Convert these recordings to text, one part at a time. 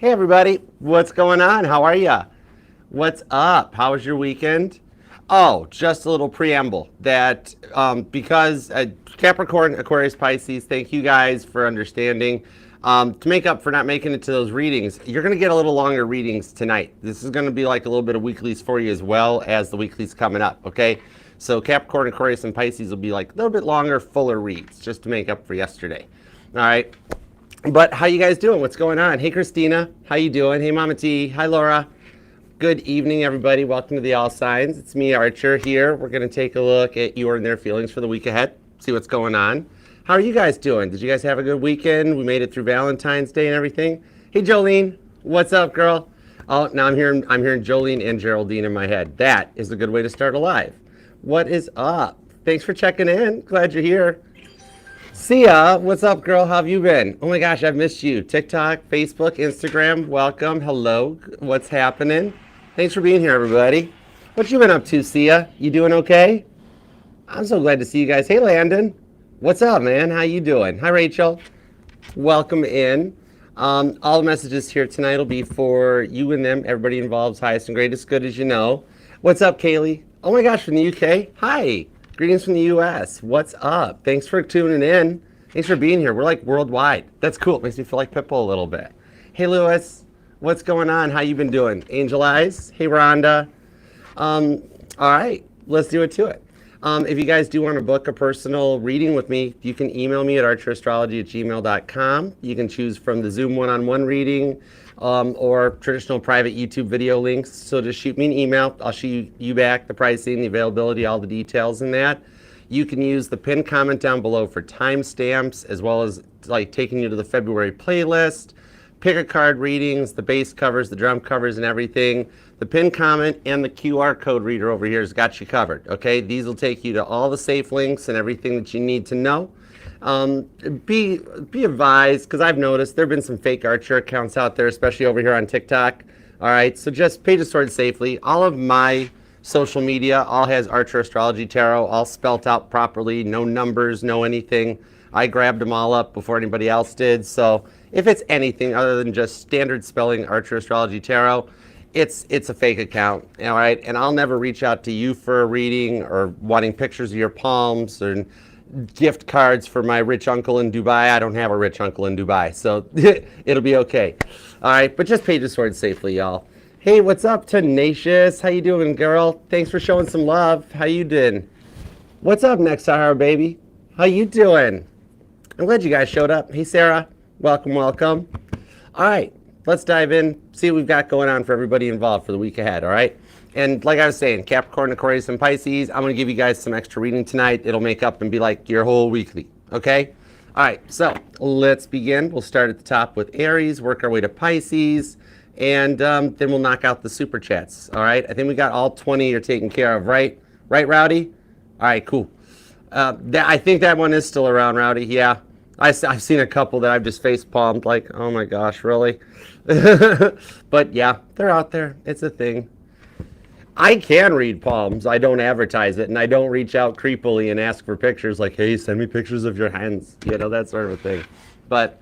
Hey everybody, what's going on? How are ya? What's up? How was your weekend? Oh, just a little preamble that because Capricorn, Aquarius, Pisces, thank you guys for understanding. To make up for not making it to those readings, you're going to get a little longer readings tonight. This is going to be like a little bit of weeklies for you as well as the weeklies coming up, okay? So Capricorn, Aquarius, and Pisces will be like a little bit longer, fuller reads just to make up for yesterday. All right. But how you guys doing? What's going on? Hey, Christina. How you doing? Hey, Mama T. Hi, Laura. Good evening, everybody. Welcome to the All Signs. It's me, Archer, here. We're going to take a look at your and their feelings for the week ahead, see what's going on. How are you guys doing? Did you guys have a good weekend? We made it through Valentine's Day and everything. Hey, Jolene. What's up, girl? Oh, now I'm hearing Jolene and Geraldine in my head. That is a good way to start a live. What is up? Thanks for checking in. Glad you're here. Sia, what's up, girl? How have you been? Oh my gosh, I've missed you. TikTok, Facebook, Instagram, welcome. Hello, what's happening? Thanks for being here, everybody. What you been up to, Sia? You doing okay? I'm so glad to see you guys. Hey, Landon. What's up, man? How you doing? Hi, Rachel. Welcome in. All the messages here tonight will be for you and them. Everybody involved, highest and greatest good, as you know. What's up, Kaylee? Oh my gosh, from the UK? Hi. Greetings from the U.S. What's up? Thanks for tuning in. Thanks for being here. We're like worldwide. That's cool. It makes me feel like Pitbull a little bit. Hey, Lewis. What's going on? How you been doing? Angel Eyes. Hey, Rhonda. All right. Let's do it to it. If you guys do want to book a personal reading with me, you can email me at archerastrology@gmail.com. You can choose from the Zoom one-on-one reading or traditional private YouTube video links. So just shoot me an email. I'll shoot you back the pricing, the availability, all the details in that. You can use the pinned comment down below for timestamps, as well as like taking you to the February playlist, pick a card readings, the base covers, the drum covers, and everything. The pinned comment and the QR code reader over here has got you covered, okay? These will take you to all the safe links and everything that you need to know. Be advised, because I've noticed there have been some fake Archer accounts out there, especially over here on TikTok. All right, so just pay to sort safely. All of my social media all has Archer Astrology Tarot, all spelt out properly, no numbers, no anything. I grabbed them all up before anybody else did. So if it's anything other than just standard spelling Archer Astrology Tarot, it's a fake account, all right? And I'll never reach out to you for a reading or wanting pictures of your palms or gift cards for my rich uncle in Dubai. I don't have a rich uncle in Dubai, so it'll be okay. All right, but just pay the sword safely, y'all. Hey, what's up, Tenacious? How you doing, girl? Thanks for showing some love. How you doing? What's up, Next Sahara Baby? How you doing? I'm glad you guys showed up. Hey, Sarah. Welcome, welcome. All right, let's dive in, see what we've got going on for everybody involved for the week ahead, all right? And like I was saying, Capricorn, Aquarius, and Pisces, I'm going to give you guys some extra reading tonight. It'll make up and be like your whole weekly, okay? All right, so let's begin. We'll start at the top with Aries, work our way to Pisces, and then we'll knock out the super chats, all right? I think we got all 20 are taken care of, right? Right, Rowdy? All right, cool. I think that one is still around, Rowdy, yeah. I've seen a couple that I've just face-palmed, like, oh my gosh, really? But yeah, they're out there. It's a thing. I can read palms. I don't advertise it, and I don't reach out creepily and ask for pictures like, hey, send me pictures of your hands, you know, that sort of a thing. But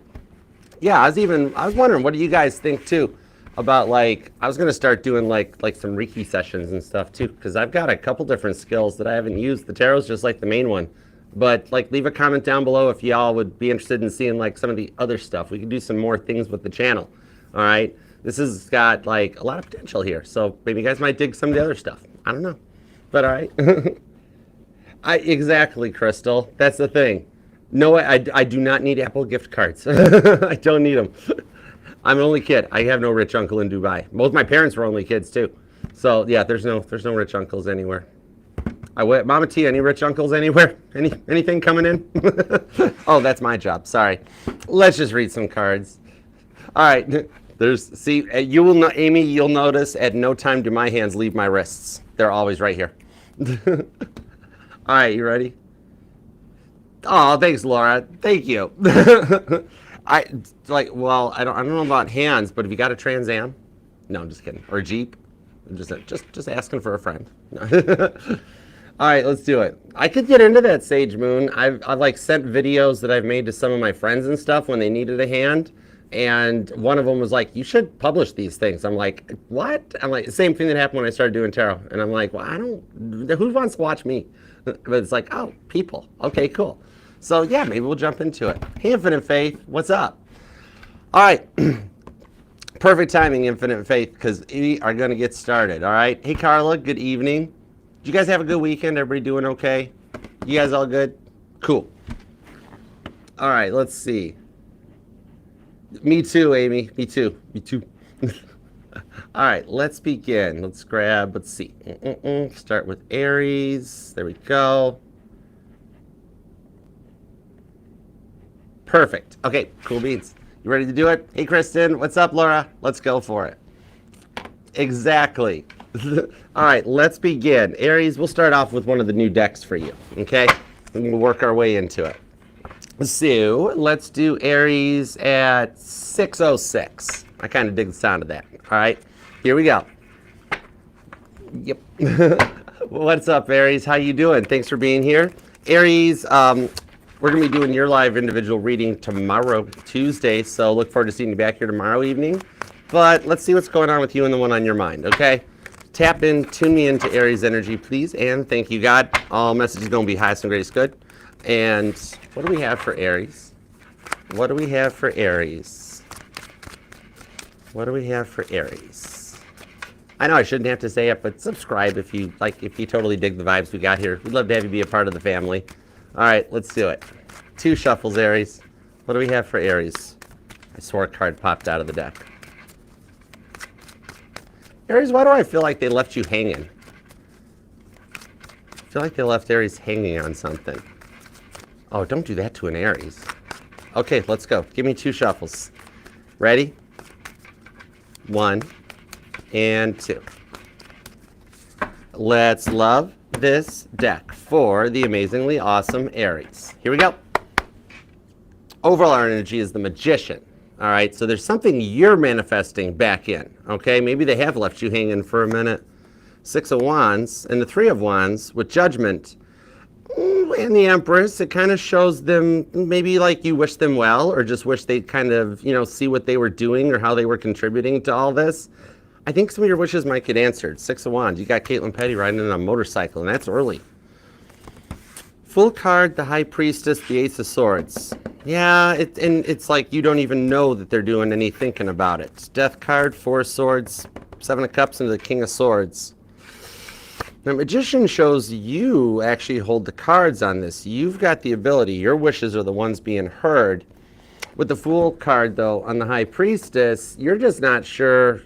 yeah, I was wondering, what do you guys think too about, like, I was going to start doing like some Reiki sessions and stuff too, because I've got a couple different skills that I haven't used. The tarot's just like the main one. But like, leave a comment down below if y'all would be interested in seeing like some of the other stuff. We could do some more things with the channel. All right. This has got like a lot of potential here. So maybe you guys might dig some of the other stuff. I don't know. But all right. Exactly, Crystal. That's the thing. No, I do not need Apple gift cards. I don't need them. I'm an only kid. I have no rich uncle in Dubai. Both my parents were only kids too. So yeah, there's no rich uncles anywhere. Mama T, any rich uncles anywhere? Anything coming in? Oh, that's my job. Sorry. Let's just read some cards. All right. You will know, Amy, you'll notice at no time do my hands leave my wrists. They're always right here. All right, you ready? Oh, thanks, Laura. Thank you. I don't know about hands, but have you got a Trans Am? No, I'm just kidding. Or a Jeep? I'm just asking for a friend. All right, let's do it. I could get into that, Sage Moon. I've like sent videos that I've made to some of my friends and stuff when they needed a hand, And one of them was like, you should publish these things. I'm like, what? I'm like, same thing that happened when I started doing tarot. And I'm like, well, who wants to watch me? But it's like, oh, people. Okay, cool. So yeah, maybe we'll jump into it. Hey, Infinite Faith, what's up? All right. Perfect timing, Infinite Faith, because we are going to get started. All right. Hey, Carla, good evening. Did you guys have a good weekend? Everybody doing okay? You guys all good? Cool. All right, let's see. Me too, Amy. Me too. Me too. All right, let's begin. Let's see. Start with Aries. There we go. Perfect. Okay, cool beans. You ready to do it? Hey, Kristen. What's up, Laura? Let's go for it. Exactly. All right, let's begin. Aries, we'll start off with one of the new decks for you, okay? And we'll work our way into it. So let's do Aries at 6:06. I kind of dig the sound of that. All right, here we go. Yep. What's up, Aries? How you doing? Thanks for being here. Aries, we're going to be doing your live individual reading tomorrow, Tuesday, so look forward to seeing you back here tomorrow evening. But let's see what's going on with you and the one on your mind, okay? Tap in, tune me into Aries energy, please, and thank you, God. All messages going to be highest and greatest good. And what do we have for Aries? What do we have for Aries? What do we have for Aries? I know I shouldn't have to say it, but subscribe if you totally dig the vibes we got here. We'd love to have you be a part of the family. All right, let's do it. 2 shuffles, Aries. What do we have for Aries? I swore a card popped out of the deck. Aries, why do I feel like they left you hanging? I feel like they left Aries hanging on something. Oh, don't do that to an Aries. Okay, let's go. Give me 2 shuffles. Ready? 1 and 2. Let's love this deck for the amazingly awesome Aries. Here we go. Overall, our energy is the Magician. All right, so there's something you're manifesting back in. Okay, maybe they have left you hanging for a minute. 6 of Wands and the 3 of Wands with Judgment. And the Empress, it kind of shows them maybe like you wish them well or just wish they'd kind of, see what they were doing or how they were contributing to all this. I think some of your wishes might get answered. 6 of Wands, you got Caitlin Petty riding on a motorcycle, and that's early. Full card, the High Priestess, the Ace of Swords. Yeah, it's like you don't even know that they're doing any thinking about it. Death card, 4 of Swords, 7 of Cups, and the King of Swords. The Magician shows you actually hold the cards on this. You've got the ability. Your wishes are the ones being heard. With the Fool card, though, on the High Priestess, you're just not sure.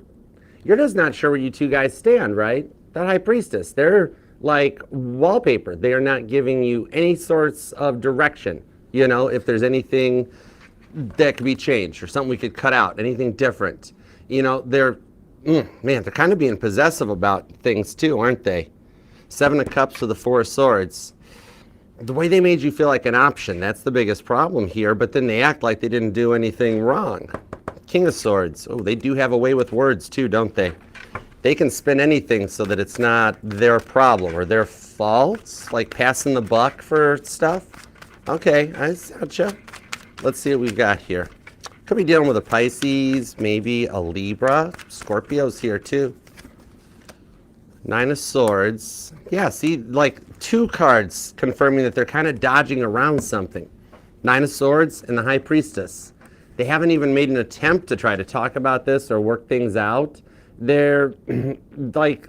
You're just not sure where you two guys stand, right? That High Priestess, they're like wallpaper. They are not giving you any sorts of direction. If there's anything that could be changed or something we could cut out, anything different. They're kind of being possessive about things too, aren't they? 7 of Cups with the 4 of Swords. The way they made you feel like an option, that's the biggest problem here, but then they act like they didn't do anything wrong. King of Swords. Oh, they do have a way with words too, don't they? They can spin anything so that it's not their problem or their fault, like passing the buck for stuff. Okay, I gotcha. Let's see what we've got here. Could be dealing with a Pisces, maybe a Libra. Scorpio's here too. 9 of Swords. Yeah, see, like 2 cards confirming that they're kind of dodging around something. 9 of Swords and the High Priestess. They haven't even made an attempt to try to talk about this or work things out. They're like,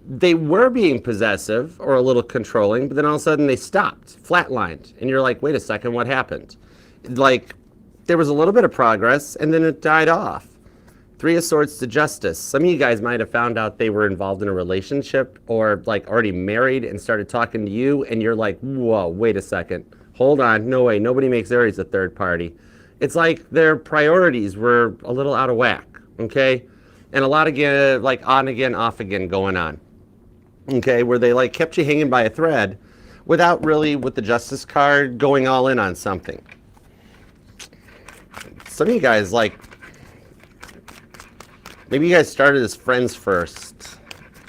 they were being possessive or a little controlling, but then all of a sudden they stopped, flatlined. And you're like, wait a second, what happened? Like, there was a little bit of progress and then it died off. 3 of Swords to Justice. Some of you guys might have found out they were involved in a relationship or like already married and started talking to you and you're like, whoa, wait a second. Hold on, no way, nobody makes Aries a third party. It's like their priorities were a little out of whack, okay? And a lot of like on again, off again going on. Okay, where they like kept you hanging by a thread without really, with the Justice card, going all in on something. Some of you guys, like, maybe you guys started as friends first,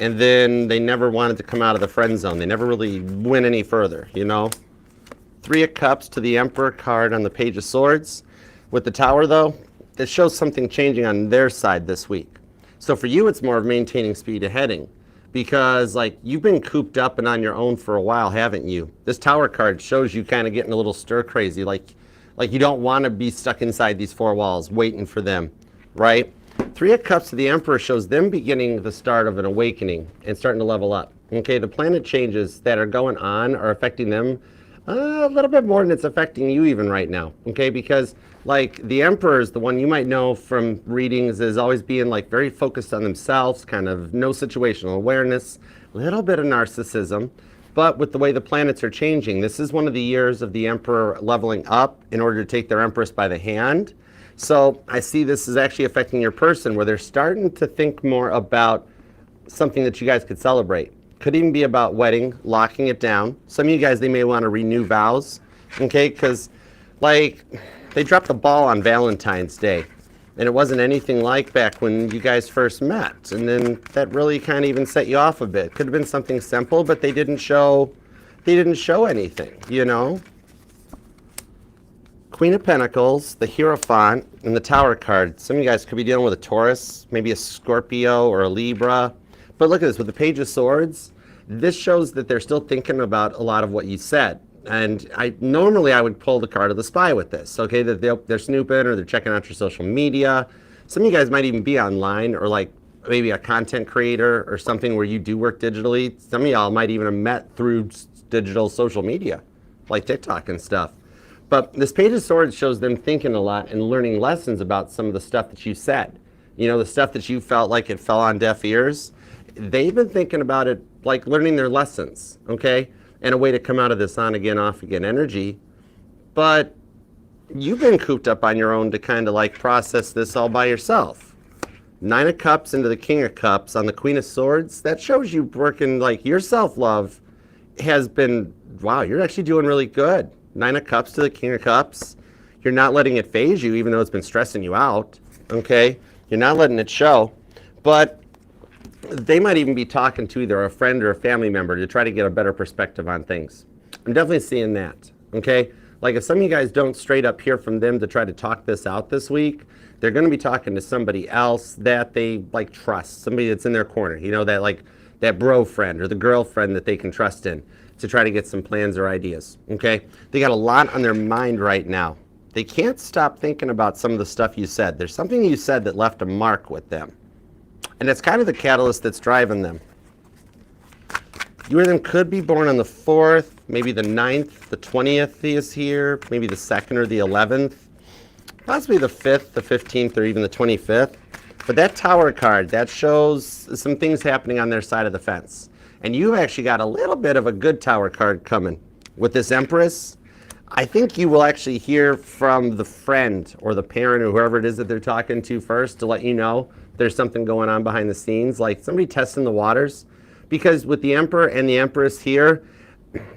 and then they never wanted to come out of the friend zone. They never really went any further, 3 of Cups to the Emperor card on the Page of Swords. With the Tower, though, it shows something changing on their side this week. So for you, it's more of maintaining speed of heading, because like you've been cooped up and on your own for a while, haven't you? This Tower card shows you kind of getting a little stir crazy, like you don't want to be stuck inside these four walls waiting for them, right? Three of Cups to the Emperor shows them beginning the start of an awakening and starting to level up. Okay, the planet changes that are going on are affecting them a little bit more than it's affecting you even right now. Okay, because like the Emperor is the one you might know from readings as always being like very focused on themselves, kind of no situational awareness, a little bit of narcissism. But with the way the planets are changing, this is one of the years of the Emperor leveling up in order to take their Empress by the hand. So I see this is actually affecting your person, where they're starting to think more about something that you guys could celebrate. Could even be about wedding, locking it down. Some of you guys, they may want to renew vows, okay? Because like they dropped the ball on Valentine's Day, and it wasn't anything like back when you guys first met. And then that really kind of even set you off a bit. Could have been something simple, but they didn't show anything, you know? Queen of Pentacles, the Hierophant, and the Tower card. Some of you guys could be dealing with a Taurus, maybe a Scorpio or a Libra. But look at this, with the Page of Swords, this shows that they're still thinking about a lot of what you said. And normally I would pull the card of the Spy with this, okay? That they're snooping or they're checking out your social media. Some of you guys might even be online, or like maybe a content creator or something where you do work digitally. Some of y'all might even have met through digital social media, like TikTok and stuff. But this Page of Swords shows them thinking a lot and learning lessons about some of the stuff that you said. You know, the stuff that you felt like it fell on deaf ears. They've been thinking about it, like learning their lessons, okay? And a way to come out of this on again, off again energy. But you've been cooped up on your own to kind of like process this all by yourself. Nine of Cups into the King of Cups on the Queen of Swords. That shows you working, like your self-love has been, wow, you're actually doing really good. Nine of Cups to the King of Cups. You're not letting it phase you, even though it's been stressing you out, okay? You're not letting it show. But they might even be talking to either a friend or a family member to try to get a better perspective on things. I'm definitely seeing that, okay? Like if some of you guys don't straight up hear from them to try to talk this out this week, they're going to be talking to somebody else that they like trust, somebody that's in their corner, you know, that like that bro friend or the girlfriend that they can trust in, to try to get some plans or ideas, okay? They got a lot on their mind right now. They can't stop thinking about some of the stuff you said. There's something you said that left a mark with them. And it's kind of the catalyst that's driving them. You or them could be born on the 4th, maybe the 9th, the 20th is here, maybe the 2nd or the 11th, possibly the 5th, the 15th, or even the 25th. But that Tower card, that shows some things happening on their side of the fence. And you've actually got a little bit of a good Tower card coming. With this Empress, I think you will actually hear from the friend or the parent or whoever it is that they're talking to first to let you know there's something going on behind the scenes, like somebody testing the waters. Because with the Emperor and the Empress here,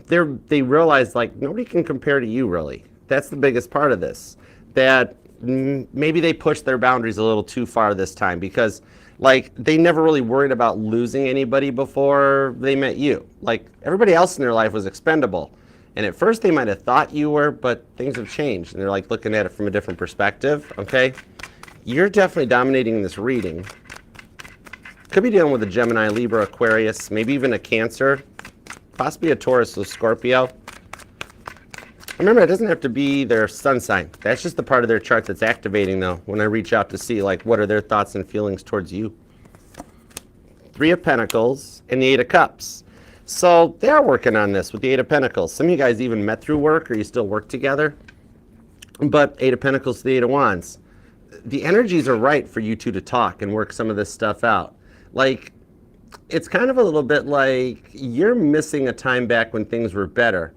they realize like nobody can compare to you really. That's the biggest part of this. That maybe they pushed their boundaries a little too far this time, because like they never really worried about losing anybody before they met you. Like everybody else in their life was expendable. And at first they might have thought you were, but things have changed and they're like looking at it from a different perspective, okay? You're definitely dominating this reading. Could be dealing with a Gemini, Libra, Aquarius, maybe even a Cancer, possibly a Taurus or Scorpio. Remember, it doesn't have to be their sun sign. That's just the part of their chart that's activating, though, when I reach out to see, like, what are their thoughts and feelings towards you. Three of Pentacles and the Eight of Cups. So they are working on this with the Eight of Pentacles. Some of you guys even met through work or you still work together. But Eight of Pentacles to the Eight of Wands. The energies are right for you two to talk and work some of this stuff out. Like, it's kind of a little bit like you're missing a time back when things were better.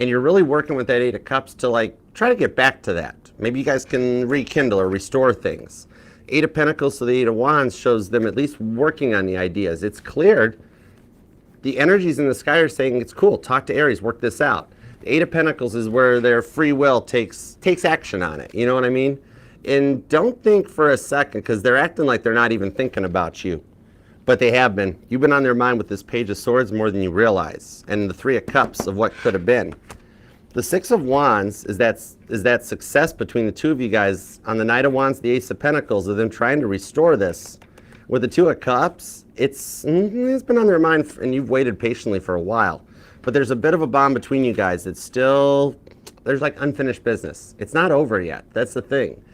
And you're really working with that Eight of Cups to like try to get back to that. Maybe you guys can rekindle or restore things. Eight of Pentacles to the Eight of Wands shows them at least working on the ideas. It's cleared. The energies in the sky are saying it's cool. Talk to Aries, work this out. The Eight of Pentacles is where their free will takes action on it. You know what I mean? And don't think for a second, because they're acting like they're not even thinking about you. But they have been. You've been on their mind with this Page of Swords more than you realize. And the Three of Cups of what could have been. The Six of Wands is that success between the two of you guys. On the Knight of Wands, the Ace of Pentacles, of them trying to restore this. With the Two of Cups, it's been on their mind, and you've waited patiently for a while. But there's a bit of a bond between you guys. It's still, there's like unfinished business. It's not over yet. That's the thing.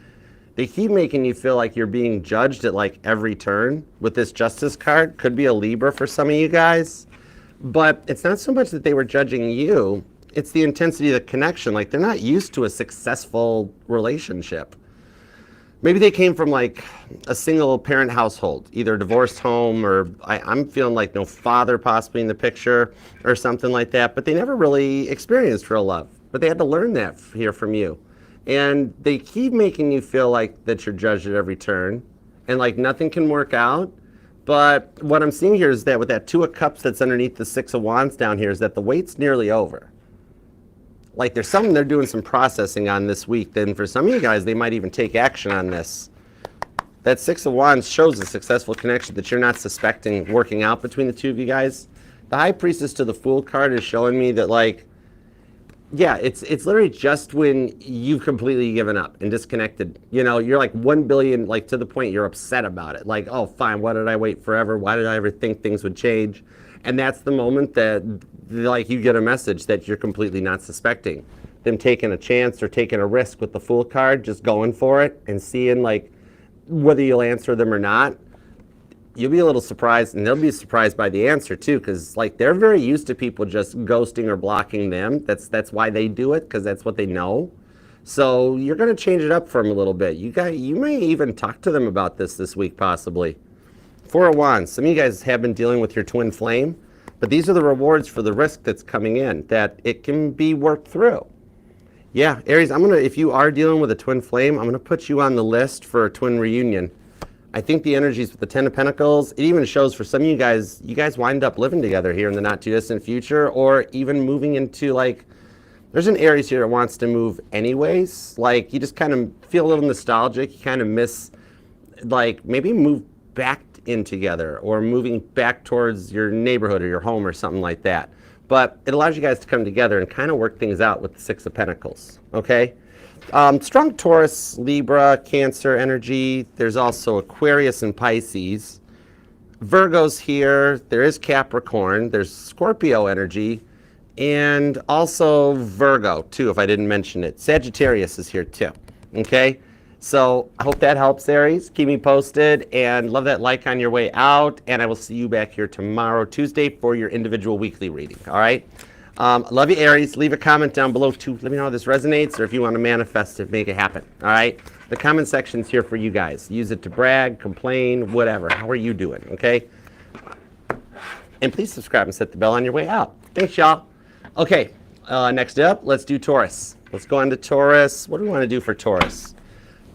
They keep making you feel like you're being judged at like every turn. With this Justice card, could be a Libra for some of you guys. But it's not so much that they were judging you. It's the intensity of the connection. Like, they're not used to a successful relationship. Maybe they came from like a single parent household, either a divorced home, or I'm feeling like no father possibly in the picture or something like that, but they never really experienced real love. But they had to learn that here from you. And they keep making you feel like that you're judged at every turn and like nothing can work out. But what I'm seeing here is that with that Two of Cups that's underneath the Six of Wands down here is that the wait's nearly over. Like, there's something they're doing some processing on this week. Then for some of you guys, they might even take action on this. That Six of Wands shows a successful connection that you're not suspecting working out between the two of you guys. The High Priestess to the Fool card is showing me that, like, yeah, it's literally just when you've completely given up and disconnected. You know, you're like 1 billion, like to the point you're upset about it. Like, oh, fine, why did I wait forever? Why did I ever think things would change? And that's the moment that, like, you get a message that you're completely not suspecting. Them taking a chance or taking a risk with the Fool card, just going for it and seeing, like, whether you'll answer them or not. You'll be a little surprised, and they'll be surprised by the answer too, because like they're very used to people just ghosting or blocking them. That's why they do it, because that's what they know. So you're going to change it up for them a little bit. You may even talk to them about this week possibly. Four of Wands. Some of you guys have been dealing with your twin flame, but these are the rewards for the risk that's coming in, that it can be worked through. Yeah, Aries, if you are dealing with a twin flame, I'm gonna put you on the list for a twin reunion. I think the energies with the Ten of Pentacles, it even shows for some of you guys wind up living together here in the not too distant future, or even moving into, like, there's an Aries here that wants to move anyways. Like, you just kind of feel a little nostalgic. You kind of miss, like, maybe move back in together, or moving back towards your neighborhood or your home or something like that. But it allows you guys to come together and kind of work things out with the Six of Pentacles, okay? Strong Taurus, Libra, Cancer energy. There's also Aquarius and Pisces. Virgo's here. There is Capricorn. There's Scorpio energy. And also Virgo, too, if I didn't mention it. Sagittarius is here, too. Okay? So I hope that helps, Aries. Keep me posted. And love that like on your way out. And I will see you back here tomorrow, Tuesday, for your individual weekly reading. All right? Love you, Aries. Leave a comment down below, too. Let me know how this resonates, or if you want to manifest it, make it happen. All right? The comment section's here for you guys. Use it to brag, complain, whatever. How are you doing? Okay? And please subscribe and set the bell on your way out. Thanks, y'all. Okay, next up, let's do Taurus. Let's go on to Taurus. What do we want to do for Taurus?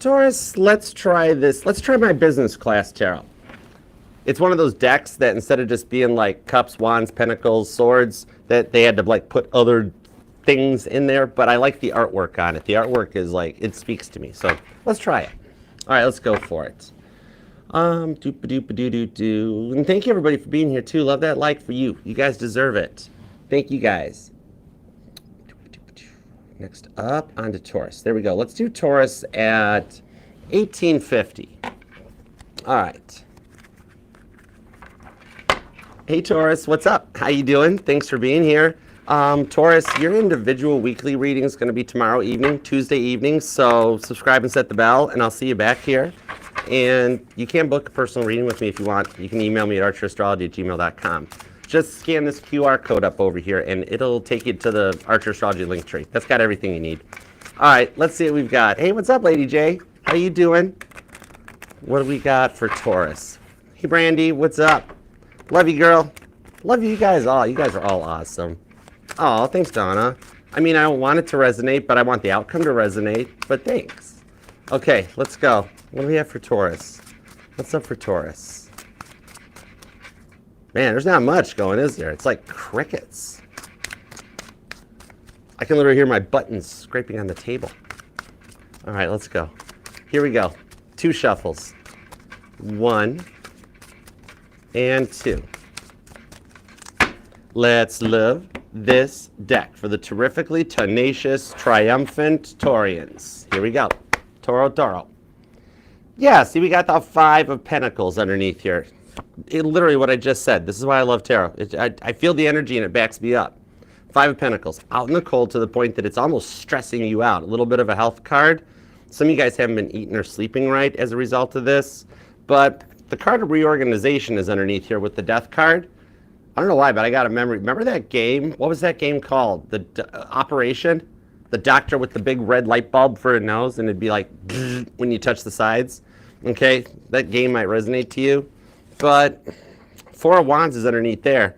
Taurus, let's try this. Let's try my business class tarot. It's one of those decks that instead of just being like cups, wands, pentacles, swords, that they had to like put other things in there, but I like the artwork on it. The artwork is like, it speaks to me. So let's try it. All right, let's go for it. Doop-a-doop-a-doo-doo-doo. And thank you everybody for being here too. Love that like for you. You guys deserve it. Thank you guys. Next up, onto Taurus. There we go. Let's do Taurus at 1850. All right. Hey Taurus, what's up? How you doing? Thanks for being here. Taurus, your individual weekly reading is going to be tomorrow evening, Tuesday evening. So subscribe and set the bell, and I'll see you back here. And you can book a personal reading with me if you want. You can email me at archerastrology@gmail.com. Just scan this QR code up over here, and it'll take you to the Archer Astrology link tree. That's got everything you need. All right, let's see what we've got. Hey, what's up, Lady J? How you doing? What do we got for Taurus? Hey, Brandy, what's up? Love you, girl. Love you guys all. You guys are all awesome. Oh, thanks, Donna. I mean, I don't want it to resonate, but I want the outcome to resonate. But thanks. Okay, let's go. What do we have for Taurus? What's up for Taurus? Man, there's not much going, is there? It's like crickets. I can literally hear my buttons scraping on the table. All right, let's go. Here we go. 2 shuffles. 1 and 2. Let's live. this deck for the terrifically tenacious, triumphant Taurians. Here we go. Toro. Yeah, see, we got the 5 of Pentacles underneath here. Literally what I just said. This is why I love tarot. I feel the energy and it backs me up. 5 of Pentacles, out in the cold to the point that it's almost stressing you out. A little bit of a health card. Some of you guys haven't been eating or sleeping right as a result of this. But the card of reorganization is underneath here with the Death card. I don't know why, but I got a memory. Remember that game? What was that game called? The Operation? The doctor with the big red light bulb for a nose, and it'd be like when you touch the sides. Okay, that game might resonate to you. But 4 of Wands is underneath there.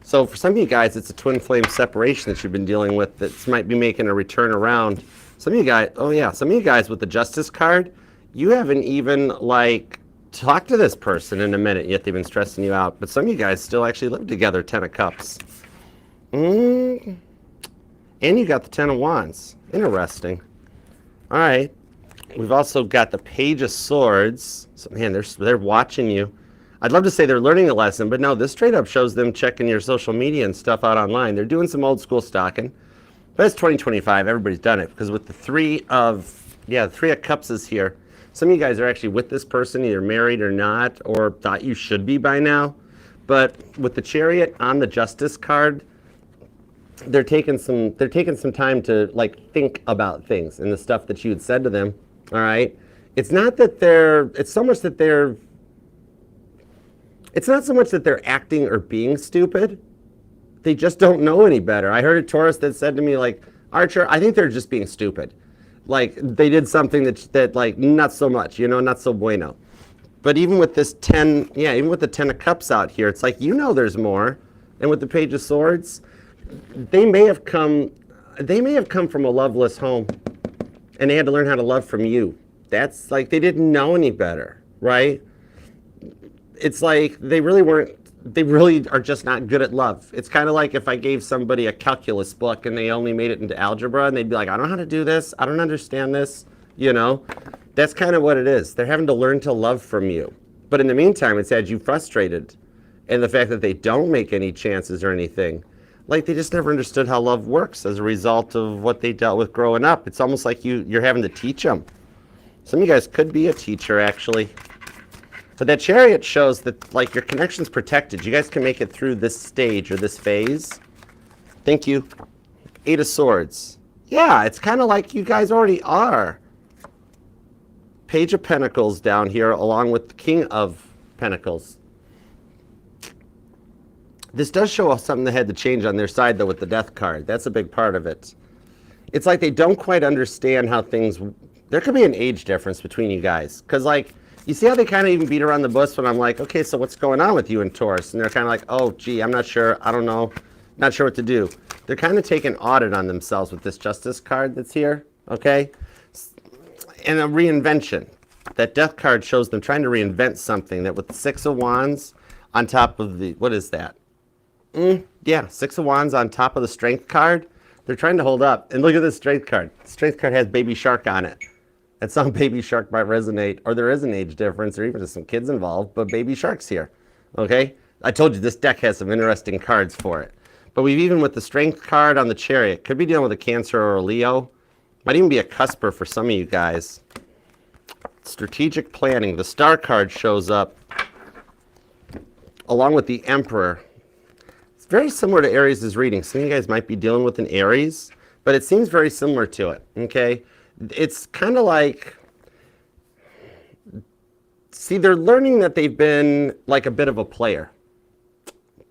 So for some of you guys, it's a twin flame separation that you've been dealing with that might be making a return around. Some of you guys, some of you guys with the Justice card, you haven't even like talked to this person in a minute, yet they've been stressing you out. But some of you guys still actually live together, 10 of Cups. And you got the 10 of Wands. Interesting. All right. We've also got the Page of Swords. So, man, they're watching you. I'd love to say they're learning a lesson, but no, this straight up shows them checking your social media and stuff out online. They're doing some old school stalking. But it's 2025. Everybody's done it. Because with the 3 of Cups is here. Some of you guys are actually with this person, either married or not, or thought you should be by now. But with the Chariot on the Justice card, they're taking some time to like think about things and the stuff that you had said to them. All right. It's not so much that they're acting or being stupid. They just don't know any better. I heard a Taurus that said to me, like, Archer, I think they're just being stupid. Like, they did something that like, not so much, not so bueno. But even with this even with the 10 of Cups out here, it's like, there's more. And with the Page of Swords, they may have come from a loveless home. And they had to learn how to love from you. That's like, they didn't know any better, right? It's like they really are just not good at love. It's kind of like if I gave somebody a calculus book and they only made it into algebra and they'd be like, I don't know how to do this. I don't understand this. That's kind of what it is. They're having to learn to love from you. But in the meantime, it's had you frustrated. And the fact that they don't make any chances or anything. Like they just never understood how love works as a result of what they dealt with growing up. It's almost like you're having to teach them. Some of you guys could be a teacher, actually. But that Chariot shows that like your connection's protected. You guys can make it through this stage or this phase. Thank you. 8 of Swords. Yeah, it's kind of like you guys already are. Page of Pentacles down here along with the King of Pentacles. This does show us something that had to change on their side, though, with the Death card. That's a big part of it. It's like they don't quite understand how things... There could be an age difference between you guys. Because, like, you see how they kind of even beat around the bush when I'm like, okay, so what's going on with you and Taurus? And they're kind of like, oh, gee, I'm not sure. I don't know. Not sure what to do. They're kind of taking audit on themselves with this Justice card that's here, okay? And a reinvention. That Death card shows them trying to reinvent something that with the 6 of Wands on top of the... What is that? Yeah, 6 of Wands on top of the Strength card. They're trying to hold up. And look at this Strength card. The Strength card has Baby Shark on it. And some Baby Shark might resonate, or there is an age difference, or even just some kids involved, but Baby Shark's here. Okay? I told you this deck has some interesting cards for it. But we've even with the Strength card on the Chariot, could be dealing with a Cancer or a Leo. Might even be a cusper for some of you guys. Strategic planning. The Star card shows up along with the Emperor. Very similar to Aries' reading. Some of you guys might be dealing with an Aries, but it seems very similar to it, okay? It's kind of like, see, they're learning that they've been like a bit of a player.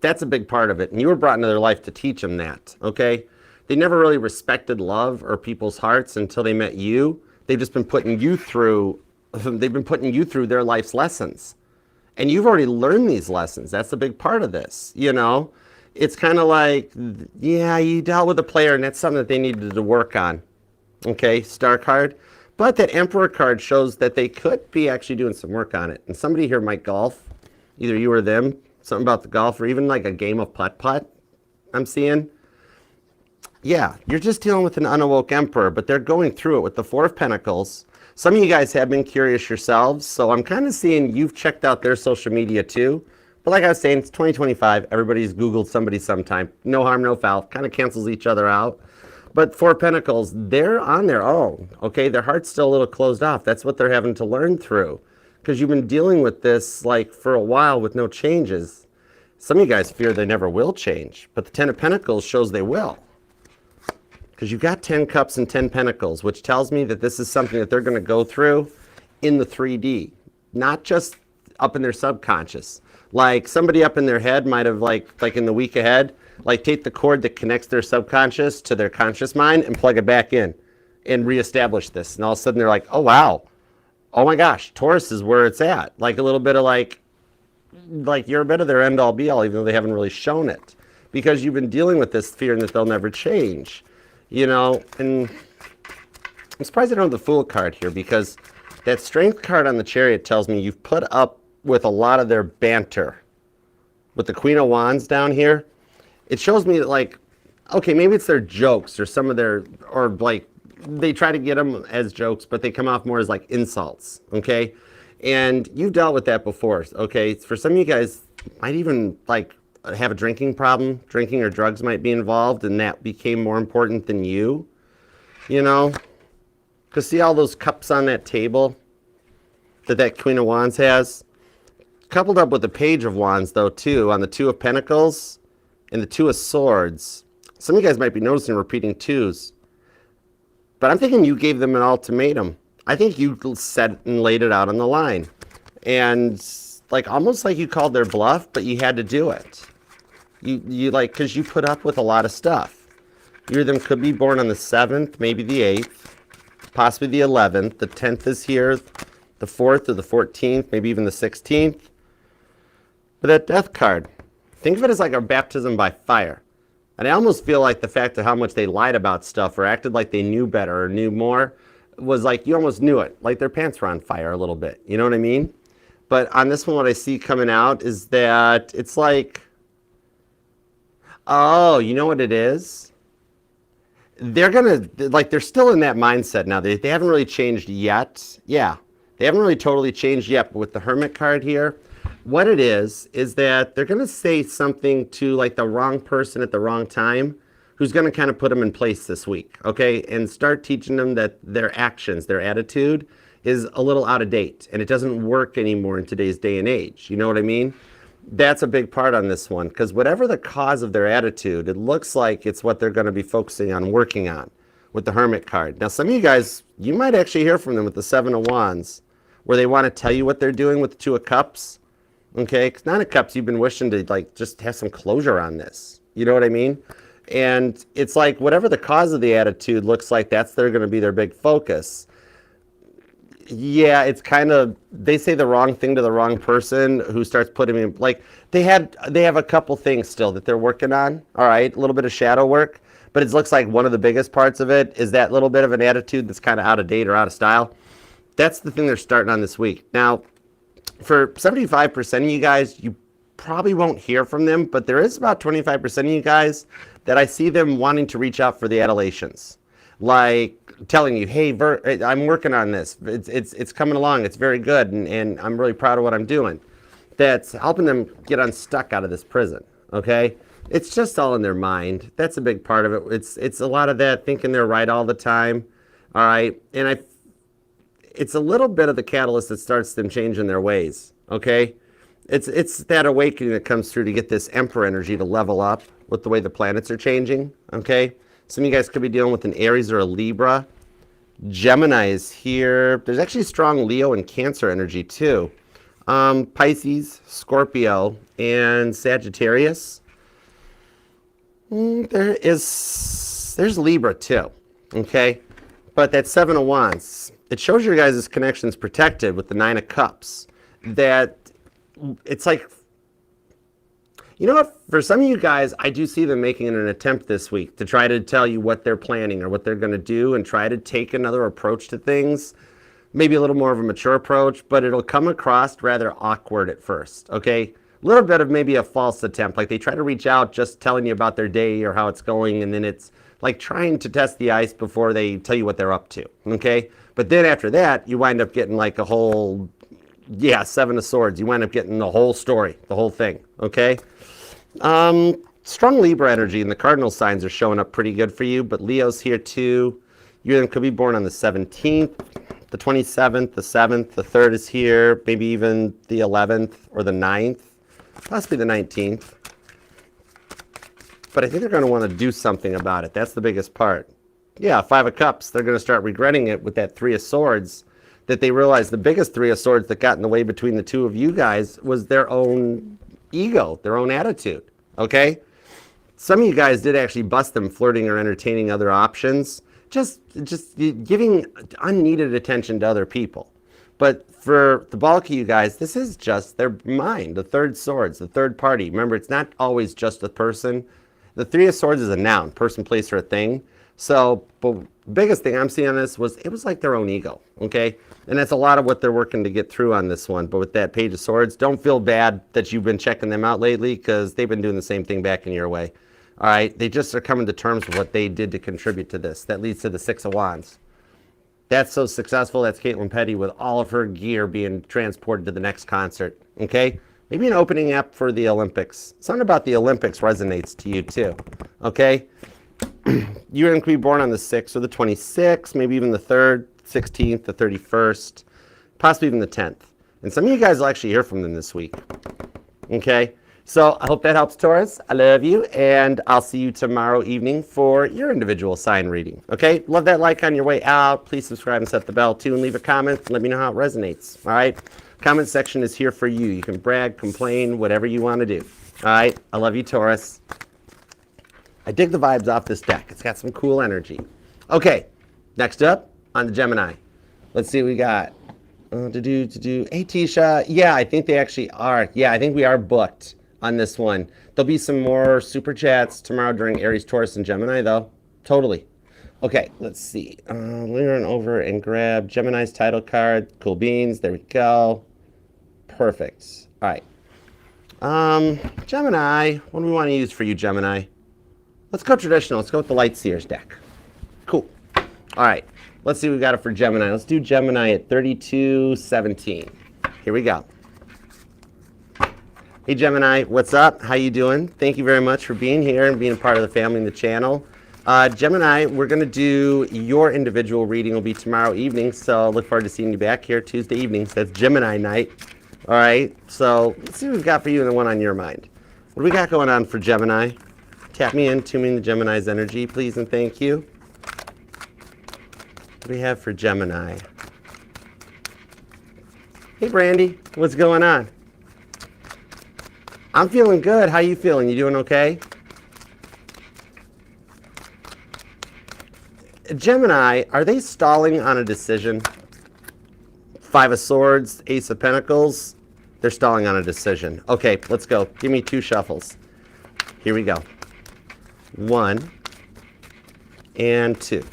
That's a big part of it, and you were brought into their life to teach them that, okay? They never really respected love or people's hearts until they met you. They've just been putting you through, their life's lessons. And you've already learned these lessons. That's a big part of this, It's kind of like, yeah, you dealt with a player, and that's something that they needed to work on. Okay, Star card. But that Emperor card shows that they could be actually doing some work on it. And somebody here might golf, either you or them, something about the golf, or even like a game of putt-putt, I'm seeing. Yeah, you're just dealing with an unawoke Emperor, but they're going through it with the 4 of Pentacles. Some of you guys have been curious yourselves, so I'm kind of seeing you've checked out their social media too. But like I was saying, it's 2025. Everybody's Googled somebody sometime. No harm, no foul. Kind of cancels each other out. But Four of Pentacles, they're on their own. Okay, their heart's still a little closed off. That's what they're having to learn through. Because you've been dealing with this like for a while with no changes. Some of you guys fear they never will change. But the Ten of Pentacles shows they will. Because you've got 10 Cups and 10 Pentacles, which tells me that this is something that they're going to go through in the 3D. Not just up in their subconscious. Like somebody up in their head might have like in the week ahead, like take the cord that connects their subconscious to their conscious mind and plug it back in and reestablish this. And all of a sudden they're like, oh wow, oh my gosh, Taurus is where it's at. Like a little bit of like you're a bit of their end all be all, even though they haven't really shown it. Because you've been dealing with this fear that they'll never change. You know, and I'm surprised I don't have the Fool card here, because that Strength card on the Chariot tells me you've put up with a lot of their banter. With the Queen of Wands down here, it shows me that like, okay, maybe it's their jokes or some of their, or like they try to get them as jokes, but they come off more as like insults, okay? And you've dealt with that before, okay? For some of you guys, might even like have a drinking problem. Drinking or drugs might be involved, and that became more important than you, you know? Because see all those cups on that table that Queen of Wands has? Coupled up with the Page of Wands, though, too, on the Two of Pentacles and the Two of Swords. Some of you guys might be noticing repeating twos. But I'm thinking you gave them an ultimatum. I think you set and laid it out on the line. And like almost like you called their bluff, but you had to do it. You like, because you put up with a lot of stuff. You of them could be born on the 7th, maybe the 8th, possibly the 11th. The 10th is here, the 4th or the 14th, maybe even the 16th. But that Death card, think of it as like a baptism by fire. And I almost feel like the fact of how much they lied about stuff or acted like they knew better or knew more was like you almost knew it. Like their pants were on fire a little bit. You know what I mean? But on this one, what I see coming out is that it's like, oh, you know what it is? They're going to, like, they're still in that mindset now. They haven't really changed yet. Yeah, they haven't really totally changed yet. But with the Hermit card here, what it is that they're going to say something to, like, the wrong person at the wrong time who's going to kind of put them in place this week, okay? And start teaching them that their actions, their attitude is a little out of date, and it doesn't work anymore in today's day and age. You know what I mean? That's a big part on this one, because whatever the cause of their attitude, it looks like it's what they're going to be focusing on, working on with the Hermit card. Now, some of you guys, you might actually hear from them with the Seven of Wands, where they want to tell you what they're doing with the Two of Cups, okay? Because Nine of Cups, you've been wishing to, like, just have some closure on this. You know what I mean? And it's like whatever the cause of the attitude looks like, that's going to be their big focus. Yeah, it's kind of, they say the wrong thing to the wrong person who starts putting in, like, they have a couple things still that they're working on, all right, a little bit of shadow work, but it looks like one of the biggest parts of it is that little bit of an attitude that's kind of out of date or out of style. That's the thing they're starting on this week. Now, for 75% of you guys, you probably won't hear from them, but there is about 25% of you guys that I see them wanting to reach out for the adulations. Like telling you, hey, I'm working on this. It's coming along. It's very good, and I'm really proud of what I'm doing. That's helping them get unstuck out of this prison, okay? It's just all in their mind. That's a big part of it. It's a lot of that thinking they're right all the time, all right? And it's a little bit of the catalyst that starts them changing their ways, okay? It's that awakening that comes through to get this Emperor energy to level up with the way the planets are changing, okay? Some of you guys could be dealing with an Aries or a Libra. Gemini is here. There's actually strong Leo and Cancer energy too. Pisces, Scorpio, and Sagittarius. There's Libra too, okay? But that Seven of Wands, it shows your guys' connections protected with the Nine of Cups. That it's like, you know what? For some of you guys, I do see them making an attempt this week to try to tell you what they're planning or what they're going to do and try to take another approach to things. Maybe a little more of a mature approach, but it'll come across rather awkward at first, okay? A little bit of maybe a false attempt. Like they try to reach out just telling you about their day or how it's going, and then it's like trying to test the ice before they tell you what they're up to, okay? But then after that, you wind up getting like a whole Yeah, Seven of Swords. You wind up getting the whole story, the whole thing, okay? Strong Libra energy, and the cardinal signs are showing up pretty good for you, but Leo's here too. You could be born on the 17th, the 27th, the 7th, the 3rd is here, maybe even the 11th or the 9th, possibly the 19th. But I think they're going to want to do something about it. That's the biggest part. Yeah, Five of Cups. They're going to start regretting it with that Three of Swords, that they realized the biggest Three of Swords that got in the way between the two of you guys was their own ego, their own attitude, okay? Some of you guys did actually bust them flirting or entertaining other options, just giving unneeded attention to other people. But for the bulk of you guys, this is just their mind, the Third Swords, the third party. Remember, it's not always just a person. The Three of Swords is a noun, person, place, or a thing. So, but the biggest thing I'm seeing on this was it was like their own ego, okay? And that's a lot of what they're working to get through on this one. But with that Page of Swords, don't feel bad that you've been checking them out lately, because they've been doing the same thing back in your way. All right, they just are coming to terms with what they did to contribute to this. That leads to the Six of Wands. That's so successful. That's Caitlin Petty with all of her gear being transported to the next concert, okay? Maybe an opening up for the Olympics. Something about the Olympics resonates to you too, okay? You're going to be born on the 6th or the 26th, maybe even the 3rd, 16th, the 31st, possibly even the 10th. And some of you guys will actually hear from them this week, okay? So I hope that helps, Taurus. I love you, and I'll see you tomorrow evening for your individual sign reading. Okay? Love that like on your way out. Please subscribe and set the bell, too, and leave a comment and let me know how it resonates. All right? Comment section is here for you. You can brag, complain, whatever you want to do. All right? I love you, Taurus. I dig the vibes off this deck. It's got some cool energy. Okay. Next up, on the Gemini. Let's see what we got. Hey, Tisha. Yeah, I think they actually are. Yeah, I think we are booked on this one. There'll be some more super chats tomorrow during Aries, Taurus, and Gemini, though. Totally. Okay, let's see. Lean over and grab Gemini's title card. Cool beans. There we go. Perfect. All right. Gemini. What do we want to use for you, Gemini? Let's go traditional. Let's go with the Light Seers deck. Cool. All right. Let's see what we got it for Gemini. Let's do Gemini at 3217. Here we go. Hey Gemini, what's up? How you doing? Thank you very much for being here and being a part of the family and the channel. Gemini, we're going to do your individual reading. Will be tomorrow evening, so look forward to seeing you back here Tuesday evenings. That's Gemini night. All right, so let's see what we've got for you and the one on your mind. What do we got going on for Gemini? Tap me in, tune me in the Gemini's energy, please, and thank you. What do we have for Gemini? Hey Brandy, what's going on? I'm feeling good. How you feeling? You doing okay? Gemini, are they stalling on a decision? Five of Swords, Ace of Pentacles. They're stalling on a decision. Okay, let's go. Give me 2 shuffles. Here we go. 1 and 2.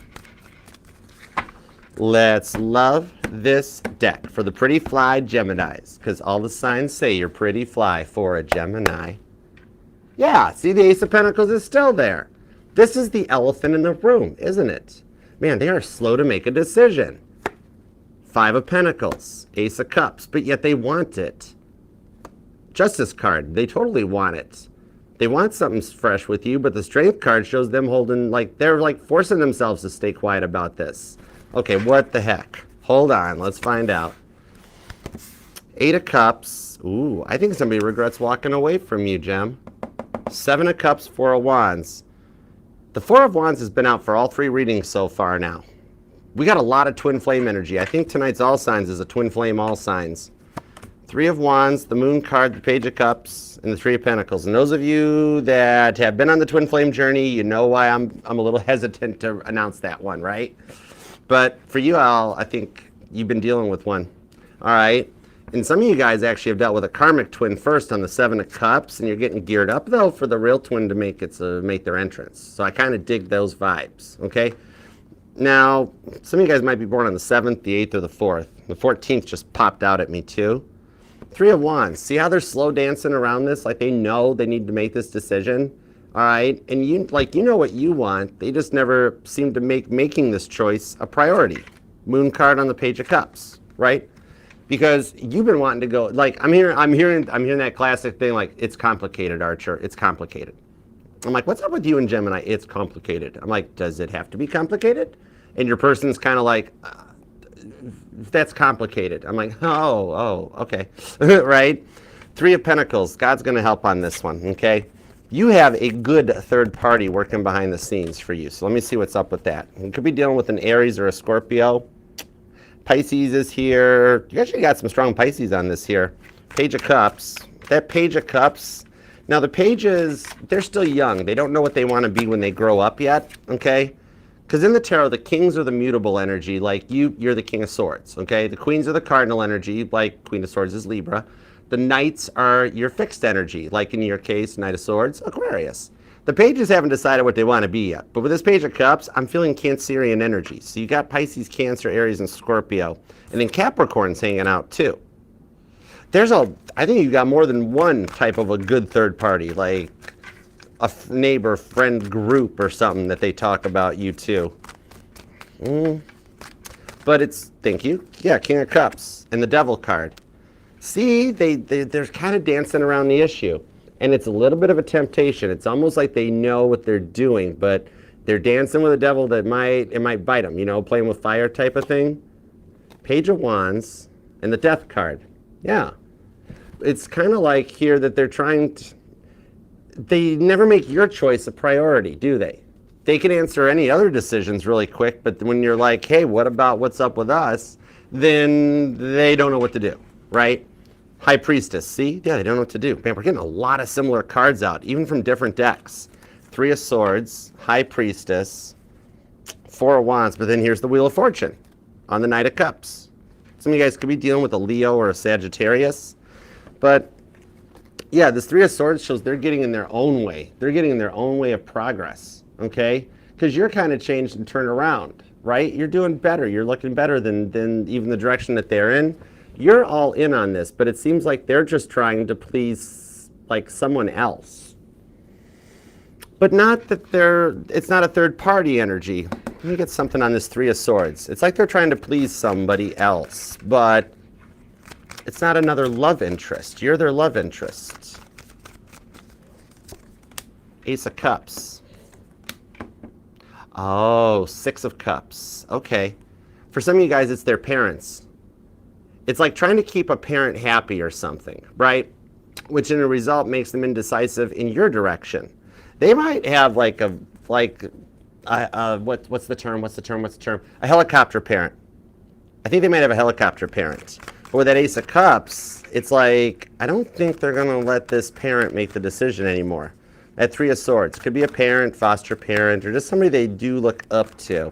Let's love this deck for the pretty fly Geminis, because all the signs say you're pretty fly for a Gemini. Yeah, see, the Ace of Pentacles is still there. This is the elephant in the room, isn't it? Man, they are slow to make a decision. 5 of Pentacles, Ace of Cups, but yet they want it. Justice card, they totally want it. They want something fresh with you, but the Strength card shows them holding, like, they're like forcing themselves to stay quiet about this. Okay, what the heck? Hold on, let's find out. 8 of Cups. Ooh, I think somebody regrets walking away from you, Gem. 7 of Cups, 4 of Wands. The 4 of Wands has been out for all 3 readings so far now. We got a lot of twin flame energy. I think tonight's All Signs is a twin flame All Signs. 3 of Wands, the Moon card, the Page of Cups, and the 3 of Pentacles. And those of you that have been on the twin flame journey, you know why I'm a little hesitant to announce that one, right? But for you all, I think you've been dealing with one. All right. And some of you guys actually have dealt with a karmic twin first on the 7 of Cups, and you're getting geared up, though, for the real twin to make their entrance. So I kind of dig those vibes, okay? Now, some of you guys might be born on the 7th, the 8th, or the 4th. The 14th just popped out at me, too. 3 of Wands. See how they're slow dancing around this? Like they know they need to make this decision. All right, and you know what you want. They just never seem to making this choice a priority. Moon card on the Page of Cups, right? because you've been wanting to go, like, I'm hearing that classic thing, like, it's complicated, Archer, it's complicated. I'm like, what's up with you and Gemini? It's complicated. I'm like, does it have to be complicated? And your person's kind of like, that's complicated. I'm like, okay, right? Three of Pentacles, God's going to help on this one, okay? You have a good third party working behind the scenes for you. So let me see what's up with that. You could be dealing with an Aries or a Scorpio. Pisces is here. You actually got some strong Pisces on this here. Page of Cups. That Page of Cups. Now the pages, they're still young. They don't know what they want to be when they grow up yet, okay? Because in the tarot, the kings are the mutable energy, like you're the King of Swords, okay? The queens are the cardinal energy, like Queen of Swords is Libra. The knights are your fixed energy, like in your case, Knight of Swords, Aquarius. The pages haven't decided what they want to be yet. But with this Page of Cups, I'm feeling Cancerian energy. So you got Pisces, Cancer, Aries, and Scorpio. And then Capricorn's hanging out too. I think you got more than one type of a good third party, like a neighbor, friend group or something that they talk about you too. But it's, thank you. Yeah, King of Cups and the Devil card. See, they're kind of dancing around the issue. And it's a little bit of a temptation. It's almost like they know what they're doing, but they're dancing with a devil that it might bite them, you know, playing with fire type of thing. Page of Wands and the Death card. Yeah. It's kind of like here that they're trying to, they never make your choice a priority, do they? They can answer any other decisions really quick, but when you're like, hey, what about what's up with us? Then they don't know what to do, right? High Priestess, see? Yeah, they don't know what to do. Man, we're getting a lot of similar cards out, even from different decks. Three of Swords, High Priestess, Four of Wands, but then here's the Wheel of Fortune on the Knight of Cups. Some of you guys could be dealing with a Leo or a Sagittarius, but yeah, this Three of Swords shows they're getting in their own way. They're getting in their own way of progress, okay? Because you're kind of changed and turned around, right? You're doing better. You're looking better than even the direction that they're in. You're all in on this, but it seems like they're just trying to please like someone else. But not that it's not a third party energy. Let me get something on this Three of Swords. It's like they're trying to please somebody else, but it's not another love interest. You're their love interest. Ace of Cups. Oh, Six of Cups. Okay. For some of you guys, it's their parents. It's like trying to keep a parent happy or something, right? Which in a result makes them indecisive in your direction. They might have what's the term? A helicopter parent. I think they might have a helicopter parent. But with that Ace of Cups, it's like, I don't think they're going to let this parent make the decision anymore. That Three of Swords could be a parent, foster parent, or just somebody they do look up to,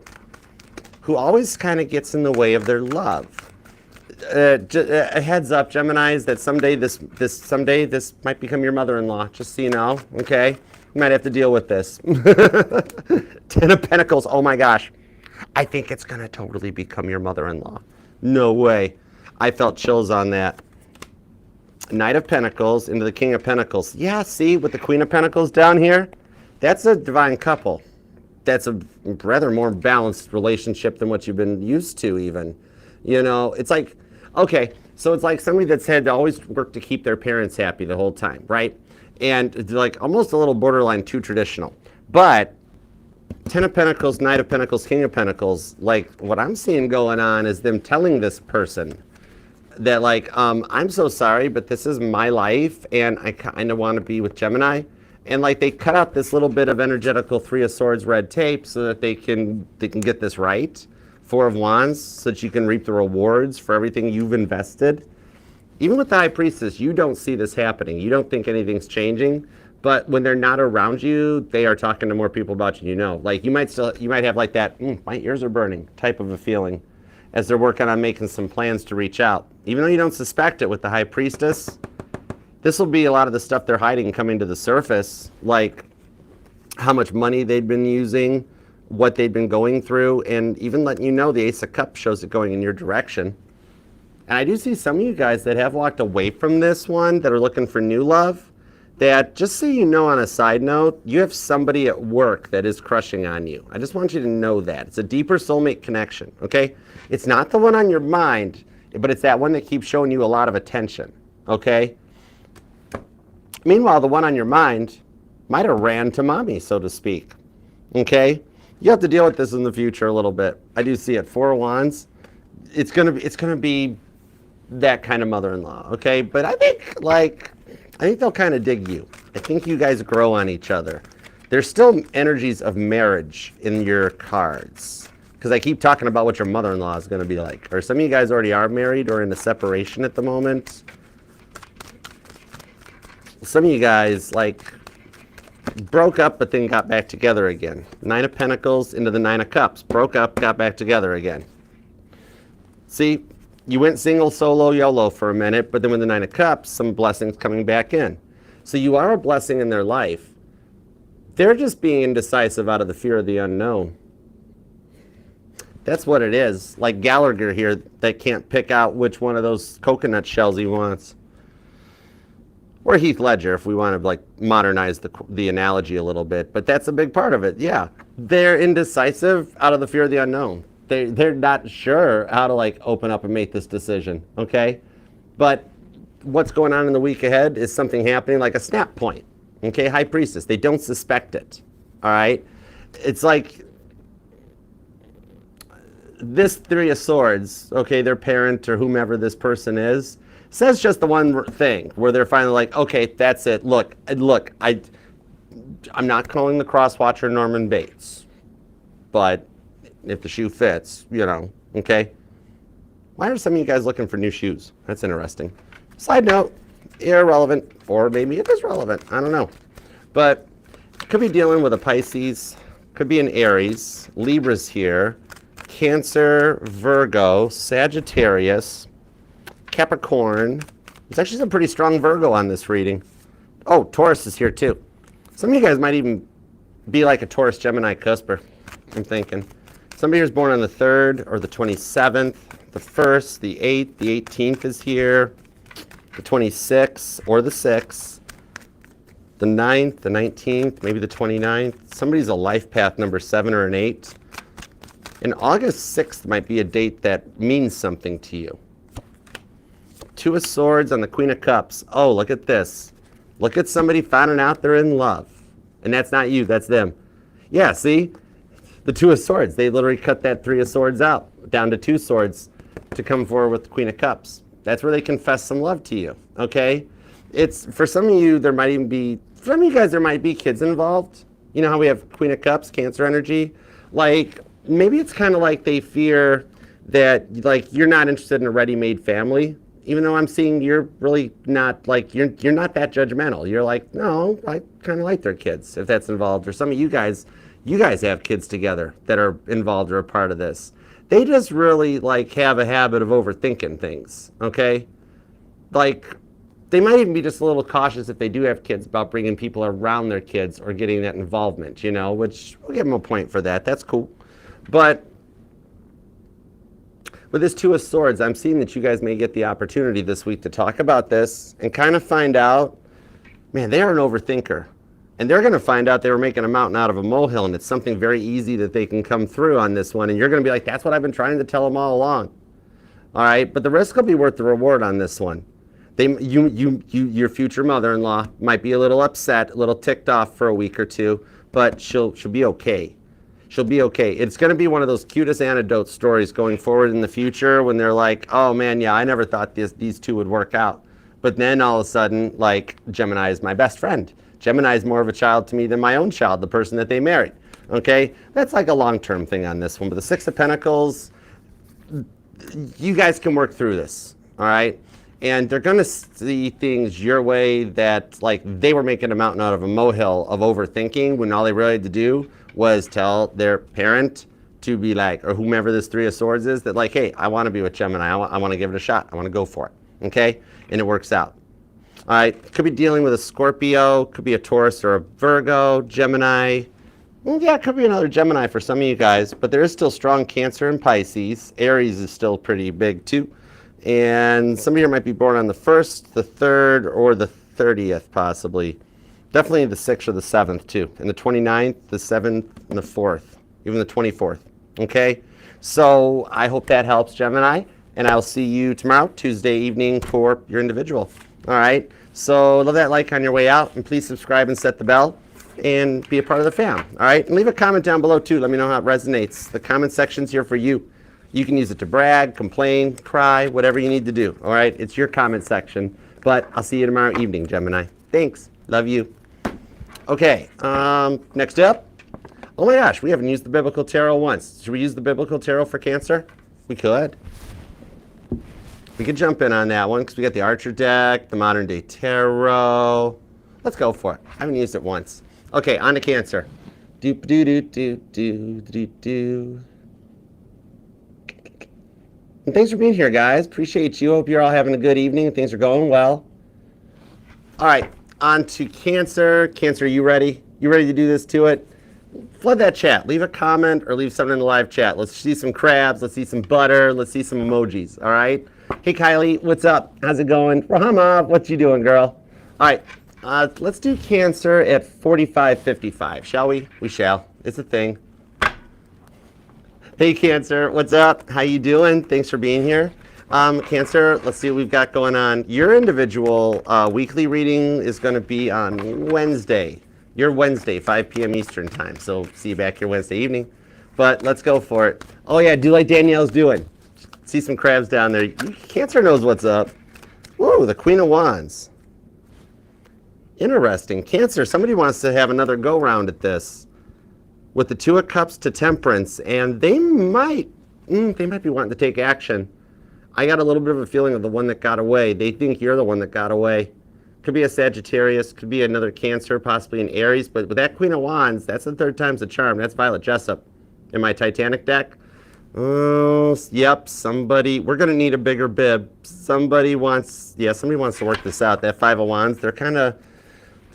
who always kind of gets in the way of their love. A heads up, Geminis, that someday this might become your mother-in-law, just so you know, okay? You might have to deal with this. Ten of Pentacles, oh my gosh. I think it's going to totally become your mother-in-law. No way. I felt chills on that. Knight of Pentacles into the King of Pentacles. Yeah, see, with the Queen of Pentacles down here, that's a divine couple. That's a rather more balanced relationship than what you've been used to even. You know, it's like, okay, so it's like somebody that's had to always work to keep their parents happy the whole time, right? And it's like almost a little borderline too traditional. But Ten of Pentacles, Knight of Pentacles, King of Pentacles, like what I'm seeing going on is them telling this person that like, I'm so sorry, but this is my life and I kind of want to be with Gemini. And like they cut out this little bit of energetical Three of Swords red tape so that they can get this right. Four of Wands, so that you can reap the rewards for everything you've invested. Even with the High Priestess, you don't see this happening. You don't think anything's changing. But when they're not around you, they are talking to more people about you, you know. Like you might have like that, my ears are burning type of a feeling as they're working on making some plans to reach out. Even though you don't suspect it with the High Priestess, this will be a lot of the stuff they're hiding coming to the surface, like how much money they've been using, what they've been going through, and even letting you know the Ace of Cups shows it going in your direction. And I do see some of you guys that have walked away from this one that are looking for new love, that just so you know on a side note, you have somebody at work that is crushing on you. I just want you to know that. It's a deeper soulmate connection, okay? It's not the one on your mind. but it's that one that keeps showing you a lot of attention, okay? Meanwhile, the one on your mind might have ran to mommy, so to speak, okay? You have to deal with this in the future a little bit. I do see it. Four of Wands. It's gonna be that kind of mother-in-law, okay? But I think they'll kind of dig you. I think you guys grow on each other. There's still energies of marriage in your cards, because I keep talking about what your mother-in-law is going to be like. Or some of you guys already are married or in a separation at the moment. Some of you guys broke up but then got back together again. Nine of Pentacles into the Nine of Cups. Broke up, got back together again. See, you went single, solo, YOLO for a minute, but then with the Nine of Cups, some blessings coming back in. So you are a blessing in their life. They're just being indecisive out of the fear of the unknown. That's what it is. Like Gallagher here that can't pick out which one of those coconut shells he wants. Or Heath Ledger, if we want to modernize the analogy a little bit. But that's a big part of it, yeah. They're indecisive out of the fear of the unknown. They're not sure how to open up and make this decision, okay? But what's going on in the week ahead is something happening like a snap point, okay? High Priestess, they don't suspect it, all right? It's like this Three of Swords, okay, their parent or whomever this person is, says just the one thing where they're finally like, okay, that's it. Look, I'm not calling the cross-watcher Norman Bates, but if the shoe fits, okay? Why are some of you guys looking for new shoes? That's interesting. Side note, irrelevant, or maybe it is relevant, I don't know. But could be dealing with a Pisces, could be an Aries, Libra's here, Cancer, Virgo, Sagittarius, Capricorn. There's actually some pretty strong Virgo on this reading. Oh, Taurus is here too. Some of you guys might even be like a Taurus Gemini cusper, I'm thinking. Somebody who's born on the 3rd or the 27th, the 1st, the 8th, the 18th is here, the 26th or the 6th, the 9th, the 19th, maybe the 29th. Somebody's a life path number 7 or an 8. And August 6th might be a date that means something to you. Two of Swords on the Queen of Cups. Oh, look at this. Look at somebody finding out they're in love. And that's not you, that's them. Yeah, see? The Two of Swords. They literally cut that Three of Swords out, down to 2 swords to come forward with the Queen of Cups. That's where they confess some love to you, okay? It's, for some of you, there might even be, for some of you guys, there might be kids involved. You know how we have Queen of Cups, Cancer energy? Maybe it's kind of like they fear that, you're not interested in a ready-made family. Even though I'm seeing you're really not, you're not that judgmental. You're like, no, I kind of like their kids, if that's involved. Or some of you guys have kids together that are involved or a part of this. They just really, have a habit of overthinking things, okay? They might even be just a little cautious if they do have kids about bringing people around their kids or getting that involvement, which we'll give them a point for that. That's cool. But with this Two of Swords, I'm seeing that you guys may get the opportunity this week to talk about this and kind of find out, man, they are an overthinker. And they're going to find out they were making a mountain out of a molehill, and it's something very easy that they can come through on this one. And you're going to be like, that's what I've been trying to tell them all along. All right, but the risk will be worth the reward on this one. Your future mother-in-law might be a little upset, a little ticked off for a week or two, but she'll be okay. She'll be okay. It's going to be one of those cutest anecdote stories going forward in the future when they're like, oh man, yeah, I never thought these two would work out. But then all of a sudden, Gemini is my best friend. Gemini is more of a child to me than my own child, the person that they married. Okay? That's like a long-term thing on this one. But the Six of Pentacles, you guys can work through this. All right? And they're going to see things your way that, they were making a mountain out of a molehill of overthinking when all they really had to do was tell their parent to be or whomever this Three of Swords is, that hey, I want to be with Gemini. I want to give it a shot. I want to go for it. Okay? And it works out. All right? Could be dealing with a Scorpio. Could be a Taurus or a Virgo, Gemini. Yeah, it could be another Gemini for some of you guys. But there is still strong Cancer and Pisces. Aries is still pretty big too. And some of you might be born on the 1st, the 3rd, or the 30th possibly. Definitely the 6th or the 7th too. And the 29th, the 7th, and the 4th. Even the 24th. Okay? So I hope that helps, Gemini. And I'll see you tomorrow, Tuesday evening, for your individual. All right? So leave that like on your way out, and please subscribe and set the bell and be a part of the fam. All right? And leave a comment down below, too. Let me know how it resonates. The comment section's here for you. You can use it to brag, complain, cry, whatever you need to do. All right? It's your comment section. But I'll see you tomorrow evening, Gemini. Thanks. Love you. Okay. Next up. Oh my gosh, we haven't used the Biblical Tarot once. Should we use the Biblical Tarot for Cancer? We could. We could jump in on that one because we got the Archer deck, the Modern Day Tarot. Let's go for it. I haven't used it once. Okay, on to Cancer. Doop doo doo doo doo doo doo. And thanks for being here, guys. Appreciate you. Hope you're all having a good evening and things are going well. All right, on to Cancer. Cancer, you ready? You ready to do this to it? Flood that chat. Leave a comment or leave something in the live chat. Let's see some crabs. Let's see some butter. Let's see some emojis. All right? Hey, Kylie. What's up? How's it going? Rahama, what you doing, girl? All right. Let's do Cancer at 45:55. Shall we? We shall. It's a thing. Hey, Cancer. What's up? How you doing? Thanks for being here. Cancer, let's see what we've got going on. Your individual weekly reading is going to be on Wednesday. Your Wednesday, 5 p.m. Eastern time. So see you back here Wednesday evening. But let's go for it. Oh, yeah, do like Danielle's doing. See some crabs down there. Cancer knows what's up. Whoa, the Queen of Wands. Interesting. Cancer, somebody wants to have another go-round at this. With the Two of Cups to Temperance. And they might be wanting to take action. I got a little bit of a feeling of the one that got away. They think you're the one that got away. Could be a Sagittarius, could be another Cancer, possibly an Aries. But with that Queen of Wands, that's the third time's the charm. That's Violet Jessup in my Titanic deck. Oh, yep, somebody, we're going to need a bigger bib. Somebody wants to work this out. That Five of Wands, they're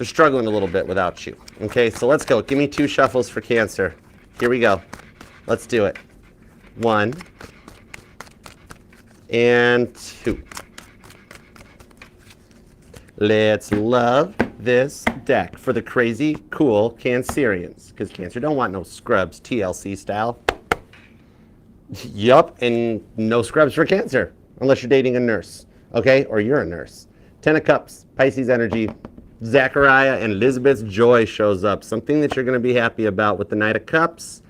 struggling a little bit without you. Okay, so let's go. Give me 2 shuffles for Cancer. Here we go. Let's do it. 1 and 2. Let's love this deck for the crazy, cool Cancerians. Because Cancer don't want no scrubs, TLC style. Yup, and no scrubs for Cancer. Unless you're dating a nurse, okay? Or you're a nurse. 10 of Cups, Pisces energy. Zachariah and Elizabeth's joy shows up. Something that you're going to be happy about with the Knight of Cups.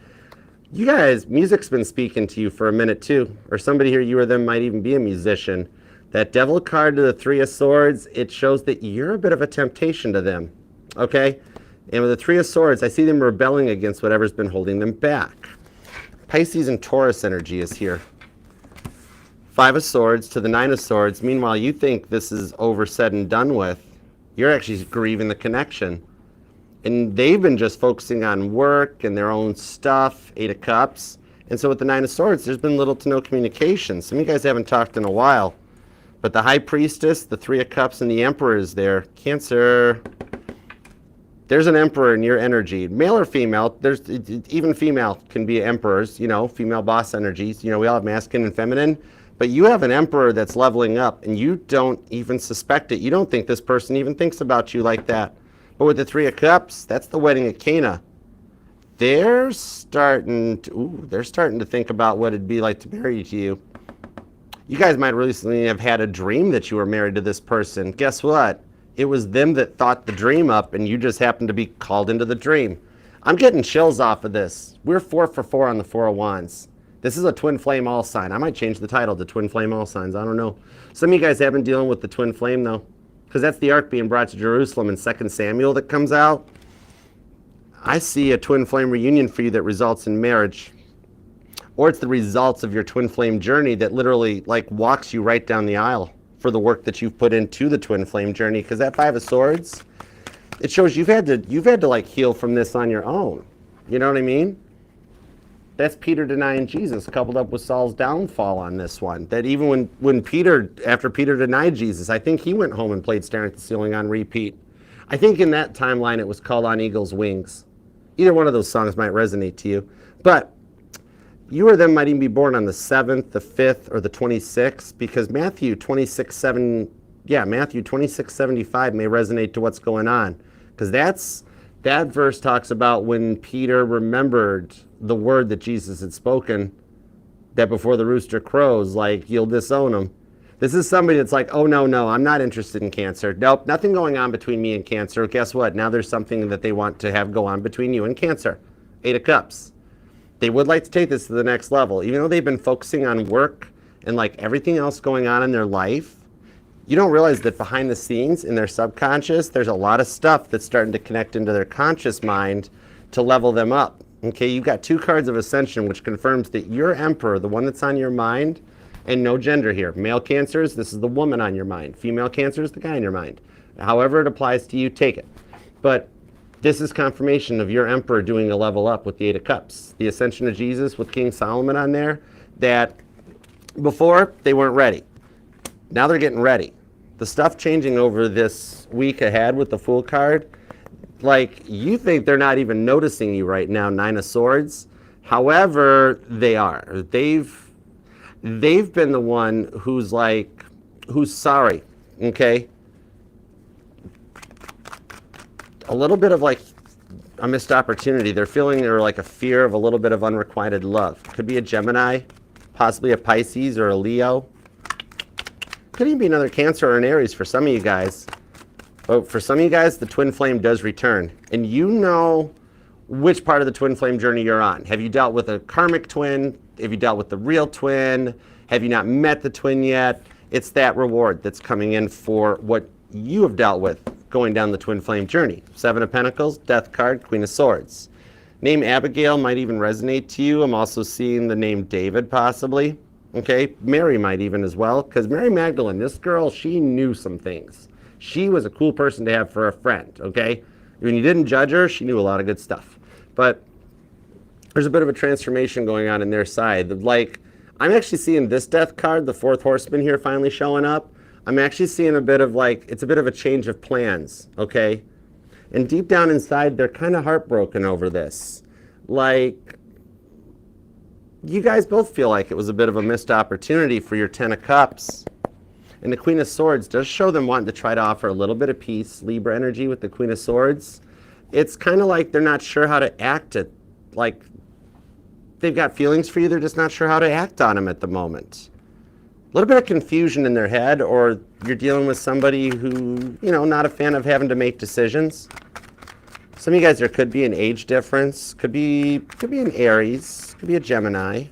You guys, music's been speaking to you for a minute too. Or somebody here, you or them, might even be a musician. That Devil card to the 3 of Swords, it shows that you're a bit of a temptation to them, okay? And with the 3 of Swords, I see them rebelling against whatever's been holding them back. Pisces and Taurus energy is here. 5 of Swords to the 9 of Swords. Meanwhile, you think this is over, said, and done with. You're actually grieving the connection. And they've been just focusing on work and their own stuff, 8 of Cups. And so with the 9 of Swords, there's been little to no communication. Some of you guys haven't talked in a while. But the High Priestess, the 3 of Cups, and the Emperor is there. Cancer. There's an Emperor in your energy. Male or female. Even female can be emperors, female boss energies. We all have masculine and feminine. But you have an Emperor that's leveling up, and you don't even suspect it. You don't think this person even thinks about you like that. But with the 3 of Cups, that's the wedding at Cana. They're starting to think about what it'd be like to marry you. You guys might recently have had a dream that you were married to this person. Guess what? It was them that thought the dream up, and you just happened to be called into the dream. I'm getting chills off of this. We're 4 for 4 on the 4 of Wands. This is a twin flame all sign. I might change the title to twin flame all signs. I don't know. Some of you guys have been dealing with the twin flame, though, because that's the ark being brought to Jerusalem in 2 Samuel that comes out. I see a twin flame reunion for you that results in marriage. Or it's the results of your twin flame journey that literally walks you right down the aisle for the work that you've put into the twin flame journey. Because that 5 of Swords, it shows you've had to heal from this on your own. You know what I mean? That's Peter denying Jesus, coupled up with Saul's downfall on this one. That even after Peter denied Jesus, I think he went home and played Staring at the Ceiling on repeat. I think in that timeline it was called On Eagle's Wings. Either one of those songs might resonate to you. But you or them might even be born on the 7th, the 5th, or the 26th, because Matthew 26:75 may resonate to what's going on. Because that verse talks about when Peter remembered the word that Jesus had spoken that before the rooster crows, like, you'll disown them. This is somebody that's like, oh, no, I'm not interested in Cancer. Nope, nothing going on between me and Cancer. Guess what? Now there's something that they want to have go on between you and Cancer. 8 of Cups. They would like to take this to the next level. Even though they've been focusing on work and like everything else going on in their life, you don't realize that behind the scenes in their subconscious, there's a lot of stuff that's starting to connect into their conscious mind to level them up. Okay, you've got 2 cards of Ascension, which confirms that your Emperor, the one that's on your mind, and no gender here. Male Cancers, this is the woman on your mind. Female Cancers, the guy in your mind. However it applies to you, take it. But this is confirmation of your Emperor doing a level up with the 8 of Cups. The Ascension of Jesus with King Solomon on there, that before they weren't ready. Now they're getting ready. The stuff changing over this week ahead with the Fool card, like, you think they're not even noticing you right now, 9 of Swords. However, they are. They've been the one who's sorry, okay? A little bit of like a missed opportunity. They're feeling like a fear of a little bit of unrequited love. Could be a Gemini, possibly a Pisces or a Leo. Could even be another Cancer or an Aries for some of you guys. But for some of you guys, the twin flame does return. And you know which part of the twin flame journey you're on. Have you dealt with a karmic twin? Have you dealt with the real twin? Have you not met the twin yet? It's that reward that's coming in for what you have dealt with going down the twin flame journey. 7 of Pentacles, Death card, Queen of Swords. Name Abigail might even resonate to you. I'm also seeing the name David possibly. Okay, Mary might even as well, because Mary Magdalene, this girl, she knew some things. She was a cool person to have for a friend, okay? When you didn't judge her, she knew a lot of good stuff. But there's a bit of a transformation going on in their side. Like, I'm actually seeing this Death card, the 4th horseman here finally showing up. I'm actually seeing a bit of like, it's a bit of a change of plans, okay? And deep down inside, they're kind of heartbroken over this. Like, you guys both feel like it was a bit of a missed opportunity for your 10 of Cups. And the Queen of Swords does show them wanting to try to offer a little bit of peace, Libra energy with the Queen of Swords. It's kind of like they're not sure how to act it. Like, they've got feelings for you, they're just not sure how to act on them at the moment. A little bit of confusion in their head, or you're dealing with somebody who, you know, not a fan of having to make decisions. Some of you guys, there could be an age difference, could be an Aries, could be a Gemini.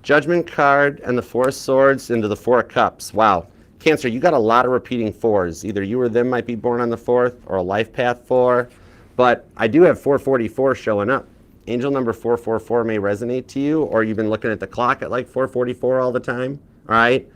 Judgment card and the 4 of Swords into the 4 of Cups. Wow. Cancer, you got a lot of repeating 4s. Either you or them might be born on the 4th or a life path 4. But I do have 444 showing up. Angel number 444 may resonate to you, or you've been looking at the clock at like 444 all the time. All right.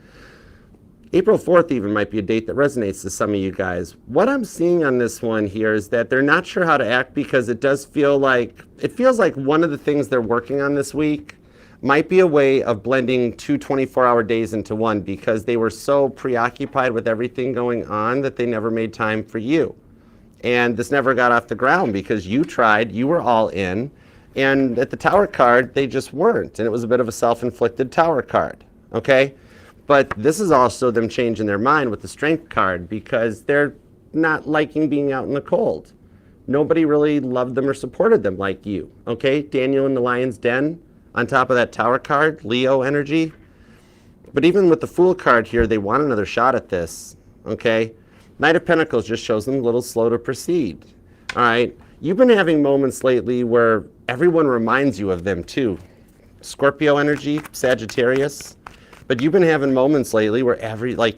April 4th even might be a date that resonates to some of you guys. What I'm seeing on this one here is that they're not sure how to act, because it does feel like, it feels like one of the things they're working on this week might be a way of blending 2 24-hour days into one, because they were so preoccupied with everything going on that they never made time for you. And this never got off the ground because you tried, you were all in, and at the Tower card, they just weren't. And it was a bit of a self-inflicted Tower card, okay? But this is also them changing their mind with the Strength card, because they're not liking being out in the cold. Nobody really loved them or supported them like you, okay? Daniel in the Lion's Den, on top of that Tower card, Leo energy. But even with the Fool card here, they want another shot at this, okay? Knight of Pentacles just shows them a little slow to proceed, all right? You've been having moments lately where everyone reminds you of them too. Scorpio energy, Sagittarius. But you've been having moments lately where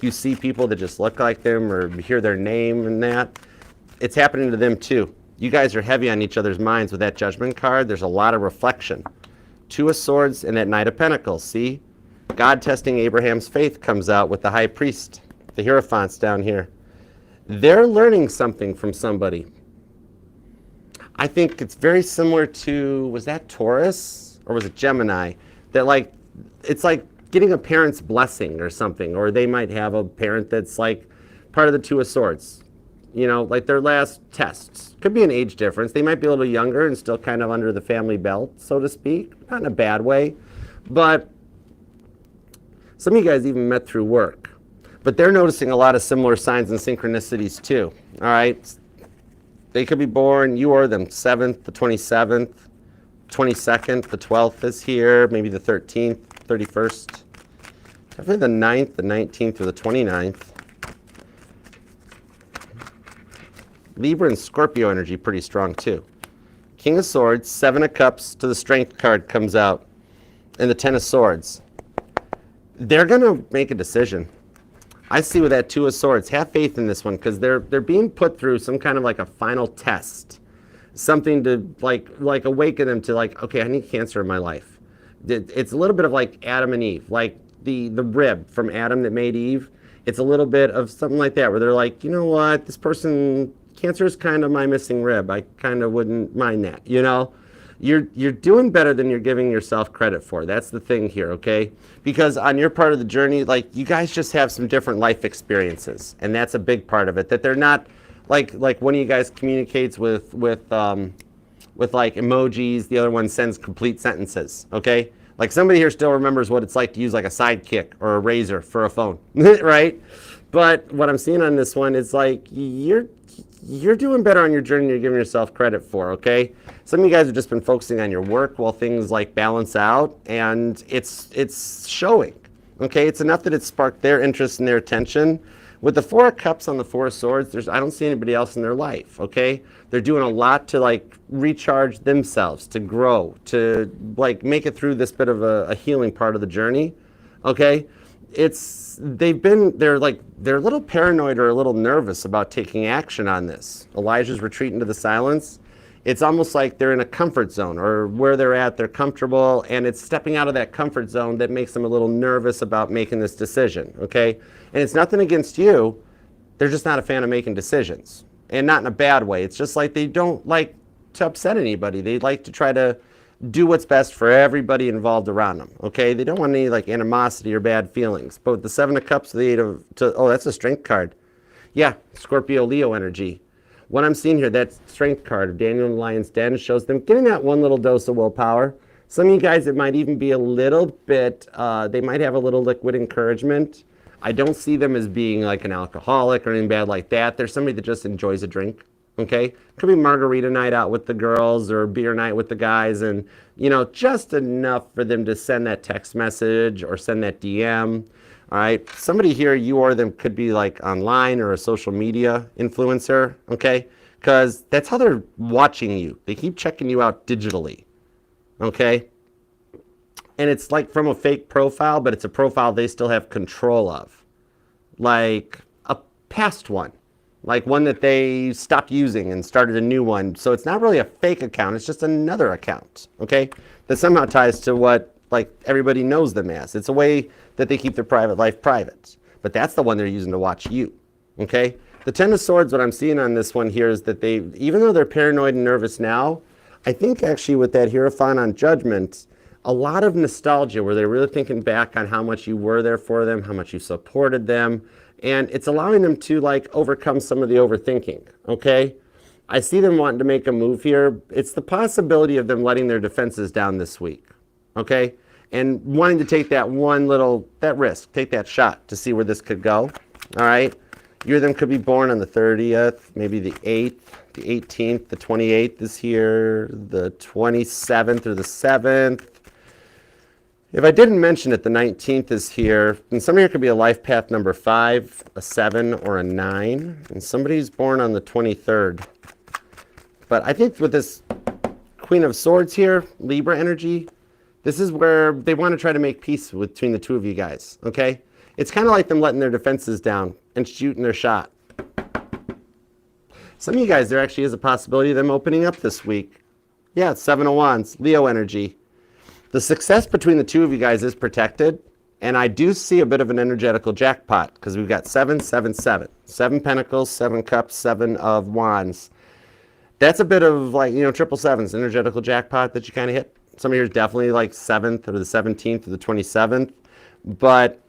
you see people that just look like them or hear their name and that. It's happening to them too. You guys are heavy on each other's minds with that Judgment card. There's a lot of reflection. 2 of Swords and that Knight of Pentacles. See? God testing Abraham's faith comes out with the High Priest. The Hierophants down here. They're learning something from somebody. I think it's very similar to, was that Taurus or was it Gemini? That like, it's like getting a parent's blessing or something, or they might have a parent that's like part of the 2 of Swords. You know, like their last tests. Could be an age difference. They might be a little younger and still kind of under the family belt, so to speak. Not in a bad way. But some of you guys even met through work. But they're noticing a lot of similar signs and synchronicities too. All right? They could be born, you or them, 7th, the 27th, 22nd, the 12th is here, maybe the 13th, 31st. Definitely the 9th, the 19th, or the 29th. Libra and Scorpio energy pretty strong too. King of Swords, 7 of Cups to the Strength card comes out, and the 10 of Swords. They're going to make a decision. I see with that 2 of Swords, have faith in this one, because they're being put through some kind of like a final test. Something to like awaken them to like, okay, I need Cancer in my life. It's a little bit of like Adam and Eve, like the rib from Adam that made Eve. It's a little bit of something like that, where they're like, you know what, this person, Cancer is kind of my missing rib. I kind of wouldn't mind that, you know? You're doing better than you're giving yourself credit for. That's the thing here, okay? Because on your part of the journey, like, you guys just have some different life experiences, and that's a big part of it. That they're not like one of you guys communicates with like emojis, the other one sends complete sentences, okay? Like somebody here still remembers what it's like to use like a sidekick or a razor for a phone, right? But what I'm seeing on this one is like you're doing better on your journey than you're giving yourself credit for, okay? Some of you guys have just been focusing on your work while things like balance out, and it's showing, okay? It's enough that it sparked their interest and their attention. With the 4 of Cups on the 4 of Swords, I don't see anybody else in their life, okay? They're doing a lot to like recharge themselves, to grow, to like make it through this bit of a healing part of the journey, okay? They're a little paranoid or a little nervous about taking action on this. Elijah's retreating to the silence. It's almost like they're in a comfort zone, or where they're at, they're comfortable, and it's stepping out of that comfort zone that makes them a little nervous about making this decision, okay? And it's nothing against you. They're just not a fan of making decisions, and not in a bad way. It's just like they don't like to upset anybody. They like to try to do what's best for everybody involved around them, okay? They don't want any like animosity or bad feelings. But with the 7 of Cups, the 8 of, oh, that's a Strength card. Yeah, Scorpio, Leo energy. What I'm seeing here, that Strength card of Daniel and the Lion's Den shows them getting that one little dose of willpower. Some of you guys, it might even be a little bit, they might have a little liquid encouragement. I don't see them as being like an alcoholic or anything bad like that. They're somebody that just enjoys a drink, okay? Could be margarita night out with the girls or beer night with the guys, and, you know, just enough for them to send that text message or send that DM, all right? Somebody here, you or them, could be like online or a social media influencer, okay? Because that's how they're watching you. They keep checking you out digitally, okay? And it's like from a fake profile, but it's a profile they still have control of. Like a past one. Like one that they stopped using and started a new one. So it's not really a fake account, it's just another account, okay? That somehow ties to what like everybody knows them as. It's a way that they keep their private life private. But that's the one they're using to watch you, okay? The 10 of Swords, what I'm seeing on this one here is that they, even though they're paranoid and nervous now, I think actually with that Hierophant on Judgment, a lot of nostalgia where they're really thinking back on how much you were there for them, how much you supported them, and it's allowing them to like overcome some of the overthinking, okay? I see them wanting to make a move here. It's the possibility of them letting their defenses down this week, okay? And wanting to take that that risk, take that shot to see where this could go, all right? You or them could be born on the 30th, maybe the 8th, the 18th, the 28th is here, the 27th or the 7th. If I didn't mention it, the 19th is here, and somebody here could be a life path number 5, a 7, or a 9, and somebody's born on the 23rd. But I think with this Queen of Swords here, Libra energy, this is where they want to try to make peace between the two of you guys, okay? It's kind of like them letting their defenses down and shooting their shot. Some of you guys, there actually is a possibility of them opening up this week. Yeah, it's 7 of Wands, Leo energy. The success between the two of you guys is protected, and I do see a bit of an energetical jackpot because we've got 7, 7, 7. 7 Pentacles, 7 Cups, 7 of Wands. That's a bit of like, you know, triple sevens, energetical jackpot that you kind of hit. Some of you are definitely like 7th or the 17th or the 27th, but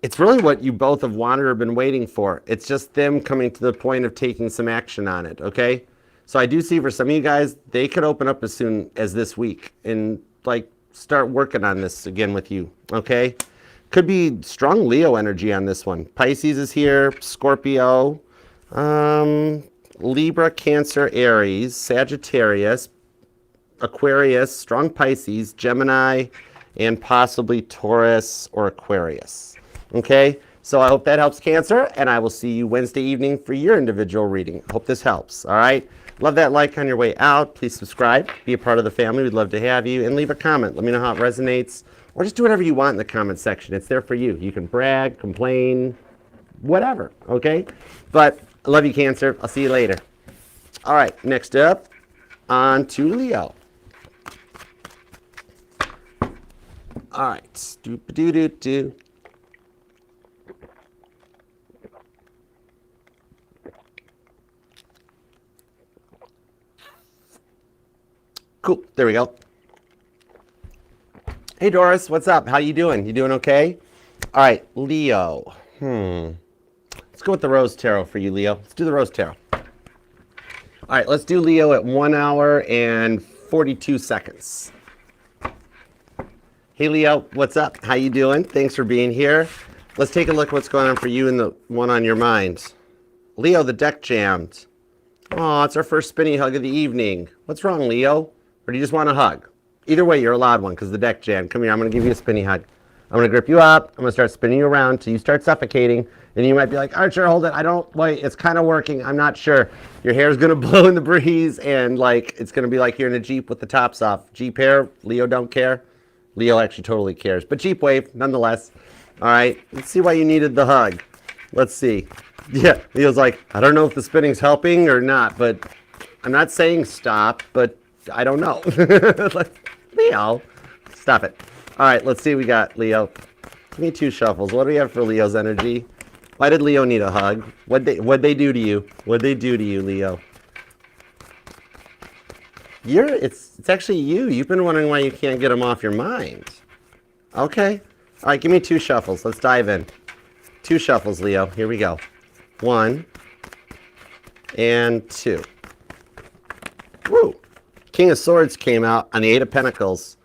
it's really what you both have wanted or been waiting for. It's just them coming to the point of taking some action on it, okay? So I do see for some of you guys, they could open up as soon as this week and like start working on this again with you, okay? Could be strong Leo energy on this one. Pisces is here, Scorpio. Libra, Cancer, Aries, Sagittarius, Aquarius, strong Pisces, Gemini, and possibly Taurus or Aquarius. Okay, so I hope that helps, Cancer, and I will see you Wednesday evening for your individual reading. Hope this helps, all right? Love that like on your way out. Please subscribe, be a part of the family. We'd love to have you, and leave a comment. Let me know how it resonates, or just do whatever you want in the comment section. It's there for you. You can brag, complain, whatever, okay? But I love you, Cancer. I'll see you later. All right, next up, on to Leo. All right, do-do-do-do. Cool, there we go. Hey Doris, what's up? How you doing? You doing okay? All right, Leo. Let's go with the Rose Tarot for you, Leo. Let's do the Rose Tarot. All right, let's do Leo at 1 hour and 42 seconds. Hey Leo, what's up? How you doing? Thanks for being here. Let's take a look at what's going on for you and the one on your mind. Leo, the deck jammed. Oh, it's our first spinny hug of the evening. What's wrong, Leo? Or do you just want a hug? Either way, you're allowed one because the deck jammed. Come here, I'm going to give you a spinny hug. I'm going to grip you up. I'm going to start spinning you around till you start suffocating. And you might be like, Archer, hold it. Wait, it's kind of working. I'm not sure. Your hair's going to blow in the breeze and like it's going to be like you're in a Jeep with the tops off. Jeep hair, Leo don't care. Leo actually totally cares. But Jeep wave, nonetheless. All right, let's see why you needed the hug. Let's see. Yeah, Leo's like, I don't know if the spinning's helping or not, but I'm not saying stop, but I don't know. Leo, stop it. All right, let's see what we got, Leo. Give me 2 shuffles. What do we have for Leo's energy? Why did Leo need a hug? What'd they do to you? What'd they do to you, Leo? It's actually you. You've been wondering why you can't get them off your mind. Okay. All right, give me 2 shuffles. Let's dive in. 2 shuffles, Leo. Here we go. 1 and 2. Woo! King of Swords came out on the 8 of Pentacles.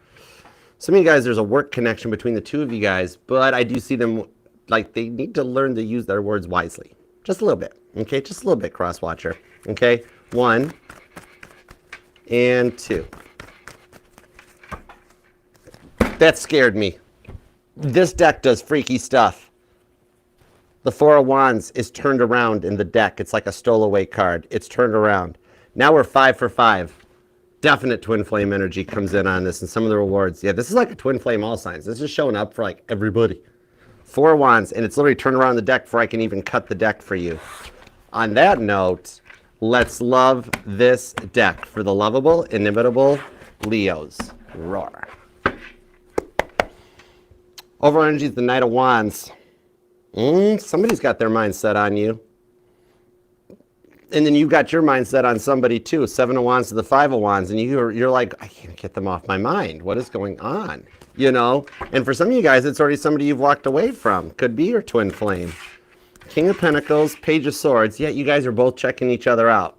Some of you guys, there's a work connection between the two of you guys, but I do see them like they need to learn to use their words wisely. Just a little bit, okay? Just a little bit, cross-watcher, okay? 1 and 2. That scared me. This deck does freaky stuff. The 4 of Wands is turned around in the deck. It's like a stowaway card. It's turned around. Now we're 5 for 5. Definite twin flame energy comes in on this and some of the rewards. Yeah, this is like a twin flame all signs. This is showing up for like everybody. 4 of Wands, and it's literally turned around the deck before I can even cut the deck for you. On that note, let's love this deck for the lovable, inimitable Leos. Roar. Overall energy is the Knight of Wands. Somebody's got their mind set on you. And then you've got your mindset on somebody too. 7 of Wands to the 5 of Wands. And you're like, I can't get them off my mind. What is going on? You know? And for some of you guys, it's already somebody you've walked away from. Could be your twin flame. King of Pentacles, Page of Swords. Yet you guys are both checking each other out.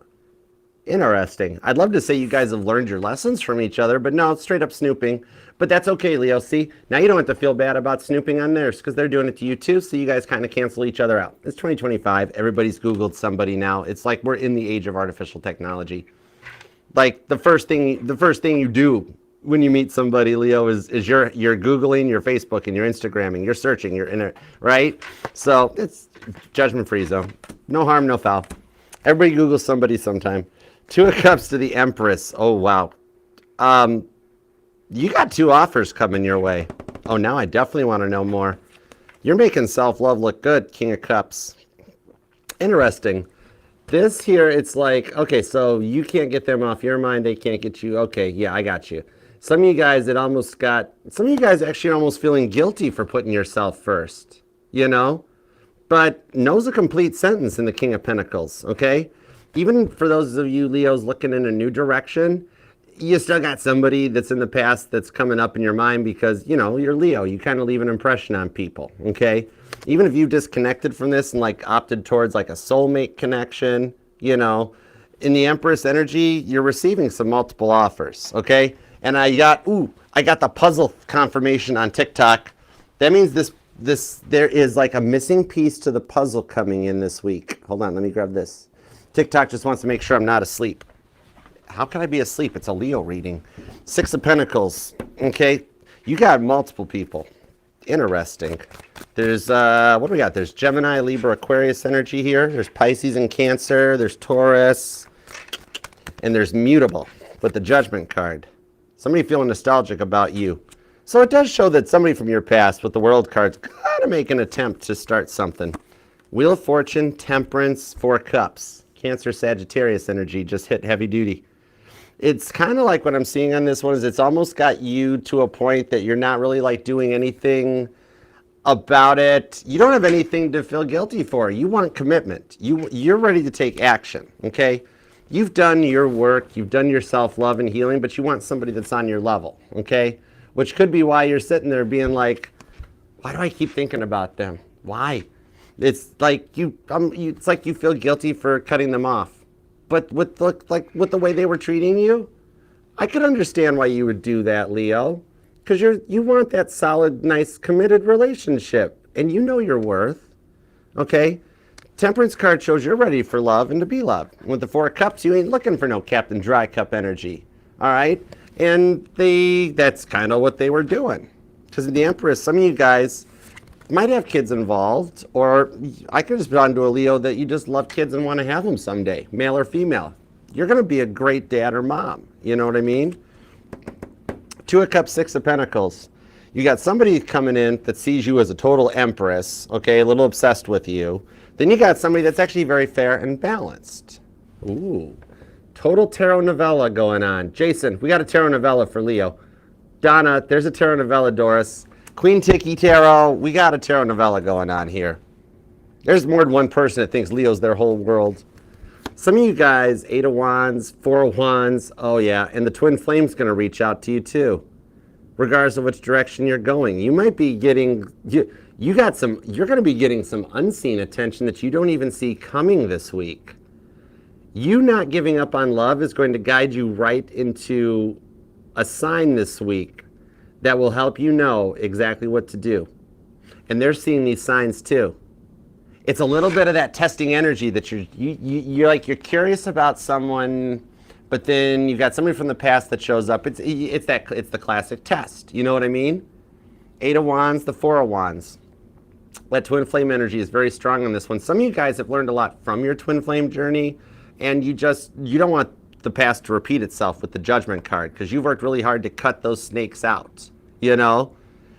Interesting. I'd love to say you guys have learned your lessons from each other, but no, it's straight up snooping. But that's okay, Leo. See, now you don't have to feel bad about snooping on theirs because they're doing it to you too, so you guys kind of cancel each other out. It's 2025. Everybody's Googled somebody now. It's like we're in the age of artificial technology. Like the first thing you do when you meet somebody, Leo, is you're Googling, you're Facebooking, you're Instagramming, you're searching, you're in it, right? So it's judgment-free zone. No harm, no foul. Everybody Googles somebody sometime. 2 of Cups to the Empress. Oh, wow. You got 2 offers coming your way. Oh, now I definitely want to know more. You're making self-love look good, King of Cups. Interesting. This here, it's like, okay, so you can't get them off your mind. They can't get you. Okay, yeah, I got you. Some of you guys, some of you guys actually are almost feeling guilty for putting yourself first, you know? But no's a complete sentence in the King of Pentacles, okay? Even for those of you Leos looking in a new direction, you still got somebody that's in the past that's coming up in your mind because, you know, you're Leo. You kind of leave an impression on people, okay? Even if you disconnected from this and, like, opted towards, like, a soulmate connection, you know, in the Empress energy, you're receiving some multiple offers, okay? And I got the puzzle confirmation on TikTok. That means there is, like, a missing piece to the puzzle coming in this week. Hold on, let me grab this. TikTok just wants to make sure I'm not asleep. How can I be asleep? It's a Leo reading. Six of Pentacles. Okay, you got multiple people. Interesting. There's, what do we got? There's Gemini, Libra, Aquarius energy here. There's Pisces and Cancer. There's Taurus. And there's Mutable with the Judgment card. Somebody feeling nostalgic about you. So it does show that somebody from your past with the World cards kind of make an attempt to start something. Wheel of Fortune, Temperance, Four Cups. Cancer, Sagittarius energy just hit heavy duty. It's kind of like what I'm seeing on this one is it's almost got you to a point that you're not really like doing anything about it. You don't have anything to feel guilty for. You want commitment. You're ready to take action, okay? You've done your work. You've done your self-love and healing, but you want somebody that's on your level, okay? Which could be why you're sitting there being like, why do I keep thinking about them? Why? It's like it's like you feel guilty for cutting them off. But with the way they were treating you, I could understand why you would do that, Leo. Because you want that solid, nice, committed relationship. And you know your worth. Okay? Temperance card shows you're ready for love and to be loved. With the Four Cups, you ain't looking for no Captain Dry Cup energy. All right? And that's kind of what they were doing. Because the Empress, some of you guys might have kids involved, or I could just be onto a Leo that you just love kids and want to have them someday, male or female. You're going to be a great dad or mom. You know what I mean? Two of Cups, Six of Pentacles. You got somebody coming in that sees you as a total empress, okay, a little obsessed with you. Then you got somebody that's actually very fair and balanced. Ooh, total tarot novella going on. Jason, we got a tarot novella for Leo. Donna, there's a tarot novella, Doris. Queen Tiki Tarot, we got a tarot novella going on here. There's more than one person that thinks Leo's their whole world. Some of you guys, Eight of Wands, Four of Wands, oh yeah, and the Twin Flame's going to reach out to you too, regardless of which direction you're going. You might be getting, you're going to be getting some unseen attention that you don't even see coming this week. You not giving up on love is going to guide you right into a sign this week that will help you know exactly what to do. And they're seeing these signs too. It's a little bit of that testing energy that you're curious about someone, but then you've got somebody from the past that shows up. It's the classic test. You know what I mean? Eight of Wands, the Four of Wands. That twin flame energy is very strong on this one. Some of you guys have learned a lot from your twin flame journey, and you don't want the past to repeat itself with the Judgment card, because you've worked really hard to cut those snakes out. You know,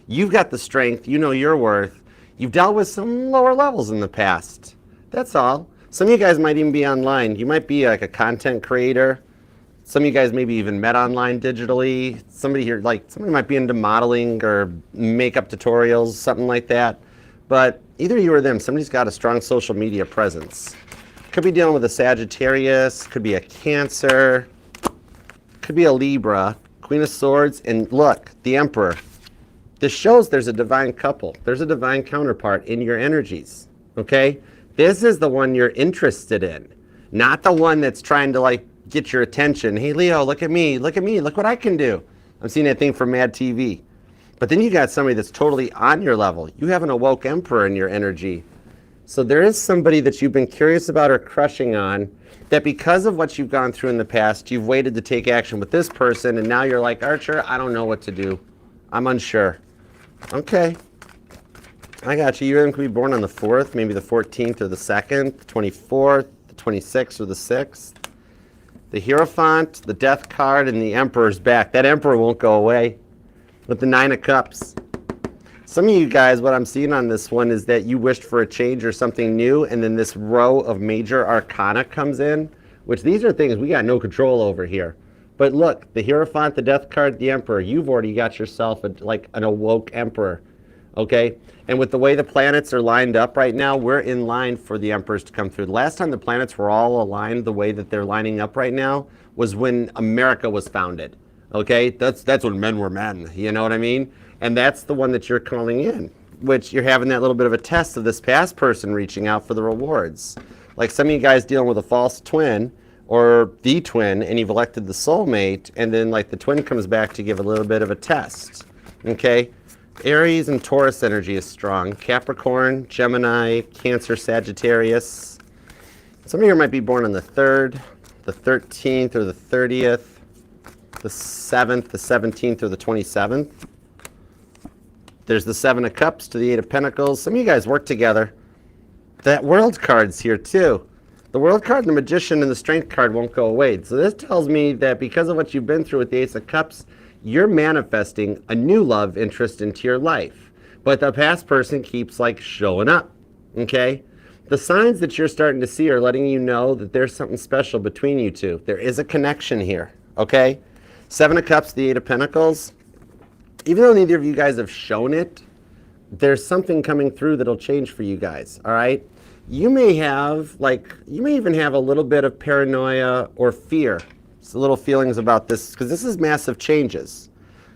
you've got the strength, you know your worth. You've dealt with some lower levels in the past. That's all. Some of you guys might even be online. You might be like a content creator. Some of you guys maybe even met online digitally. Somebody here, somebody might be into modeling or makeup tutorials, something like that. But either you or them, somebody's got a strong social media presence. Could be dealing with a Sagittarius, could be a Cancer, could be a Libra, Queen of Swords, and look, the Emperor. This shows there's a divine couple. There's a divine counterpart in your energies, okay? This is the one you're interested in, not the one that's trying to get your attention. Hey, Leo, look at me, look what I can do. I'm seeing that thing from Mad TV. But then you got somebody that's totally on your level. You have an awoke Emperor in your energy. So there is somebody that you've been curious about or crushing on that because of what you've gone through in the past, you've waited to take action with this person, and now you're like, Archer, I don't know what to do. I'm unsure. Okay. I got you. You're going to be born on the 4th, maybe the 14th or the 2nd, the 24th, the 26th or the 6th. The Hierophant, the Death card, and the Emperor's back. That Emperor won't go away. With the 9 of Cups. Some of you guys, what I'm seeing on this one is that you wished for a change or something new, and then this row of major arcana comes in, which these are things we got no control over here. But look, the Hierophant, the Death card, the Emperor, you've already got yourself an awoke Emperor, okay? And with the way the planets are lined up right now, we're in line for the Emperors to come through. The last time the planets were all aligned the way that they're lining up right now was when America was founded, okay? That's when men were men, you know what I mean? And that's the one that you're calling in, which you're having that little bit of a test of this past person reaching out for the rewards. Like some of you guys dealing with a false twin or the twin, and you've elected the soulmate, and then the twin comes back to give a little bit of a test, okay? Aries and Taurus energy is strong. Capricorn, Gemini, Cancer, Sagittarius. Some of you might be born on the 3rd, the 13th, or the 30th, the 7th, the 17th, or the 27th. There's the 7 of Cups to the 8 of Pentacles. Some of you guys work together. That World card's here too. The World card, the Magician, and the Strength card won't go away. So this tells me that because of what you've been through with the Ace of Cups, you're manifesting a new love interest into your life. But the past person keeps like showing up, okay? The signs that you're starting to see are letting you know that there's something special between you two. There is a connection here, okay? 7 of Cups, the 8 of Pentacles. Even though neither of you guys have shown it, there's something coming through that'll change for you guys, all right? You may even have a little bit of paranoia or fear. It's little feelings about this, because this is massive changes.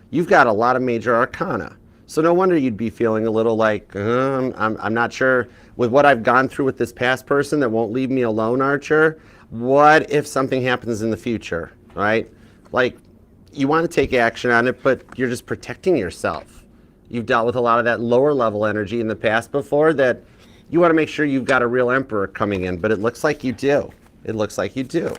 You've got a lot of major arcana. So no wonder you'd be feeling a little like, I'm not sure with what I've gone through with this past person that won't leave me alone, Archer. What if something happens in the future, right? Like, you want to take action on it, but you're just protecting yourself. You've dealt with a lot of that lower level energy in the past before that you want to make sure you've got a real emperor coming in, but it looks like you do. It looks like you do.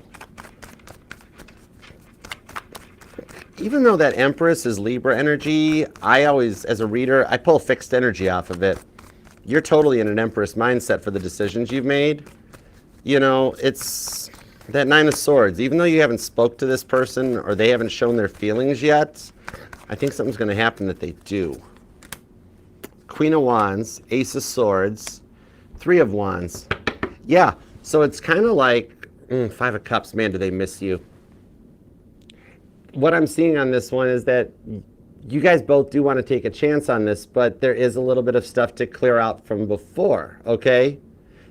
Even though that Empress is Libra energy, I always, as a reader, I pull fixed energy off of it. You're totally in an Empress mindset for the decisions you've made. You know, it's that 9 of Swords. Even though you haven't spoke to this person or they haven't shown their feelings yet, I think something's going to happen that they do. Queen of Wands, Ace of Swords, 3 of Wands. Yeah, so it's kind of like 5 of Cups. Man, do they miss you. What I'm seeing on this one is that you guys both do want to take a chance on this, but there is a little bit of stuff to clear out from before, okay?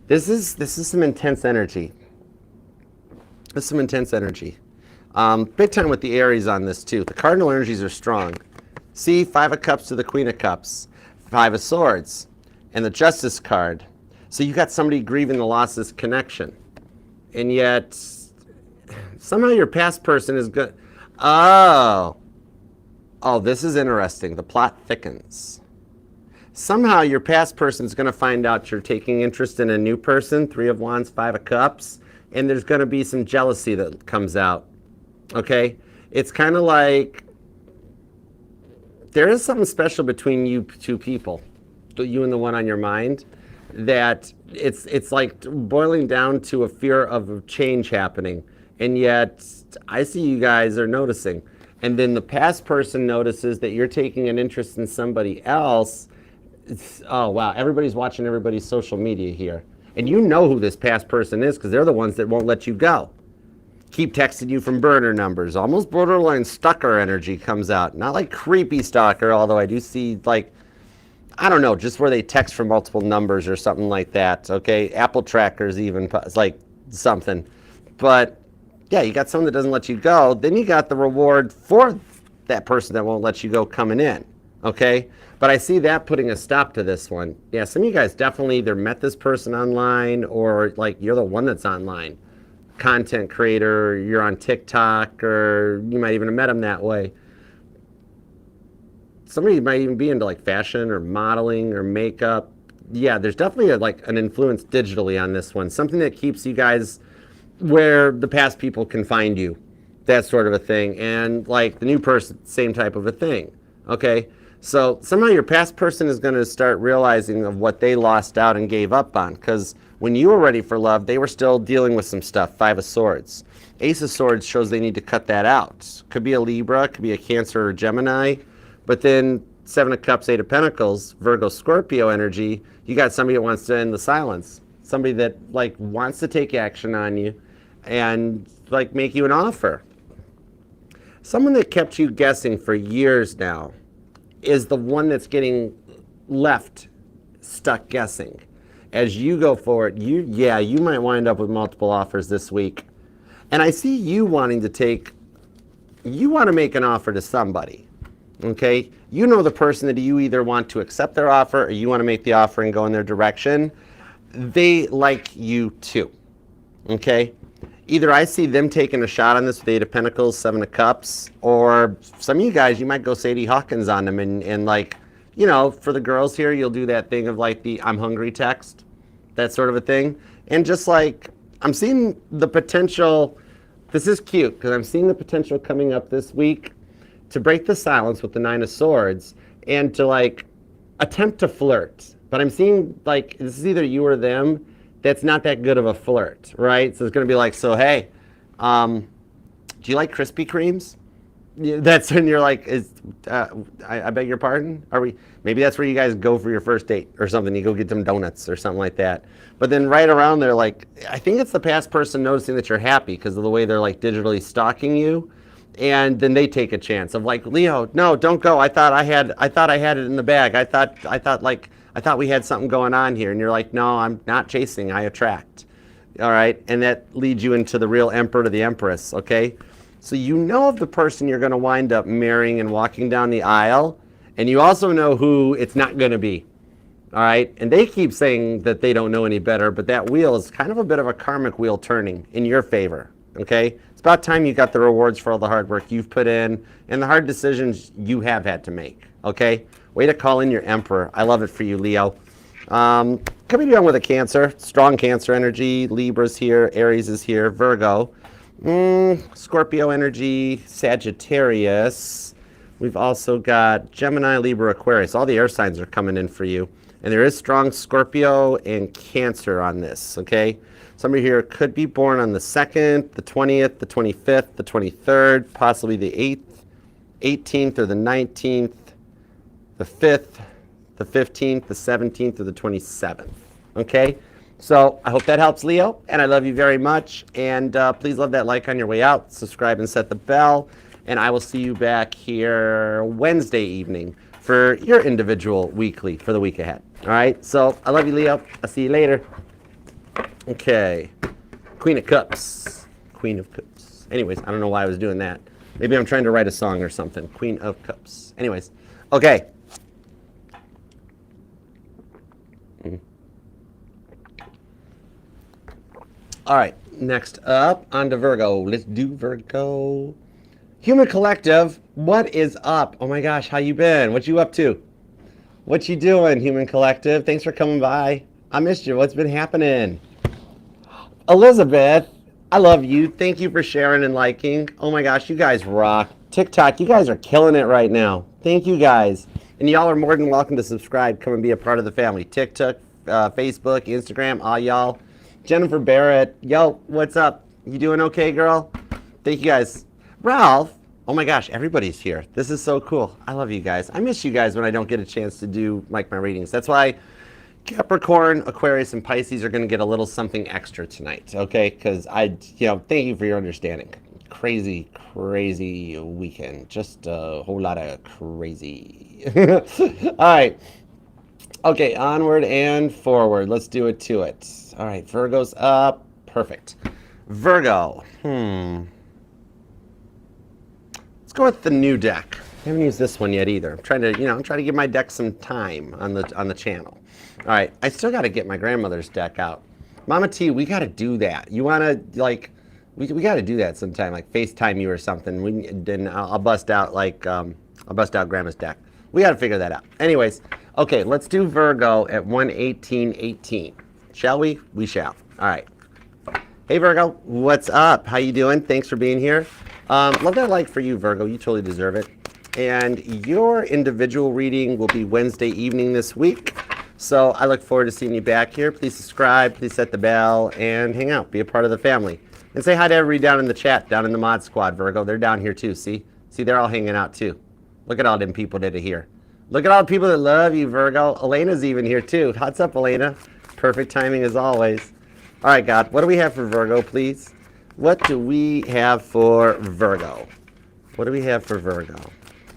This is some intense energy. This is some intense energy. Big time with the Aries on this too. The cardinal energies are strong. See, 5 of Cups to the Queen of Cups, 5 of Swords, and the Justice card. So you got somebody grieving the loss of this connection. And yet, somehow your past person is good. Oh, this is interesting. The plot thickens. Somehow your past person's going to find out you're taking interest in a new person, 3 of Wands, 5 of Cups, and there's going to be some jealousy that comes out, okay? It's kind of like there is something special between you two people, you and the one on your mind, that it's like boiling down to a fear of change happening, and yet I see you guys are noticing. And then the past person notices that you're taking an interest in somebody else. Oh, wow. Everybody's watching everybody's social media here. And you know who this past person is because they're the ones that won't let you go. Keep texting you from burner numbers. Almost borderline stalker energy comes out. Not like creepy stalker, although I do see, like, I don't know, just where they text from multiple numbers or something like that. Okay? Apple trackers even, it's like something. But yeah, you got someone that doesn't let you go. Then you got the reward for that person that won't let you go coming in, okay? But I see that putting a stop to this one. Yeah, some of you guys definitely either met this person online or like you're the one that's online. Content creator, you're on TikTok, or you might even have met them that way. Some of you might even be into like fashion or modeling or makeup. Yeah, there's definitely an influence digitally on this one. Something that keeps you guys where the past people can find you, that sort of a thing. And like the new person, same type of a thing, okay? So somehow your past person is going to start realizing of what they lost out and gave up on, because when you were ready for love, they were still dealing with some stuff. 5 of Swords. Ace of Swords shows they need to cut that out. Could be a Libra, could be a Cancer or Gemini, but then 7 of Cups, 8 of Pentacles, Virgo, Scorpio energy, you got somebody that wants to end the silence. Somebody that like wants to take action on you and like make you an offer. Someone that kept you guessing for years now is the one that's getting left stuck guessing. As you go forward, you might wind up with multiple offers this week. And I see you wanting to make an offer to somebody, okay? You know the person that you either want to accept their offer or you want to make the offer and go in their direction. They like you too, okay? Either I see them taking a shot on this with 8 of Pentacles, 7 of Cups, or some of you guys, you might go Sadie Hawkins on them and like, you know, for the girls here, you'll do that thing of like the I'm hungry text, that sort of a thing. And just like, I'm seeing the potential. This is cute because I'm seeing the potential coming up this week to break the silence with the Nine of Swords and to like attempt to flirt. But I'm seeing like this is either you or them. That's not that good of a flirt, right? So it's going to be like, so hey, do you like Krispy Kremes? Yeah, that's when you're like, I beg your pardon? Are we? Maybe that's where you guys go for your first date or something. You go get some donuts or something like that. But then right around there, like, I think it's the past person noticing that you're happy because of the way they're like digitally stalking you. And then they take a chance of like, Leo, no, don't go. I thought I had it in the bag. I thought we had something going on here. And you're like, no, I'm not chasing. I attract. All right. And that leads you into the real emperor to the empress. Okay. So you know of the person you're going to wind up marrying and walking down the aisle, and you also know who it's not going to be, all right? And they keep saying that they don't know any better, but that wheel is kind of a bit of a karmic wheel turning in your favor, okay? It's about time you got the rewards for all the hard work you've put in and the hard decisions you have had to make, okay? Way to call in your emperor. I love it for you, Leo. Coming down with a Cancer, strong Cancer energy. Libra's here, Aries is here, Virgo. Scorpio energy, Sagittarius. We've also got Gemini, Libra, Aquarius. All the air signs are coming in for you. And there is strong Scorpio and Cancer on this, okay? Some of you here could be born on the 2nd, the 20th, the 25th, the 23rd, possibly the 8th, 18th, or the 19th, the 5th, the 15th, the 17th, or the 27th, okay? So I hope that helps, Leo, and I love you very much. And please leave that like on your way out, subscribe and set the bell, and I will see you back here Wednesday evening for your individual weekly for the week ahead. All right, so I love you, Leo. I'll see you later. Okay, Queen of Cups. Queen of Cups. Anyways, I don't know why I was doing that. Maybe I'm trying to write a song or something. Queen of Cups. Anyways, okay. All right, next up, on to Virgo. Let's do Virgo. Human Collective, what is up? Oh my gosh, how you been? What you up to? What you doing, Human Collective? Thanks for coming by. I missed you. What's been happening? Elizabeth, I love you. Thank you for sharing and liking. Oh my gosh, you guys rock. TikTok, you guys are killing it right now. Thank you guys. And y'all are more than welcome to subscribe. Come and be a part of the family. TikTok, Facebook, Instagram, all y'all. Jennifer Barrett, yo, what's up? You doing okay, girl? Thank you guys. Ralph, oh my gosh, everybody's here. This is so cool. I love you guys. I miss you guys when I don't get a chance to do like my readings. That's why Capricorn, Aquarius, and Pisces are going to get a little something extra tonight, okay? Because thank you for your understanding. Crazy, crazy weekend. Just a whole lot of crazy. All right. Okay, onward and forward. Let's do it to it. All right, Virgo's up. Perfect. Virgo. Let's go with the new deck. I haven't used this one yet either. I'm trying to give my deck some time on the channel. All right, I still got to get my grandmother's deck out. Mama T, we got to do that. You want to we got to do that sometime, like FaceTime you or something. Then I'll bust out Grandma's deck. We got to figure that out. Anyways, okay, let's do Virgo at 1:18:18. Shall we? We shall. All right. Hey Virgo, what's up? How you doing? Thanks for being here. Love that like for you, Virgo. You totally deserve it. And your individual reading will be Wednesday evening this week. So I look forward to seeing you back here. Please subscribe, please set the bell, and hang out. Be a part of the family. And say hi to everybody down in the chat, down in the mod squad, Virgo. They're down here too, see? See, they're all hanging out too. Look at all them people that are here. Look at all the people that love you, Virgo. Elena's even here too. What's up, Elena? Perfect timing as always. All right, God, what do we have for Virgo, please? What do we have for Virgo? What do we have for Virgo?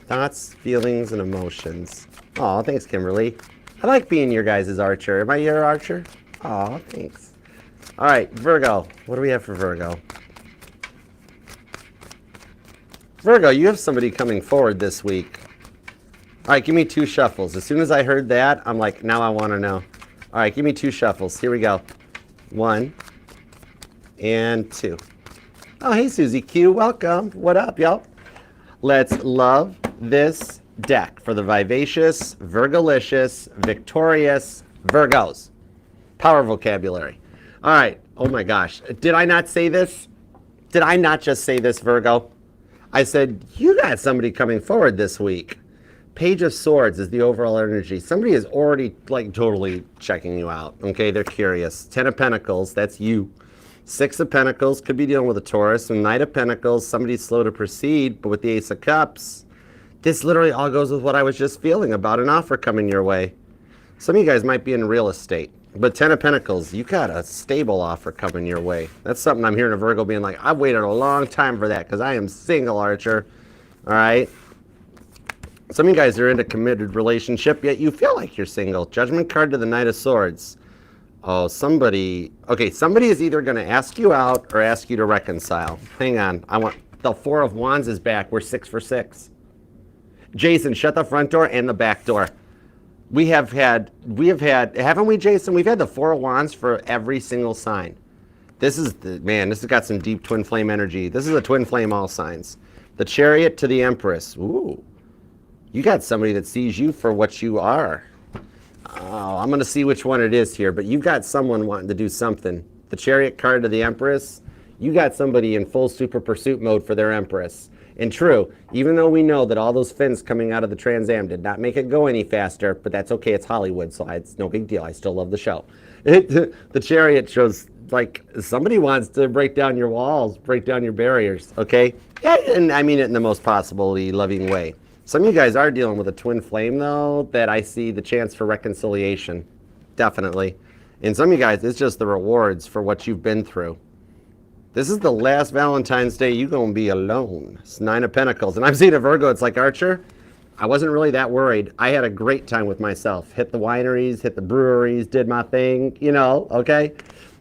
Thoughts, feelings, and emotions. Oh, thanks, Kimberly. I like being your guys' archer. Am I your archer? Oh, thanks. All right, Virgo. What do we have for Virgo? Virgo, you have somebody coming forward this week. All right, give me 2 shuffles. As soon as I heard that, I'm like, now I want to know. All right, give me 2 shuffles. Here we go. 1 and 2. Oh, hey, Susie Q. Welcome. What up, y'all? Let's love this deck for the vivacious, Virgolicious, victorious Virgos. Power vocabulary. All right. Oh my gosh. Did I not say this? Did I not just say this, Virgo? I said, you got somebody coming forward this week. Page of Swords is the overall energy. Somebody is already like totally checking you out. Okay, they're curious. 10 of Pentacles, that's you. 6 of Pentacles, could be dealing with a Taurus. And Knight of Pentacles, somebody's slow to proceed. But with the Ace of Cups, this literally all goes with what I was just feeling about an offer coming your way. Some of you guys might be in real estate. But 10 of Pentacles, you got a stable offer coming your way. That's something I'm hearing a Virgo being like, I've waited a long time for that because I am single, Archer. All right. Some of you guys are in a committed relationship, yet you feel like you're single. Judgment card to the Knight of Swords. Oh, somebody is either going to ask you out or ask you to reconcile. Hang on. The 4 of Wands is back. We're 6 for 6. Jason, shut the front door and the back door. We have had, haven't we, Jason? We've had the 4 of Wands for every single sign. This has got some deep twin flame energy. This is a twin flame all signs. The Chariot to the Empress. Ooh. You got somebody that sees you for what you are. Oh, I'm going to see which one it is here, but you've got someone wanting to do something. The Chariot card to the Empress, you got somebody in full super pursuit mode for their Empress. And true, even though we know that all those fins coming out of the Trans Am did not make it go any faster, but that's okay, it's Hollywood, so it's no big deal. I still love the show. The Chariot shows like somebody wants to break down your walls, break down your barriers, okay? Yeah, and I mean it in the most possibly loving way. Some of you guys are dealing with a twin flame, though, that I see the chance for reconciliation, definitely. And some of you guys, it's just the rewards for what you've been through. This is the last Valentine's Day you're going to be alone. It's 9 of Pentacles. And I've seen a Virgo, it's like, Archer, I wasn't really that worried. I had a great time with myself. Hit the wineries, hit the breweries, did my thing, okay?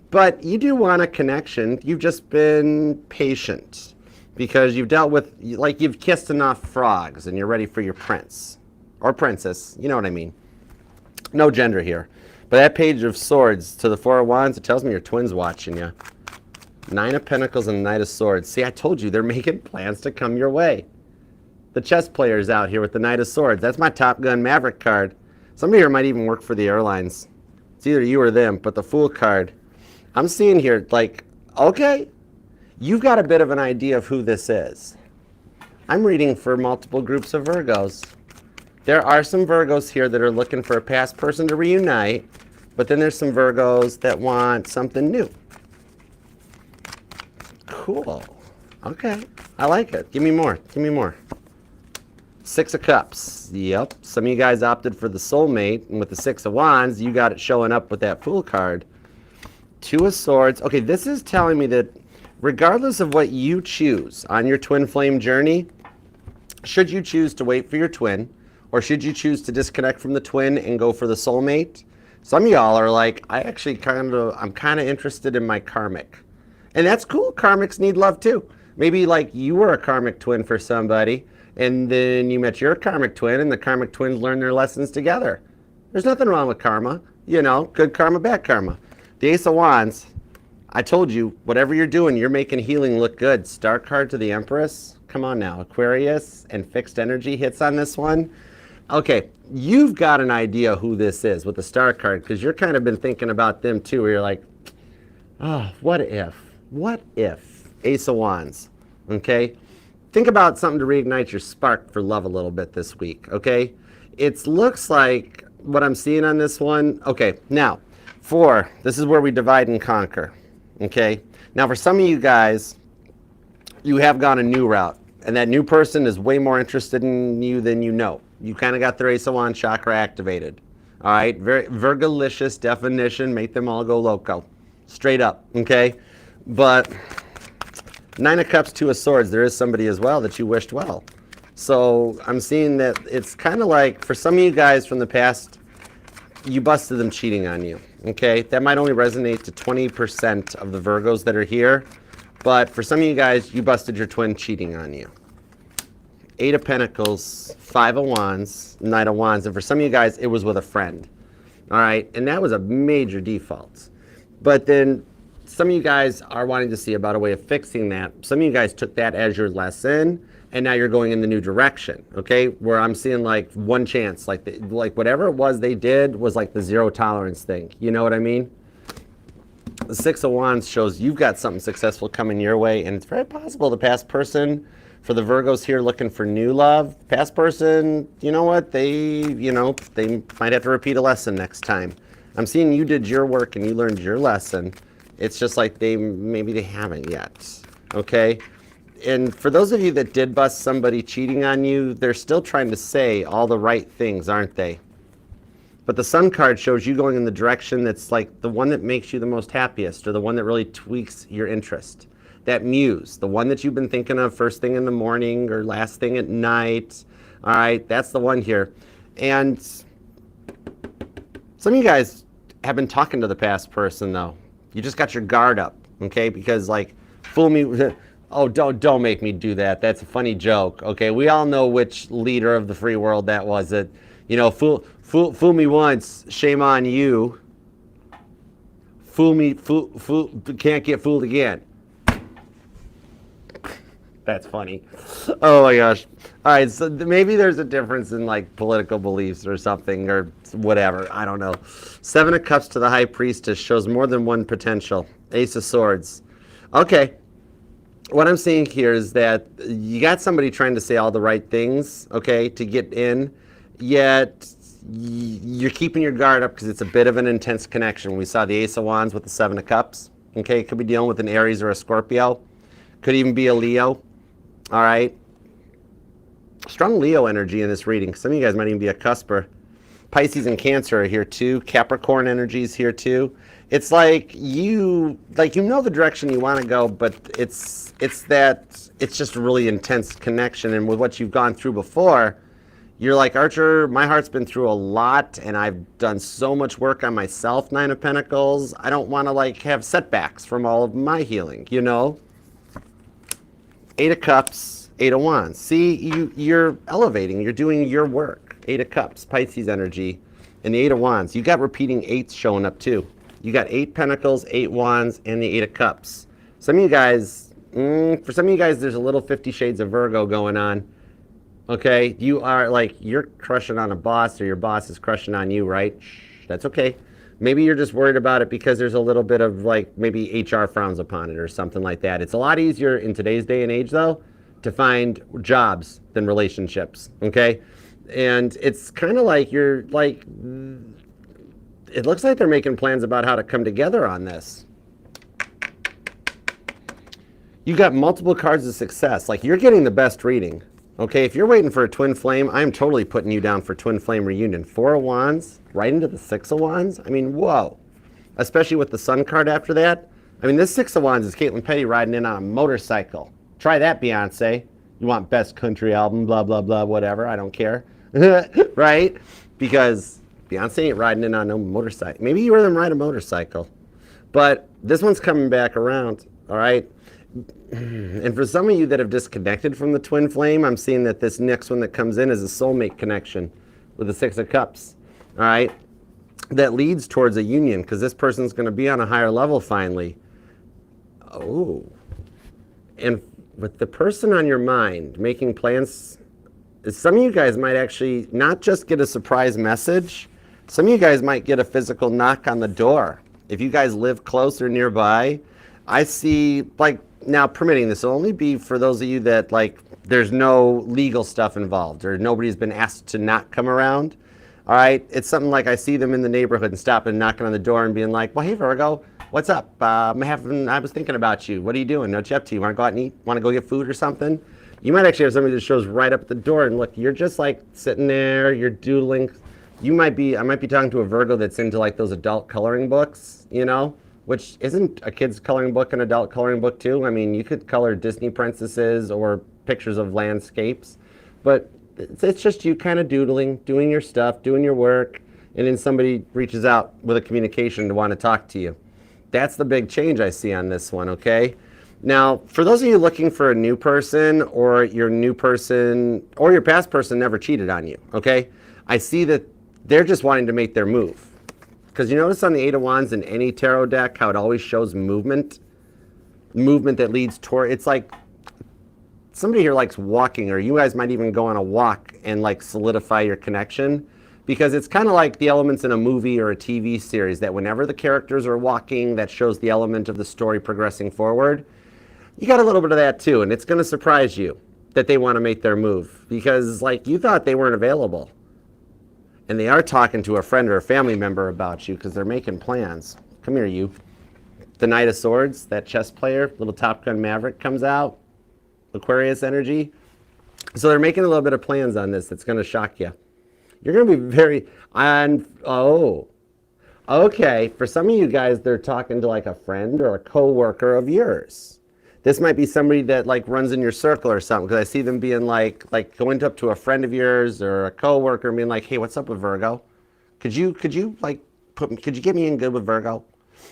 But you do want a connection. You've just been patient. Because you've dealt with, like you've kissed enough frogs and you're ready for your prince or princess. You know what I mean. No gender here. But that Page of Swords to the 4 of Wands, it tells me your twin's watching you. 9 of Pentacles and Knight of Swords. See, I told you, they're making plans to come your way. The chess player's out here with the Knight of Swords. That's my Top Gun Maverick card. Somebody here might even work for the airlines. It's either you or them, but the Fool card. I'm seeing here, like, okay. You've got a bit of an idea of who this is. I'm reading for multiple groups of Virgos. There are some Virgos here that are looking for a past person to reunite, but then there's some Virgos that want something new. Cool. Okay. I like it. Give me more. Give me more. 6 of Cups. Yep. Some of you guys opted for the soulmate, and with the 6 of Wands, you got it showing up with that Fool card. 2 of Swords. Okay, this is telling me that regardless of what you choose on your twin flame journey, should you choose to wait for your twin, or should you choose to disconnect from the twin and go for the soulmate? Some of y'all are like, I'm kind of interested in my karmic. And that's cool. Karmics need love too. Maybe like you were a karmic twin for somebody, and then you met your karmic twin, and the karmic twins learned their lessons together. There's nothing wrong with karma. Good karma, bad karma. The Ace of Wands, I told you, whatever you're doing, you're making healing look good. Star card to the Empress. Come on now. Aquarius and fixed energy hits on this one. Okay, you've got an idea who this is with the Star card, because you're kind of been thinking about them too, where you're like, oh, what if? What if? Ace of Wands. Okay? Think about something to reignite your spark for love a little bit this week, okay? It looks like what I'm seeing on this one. Okay, now, 4, this is where we divide and conquer. Okay, now for some of you guys, you have gone a new route, and that new person is way more interested in you than you know. You kind of got their Ace of Wands chakra activated. All right, very Virgolicious definition, make them all go loco. Straight up, okay? But 9 of Cups, 2 of Swords, there is somebody as well that you wished well. So I'm seeing that it's kind of like, for some of you guys from the past, you busted them cheating on you. Okay, that might only resonate to 20% of the Virgos that are here, but for some of you guys, you busted your twin cheating on you. 8 of Pentacles, 5 of Wands, Knight of Wands, and for some of you guys, it was with a friend. All right, and that was a major default. But then some of you guys are wanting to see about a way of fixing that. Some of you guys took that as your lesson, and now you're going in the new direction, okay? Where I'm seeing like one chance, like whatever it was they did was like the 0 tolerance thing. You know what I mean? The Six of Wands shows you've got something successful coming your way, and it's very possible the past person, for the Virgos here looking for new love, past person, you know what, they might have to repeat a lesson next time. I'm seeing you did your work and you learned your lesson. It's just like maybe they haven't yet, okay? And for those of you that did bust somebody cheating on you, they're still trying to say all the right things, aren't they? But the Sun card shows you going in the direction that's like the one that makes you the most happiest, or the one that really tweaks your interest. That muse, the one that you've been thinking of first thing in the morning or last thing at night. All right, that's the one here. And some of you guys have been talking to the past person, though. You just got your guard up, okay? Because, like, fool me. Oh, don't make me do that. That's a funny joke, okay? We all know which leader of the free world that was. That, fool me once, shame on you. Fool me, can't get fooled again. That's funny. Oh my gosh. All right, so maybe there's a difference in like political beliefs or something or whatever. I don't know. Seven of Cups to the High Priestess shows more than one potential. Ace of Swords. Okay. What I'm seeing here is that you got somebody trying to say all the right things, okay, to get in, yet you're keeping your guard up because it's a bit of an intense connection. We saw the Ace of Wands with the Seven of Cups. Okay, could be dealing with an Aries or a Scorpio. Could even be a Leo. All right. Strong Leo energy in this reading. Some of you guys might even be a cusper. Pisces and Cancer are here too. Capricorn energy is here too. It's like you know the direction you want to go, but it's just a really intense connection. And with what you've gone through before, you're like, Archer, my heart's been through a lot and I've done so much work on myself, Nine of Pentacles. I don't want to like have setbacks from all of my healing, you know? Eight of Cups, Eight of Wands. See, you're elevating. You're doing your work. Eight of Cups, Pisces energy, and the Eight of Wands. You got repeating eights showing up too. You got 8 Pentacles, 8 Wands, and the Eight of Cups. Some of you guys, for some of you guys, there's a little 50 Shades of Virgo going on. Okay, you are like, you're crushing on a boss or your boss is crushing on you, right? Shh, that's okay. Maybe you're just worried about it because there's a little bit of like maybe HR frowns upon it or something like that. It's a lot easier in today's day and age though to find jobs than relationships, okay? And it's kind of like you're like, it looks like they're making plans about how to come together on this. You got multiple cards of success. Like you're getting the best reading. Okay, if you're waiting for a twin flame, I'm totally putting you down for twin flame reunion. 4 of Wands, right into the 6 of Wands. I mean, whoa. Especially with the Sun card after that. I mean, this 6 of Wands is Caitlin Petty riding in on a motorcycle. Try that, Beyonce. You want best country album, blah, blah, blah, whatever. I don't care. Right? Because Beyonce ain't riding in on no motorcycle. Maybe you heard them ride a motorcycle. But this one's coming back around, all right? And for some of you that have disconnected from the twin flame, I'm seeing that this next one that comes in is a soulmate connection with the 6 of Cups, all right? That leads towards a union because this person's going to be on a higher level finally. Oh. And with the person on your mind making plans, some of you guys might actually not just get a surprise message. Some of you guys might get a physical knock on the door. If you guys live close or nearby, I see, like, now permitting this will only be for those of you that, like, there's no legal stuff involved or nobody's been asked to not come around. All right, it's something like I see them in the neighborhood and stopping and knocking on the door and being like, well, hey, Virgo, what's up? I was thinking about you. What are you doing? What you up to? You want to go out and eat? Want to go get food or something? You might actually have somebody that shows right up at the door and look, you're just like sitting there, you're doodling. I might be talking to a Virgo that's into like those adult coloring books, you know, which isn't a kid's coloring book an adult coloring book too. I mean, you could color Disney princesses or pictures of landscapes, but it's just you kind of doodling, doing your stuff, doing your work, and then somebody reaches out with a communication to want to talk to you. That's the big change I see on this one, okay? Now, for those of you looking for a new person or your new person or your past person never cheated on you, okay? I see that they're just wanting to make their move. Because you notice on the Eight of Wands in any tarot deck how it always shows movement that leads toward, it's like somebody here likes walking, or you guys might even go on a walk and like solidify your connection. because it's kind of like the elements in a movie or a TV series that whenever the characters are walking, that shows the element of the story progressing forward. You got a little bit of that too, and it's going to surprise you that they want to make their move because like you thought they weren't available. And they are talking to a friend or a family member about you because they're making plans. Come here, you. The Knight of Swords, that chess player, little Top Gun Maverick comes out. Aquarius energy. So they're making a little bit of plans on this that's going to shock you. You're going to be very, okay. For some of you guys, they're talking to like a friend or a coworker of yours. This might be somebody that like runs in your circle or something, because I see them being like going up to a friend of yours or a coworker and being like, hey, what's up with Virgo? Could you get me in good with Virgo?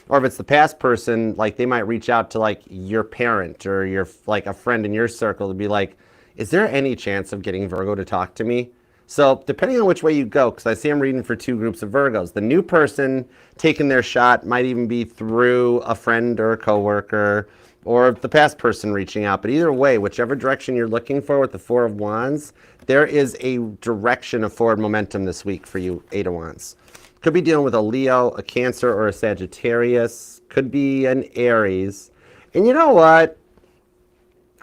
Or if it's the past person, like they might reach out to like your parent or your like a friend in your circle to be like, is there any chance of getting Virgo to talk to me? So depending on which way you go, because I see I'm reading for two groups of Virgos. The new person taking their shot might even be through a friend or a coworker, or the past person reaching out. But either way, whichever direction you're looking for with the Four of Wands, there is a direction of forward momentum this week for you, Eight of Wands. Could be dealing with a Leo, a Cancer, or a Sagittarius. Could be an Aries. And you know what?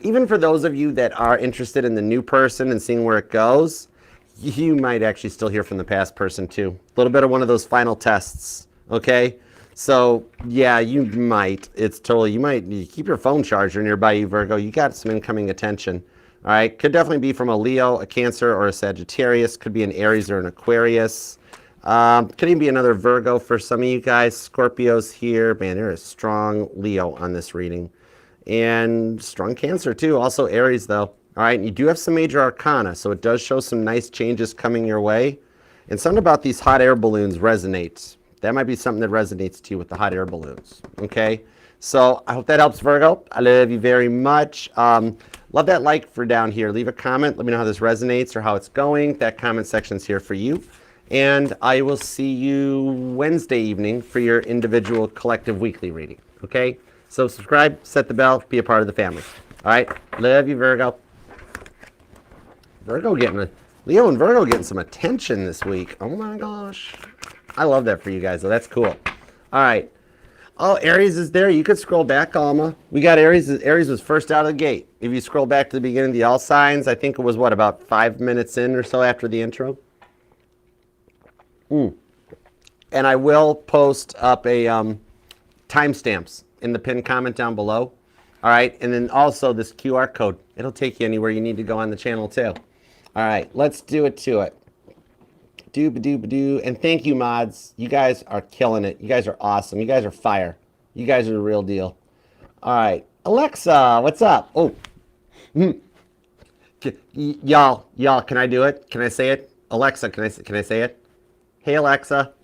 Even for those of you that are interested in the new person and seeing where it goes, you might actually still hear from the past person too. A little bit of one of those final tests, okay? So, yeah, you might. You might keep your phone charger nearby you, Virgo. You got some incoming attention, all right? Could definitely be from a Leo, a Cancer, or a Sagittarius. Could be an Aries or an Aquarius. Could even be another Virgo for some of you guys. Scorpios here. Man, there is strong Leo on this reading. And strong Cancer, too. Also Aries, though. All right, and you do have some major arcana, so it does show some nice changes coming your way. And something about these hot air balloons resonates. That might be something that resonates to you with the hot air balloons, okay? So I hope that helps, Virgo. I love you very much. Love that like for down here. Leave a comment. Let me know how this resonates or how it's going. That comment section's here for you. And I will see you Wednesday evening for your individual collective weekly reading, okay? So subscribe, set the bell, be a part of the family. All right? Love you, Virgo. Leo and Virgo getting some attention this week. Oh my gosh. I love that for you guys, though. That's cool. All right. Oh, Aries is there. You could scroll back, Alma. We got Aries. Aries was first out of the gate. If you scroll back to the beginning of the all signs, I think it was, what, about 5 minutes in or so after the intro? And I will post up a timestamps in the pinned comment down below. All right. And then also this QR code. It'll take you anywhere you need to go on the channel, too. All right. Let's do it to it. Doo-ba-doo-ba-doo. And thank you, mods. You guys are killing it. You guys are awesome. You guys are fire. You guys are the real deal. All right. Alexa, what's up? Oh. Y'all, can I do it? Can I say it? Alexa, can I say it? Hey, Alexa.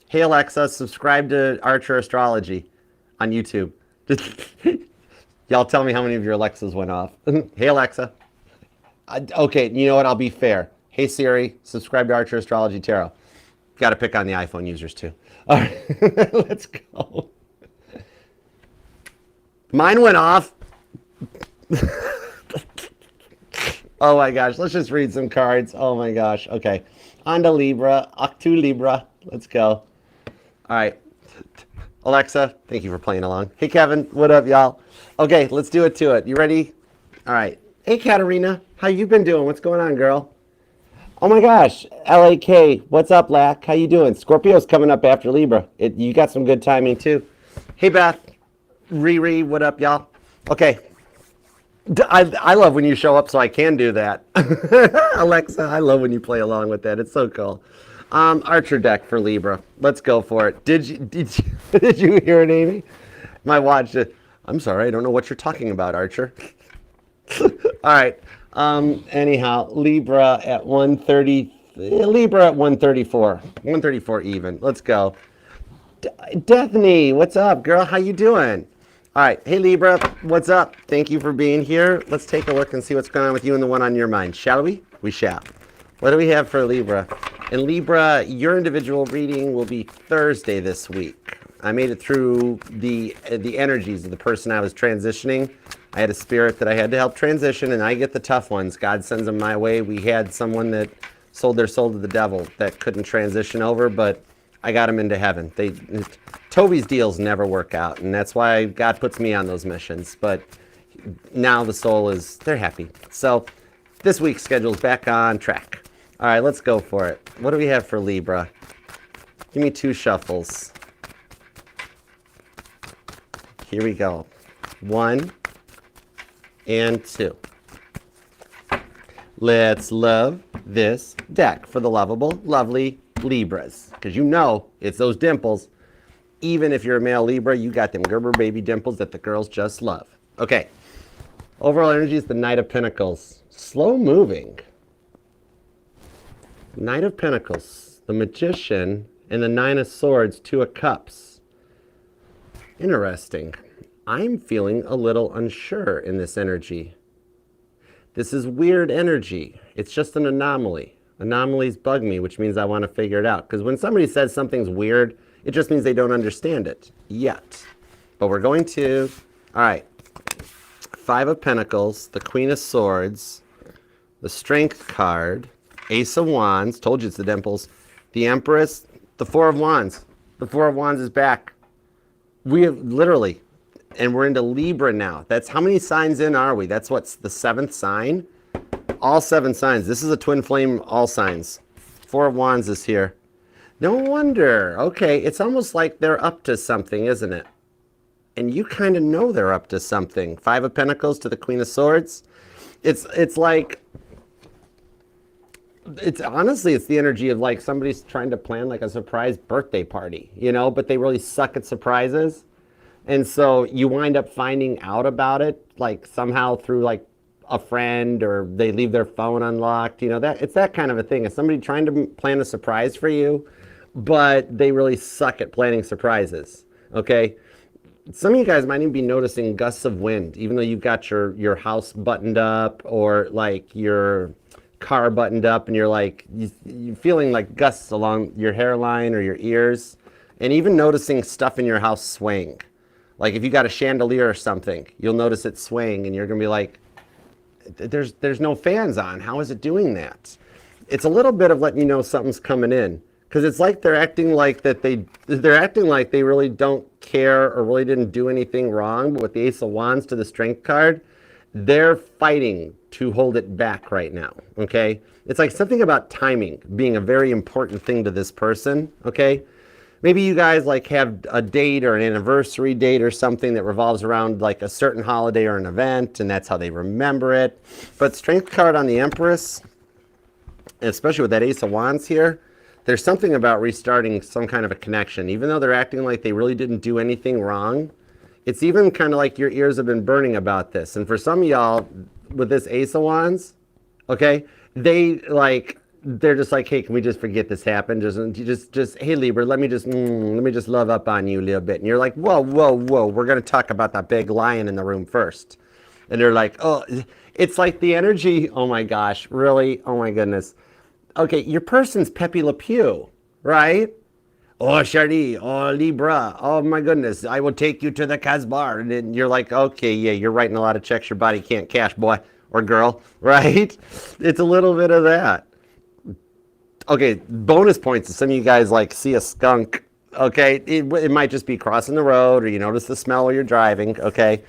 Hey, Alexa, subscribe to Archer Astrology on YouTube. Y'all tell me how many of your Alexas went off. Hey, Alexa. Okay, you know what? I'll be fair. Hey Siri, subscribe to Archer Astrology Tarot. Got to pick on the iPhone users too. All right, let's go. Mine went off. Oh my gosh, let's just read some cards. Oh my gosh, okay. On to Libra, Octu Libra. Let's go. All right. Alexa, thank you for playing along. Hey Kevin, what up y'all? Okay, let's do it to it. You ready? All right. Hey Katarina, how you been doing? What's going on, girl? Oh my gosh, LAK, what's up, Lack? How you doing? Scorpio's coming up after Libra. You got some good timing, too. Hey, Beth. Riri, what up, y'all? Okay. I love when you show up so I can do that. Alexa, I love when you play along with that. It's so cool. Archer deck for Libra. Let's go for it. Did you hear it, Amy? My watch. I'm sorry, I don't know what you're talking about, Archer. All right. Anyhow, Libra at 130, Libra at 134, 134 even. Let's go. Daphne, what's up, girl? How you doing? All right. Hey, Libra, what's up? Thank you for being here. Let's take a look and see what's going on with you and the one on your mind. Shall we? We shall. What do we have for Libra? And Libra, your individual reading will be Thursday this week. I made it through the energies of the person I was transitioning. I had a spirit that I had to help transition, and I get the tough ones. God sends them my way. We had someone that sold their soul to the devil that couldn't transition over, but I got them into heaven. Toby's deals never work out, and that's why God puts me on those missions. But now the soul they're happy. So this week's schedule's back on track. All right, let's go for it. What do we have for Libra? Give me 2 shuffles. Here we go. 1 and 2. Let's love this deck for the lovable, lovely Libras. Because you know it's those dimples. Even if you're a male Libra, you got them Gerber baby dimples that the girls just love. Okay. Overall energy is the Knight of Pentacles. Slow moving. Knight of Pentacles, the Magician, and the 9 of Swords, 2 of Cups. Interesting. I'm feeling a little unsure in this energy. This is weird energy. It's just an anomaly. Anomalies bug me, which means I want to figure it out. Because when somebody says something's weird, it just means they don't understand it yet. But we're going to, all right, 5 of Pentacles, the Queen of Swords, the Strength card, Ace of Wands, told you it's the dimples, the Empress, the 4 of Wands. The 4 of Wands is back. We have literally, and we're into Libra now. That's how many signs in are we? That's what's the 7th sign? All 7 signs. This is a twin flame, all signs. 4 of Wands is here. No wonder. Okay, it's almost like they're up to something, isn't it? And you kind of know they're up to something. 5 of Pentacles to the Queen of Swords. It's like, honestly, it's the energy of like somebody's trying to plan like a surprise birthday party, you know, but they really suck at surprises. And so you wind up finding out about it like somehow through like a friend, or they leave their phone unlocked, you know, it's that kind of a thing. It's somebody trying to plan a surprise for you, but they really suck at planning surprises. Okay. Some of you guys might even be noticing gusts of wind, even though you've got your house buttoned up or like your car buttoned up, and you're like, you're feeling like gusts along your hairline or your ears, and even noticing stuff in your house swaying. Like if you got a chandelier or something, you'll notice it swaying, and you're going to be like, there's no fans on. How is it doing that? It's a little bit of letting you know something's coming in, because it's like they're acting like they really don't care or really didn't do anything wrong. But with the Ace of Wands to the Strength card, they're fighting to hold it back right now. Okay, it's like something about timing being a very important thing to this person. Okay. Maybe you guys like have a date or an anniversary date or something that revolves around like a certain holiday or an event, and that's how they remember it. But Strength card on the Empress, especially with that Ace of Wands here, there's something about restarting some kind of a connection. Even though they're acting like they really didn't do anything wrong, it's even kind of like your ears have been burning about this. And for some of y'all with this Ace of Wands, okay, they're just like, hey, can we just forget this happened? Just hey, Libra, let me just love up on you a little bit. And you're like, whoa, we're going to talk about that big lion in the room first. And they're like, oh, it's like the energy, oh my gosh, really? Oh my goodness. Okay, your person's Pepe Le Pew, right? Oh, Charlie, oh, Libra, oh my goodness, I will take you to the Casbah. And then you're like, okay, yeah, you're writing a lot of checks your body can't cash, boy or girl, right? It's a little bit of that. Okay, bonus points if some of you guys like see a skunk, okay? It might just be crossing the road, or you notice the smell while you're driving, okay?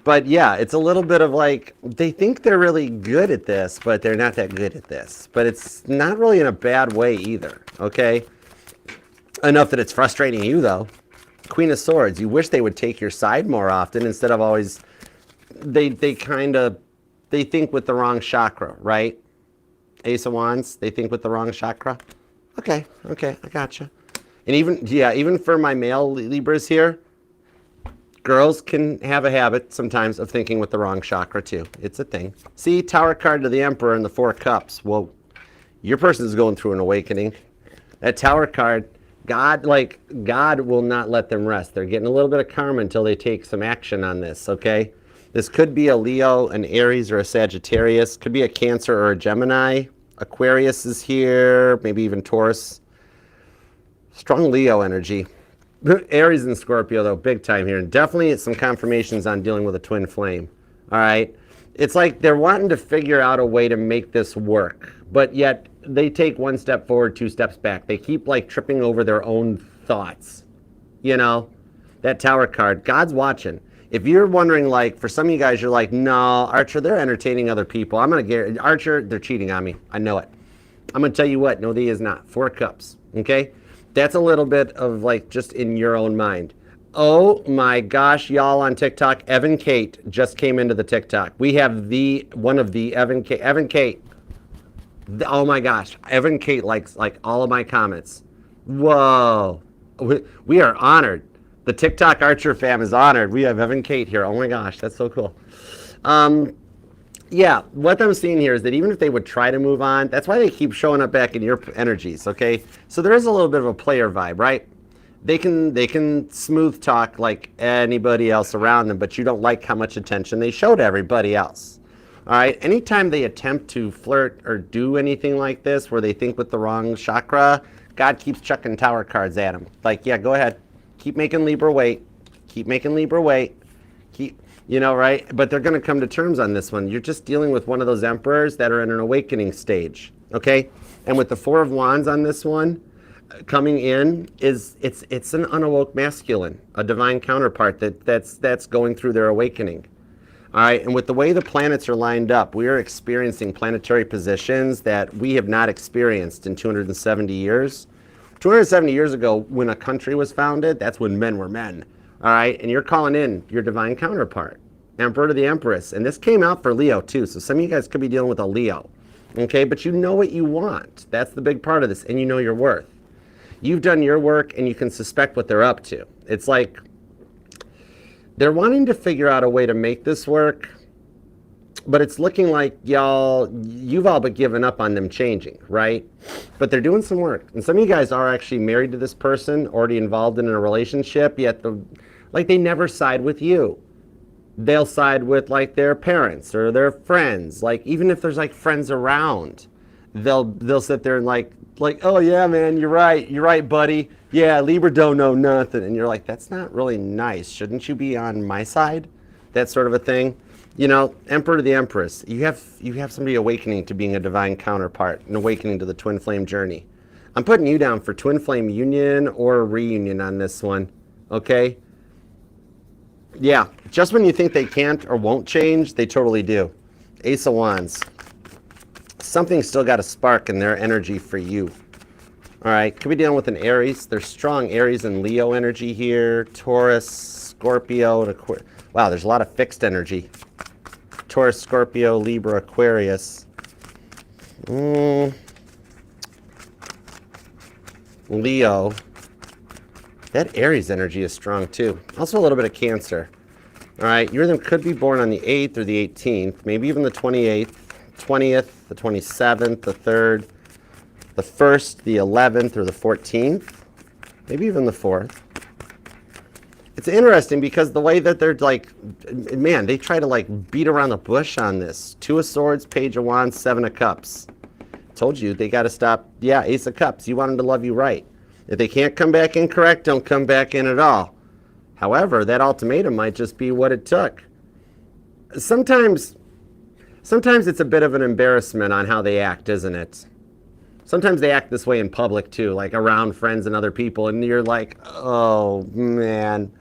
But yeah, it's a little bit of like, they think they're really good at this, but they're not that good at this. But it's not really in a bad way either, okay? Enough that it's frustrating you though. Queen of Swords, you wish they would take your side more often instead of always, they think with the wrong chakra, right? Ace of Wands, they think with the wrong chakra. Okay, I gotcha. And even for my male Libras here, girls can have a habit sometimes of thinking with the wrong chakra too. It's a thing. See, Tower card to the Emperor and the 4 Cups. Well, your person's going through an awakening. That Tower card, God will not let them rest. They're getting a little bit of karma until they take some action on this, okay? This could be a Leo, an Aries, or a Sagittarius. Could be a Cancer or a Gemini. Aquarius is here, maybe even Taurus. Strong Leo energy. Aries and Scorpio, though, big time here. And definitely some confirmations on dealing with a twin flame. All right? It's like they're wanting to figure out a way to make this work. But yet, they take one step forward, two steps back. They keep like tripping over their own thoughts. You know, that Tower card, God's watching. If you're wondering, like, for some of you guys, you're like, no, Archer, they're entertaining other people. I'm going to get, Archer, they're cheating on me. I know it. I'm going to tell you what, no, they is not. 4 cups, okay? That's a little bit of, like, just in your own mind. Oh, my gosh, y'all on TikTok, Evan Kate just came into the TikTok. We have one of the Evan Kate. Oh, my gosh. Evan Kate likes, like, all of my comments. Whoa. We are honored. The TikTok Archer fam is honored. We have Evan Kate here. Oh my gosh, that's so cool. Yeah, what I'm seeing here is that even if they would try to move on, that's why they keep showing up back in your energies, okay? So there is a little bit of a player vibe, right? They can smooth talk like anybody else around them, but you don't like how much attention they show to everybody else. All right, anytime they attempt to flirt or do anything like this where they think with the wrong chakra, God keeps chucking Tower cards at them. Like, yeah, go ahead. Keep making Libra wait. Keep making Libra wait. Keep, you know, right? But they're going to come to terms on this one. You're just dealing with one of those emperors that are in an awakening stage, okay? And with the 4 of Wands on this one, coming in it's an unawoke masculine, a divine counterpart that's going through their awakening. All right, and with the way the planets are lined up, we are experiencing planetary positions that we have not experienced in 270 years. 270 years ago, when a country was founded, that's when men were men. All right, and you're calling in your divine counterpart, Emperor to the Empress. And this came out for Leo too, so some of you guys could be dealing with a Leo. Okay, but you know what you want. That's the big part of this, and you know your worth. You've done your work, and you can suspect what they're up to. It's like they're wanting to figure out a way to make this work, but it's looking like you've all but given up on them changing, right? But they're doing some work. And some of you guys are actually married to this person, already involved in a relationship, yet they never side with you. They'll side with like their parents or their friends. Like even if there's like friends around, they'll sit there and like, oh yeah, man, you're right, buddy. Yeah, Libra don't know nothing. And you're like, that's not really nice. Shouldn't you be on my side? That sort of a thing. You know, Emperor to the Empress, you have somebody awakening to being a divine counterpart and awakening to the twin flame journey. I'm putting you down for twin flame union or reunion on this one, okay? Yeah, just when you think they can't or won't change, they totally do. Ace of Wands. Something's still got a spark in their energy for you. All right, could be dealing with an Aries. There's strong Aries and Leo energy here. Taurus, Scorpio, and Aquarius. Wow, there's a lot of fixed energy. Taurus, Scorpio, Libra, Aquarius. Leo. That Aries energy is strong too. Also a little bit of Cancer. All right, you them could be born on the 8th or the 18th, maybe even the 28th, 20th, the 27th, the 3rd, the 1st, the 11th, or the 14th, maybe even the 4th. It's interesting because the way that they're like, man, they try to like beat around the bush on this. 2 of Swords, Page of Wands, 7 of Cups. Told you, they got to stop. Yeah, Ace of Cups. You want them to love you right. If they can't come back in correct, don't come back in at all. However, that ultimatum might just be what it took. Sometimes it's a bit of an embarrassment on how they act, isn't it? Sometimes they act this way in public too, like around friends and other people, and you're like, oh man.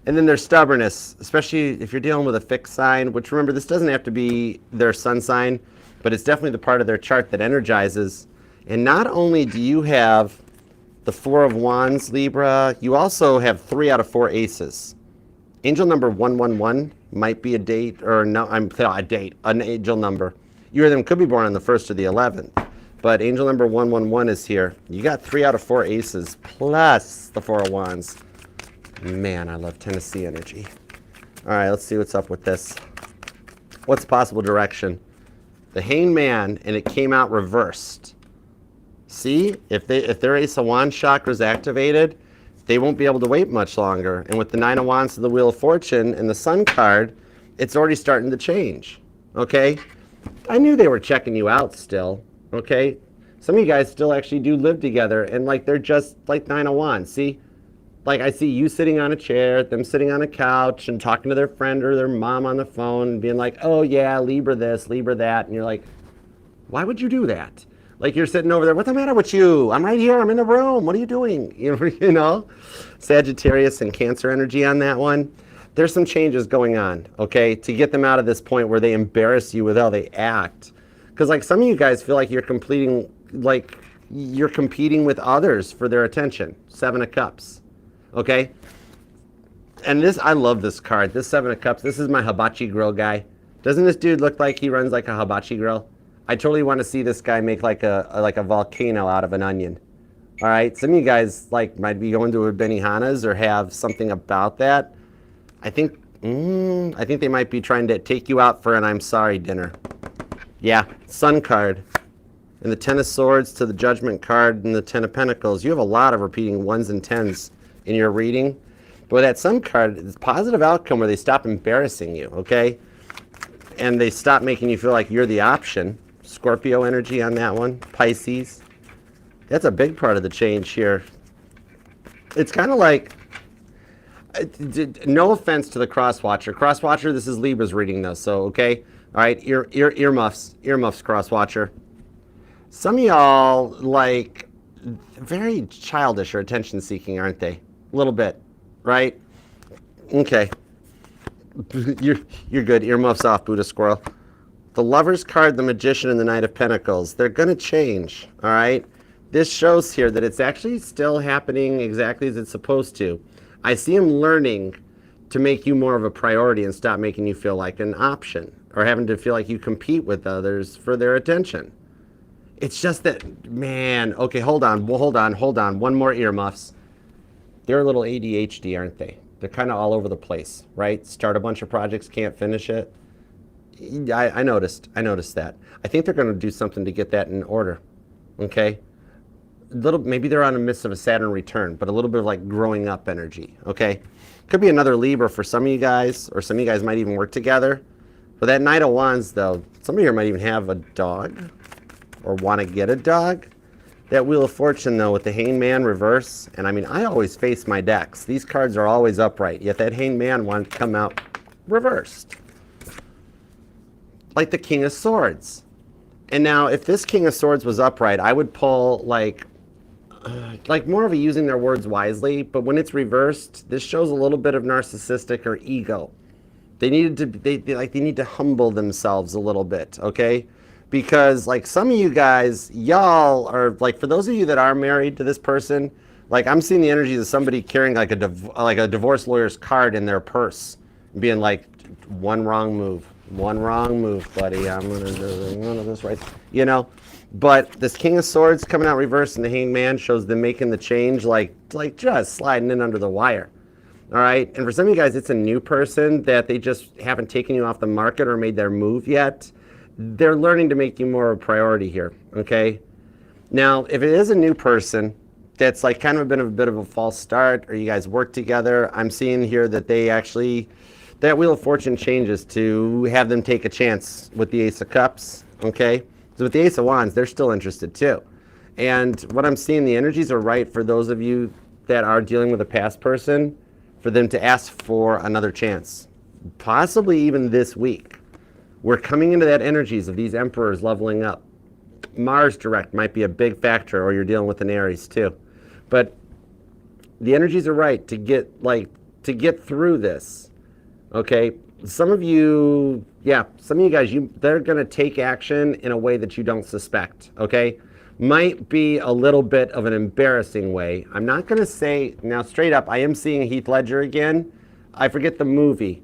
And then their stubbornness, especially if you're dealing with a fixed sign, which remember, this doesn't have to be their sun sign, but it's definitely the part of their chart that energizes. And not only do you have the 4 of Wands, Libra, you also have 3 out of 4 aces. Angel number 111 might be a date, or no, an angel number. You or them could be born on the 1st or the 11th. But angel number 111 is here. You got 3 out of 4 aces, plus the 4 of Wands. Man, I love Tennessee energy. All right, let's see what's up with this. What's the possible direction? The Hanged Man, and it came out reversed. See, if their Ace of Wands chakra is activated, they won't be able to wait much longer. And with the 9 of Wands to the Wheel of Fortune and the Sun card, it's already starting to change, okay? I knew they were checking you out still, okay? Some of you guys still actually do live together, and like they're just like 9 of Wands, see? Like I see you sitting on a chair, them sitting on a couch and talking to their friend or their mom on the phone and being like, oh yeah, Libra this, Libra that. And you're like, why would you do that? Like you're sitting over there, what's the matter with you? I'm right here, I'm in the room, what are you doing? You know? Sagittarius and Cancer energy on that one. There's some changes going on, okay, to get them out of this point where they embarrass you with how they act. Because like some of you guys feel like you're competing with others for their attention. 7 of Cups, okay? And this, I love this card. This 7 of Cups, this is my hibachi grill guy. Doesn't this dude look like he runs like a hibachi grill? I totally want to see this guy make like a volcano out of an onion. All right, some of you guys like might be going to a Benihana's or have something about that. I think they might be trying to take you out for an I'm sorry dinner. Yeah, Sun card. And the 10 of Swords to the Judgment card and the 10 of Pentacles. You have a lot of repeating 1s and 10s in your reading. But with that Sun card, it's positive outcome where they stop embarrassing you, okay? And they stop making you feel like you're the option. Scorpio energy on that one. Pisces. That's a big part of the change here. It's kind of like, no offense to the crosswatcher. Crosswatcher, this is Libra's reading though, so okay? All right, earmuffs, crosswatcher. Some of y'all, like, very childish or attention-seeking, aren't they? A little bit, right? Okay. You're good. Earmuffs off, Buddha Squirrel. The Lover's card, the Magician, and the Knight of Pentacles. They're going to change, all right? This shows here that it's actually still happening exactly as it's supposed to. I see him learning to make you more of a priority and stop making you feel like an option or having to feel like you compete with others for their attention. It's just that, man, okay, hold on. One more earmuffs. They're a little ADHD, aren't they? They're kind of all over the place, right? Start a bunch of projects, can't finish it. I noticed that. I think they're going to do something to get that in order, okay? Maybe they're on a midst of a Saturn return, but a little bit of like growing up energy, okay? Could be another Libra for some of you guys, or some of you guys might even work together. But that Knight of Wands, though, some of you might even have a dog or want to get a dog. That Wheel of Fortune, though, with the Hangman reverse, and I mean, I always face my decks. These cards are always upright, yet that Hangman one come out reversed. Like the King of Swords. And now, if this King of Swords was upright, I would pull like more of a using their words wisely, but when it's reversed, this shows a little bit of narcissistic or ego. They need to humble themselves a little bit, okay? Because like some of you guys, y'all are like, for those of you that are married to this person, like I'm seeing the energies of somebody carrying like a divorce lawyer's card in their purse, being like, one wrong move, buddy. I'm gonna do none of this right, you know. But this King of Swords coming out reversed and the Hangman shows them making the change, like just sliding in under the wire. All right, and for some of you guys, it's a new person that they just haven't taken you off the market or made their move yet. They're learning to make you more of a priority here, okay? Now, if it is a new person that's like kind of been a bit of a false start, or you guys work together, I'm seeing here that they actually, that Wheel of Fortune changes to have them take a chance with the Ace of Cups, okay? So with the Ace of Wands, they're still interested too. And what I'm seeing, the energies are right for those of you that are dealing with a past person, for them to ask for another chance, possibly even this week. We're coming into that energies of these emperors leveling up. Mars direct might be a big factor, or you're dealing with an Aries too. But the energies are right to get through this. Okay, some of you guys, they're gonna take action in a way that you don't suspect. Okay, might be a little bit of an embarrassing way. I'm not gonna say now straight up. I am seeing Heath Ledger again. I forget the movie.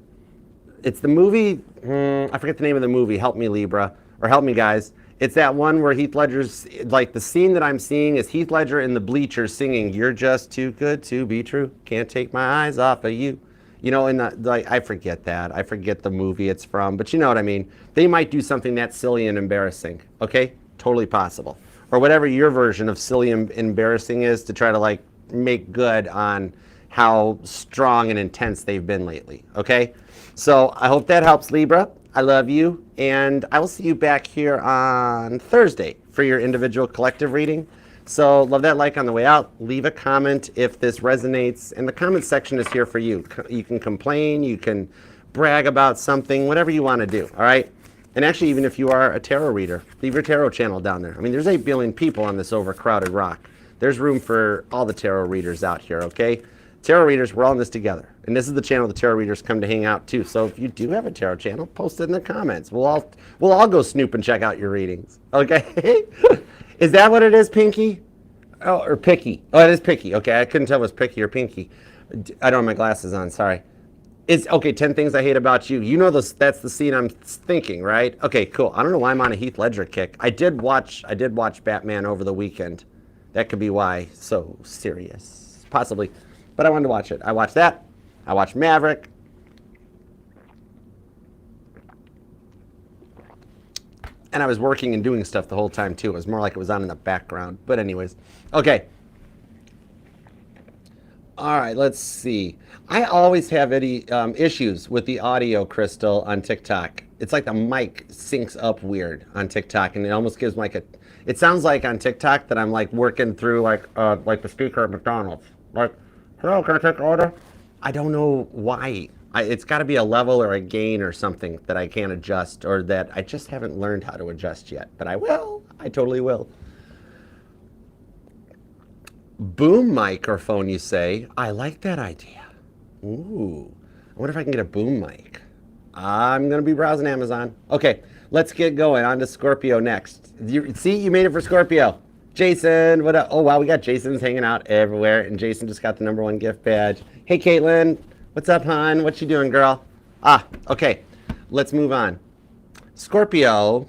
It's the movie. I forget the name of the movie. Help me, Libra, or help me, guys. It's that one where Heath Ledger's, like the scene that I'm seeing is Heath Ledger in the bleachers singing, "You're just too good to be true. Can't take my eyes off of you." You know, and like I forget that. I forget the movie it's from, but you know what I mean. They might do something that silly and embarrassing. Okay, totally possible. Or whatever your version of silly and embarrassing is to try to like make good on how strong and intense they've been lately. Okay, so I hope that helps, Libra. I love you, and I will see you back here on Thursday for your individual collective reading. So love that like on the way out. Leave a comment if this resonates, and the comment section is here for you. You can complain, you can brag about something, whatever you want to do, all right? And actually, even if you are a tarot reader, leave your tarot channel down there. I mean, there's 8 billion people on this overcrowded rock. There's room for all the tarot readers out here, okay? Tarot readers, we're all in this together. And this is the channel the tarot readers come to hang out too. So if you do have a tarot channel, post it in the comments. We'll all go snoop and check out your readings, okay? Is that what it is, Pinky? Oh, or Picky. Oh, it is Picky. Okay, I couldn't tell if it was Picky or Pinky. I don't have my glasses on, sorry. It's okay, 10 things I hate about you. You know that's the scene I'm thinking, right? Okay, cool. I don't know why I'm on a Heath Ledger kick. I did watch Batman over the weekend. That could be why. So serious. Possibly. But I wanted to watch it. I watched that. I watched Maverick. And I was working and doing stuff the whole time too. It was more like it was on in the background. But anyways. Okay. All right, let's see. I always have any issues with the audio, Crystal, on TikTok. It's like the mic syncs up weird on TikTok, and it almost gives like it sounds like on TikTok that I'm like working through like the speaker at McDonald's. Like, hello, can I take an order? I don't know why. It's got to be a level or a gain or something that I can't adjust, or that I just haven't learned how to adjust yet. But I will. I totally will. Boom microphone, you say? I like that idea. Ooh, I wonder if I can get a boom mic. I'm going to be browsing Amazon. Okay, let's get going. On to Scorpio next. See, you made it for Scorpio. Jason, what up? Oh, wow, we got Jason's hanging out everywhere, and Jason just got the #1 gift badge. Hey, Caitlin. What's up, hon? What you doing, girl? Okay, let's move on. Scorpio.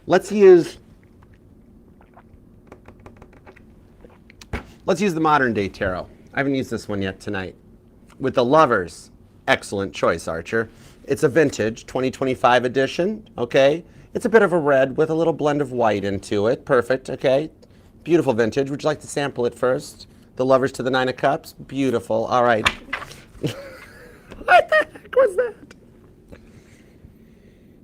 Let's use the modern day tarot. I haven't used this one yet tonight. With the Lovers, excellent choice, Archer. It's a vintage 2025 edition, okay? It's a bit of a red with a little blend of white into it. Perfect, okay? Beautiful vintage. Would you like to sample it first? The Lovers to the 9 of Cups. Beautiful. All right. What the heck was that?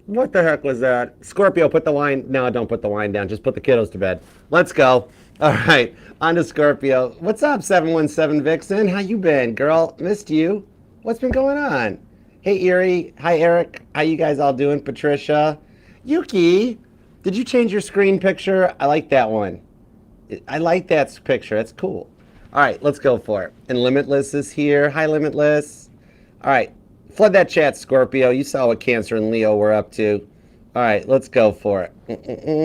What the heck was that? Scorpio, put the wine. No, don't put the wine down. Just put the kiddos to bed. Let's go. All right. On to Scorpio. What's up, 717 Vixen? How you been, girl? Missed you. What's been going on? Hey, Erie. Hi, Eric. How you guys all doing? Patricia. Yuki. Did you change your screen picture? I like that one. I like that picture. That's cool. All right, let's go for it. And Limitless is here. Hi, Limitless. All right, flood that chat, Scorpio. You saw what Cancer and Leo were up to. All right, let's go for it.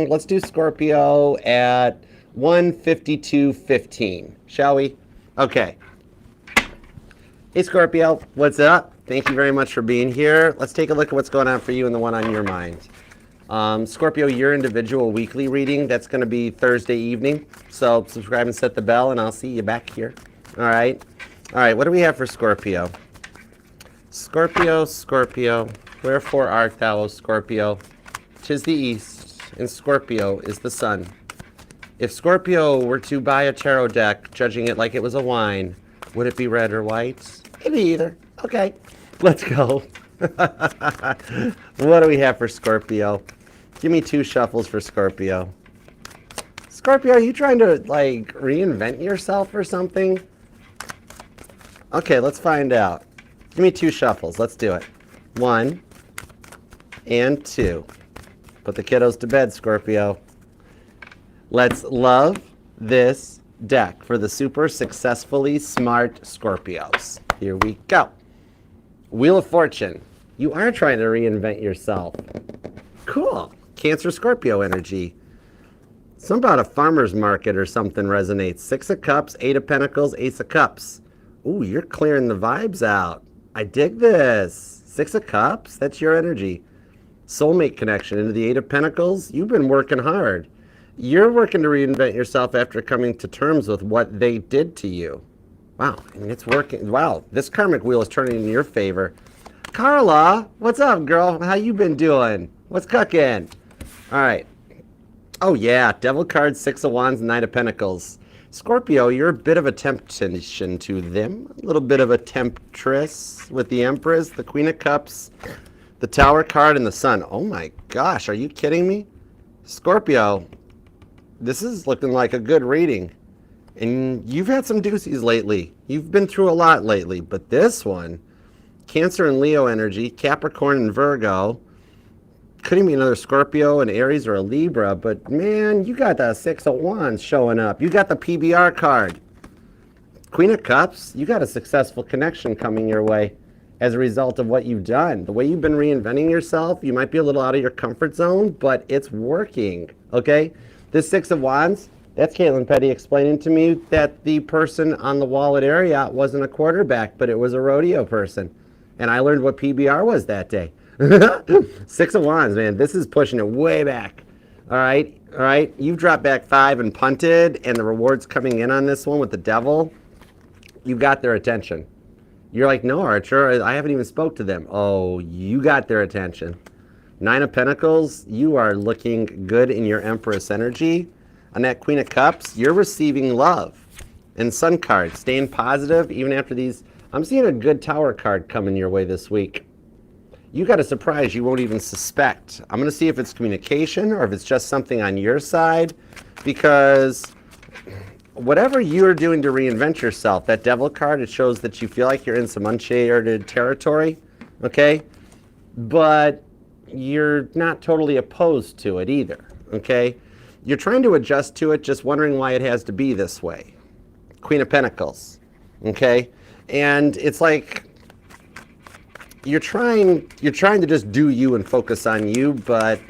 Let's do Scorpio at 152.15, shall we? Okay. Hey, Scorpio, what's up? Thank you very much for being here. Let's take a look at what's going on for you and the one on your mind. Scorpio, your individual weekly reading, that's going to be Thursday evening. So subscribe and set the bell, and I'll see you back here. All right. All right, what do we have for Scorpio? Scorpio, Scorpio, wherefore art thou, O Scorpio? 'Tis the east, and Scorpio is the sun. If Scorpio were to buy a tarot deck, judging it like it was a wine, would it be red or white? Maybe either. Okay, let's go. What do we have for Scorpio? Give me 2 shuffles for Scorpio. Scorpio, are you trying to, like, reinvent yourself or something? Okay, let's find out. Give me 2 shuffles. Let's do it. 1 and 2. Put the kiddos to bed, Scorpio. Let's love this deck for the super successfully smart Scorpios. Here we go. Wheel of Fortune. You are trying to reinvent yourself. Cool. Cancer Scorpio energy. Something about a farmer's market or something resonates. 6 of Cups, 8 of Pentacles, Ace of Cups. Ooh, you're clearing the vibes out. I dig this. 6 of Cups, that's your energy. Soulmate connection into the 8 of Pentacles. You've been working hard. You're working to reinvent yourself after coming to terms with what they did to you. Wow, and it's working. Wow, this karmic wheel is turning in your favor. Carla, what's up, girl? How you been doing? What's cooking? All right. Oh, yeah, Devil cards, 6 of Wands, 9 of Pentacles. Scorpio, you're a bit of a temptation to them. A little bit of a temptress with the Empress, the Queen of Cups, the Tower card, and the Sun. Oh, my gosh, are you kidding me? Scorpio, this is looking like a good reading. And you've had some doozies lately. You've been through a lot lately, but this one, Cancer and Leo energy, Capricorn and Virgo. Could even be another Scorpio, an Aries, or a Libra, but man, you got the Six of Wands showing up. You got the PBR card. Queen of Cups, you got a successful connection coming your way as a result of what you've done. The way you've been reinventing yourself, you might be a little out of your comfort zone, but it's working, okay? This Six of Wands, that's Caitlin Petty explaining to me that the person on the wall at Ariat wasn't a quarterback, but it was a rodeo person. And I learned what PBR was that day. Six of Wands, man, this is pushing it way back. All right, you've dropped back 5 and punted, and the reward's coming in on this one with the devil. You got their attention. You're like, no, Archer, I haven't even spoke to them. Oh, you got their attention. 9 of Pentacles, you are looking good in your Empress energy. On that Queen of Cups, you're receiving love. And Sun card, staying positive even after these. I'm seeing a good Tower card coming your way this week. You got a surprise you won't even suspect. I'm going to see if it's communication or if it's just something on your side, because whatever you're doing to reinvent yourself, that Devil card, it shows that you feel like you're in some uncharted territory, okay? But you're not totally opposed to it either, okay? You're trying to adjust to it, just wondering why it has to be this way. Queen of Pentacles, okay? And it's like you're trying to just do you and focus on you, but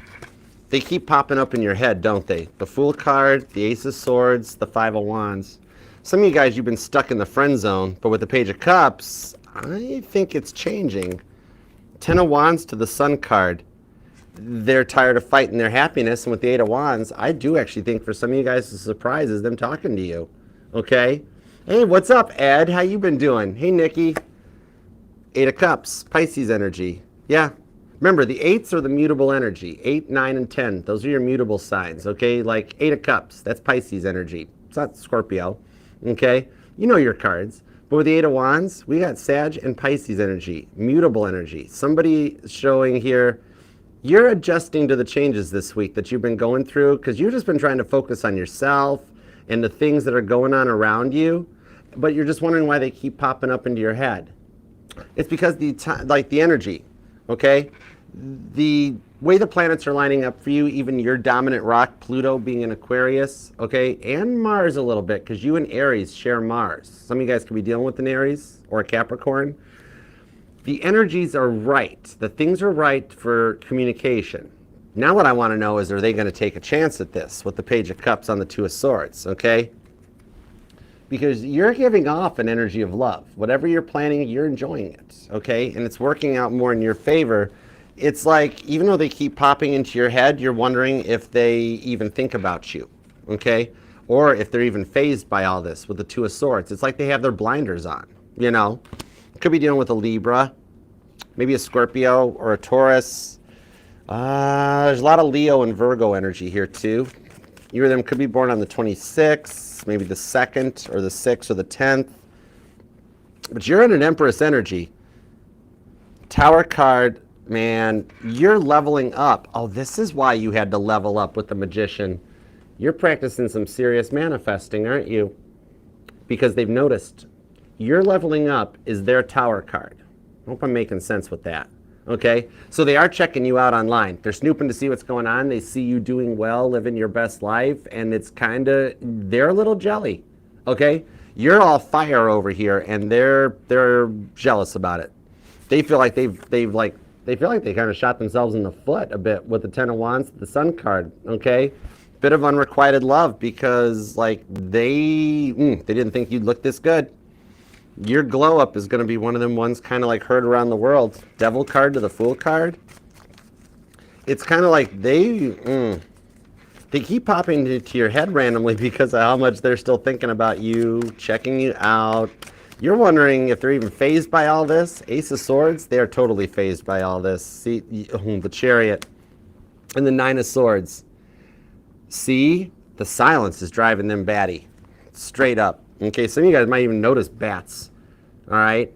they keep popping up in your head, don't they? The Fool card, the Ace of Swords, the Five of Wands. Some of you guys, you've been stuck in the friend zone, but with the Page of Cups, I think it's changing. 10 of Wands to the Sun card. They're tired of fighting their happiness, and with the 8 of Wands, I do actually think for some of you guys, the surprise is them talking to you, okay? Hey, what's up, Ed? How you been doing? Hey, Nikki. 8 of Cups, Pisces energy. Yeah. Remember, the 8s are the mutable energy. 8, 9, and 10. Those are your mutable signs, okay? Like 8 of Cups, that's Pisces energy. It's not Scorpio, okay? You know your cards. But with the 8 of Wands, we got Sag and Pisces energy, mutable energy. Somebody showing here, you're adjusting to the changes this week that you've been going through because you've just been trying to focus on yourself and the things that are going on around you, but you're just wondering why they keep popping up into your head. It's because the energy, okay? The way the planets are lining up for you, even your dominant rock, Pluto being in Aquarius, okay? And Mars a little bit, because you and Aries share Mars. Some of you guys could be dealing with an Aries or a Capricorn. The energies are right. The things are right for communication. Now what I want to know is, are they going to take a chance at this with the Page of Cups on the Two of Swords, okay? Because you're giving off an energy of love. Whatever you're planning, you're enjoying it, okay? And it's working out more in your favor. It's like, even though they keep popping into your head, you're wondering if they even think about you, okay? Or if they're even fazed by all this with the Two of Swords. It's like they have their blinders on, you know? Could be dealing with a Libra, maybe a Scorpio or a Taurus. There's a lot of Leo and Virgo energy here too. You or them could be born on the 26th, maybe the 2nd or the 6th or the 10th. But you're in an Empress energy. Tower card, man, you're leveling up. Oh, this is why you had to level up with the Magician. You're practicing some serious manifesting, aren't you? Because they've noticed. You're leveling up is their Tower card. I hope I'm making sense with that. Okay, so they are checking you out online. They're snooping to see what's going on. They see you doing well, living your best life, and it's kind of, they're a little jelly. Okay, you're all fire over here, and they're jealous about it. They feel like they feel like they kind of shot themselves in the foot a bit with the 10 of Wands, the Sun card. Okay, bit of unrequited love because like they didn't think you'd look this good. Your glow up is going to be one of them ones kind of like heard around the world. Devil card to the Fool card. It's kind of like they keep popping into your head randomly because of how much they're still thinking about you, checking you out. You're wondering if they're even fazed by all this. Ace of Swords, they are totally fazed by all this. See, the Chariot and the 9 of Swords. See, the silence is driving them batty. Straight up. Okay, some of you guys might even notice bats, all right?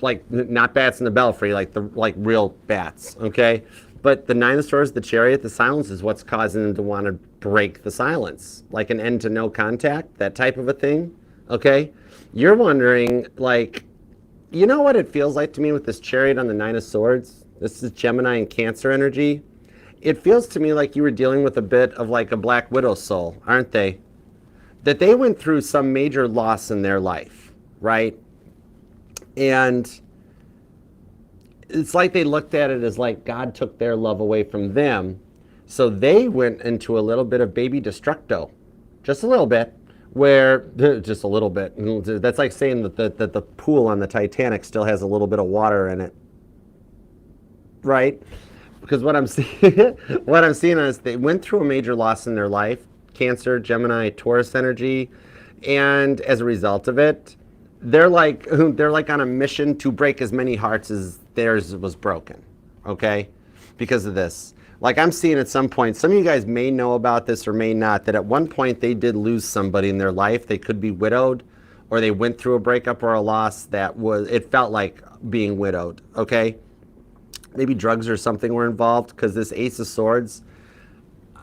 Like, not bats in the belfry, like real bats, okay? But the 9 of Swords, the Chariot, the silence is what's causing them to want to break the silence. Like an end to no contact, that type of a thing, okay? You're wondering, like, You know what it feels like to me with this Chariot on the Nine of Swords? This is Gemini and Cancer energy. It feels to me like you were dealing with a bit of like a Black Widow soul, aren't they? That they went through some major loss in their life, right? And it's like they looked at it as like God took their love away from them. So they went into a little bit of baby destructo, just a little bit, just a little bit. That's like saying that the pool on the Titanic still has a little bit of water in it, right? Because what I'm seeing is they went through a major loss in their life, Cancer, Gemini, Taurus energy, and as a result of it, they're like on a mission to break as many hearts as theirs was broken, okay? Because of this. Like I'm seeing at some point, some of you guys may know about this or may not, that at one point they did lose somebody in their life. They could be widowed, or they went through a breakup or a loss it felt like being widowed, okay? Maybe drugs or something were involved, because this Ace of Swords,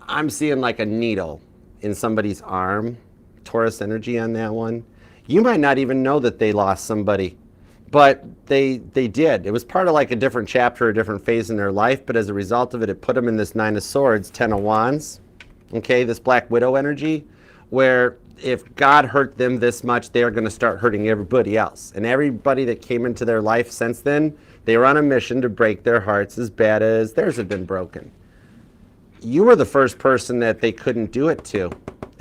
I'm seeing like a needle in somebody's arm, Taurus energy on that one. You might not even know that they lost somebody, but they did. It was part of like a different chapter, a different phase in their life, but as a result of it, it put them in this Nine of Swords, Ten of Wands, okay, this Black Widow energy, where if God hurt them this much, they are going to start hurting everybody else. And everybody that came into their life since then, they were on a mission to break their hearts as bad as theirs had been broken. You were the first person that they couldn't do it to.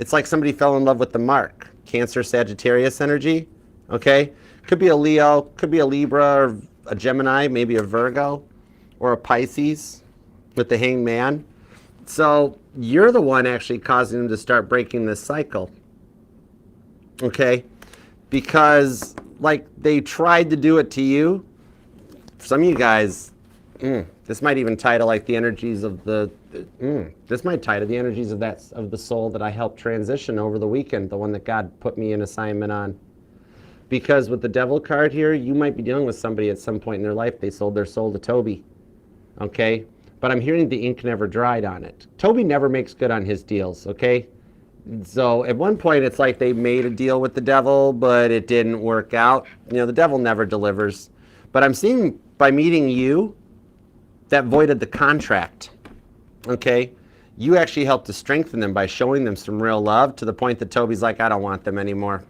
It's like somebody fell in love with the mark. Cancer, Sagittarius energy, okay? Could be a Leo, could be a Libra, or a Gemini, maybe a Virgo, or a Pisces with the Hanged Man. So you're the one actually causing them to start breaking this cycle, okay? Because like they tried to do it to you. Some of you guys, this might even tie to like the energies of this might tie to the energies of the soul that I helped transition over the weekend, the one that God put me in assignment on. Because with the Devil card here, you might be dealing with somebody at some point in their life, they sold their soul to Toby, okay? But I'm hearing the ink never dried on it. Toby never makes good on his deals, okay? So at one point, it's like they made a deal with the devil, but it didn't work out. You know, the devil never delivers. But I'm seeing by meeting you, that voided the contract, okay? You actually helped to strengthen them by showing them some real love to the point that Toby's like, I don't want them anymore.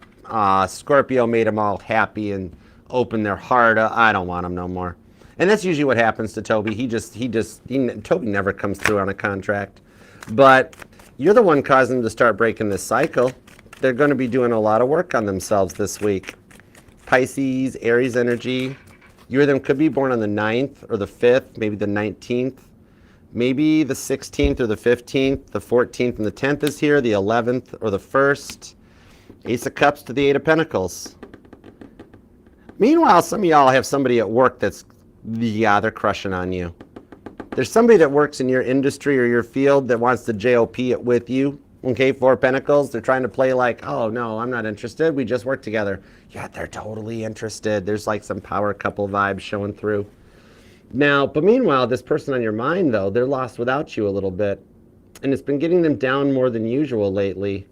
Scorpio made them all happy and opened their heart. I don't want them no more. And that's usually what happens to Toby. Toby never comes through on a contract. But you're the one causing them to start breaking this cycle. They're going to be doing a lot of work on themselves this week. Pisces, Aries energy. You or them could be born on the 9th or the 5th, maybe the 19th, maybe the 16th or the 15th, the 14th and the 10th is here, the 11th or the 1st. Ace of Cups to the Eight of Pentacles. Meanwhile, some of y'all have somebody at work they're crushing on you. There's somebody that works in your industry or your field that wants to JOP it with you. Okay, Four of Pentacles, they're trying to play like, oh no, I'm not interested, we just work together. Yeah, they're totally interested. There's like some power couple vibes showing through. Now, but meanwhile, this person on your mind though, they're lost without you a little bit. And it's been getting them down more than usual lately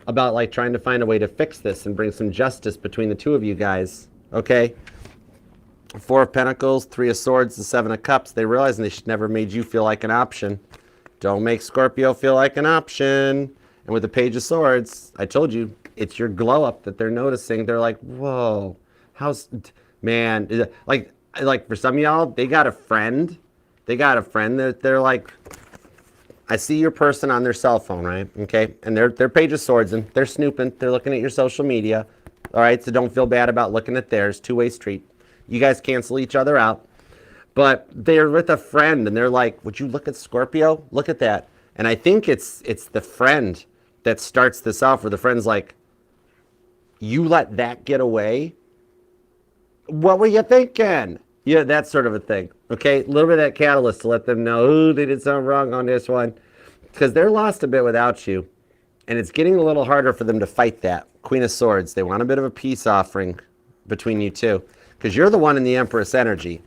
about like trying to find a way to fix this and bring some justice between the two of you guys, okay? Four of Pentacles, Three of Swords, the Seven of Cups. They realize they should never made you feel like an option. Don't make Scorpio feel like an option. And with the Page of Swords, I told you, it's your glow up that they're noticing. They're like, whoa, man, like for some of y'all, they got a friend. That they're like, I see your person on their cell phone, right? Okay, and they're Page of Swords, and they're snooping. They're looking at your social media. All right, so don't feel bad about looking at theirs. Two-way street. You guys cancel each other out. But they're with a friend, and they're like, would you look at Scorpio? Look at that. And I think it's the friend that starts this off, where the friend's like, you let that get away? What were you thinking? Yeah, that sort of a thing. Okay, a little bit of that catalyst to let them know, ooh, they did something wrong on this one. Because they're lost a bit without you. And it's getting a little harder for them to fight that. Queen of Swords, they want a bit of a peace offering between you two. Because you're the one in the Empress energy.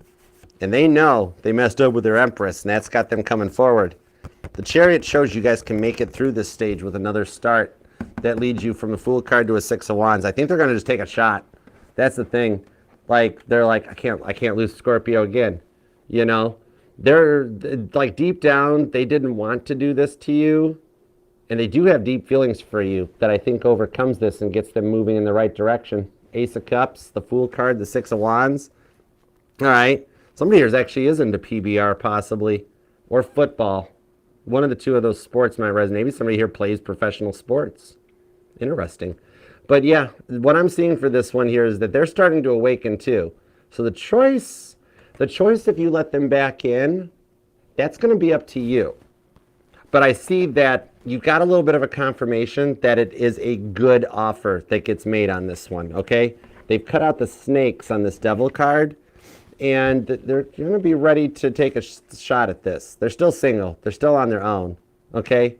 And they know they messed up with their Empress, and that's got them coming forward. The Chariot shows you guys can make it through this stage with another start. That leads you from a Fool card to a Six of Wands. I think they're going to just take a shot. That's the thing. Like they're like, I can't lose Scorpio again. You know, they're like deep down, they didn't want to do this to you, and they do have deep feelings for you that I think overcomes this and gets them moving in the right direction. Ace of Cups, the Fool card, the Six of Wands. All right, somebody here actually is into PBR possibly, or football. One of the two of those sports might resonate. Maybe somebody here plays professional sports. Interesting. But yeah, what I'm seeing for this one here is that they're starting to awaken too. So the choice if you let them back in, that's going to be up to you. But I see that you got a little bit of a confirmation that it is a good offer that gets made on this one, okay? They've cut out the snakes on this devil card, and they're going to be ready to take a shot at this. They're still single. They're still on their own, okay?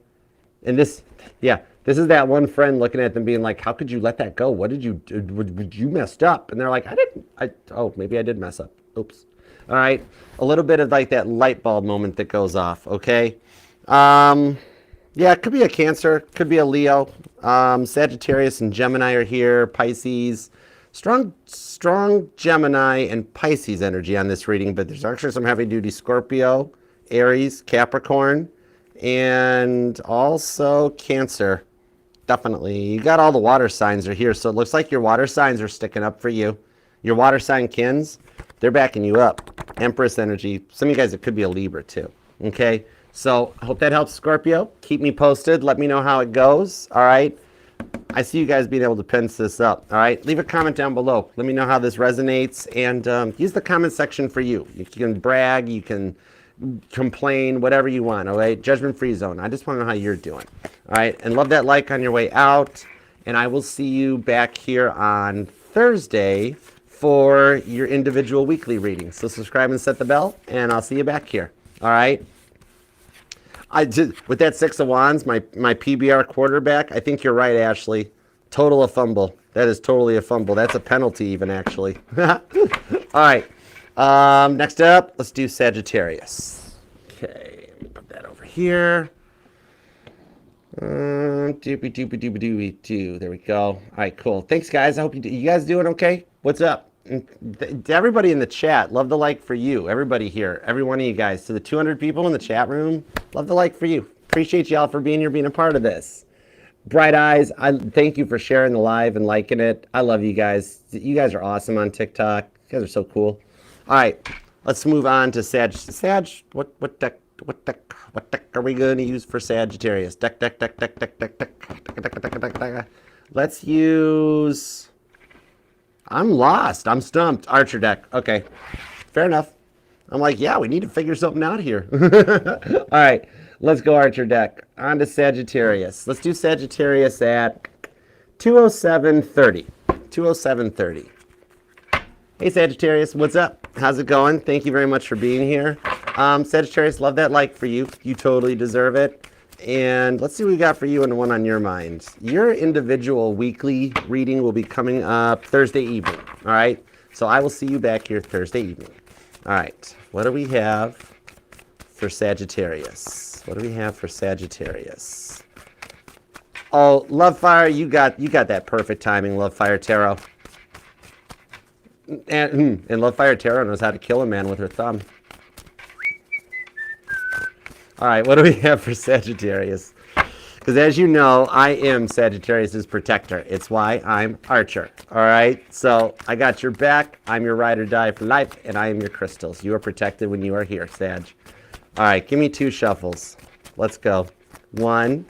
And this, yeah, this is that one friend looking at them being like, how could you let that go? What did you do? You messed up. And they're like, oh, maybe I did mess up. Oops. All right. A little bit of like that light bulb moment that goes off, okay? Yeah, it could be a Cancer, could be a Leo. Sagittarius and Gemini are here, Pisces. Strong Gemini and Pisces energy on this reading, but there's actually some heavy-duty Scorpio, Aries, Capricorn, and also Cancer. Definitely. You got all the water signs are here, so it looks like your water signs are sticking up for you. Your water sign kins, they're backing you up. Empress energy. Some of you guys, it could be a Libra too. Okay? So I hope that helps, Scorpio. Keep me posted. Let me know how it goes. All right? I see you guys being able to pinch this up. All right? Leave a comment down below. Let me know how this resonates, and use the comment section for you. You can brag. You can complain, whatever you want. All right? Judgment-free zone. I just want to know how you're doing. All right? And love that like on your way out. And I will see you back here on Thursday for your individual weekly reading. So subscribe and set the bell, and I'll see you back here. All right? With that Six of Wands, my PBR quarterback, I think you're right, Ashley. Total a fumble. That is totally a fumble. That's a penalty even, actually. All right. Next up, let's do Sagittarius. Okay, put that over here. Doopy doopy doopy doopy doo. There we go. All right, cool. Thanks, guys. I hope you guys doing okay? What's up? And everybody in the chat, love the like for you. Everybody here, every one of you guys. To the 200 people in the chat room, love the like for you. Appreciate y'all for being here, being a part of this. Bright Eyes, I thank you for sharing the live and liking it. I love you guys. You guys are awesome on TikTok. You guys are so cool. All right, let's move on to Sag. What deck are we going to use for Sagittarius? Deck. Let's use... I'm lost. I'm stumped. Archer deck. Okay. Fair enough. I'm like, yeah, we need to figure something out here. All right. Let's go Archer deck. On to Sagittarius. Let's do Sagittarius at 207.30. 207.30. Hey, Sagittarius. What's up? How's it going? Thank you very much for being here. Sagittarius, love that like for you. You totally deserve it. And let's see what we got for you and the one on your mind. Your individual weekly reading will be coming up Thursday evening. All right. So I will see you back here Thursday evening. All right. What do we have for Sagittarius? What do we have for Sagittarius? Oh, Love Fire, you got that perfect timing, Love Fire Tarot. And Love Fire Tarot knows how to kill a man with her thumb. All right, what do we have for Sagittarius? Because as you know, I am Sagittarius's protector. It's why I'm Archer. All right, so I got your back. I'm your ride or die for life, and I am your crystals. You are protected when you are here, Sag. All right, give me 2 shuffles. Let's go. 1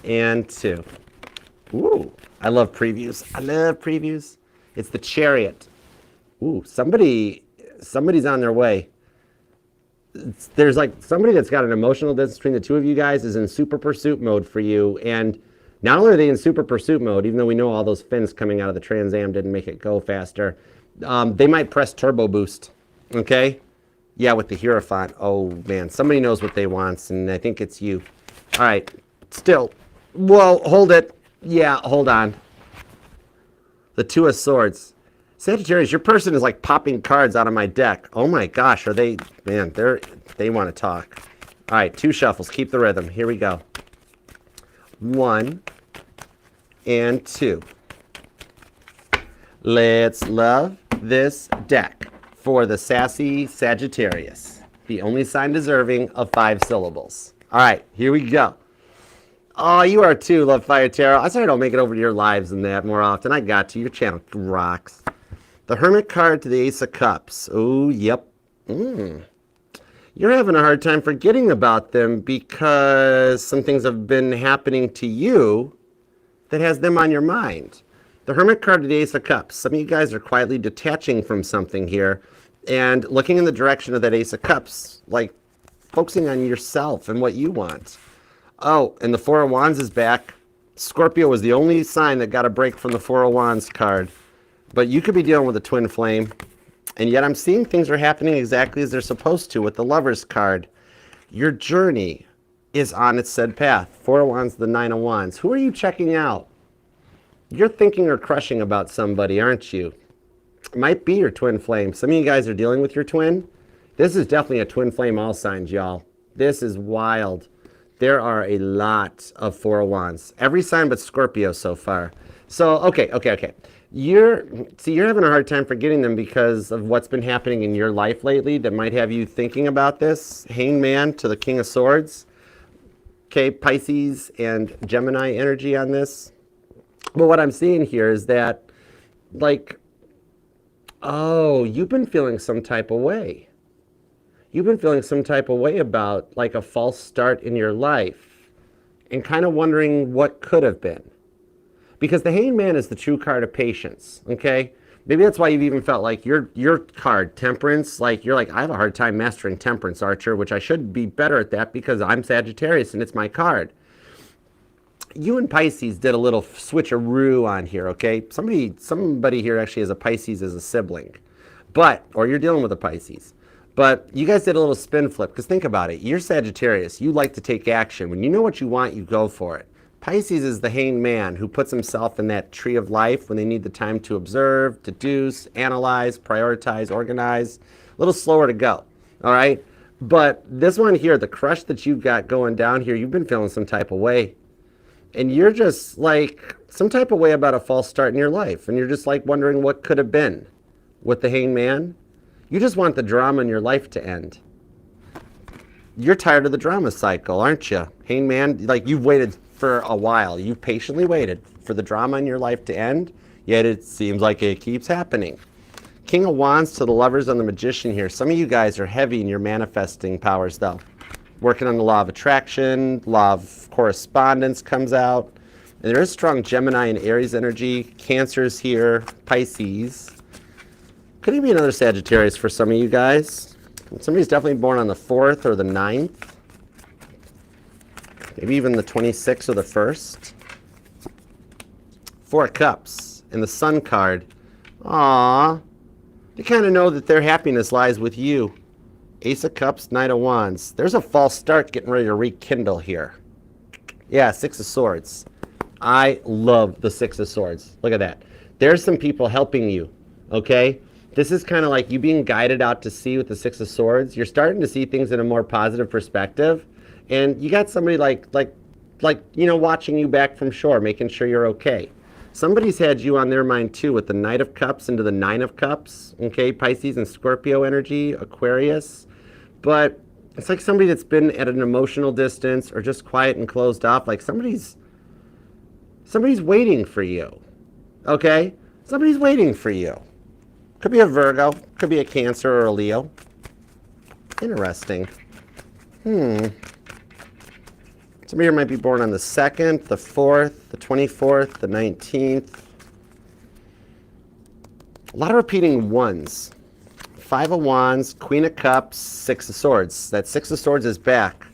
and 2. Ooh, I love previews. I love previews. It's the Chariot. Ooh, somebody's on their way. There's like somebody that's got an emotional distance between the two of you guys is in super pursuit mode for you. And not only are they in super pursuit mode, even though we know all those fins coming out of the Trans Am didn't make it go faster, they might press turbo boost. Okay? Yeah, with the Hierophant. Oh, man. Somebody knows what they want, and I think it's you. All right. Still. Whoa, hold it. Yeah, hold on. The 2 of Swords. Sagittarius, your person is like popping cards out of my deck. Oh my gosh, are they, man, they want to talk. All right, 2 shuffles, keep the rhythm. Here we go. 1 and 2. Let's love this deck for the sassy Sagittarius, the only sign deserving of 5 syllables. All right, here we go. Oh, you are too, Love Fire Tarot. I'm sorry I don't make it over to your lives and that more often. I got to. Your channel rocks. The Hermit card to the Ace of Cups. Oh, yep. You're having a hard time forgetting about them because some things have been happening to you that has them on your mind. The Hermit card to the Ace of Cups. Some of you guys are quietly detaching from something here and looking in the direction of that Ace of Cups, like focusing on yourself and what you want. Oh, and the Four of Wands is back. Scorpio was the only sign that got a break from the Four of Wands card. But you could be dealing with a twin flame. And yet I'm seeing things are happening exactly as they're supposed to with the Lovers card. Your journey is on its said path. Four of Wands, the Nine of Wands. Who are you checking out? You're thinking or crushing about somebody, aren't you? It might be your twin flame. Some of you guys are dealing with your twin. This is definitely a twin flame all signs, y'all. This is wild. There are a lot of Four of Wands. Every sign but Scorpio so far. So, okay. You're having a hard time forgetting them because of what's been happening in your life lately that might have you thinking about this. Hangman to the King of Swords. Okay, Pisces and Gemini energy on this. But what I'm seeing here is that, like, oh, you've been feeling some type of way. You've been feeling some type of way about, like, a false start in your life and kind of wondering what could have been. Because the Hangman is the true card of patience, okay? Maybe that's why you've even felt like your card, Temperance, like you're like, I have a hard time mastering Temperance, Archer, which I should be better at that because I'm Sagittarius and it's my card. You and Pisces did a little switcheroo on here, okay? Somebody here actually has a Pisces as a sibling, or you're dealing with a Pisces. But you guys did a little spin flip, because think about it. You're Sagittarius. You like to take action. When you know what you want, you go for it. Pisces is the hanged man who puts himself in that tree of life when they need the time to observe, deduce, analyze, prioritize, organize. A little slower to go, all right? But this one here, the crush that you've got going down here, you've been feeling some type of way. And you're just like, some type of way about a false start in your life. And you're just like wondering what could have been with the hanged man. You just want the drama in your life to end. You're tired of the drama cycle, aren't you? Hanged man, like you've waited for a while. You've patiently waited for the drama in your life to end, yet it seems like it keeps happening. King of Wands to the Lovers and the Magician here. Some of you guys are heavy in your manifesting powers, though. Working on the law of attraction, law of correspondence comes out. And there is strong Gemini and Aries energy. Cancer's here, Pisces. Could even be another Sagittarius for some of you guys. Somebody's definitely born on the 4th or the 9th. Maybe even the 26th or the 1st. Four of Cups and the Sun card. Aww. You kind of know that their happiness lies with you. Ace of Cups, Knight of Wands. There's a false start getting ready to rekindle here. Yeah, Six of Swords. I love the Six of Swords. Look at that. There's some people helping you, okay? This is kind of like you being guided out to sea with the Six of Swords. You're starting to see things in a more positive perspective. And you got somebody like watching you back from shore, making sure you're okay. Somebody's had you on their mind too with the Knight of Cups into the Nine of Cups, okay? Pisces and Scorpio energy, Aquarius. But it's like somebody that's been at an emotional distance or just quiet and closed off. Like somebody's waiting for you, okay? Somebody's waiting for you. Could be a Virgo, could be a Cancer or a Leo. Interesting. Somebody here might be born on the 2nd, the 4th, the 24th, the 19th. A lot of repeating ones. 5 of Wands, Queen of Cups, 6 of Swords. That 6 of Swords is back.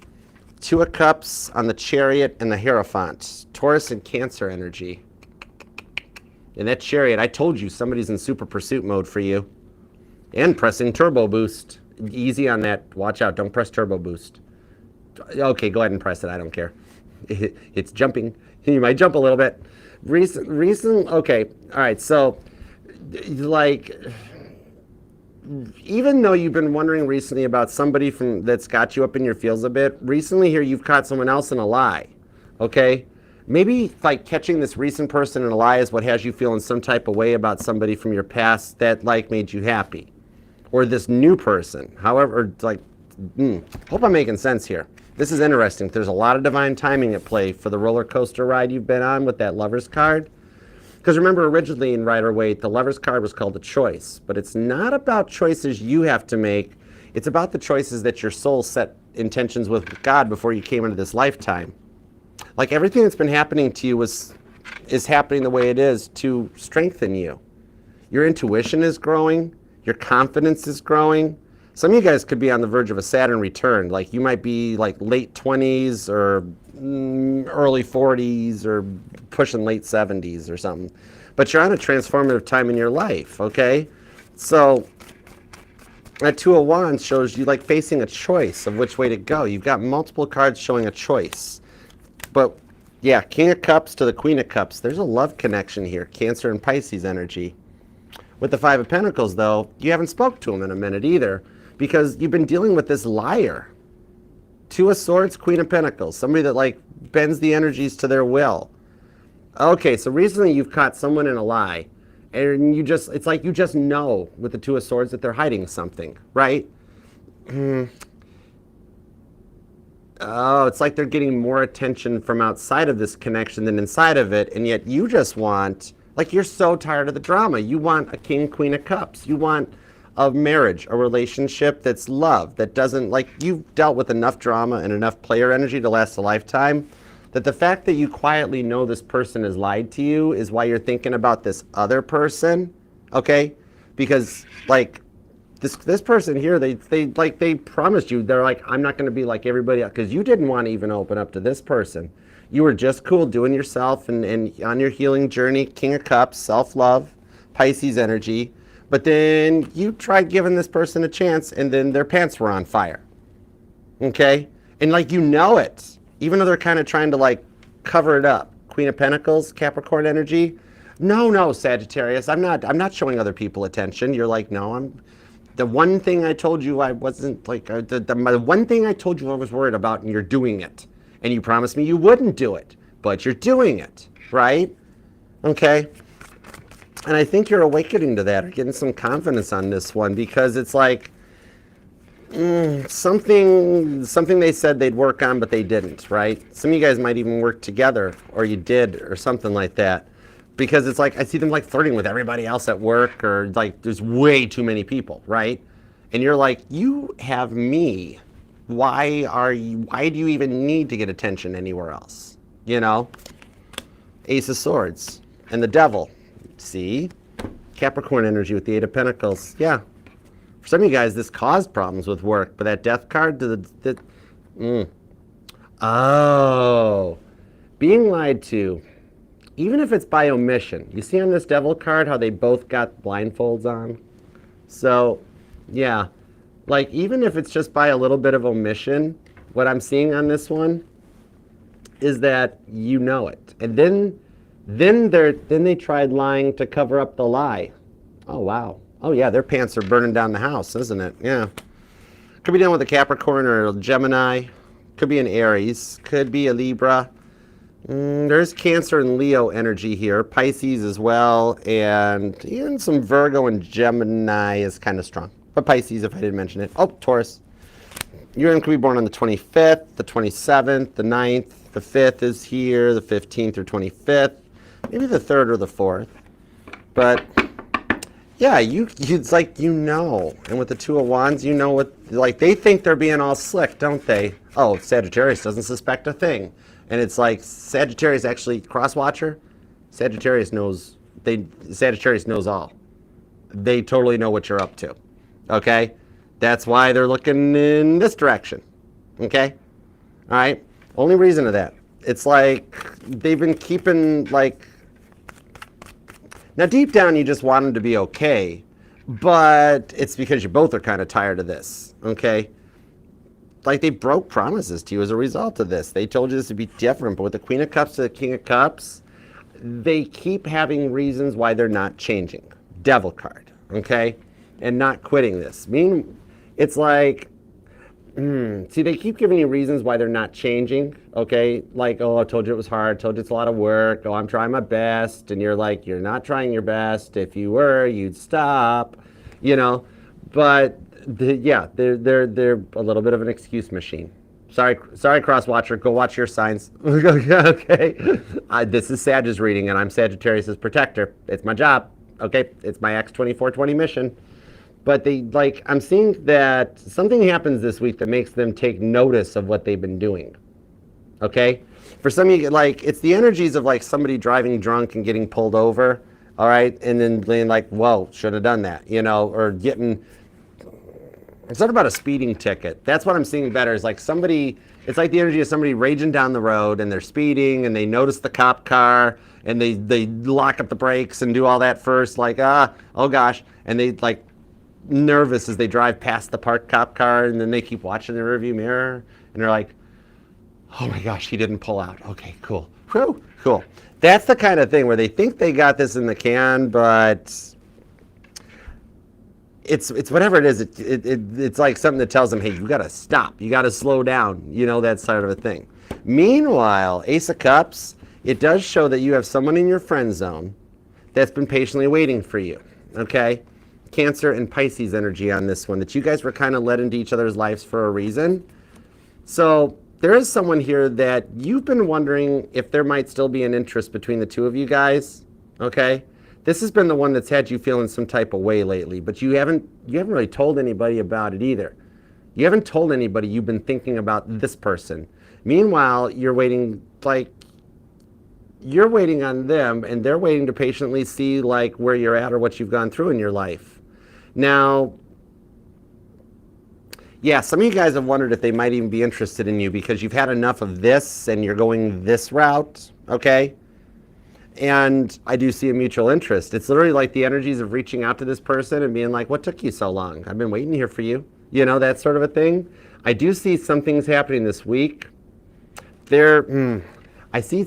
2 of Cups on the Chariot and the Hierophant. Taurus and Cancer energy. And that Chariot, I told you, somebody's in super pursuit mode for you. And pressing turbo boost. Easy on that. Watch out, don't press turbo boost. Okay, go ahead and press it. I don't care. It's jumping. You might jump a little bit. Okay. All right. So, like, even though you've been wondering recently about somebody that's got you up in your feels a bit, recently here you've caught someone else in a lie. Okay? Maybe like catching this recent person in a lie is what has you feeling some type of way about somebody from your past that like made you happy. Or this new person. However, like, hope I'm making sense here. This is interesting. There's a lot of divine timing at play for the roller coaster ride you've been on with that Lover's card. Because remember, originally in Rider-Waite, the Lover's card was called a choice. But it's not about choices you have to make. It's about the choices that your soul set intentions with God before you came into this lifetime. Like everything that's been happening to you is happening the way it is to strengthen you. Your intuition is growing. Your confidence is growing. Some of you guys could be on the verge of a Saturn return. Like you might be like late 20s or early 40s or pushing late 70s or something. But you're on a transformative time in your life, okay? So that Two of Wands shows you like facing a choice of which way to go. You've got multiple cards showing a choice. But yeah, King of Cups to the Queen of Cups. There's a love connection here. Cancer and Pisces energy. With the Five of Pentacles, though, you haven't spoke to him in a minute either because you've been dealing with this liar. Two of Swords, Queen of Pentacles. Somebody that like bends the energies to their will. Okay, so recently you've caught someone in a lie. And it's like you just know with the Two of Swords that they're hiding something, right? Oh, it's like they're getting more attention from outside of this connection than inside of it. And yet you just want, like you're so tired of the drama. You want a King, Queen of Cups. You want a marriage, a relationship that's love, that doesn't, like you've dealt with enough drama and enough player energy to last a lifetime, that the fact that you quietly know this person has lied to you is why you're thinking about this other person, okay? Because like this person here, they promised you, they're like, I'm not going to be like everybody else, because you didn't want to even open up to this person. You were just cool doing yourself and on your healing journey, King of Cups, self-love, Pisces energy. But then you tried giving this person a chance and then their pants were on fire. Okay? And like you know it. Even though they're kind of trying to like cover it up. Queen of Pentacles, Capricorn energy. No, Sagittarius, I'm not showing other people attention. You're like, no, the one thing I told you I wasn't like, the one thing I told you I was worried about and you're doing it. And you promised me you wouldn't do it, but you're doing it, right? Okay. And I think you're awakening to that or getting some confidence on this one because it's like something they said they'd work on, but they didn't, right? Some of you guys might even work together or you did or something like that because it's like I see them like flirting with everybody else at work or like there's way too many people, right? And you're like, you have me. Why do you even need to get attention anywhere else? You know? Ace of Swords and the Devil. See? Capricorn energy with the Eight of Pentacles. Yeah. For some of you guys, this caused problems with work, but that Death card Oh. Being lied to, even if it's by omission. You see on this Devil card how they both got blindfolds on? So, yeah. Like, even if it's just by a little bit of omission, what I'm seeing on this one is that you know it. And then they tried lying to cover up the lie. Oh, wow. Oh, yeah, their pants are burning down the house, isn't it? Yeah. Could be done with a Capricorn or a Gemini. Could be an Aries. Could be a Libra. There's Cancer and Leo energy here. Pisces as well. And even some Virgo and Gemini is kind of strong. But Pisces, if I didn't mention it. Oh, Taurus. You could be born on the 25th, the 27th, the 9th. The 5th is here, the 15th or 25th. Maybe the 3rd or the 4th. But, yeah, it's like you know. And with the Two of Wands, you know what, like, they think they're being all slick, don't they? Oh, Sagittarius doesn't suspect a thing. And it's like, Sagittarius actually, cross-watcher, Sagittarius knows all. They totally know what you're up to. Okay? That's why they're looking in this direction. Okay? All right? Only reason of that. It's like they've been keeping like, now deep down you just want them to be okay, but it's because you both are kind of tired of this, okay? Like they broke promises to you as a result of this. They told you this would be different, but with the Queen of Cups to the King of Cups, they keep having reasons why they're not changing. Devil card, okay? And not quitting this. Meaning, it's like, See, they keep giving you reasons why they're not changing, okay? Like, oh, I told you it was hard. I told you it's a lot of work. Oh, I'm trying my best. And you're like, you're not trying your best. If you were, you'd stop, you know? But yeah, they're a little bit of an excuse machine. Sorry, cross watcher. Go watch your signs. Okay. This is Sag's reading, and I'm Sagittarius' protector. It's my job. Okay, it's my X2420 mission. But I'm seeing that something happens this week that makes them take notice of what they've been doing. Okay? For some of you, it's the energies of somebody driving drunk and getting pulled over, all right? And then being like, whoa, should have done that, or getting, it's not about a speeding ticket. That's what I'm seeing better is somebody, it's like the energy of somebody raging down the road and they're speeding and they notice the cop car and they lock up the brakes and do all that first, oh gosh, and they nervous as they drive past the parked cop car, and then they keep watching the rearview mirror and they're like, oh my gosh, he didn't pull out. Okay, cool. Whew, cool. That's the kind of thing where they think they got this in the can, but it's whatever it is. It's like something that tells them, hey, you got to stop. You got to slow down. That sort of a thing. Meanwhile, Ace of Cups, it does show that you have someone in your friend zone that's been patiently waiting for you, okay? Cancer and Pisces energy on this one, that you guys were kind of led into each other's lives for a reason. So there is someone here that you've been wondering if there might still be an interest between the two of you guys, okay? This has been the one that's had you feeling some type of way lately, but you haven't really told anybody about it either. You haven't told anybody you've been thinking about this person. Meanwhile, you're waiting on them, and they're waiting to patiently see where you're at or what you've gone through in your life. Now, yeah, some of you guys have wondered if they might even be interested in you because you've had enough of this and you're going this route, okay? And I do see a mutual interest. It's literally like the energies of reaching out to this person and being like, what took you so long? I've been waiting here for you. That sort of a thing. I do see some things happening this week. I see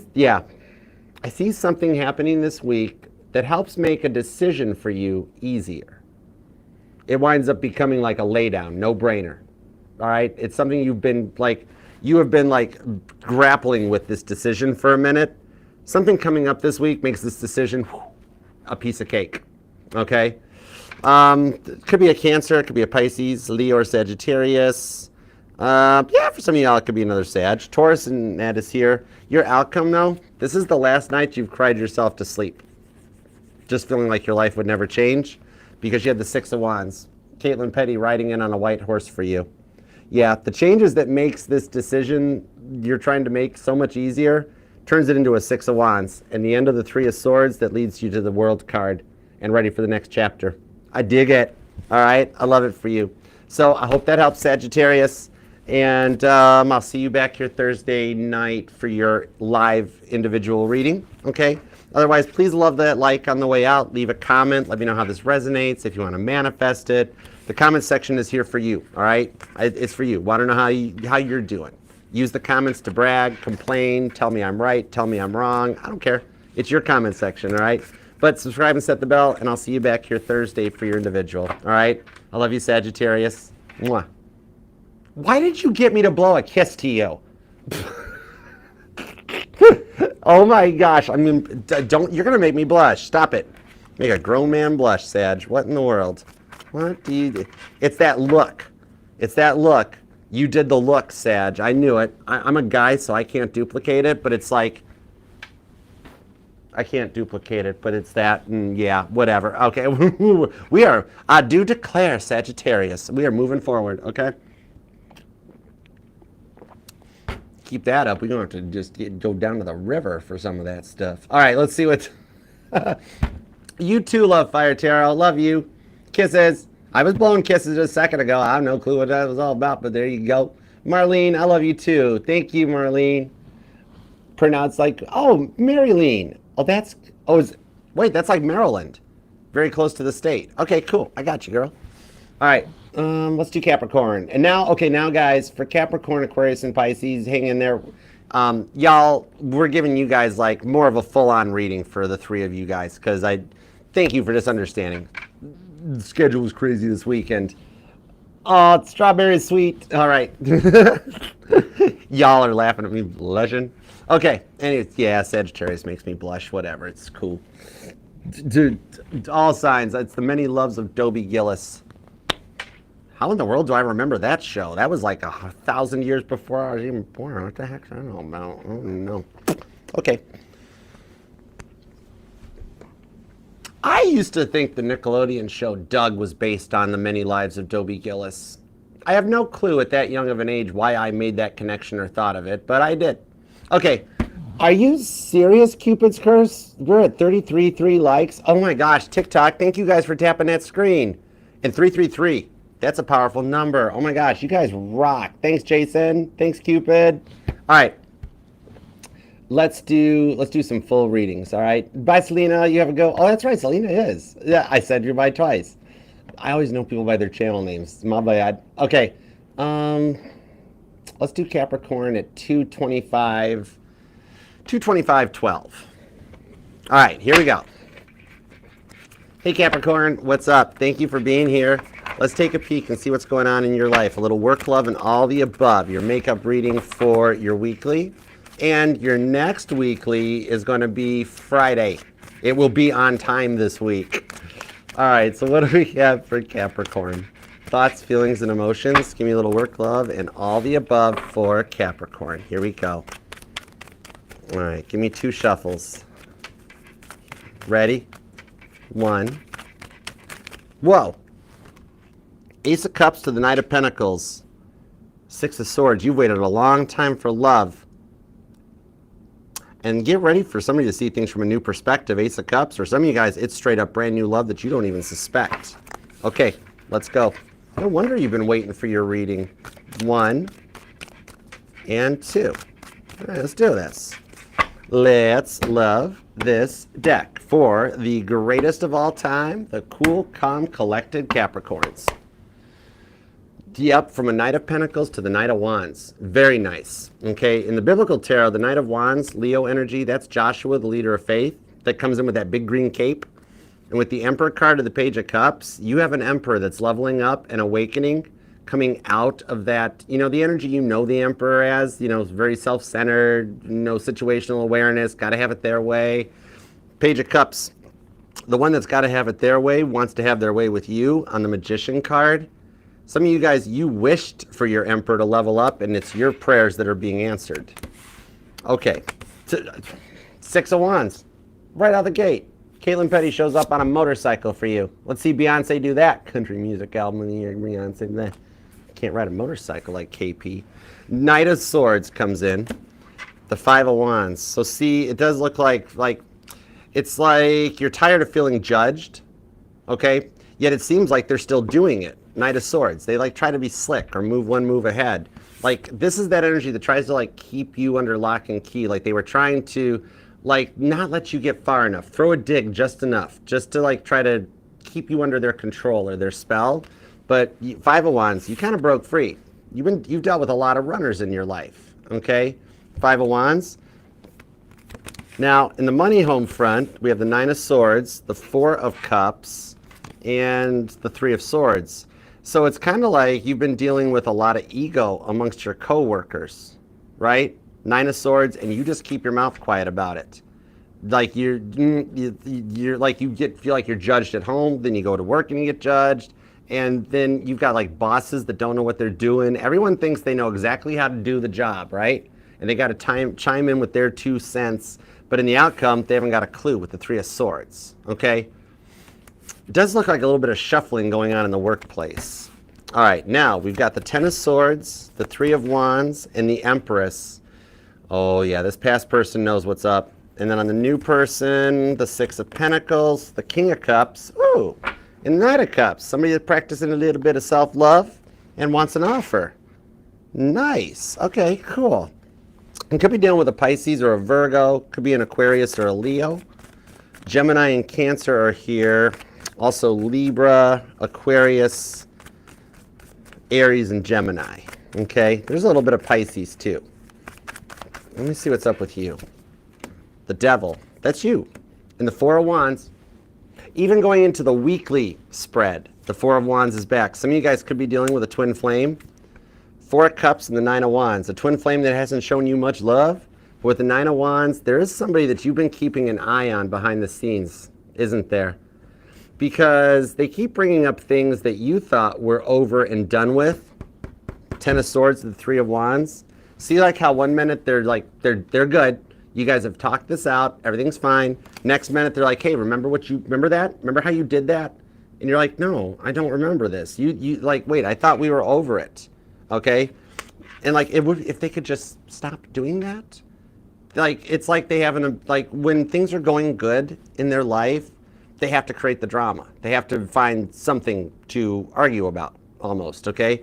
something happening this week that helps make a decision for you easier. It winds up becoming like a laydown, no-brainer. All right? It's something you have been grappling with this decision for a minute. Something coming up this week makes this decision a piece of cake. Okay? It could be a Cancer, it could be a Pisces, Leo, or Sagittarius. For some of y'all, it could be another Sag. Taurus and that is here. Your outcome, though, this is the last night you've cried yourself to sleep. Just feeling like your life would never change because you had the Six of Wands. Caitlin Petty riding in on a white horse for you. Yeah, the changes that makes this decision you're trying to make so much easier turns it into a Six of Wands. And the end of the Three of Swords that leads you to the World card and ready for the next chapter. I dig it. All right, I love it for you. So I hope that helps, Sagittarius. And I'll see you back here Thursday night for your live individual reading, okay? Otherwise, please love that like on the way out. Leave a comment. Let me know how this resonates, if you want to manifest it. The comment section is here for you, all right? It's for you. Want to know how you're doing. Use the comments to brag, complain, tell me I'm right, tell me I'm wrong. I don't care. It's your comment section, all right? But subscribe and set the bell, and I'll see you back here Thursday for your individual, all right? I love you, Sagittarius. Mwah. Why did you get me to blow a kiss to you? Oh my gosh, I mean, you're gonna make me blush. Stop it. Make a grown man blush, Sag. What in the world? What do you do? It's that look. It's that look. You did the look, Sag. I knew it. I'm a guy, so I can't duplicate it, but it's like, I can't duplicate it, but it's that, and yeah, whatever. Okay, I do declare, Sagittarius, we are moving forward, okay? Keep that up. We don't have to just go down to the river for some of that stuff. All right, let's see what... You too love Fire Tarot. Love you. Kisses. I was blowing kisses a second ago. I have no clue what that was all about, but there you go. Marlene, I love you too. Thank you, Marlene. Pronounced like, oh, Maryline. Oh, that's like Maryland. Very close to the state. Okay, cool. I got you, girl. All right. Let's do Capricorn. And now, guys, for Capricorn, Aquarius, and Pisces, hang in there. Y'all, we're giving you guys like more of a full-on reading for the three of you guys because I thank you for this understanding. The schedule was crazy this weekend. Oh, it's strawberry sweet. All right. Y'all are laughing at me blushing. Okay. Anyways, yeah, Sagittarius makes me blush. Whatever. It's cool. Dude, all signs. It's the many loves of Dobie Gillis. How in the world do I remember that show? That was like 1,000 years before I was even born. What the heck? I don't know about. I don't know. Okay. I used to think the Nickelodeon show Doug was based on the many lives of Dobie Gillis. I have no clue at that young of an age why I made that connection or thought of it, but I did. Okay. Are you serious, Cupid's Curse? We're at 33 likes. Oh my gosh, TikTok, thank you guys for tapping that screen. And 333, that's a powerful number. Oh my gosh, you guys rock. Thanks, Jason. Thanks, Cupid. All right. Let's do some full readings, all right? Bye, Selena. You have a go. Oh, that's right. Selena is. Yeah, I said you're by twice. I always know people by their channel names. My bad. Okay. Let's do Capricorn at 225.12. All right, here we go. Hey, Capricorn, what's up? Thank you for being here. Let's take a peek and see what's going on in your life. A little work, love, and all the above. Your makeup reading for your weekly. And your next weekly is going to be Friday. It will be on time this week. All right, so what do we have for Capricorn? Thoughts, feelings, and emotions. Give me a little work, love, and all the above for Capricorn. Here we go. All right, give me 2 shuffles. Ready? 1. Whoa. Ace of Cups to the Knight of Pentacles. 6 of Swords. You've waited a long time for love. And get ready for somebody to see things from a new perspective. Ace of Cups. Or some of you guys, it's straight up brand new love that you don't even suspect. Okay, let's go. No wonder you've been waiting for your reading. 1 and 2. All right, let's do this. Let's love this deck for the greatest of all time, the cool, calm, collected Capricorns. Yep, from a Knight of Pentacles to the Knight of Wands. Very nice. Okay, in the biblical tarot, the Knight of Wands, Leo energy, that's Joshua, the leader of faith, that comes in with that big green cape. And with the Emperor card of the Page of Cups, you have an Emperor that's leveling up and awakening, coming out of that, you know, the energy you know the Emperor as, you know, very self-centered, no situational awareness, got to have it their way. Page of Cups, the one that's got to have it their way wants to have their way with you on the Magician card. Some of you guys, you wished for your Emperor to level up, and it's your prayers that are being answered. Okay, 6 of Wands, right out the gate. Caitlin Petty shows up on a motorcycle for you. Let's see Beyonce do that. Country music album of the year, Beyonce. Can't ride a motorcycle like KP. Knight of Swords comes in. The 5 of Wands. So see, it does look like it's like you're tired of feeling judged, okay? Yet it seems like they're still doing it. Knight of Swords. They like try to be slick or move one move ahead. Like this is that energy that tries to like keep you under lock and key. Like they were trying to like not let you get far enough. Throw a dig just enough. Just to like try to keep you under their control or their spell. But 5 of Wands, you kind of broke free. You've dealt with a lot of runners in your life, okay? 5 of Wands. Now, in the money home front, we have the 9 of Swords, the 4 of Cups, and the 3 of Swords. So it's kind of like you've been dealing with a lot of ego amongst your coworkers, right? 9 of Swords, and you just keep your mouth quiet about it. Like you're like you feel like you're judged at home, then you go to work and you get judged. And then you've got like bosses that don't know what they're doing. Everyone thinks they know exactly how to do the job, right? And they got to chime in with their 2 cents. But in the outcome, they haven't got a clue with the 3 of Swords, okay? It does look like a little bit of shuffling going on in the workplace. All right, now we've got the 10 of Swords, the 3 of Wands, and the Empress. Oh yeah, this past person knows what's up. And then on the new person, the 6 of Pentacles, the King of Cups. Ooh. And Knight of Cups, somebody that's practicing a little bit of self-love and wants an offer. Nice. Okay, cool. And could be dealing with a Pisces or a Virgo. Could be an Aquarius or a Leo. Gemini and Cancer are here. Also Libra, Aquarius, Aries, and Gemini. Okay, there's a little bit of Pisces too. Let me see what's up with you. The Devil, that's you. And the 4 of Wands. Even going into the weekly spread, The Four of Wands is back. Some of you guys could be dealing with a twin flame. Four of Cups and the Nine of Wands. A twin flame that hasn't shown you much love. With the Nine of Wands, there is somebody that you've been keeping an eye on behind the scenes, isn't there? Because they keep bringing up things that you thought were over and done with. Ten of Swords, the Three of Wands. See, like how one minute they're like, they're good. You guys have talked this out. Everything's fine. Next minute they're like, hey, remember that? Remember how you did that? And you're like, no, I don't remember this. You like, wait, I thought we were over it. Okay? And like, if they could just stop doing that. Like, it's like they haven't, like, when things are going good in their life, they have to create the drama. They have to find something to argue about, almost, okay?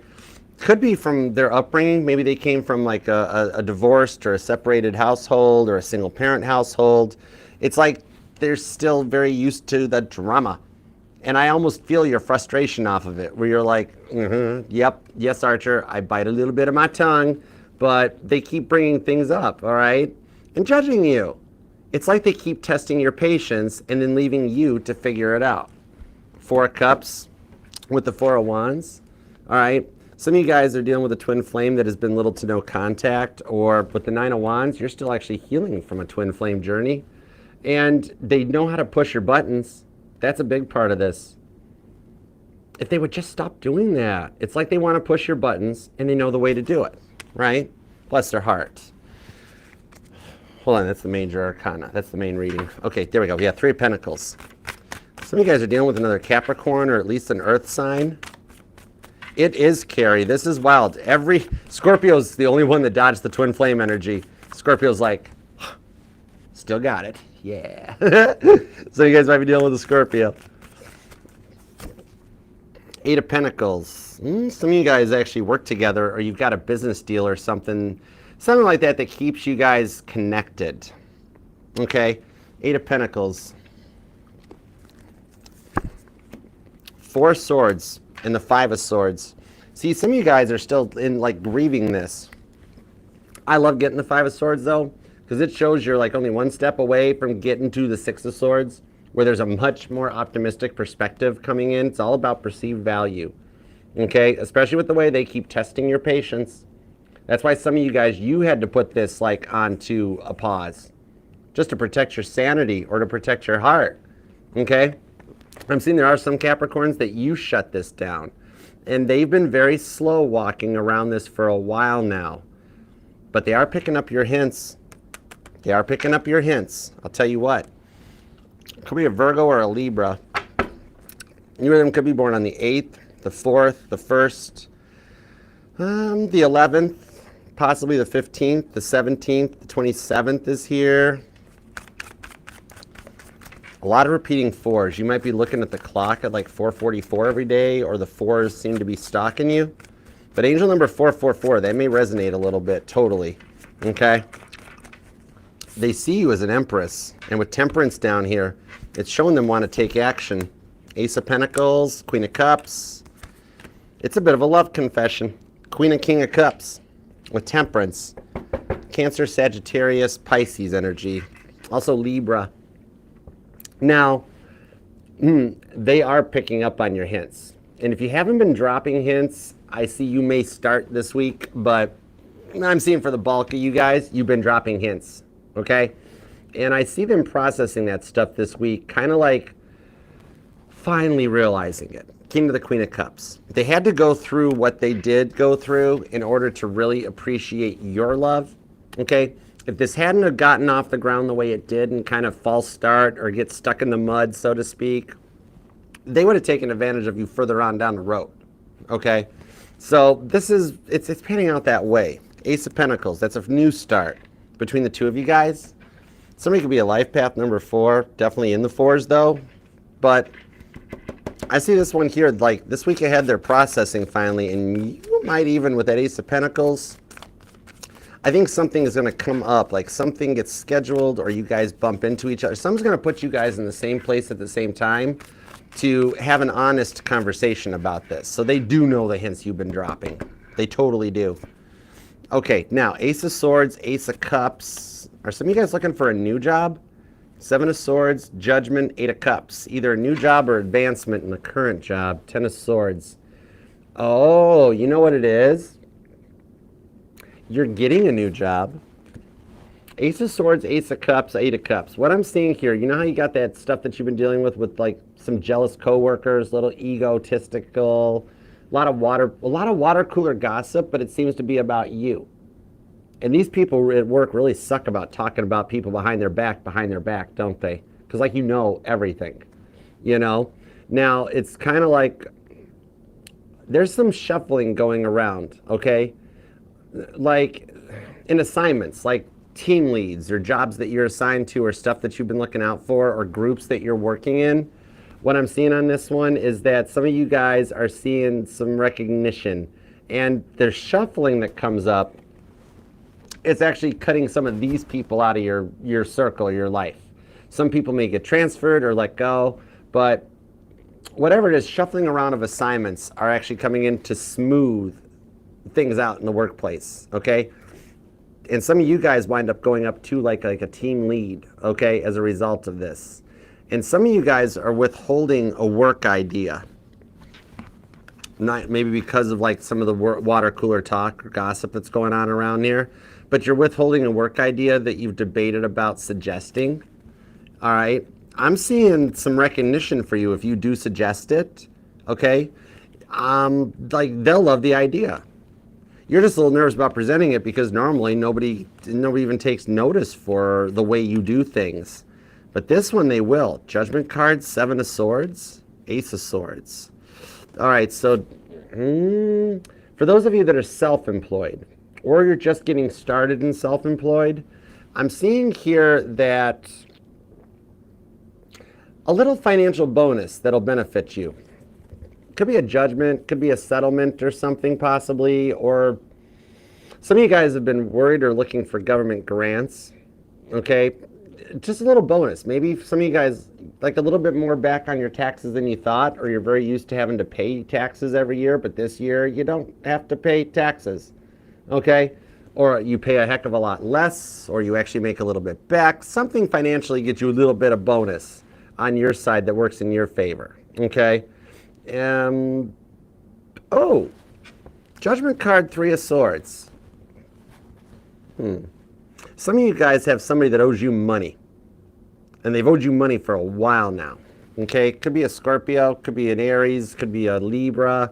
Could be from their upbringing. Maybe they came from like a divorced or a separated household or a single parent household. It's like they're still very used to the drama. And I almost feel your frustration off of it, where you're like, yep, yes, Archer, I bite a little bit of my tongue, but they keep bringing things up, all right? And judging you. It's like they keep testing your patience and then leaving you to figure it out. Four of Cups with the Four of Wands, all right? Some of you guys are dealing with a twin flame that has been little to no contact, or with the Nine of Wands, you're still actually healing from a twin flame journey. And they know how to push your buttons. That's a big part of this. If they would just stop doing that. It's like they want to push your buttons and they know the way to do it, right? Bless their heart. Hold on, that's the major arcana. That's the main reading. Okay, there we go. Yeah, Three of Pentacles. Some of you guys are dealing with another Capricorn or at least an earth sign. It is Carrie. This is wild. Scorpio's the only one that dodged the twin flame energy. Scorpio's like, still got it. Yeah. So you guys might be dealing with a Scorpio. Eight of Pentacles. Some of you guys actually work together, or you've got a business deal or something like that that keeps you guys connected. Okay? Eight of Pentacles. Four of Swords and the Five of Swords. See, some of you guys are still in like grieving this. I love getting the Five of Swords though, because it shows you're like only one step away from getting to the Six of Swords, where there's a much more optimistic perspective coming in. It's all about perceived value. Okay? Especially with the way they keep testing your patience. That's why some of you guys, you had to put this like onto a pause, just to protect your sanity or to protect your heart. Okay? I'm seeing there are some Capricorns that you shut this down. And they've been very slow walking around this for a while now. But they are picking up your hints. They are picking up your hints. I'll tell you what. Could be a Virgo or a Libra. Either of them could be born on the 8th, the 4th, the 1st, the 11th, possibly the 15th, the 17th, the 27th is here. A lot of repeating fours. You might be looking at the clock at like 4:44 every day, or the fours seem to be stalking you. But angel number 444, that may resonate a little bit, totally. Okay? They see you as an empress, and with temperance down here, it's showing them want to take action. Ace of Pentacles, Queen of Cups. It's a bit of a love confession. Queen and King of Cups with temperance. Cancer, Sagittarius, Pisces energy. Also Libra. Now, they are picking up on your hints. And if you haven't been dropping hints, I see you may start this week, but I'm seeing for the bulk of you guys, you've been dropping hints, okay? And I see them processing that stuff this week, kind of like finally realizing it. King to the Queen of Cups. They had to go through what they did go through in order to really appreciate your love, okay? If this hadn't have gotten off the ground the way it did and kind of false start or get stuck in the mud, so to speak, they would have taken advantage of you further on down the road, okay? So this is, it's panning out that way. Ace of Pentacles, that's a new start between the two of you guys. Somebody could be a life path number 4, definitely in the 4s though, but I see this one here, like this week ahead they're processing finally, and you might even with that Ace of Pentacles, I think something is going to come up, like something gets scheduled or you guys bump into each other. Someone's going to put you guys in the same place at the same time to have an honest conversation about this. So they do know the hints you've been dropping. They totally do. Okay, now Ace of Swords, Ace of Cups. Are some of you guys looking for a new job? Seven of Swords, Judgment, Eight of Cups. Either a new job or advancement in the current job. Ten of Swords. Oh, you know what it is? You're getting a new job. Ace of Swords, Ace of Cups, Eight of Cups. What I'm seeing here, you know how you got that stuff that you've been dealing with like some jealous coworkers, little egotistical, a lot of water cooler gossip, but it seems to be about you. And these people at work really suck about talking about people behind their back, don't they? Because like you know everything, you know? Now, it's kind of like there's some shuffling going around, okay? Like in assignments, like team leads or jobs that you're assigned to or stuff that you've been looking out for or groups that you're working in. What I'm seeing on this one is that some of you guys are seeing some recognition, and there's shuffling that comes up. It's actually cutting some of these people out of your circle, your life. Some people may get transferred or let go, but whatever it is, shuffling around of assignments are actually coming in to smooth things out in the workplace, okay? And some of you guys wind up going up to like a team lead, okay, as a result of this. And some of you guys are withholding a work idea. Not maybe because of like some of the water cooler talk or gossip that's going on around here, but you're withholding a work idea that you've debated about suggesting. All right. I'm seeing some recognition for you if you do suggest it, okay? Like they'll love the idea. You're just a little nervous about presenting it because normally nobody even takes notice for the way you do things. But this one they will. Judgment card, Seven of Swords, Ace of Swords. All right, so for those of you that are self-employed or you're just getting started in self-employed, I'm seeing here that a little financial bonus that'll benefit you. Could be a judgment, could be a settlement or something possibly, or some of you guys have been worried or looking for government grants, okay? Just a little bonus. Maybe some of you guys like a little bit more back on your taxes than you thought, or you're very used to having to pay taxes every year, but this year you don't have to pay taxes, okay? Or you pay a heck of a lot less, or you actually make a little bit back. Something financially gets you a little bit of bonus on your side that works in your favor, okay? Oh, Judgment card, Three of Swords. Some of you guys have somebody that owes you money, and they've owed you money for a while now, okay? Could be a Scorpio, could be an Aries, could be a Libra,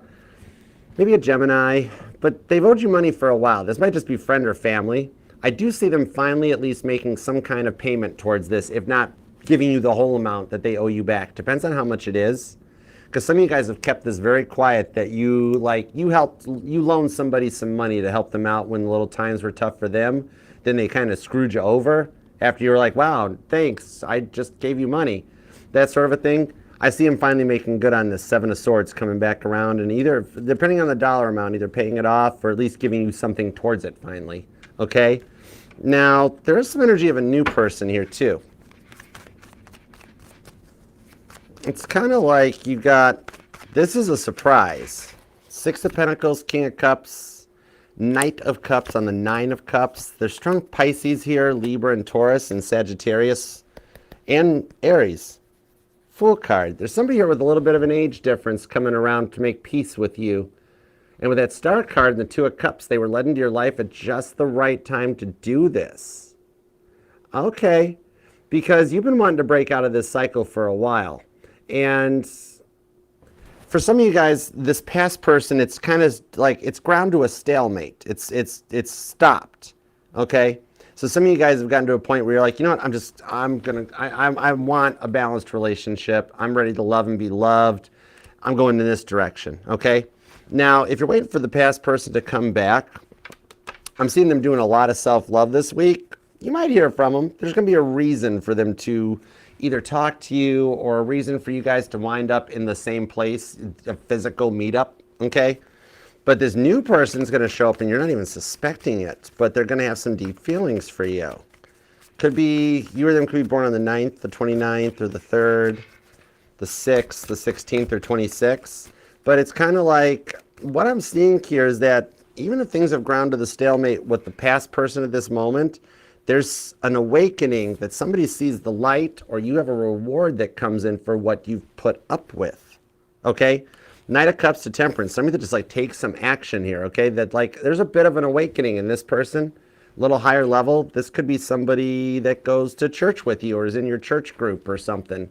maybe a Gemini, but they've owed you money for a while. This might just be friend or family. I do see them finally at least making some kind of payment towards this, if not giving you the whole amount that they owe you back. Depends on how much it is. Because some of you guys have kept this very quiet that you loaned somebody some money to help them out when the little times were tough for them. Then they kind of screwed you over after you were like, wow, thanks, I just gave you money. That sort of a thing. I see them finally making good on this Seven of Swords coming back around and either, depending on the dollar amount, either paying it off or at least giving you something towards it finally, okay? Now, there is some energy of a new person here too. It's kind of like you got, this is a surprise. Six of Pentacles, King of Cups, Knight of Cups on the Nine of Cups. There's strong Pisces here, Libra and Taurus and Sagittarius and Aries. Fool card. There's somebody here with a little bit of an age difference coming around to make peace with you. And with that Star card and the Two of Cups, they were led into your life at just the right time to do this. Okay. Because you've been wanting to break out of this cycle for a while. And for some of you guys, this past person, it's kind of like it's ground to a stalemate. It's stopped. Okay? So some of you guys have gotten to a point where you're like, you know what, I want a balanced relationship. I'm ready to love and be loved. I'm going in this direction. Okay? Now, if you're waiting for the past person to come back, I'm seeing them doing a lot of self-love this week. You might hear from them. There's going to be a reason for them to either talk to you or a reason for you guys to wind up in the same place, a physical meetup, okay? But this new person's going to show up and you're not even suspecting it, but they're going to have some deep feelings for you. Could be, you or them could be born on the 9th, the 29th, or the 3rd, the 6th, the 16th, or 26th. But it's kind of like, what I'm seeing here is that even if things have ground to the stalemate with the past person at this moment, there's an awakening that somebody sees the light, or you have a reward that comes in for what you've put up with. Okay? Knight of Cups to Temperance. Somebody that just like takes some action here. Okay? That like there's a bit of an awakening in this person. A little higher level. This could be somebody that goes to church with you or is in your church group or something.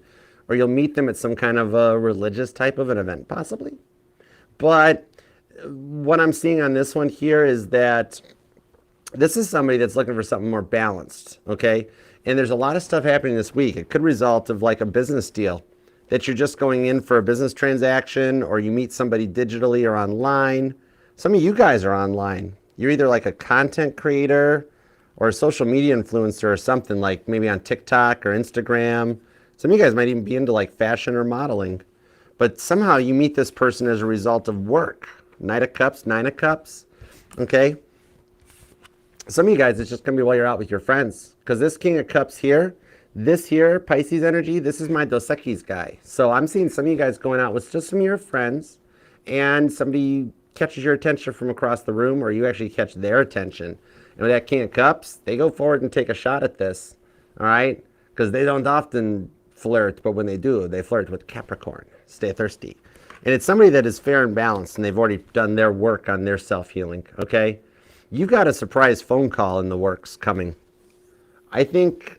Or you'll meet them at some kind of a religious type of an event, possibly. But what I'm seeing on this one here is that this is somebody that's looking for something more balanced, okay? And there's a lot of stuff happening this week. It could result of like a business deal that you're just going in for a business transaction, or you meet somebody digitally or online. Some of you guys are online. You're either like a content creator or a social media influencer or something, like maybe on TikTok or Instagram. Some of you guys might even be into like fashion or modeling. But somehow you meet this person as a result of work. Knight of Cups, Nine of Cups, okay? Some of you guys, it's just going to be while you're out with your friends. Because this King of Cups here, this here, Pisces energy, this is my Dos Equis guy. So I'm seeing some of you guys going out with just some of your friends, and somebody catches your attention from across the room, or you actually catch their attention. And with that King of Cups, they go forward and take a shot at this, all right? Because they don't often flirt, but when they do, they flirt with Capricorn. Stay thirsty. And it's somebody that is fair and balanced, and they've already done their work on their self-healing, okay? You got a surprise phone call in the works coming. I think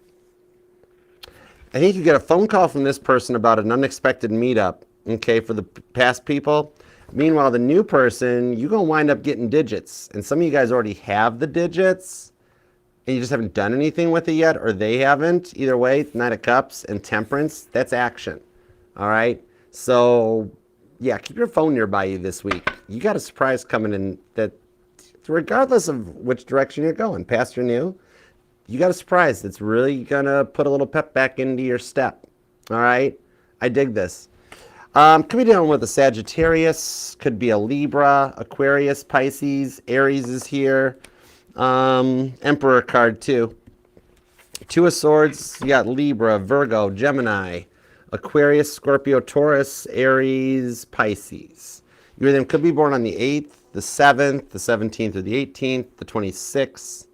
you get a phone call from this person about an unexpected meetup, okay, for the past people. Meanwhile, the new person, you're going to wind up getting digits. And some of you guys already have the digits, and you just haven't done anything with it yet, or they haven't. Either way, Knight of Cups and Temperance, that's action, all right? So, yeah, keep your phone nearby you this week. You got a surprise coming in that, regardless of which direction you're going, past or new, you got a surprise that's really going to put a little pep back into your step. All right? I dig this. Could be dealing with a Sagittarius, could be a Libra, Aquarius, Pisces, Aries is here. Emperor card too. Two of Swords, you got Libra, Virgo, Gemini, Aquarius, Scorpio, Taurus, Aries, Pisces. You or them could be born on the 8th, the 7th, the 17th, or the 18th, the 26th,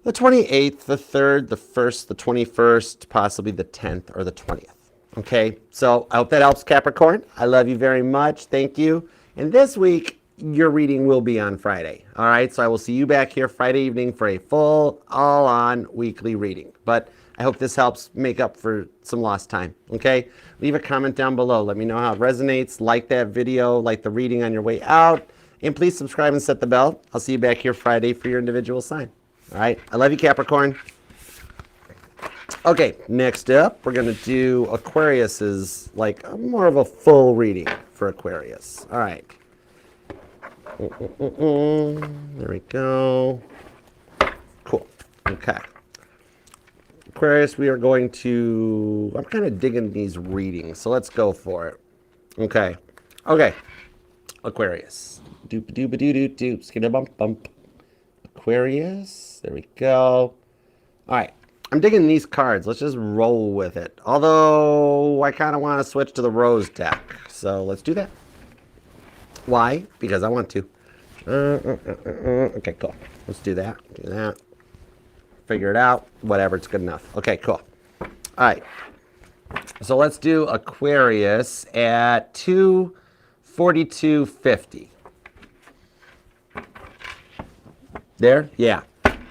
the 28th, the 3rd, the 1st, the 21st, possibly the 10th, or the 20th. Okay, so I hope that helps, Capricorn. I love you very much. Thank you. And this week, your reading will be on Friday. All right, so I will see you back here Friday evening for a full, all-on weekly reading. But I hope this helps make up for some lost time, okay? Leave a comment down below. Let me know how it resonates. Like that video, like the reading on your way out. And please subscribe and set the bell. I'll see you back here Friday for your individual sign. All right, I love you, Capricorn. Okay, next up, we're going to do Aquarius's, like, more of a full reading for Aquarius. All right. There we go. Cool. Okay. Aquarius, we are going to, I'm kind of digging these readings, so let's go for it. Okay. Okay. Aquarius. Doop-a-doop-a-doo-doo-doop. Skidda-bump-bump. Aquarius. There we go. All right. I'm digging these cards. Let's just roll with it. Although, I kind of want to switch to the Rose deck. So, let's do that. Why? Because I want to. Okay, cool. Let's do that. Do that. Figure it out. Whatever. It's good enough. Okay, cool. All right. So, let's do Aquarius at 242.50. There? Yeah.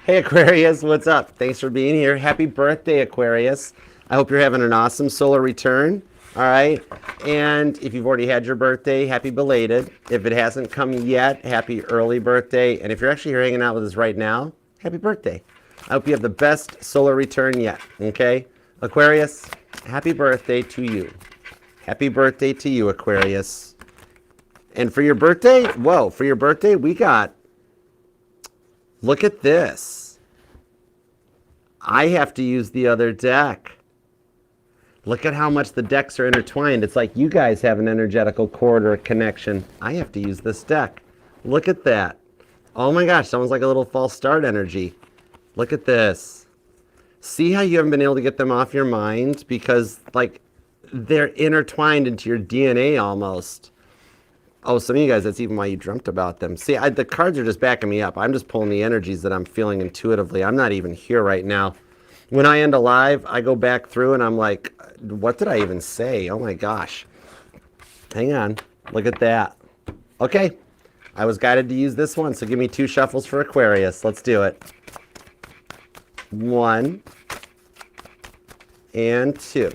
Hey, Aquarius, what's up? Thanks for being here. Happy birthday, Aquarius. I hope you're having an awesome solar return. All right. And if you've already had your birthday, happy belated. If it hasn't come yet, happy early birthday. And if you're actually here hanging out with us right now, happy birthday. I hope you have the best solar return yet. Okay? Aquarius, happy birthday to you. Happy birthday to you, Aquarius. And for your birthday, whoa, for your birthday, we got, look at this. I have to use the other deck. Look at how much the decks are intertwined. It's like you guys have an energetical cord or a connection. I have to use this deck. Look at that. Oh my gosh, sounds like a little false start energy. Look at this. See how you haven't been able to get them off your mind? Because, like, they're intertwined into your DNA almost. Oh, some of you guys, that's even why you dreamt about them. See, the cards are just backing me up. I'm just pulling the energies that I'm feeling intuitively. I'm not even here right now. When I end a live, I go back through and I'm like, what did I even say? Oh my gosh. Hang on. Look at that. Okay. I was guided to use this one, so give me 2 shuffles for Aquarius. Let's do it. 1 and 2.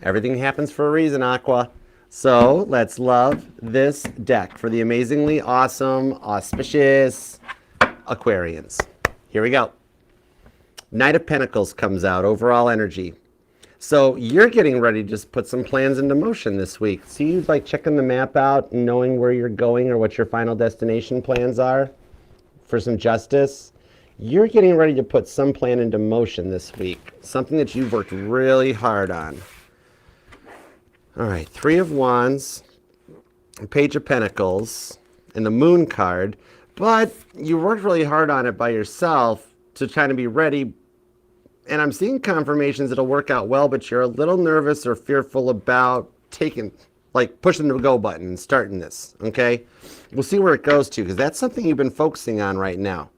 Everything happens for a reason, Aqua. So let's love this deck for the amazingly awesome, auspicious Aquarians. Here we go. Knight of Pentacles comes out, overall energy. So you're getting ready to just put some plans into motion this week. So you like checking the map out and knowing where you're going or what your final destination plans are for some justice. You're getting ready to put some plan into motion this week. Something that you've worked really hard on. All right, 3 of Wands, Page of Pentacles, and the Moon card. But you worked really hard on it by yourself to kind of be ready. And I'm seeing confirmations it'll work out well, but you're a little nervous or fearful about pushing the go button and starting this, okay? We'll see where it goes to, because that's something you've been focusing on right now.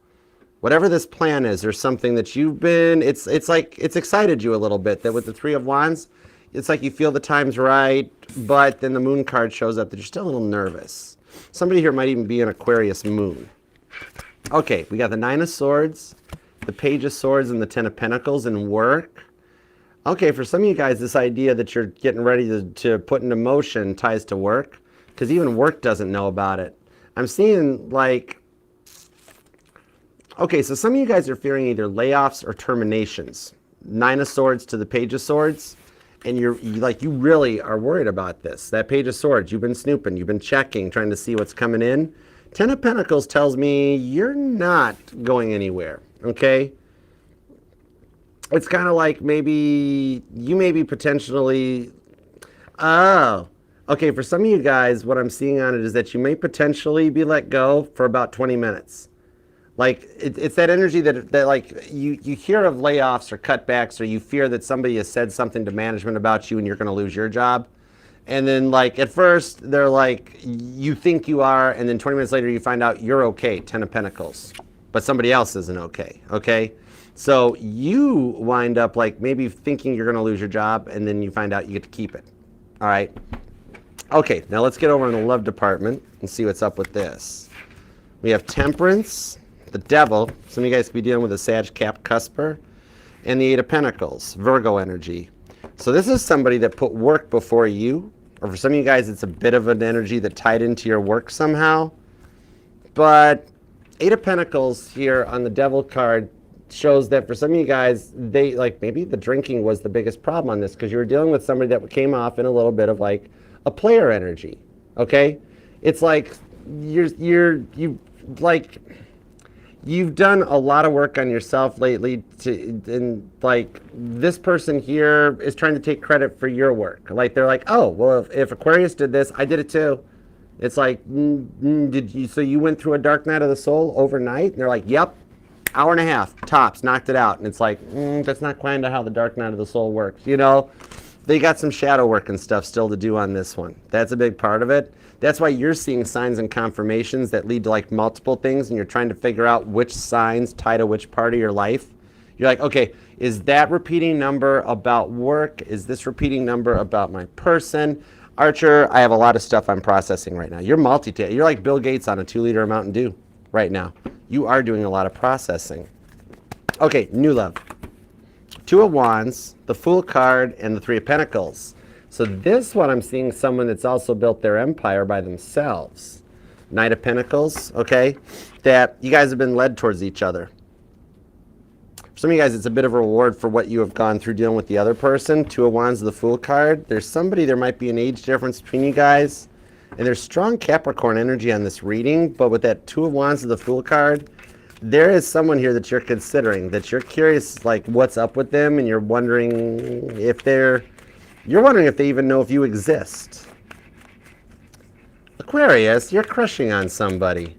Whatever this plan is, there's something that you've been, it's excited you a little bit, that with the 3 of Wands, it's like you feel the time's right, but then the Moon card shows up that you're still a little nervous. Somebody here might even be an Aquarius moon. Okay, we got the 9 of Swords, the Page of Swords, and the 10 of Pentacles in work. Okay, for some of you guys, this idea that you're getting ready to put into motion ties to work, because even work doesn't know about it. I'm seeing okay, so some of you guys are fearing either layoffs or terminations. 9 of Swords to the Page of Swords. And you really are worried about this. That Page of Swords, you've been snooping, you've been checking, trying to see what's coming in. 10 of Pentacles tells me you're not going anywhere, okay? It's kind of like maybe potentially, okay, for some of you guys, what I'm seeing on it is that you may potentially be let go for about 20 minutes. It's that energy that you hear of layoffs or cutbacks, or you fear that somebody has said something to management about you and you're going to lose your job. And then at first they're like, you think you are, and then 20 minutes later you find out you're okay, 10 of Pentacles, but somebody else isn't okay, okay? So you wind up maybe thinking you're going to lose your job, and then you find out you get to keep it, all right? Okay, now let's get over in the love department and see what's up with this. We have Temperance, the Devil. Some of you guys could be dealing with a Sag Cap Cusper, and the 8 of Pentacles, Virgo energy. So this is somebody that put work before you, or for some of you guys, it's a bit of an energy that tied into your work somehow. But 8 of Pentacles here on the Devil card shows that for some of you guys, they maybe the drinking was the biggest problem on this, because you were dealing with somebody that came off in a little bit of a player energy. Okay, it's like you've done a lot of work on yourself lately, and this person here is trying to take credit for your work. They're like, oh, well, if Aquarius did this, I did it too. It's like, so you went through a dark night of the soul overnight? And they're like, yep, hour and a half, tops, knocked it out. And it's like, that's not quite how the dark night of the soul works. They got some shadow work and stuff still to do on this one. That's a big part of it. That's why you're seeing signs and confirmations that lead to multiple things, and you're trying to figure out which signs tie to which part of your life. You're like, okay, is that repeating number about work? Is this repeating number about my person? Archer, I have a lot of stuff I'm processing right now. You're multitasking. You're like Bill Gates on a 2-liter of Mountain Dew right now. You are doing a lot of processing. Okay, new love. 2 of Wands, the Fool card, and the 3 of Pentacles. So this one, I'm seeing someone that's also built their empire by themselves. Knight of Pentacles, okay? That you guys have been led towards each other. For some of you guys, it's a bit of a reward for what you have gone through dealing with the other person. 2 of Wands, the Fool card. There might be an age difference between you guys. And there's strong Capricorn energy on this reading, but with that 2 of Wands, the Fool card, there is someone here that you're considering, that you're curious, what's up with them, and you're wondering if they even know if you exist. Aquarius, you're crushing on somebody.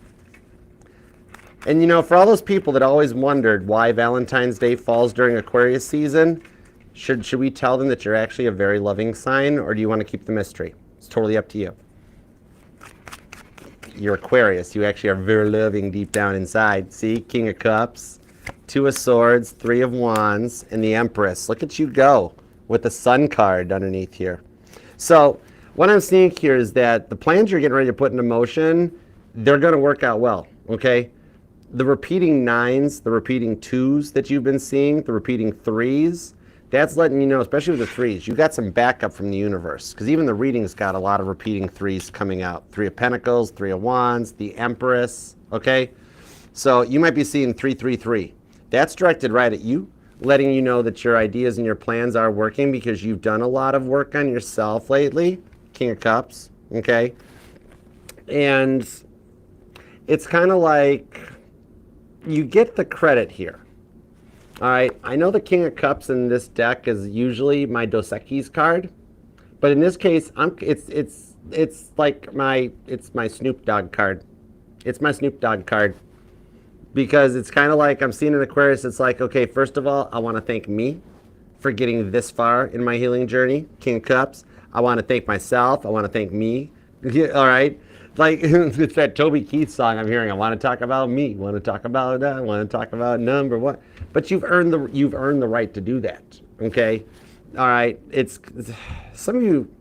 And for all those people that always wondered why Valentine's Day falls during Aquarius season, should we tell them that you're actually a very loving sign, or do you want to keep the mystery? It's totally up to you. you're Aquarius. You actually are very loving deep down inside. See, King of Cups, Two of Swords, Three of Wands, and the Empress. Look at you go with the Sun card underneath here. So what I'm seeing here is that the plans you're getting ready to put into motion, they're going to work out well, okay? The repeating 9s, the repeating 2s that you've been seeing, the repeating 3s, that's letting you know, especially with the 3s, you got some backup from the universe. Because even the reading's got a lot of repeating 3s coming out. 3 of Pentacles, 3 of Wands, the Empress, okay? So you might be seeing 333. That's directed right at you, letting you know that your ideas and your plans are working because you've done a lot of work on yourself lately. King of Cups, okay? And it's kind of like you get the credit here. All right, I know the King of Cups in this deck is usually my Dos Equis card, but in this case, it's my Snoop Dogg card. It's my Snoop Dogg card because it's kind of like I'm seeing an Aquarius. It's like, okay, first of all, I want to thank me for getting this far in my healing journey, King of Cups. I want to thank myself. I want to thank me. All right. Like, it's that Toby Keith song I'm hearing. I want to talk about me. Want to talk about that. I want to talk about number one. But you've earned the right to do that. Okay. All right. It's some of you.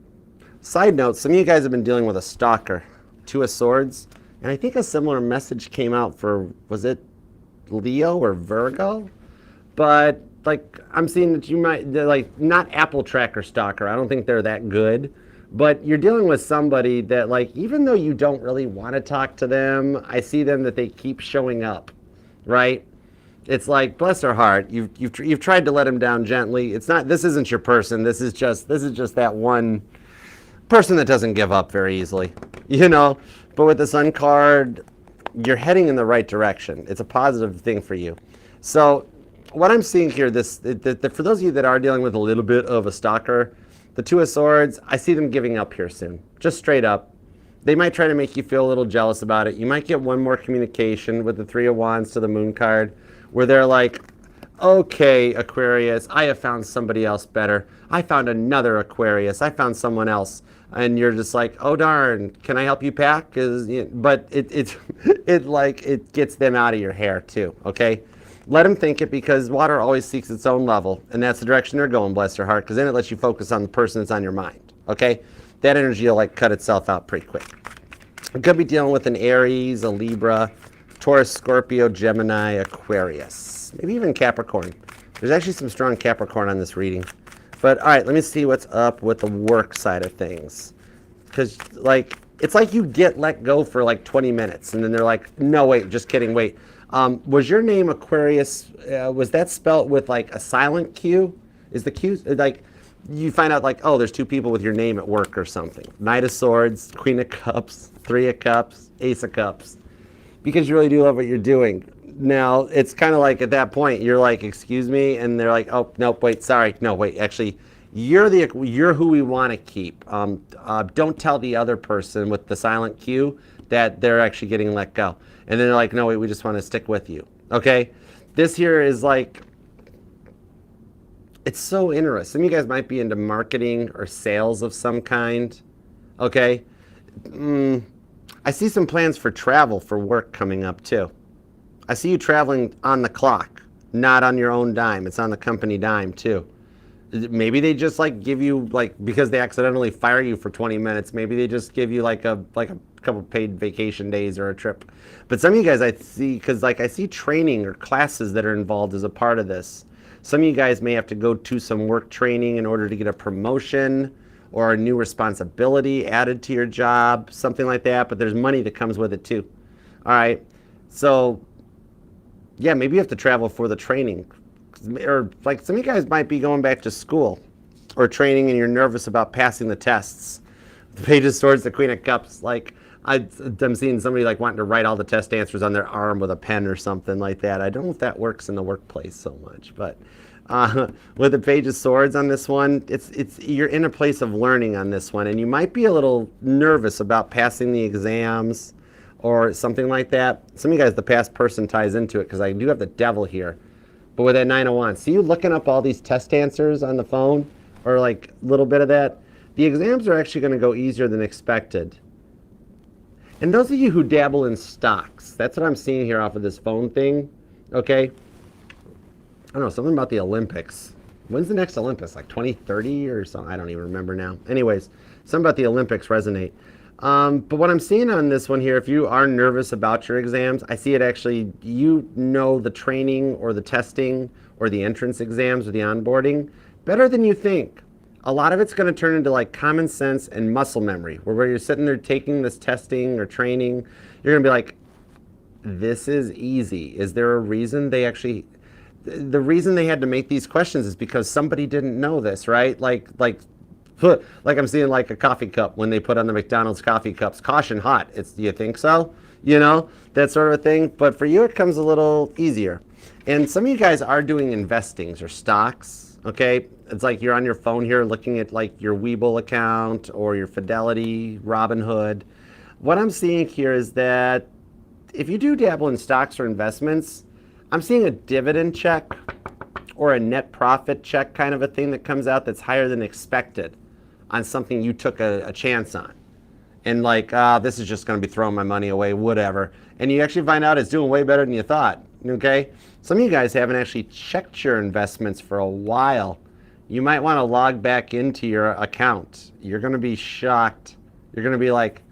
Side note: some of you guys have been dealing with a stalker, Two of Swords, and I think a similar message came out for, was it Leo or Virgo? But like, I'm seeing that you might, like, not Apple Tracker stalker. I don't think they're that good. But you're dealing with somebody that, like, even though you don't really want to talk to them, I see them that they keep showing up, right? It's like, bless their heart, you've tried to let them down gently. It's not, this isn't your person. This is just that one person that doesn't give up very easily, you know. But with the Sun card, you're heading in the right direction. It's a positive thing for you. So what I'm seeing here, for those of you that are dealing with a little bit of a stalker, the Two of Swords, I see them giving up here soon. Just straight up. They might try to make you feel a little jealous about it. You might get one more communication with the Three of Wands to the Moon card where they're like, okay, Aquarius, I have found somebody else better. I found another Aquarius. I found someone else. And you're just like, oh darn, can I help you pack? But it gets them out of your hair too, okay? Let them think it, because water always seeks its own level, and that's the direction they're going, bless their heart, because then it lets you focus on the person that's on your mind, okay? That energy will like cut itself out pretty quick. You could be dealing with an Aries, a Libra, Taurus, Scorpio, Gemini, Aquarius, maybe even Capricorn. There's actually some strong Capricorn on this reading. But all right, let me see what's up with the work side of things. Because like, it's like you get let go for like 20 minutes, and then they're like, no, wait, just kidding, wait. Was your name Aquarius, was that spelt with like a silent Q? Is the Q, like, you find out like, oh, there's two people with your name at work or something. Knight of Swords, Queen of Cups, Three of Cups, Ace of Cups. Because you really do love what you're doing. Now, it's kind of like at that point, you're like, excuse me, and they're like, oh, no, wait, sorry. No, wait, actually, you're who we want to keep. Don't tell the other person with the silent Q that they're actually getting let go. And then they're like, no, wait, we just want to stick with you. Okay? This here is like, it's so interesting. Some of you guys might be into marketing or sales of some kind. Okay? I see some plans for travel for work coming up too. I see you traveling on the clock, not on your own dime. It's on the company dime too. Maybe they just like give you, like, because they accidentally fire you for 20 minutes, maybe they just give you like a couple paid vacation days or a trip. But some of you guys I see, because like I see training or classes that are involved as a part of this. Some of you guys may have to go to some work training in order to get a promotion or a new responsibility added to your job, something like that, but there's money that comes with it too. All right, so yeah, maybe you have to travel for the training. Or like some of you guys might be going back to school or training and you're nervous about passing the tests. The Page of Swords, the Queen of Cups, like I'm seeing somebody like wanting to write all the test answers on their arm with a pen or something like that. I don't know if that works in the workplace so much, but with the Page of Swords on this one, it's you're in a place of learning on this one, and you might be a little nervous about passing the exams or something like that. Some of you guys, the past person ties into it, because I do have the Devil here. But with that 9 of Wands, see you looking up all these test answers on the phone, or like a little bit of that. The exams are actually going to go easier than expected. And those of you who dabble in stocks, that's what I'm seeing here off of this phone thing. Okay. I don't know, something about the Olympics. When's the next Olympics? Like 2030 or something? I don't even remember now. Anyways, something about the Olympics resonate. But what I'm seeing on this one here, if you are nervous about your exams, I see it actually, you know the training or the testing or the entrance exams or the onboarding better than you think. A lot of it's going to turn into like common sense and muscle memory, where you're sitting there taking this testing or training, you're going to be like, this is easy. Is there a reason they actually... The reason they had to make these questions is because somebody didn't know this, right? Like I'm seeing like a coffee cup when they put on the McDonald's coffee cups, caution hot. Do you think so? You know, that sort of a thing. But for you, it comes a little easier. And some of you guys are doing investings or stocks, okay? It's like you're on your phone here looking at like your Webull account or your Fidelity, Robinhood. What I'm seeing here is that if you do dabble in stocks or investments, I'm seeing a dividend check or a net profit check kind of a thing that comes out that's higher than expected on something you took a chance on. And like, this is just going to be throwing my money away, whatever. And you actually find out it's doing way better than you thought, okay? Some of you guys haven't actually checked your investments for a while. You might want to log back into your account. You're going to be shocked. You're going to be like,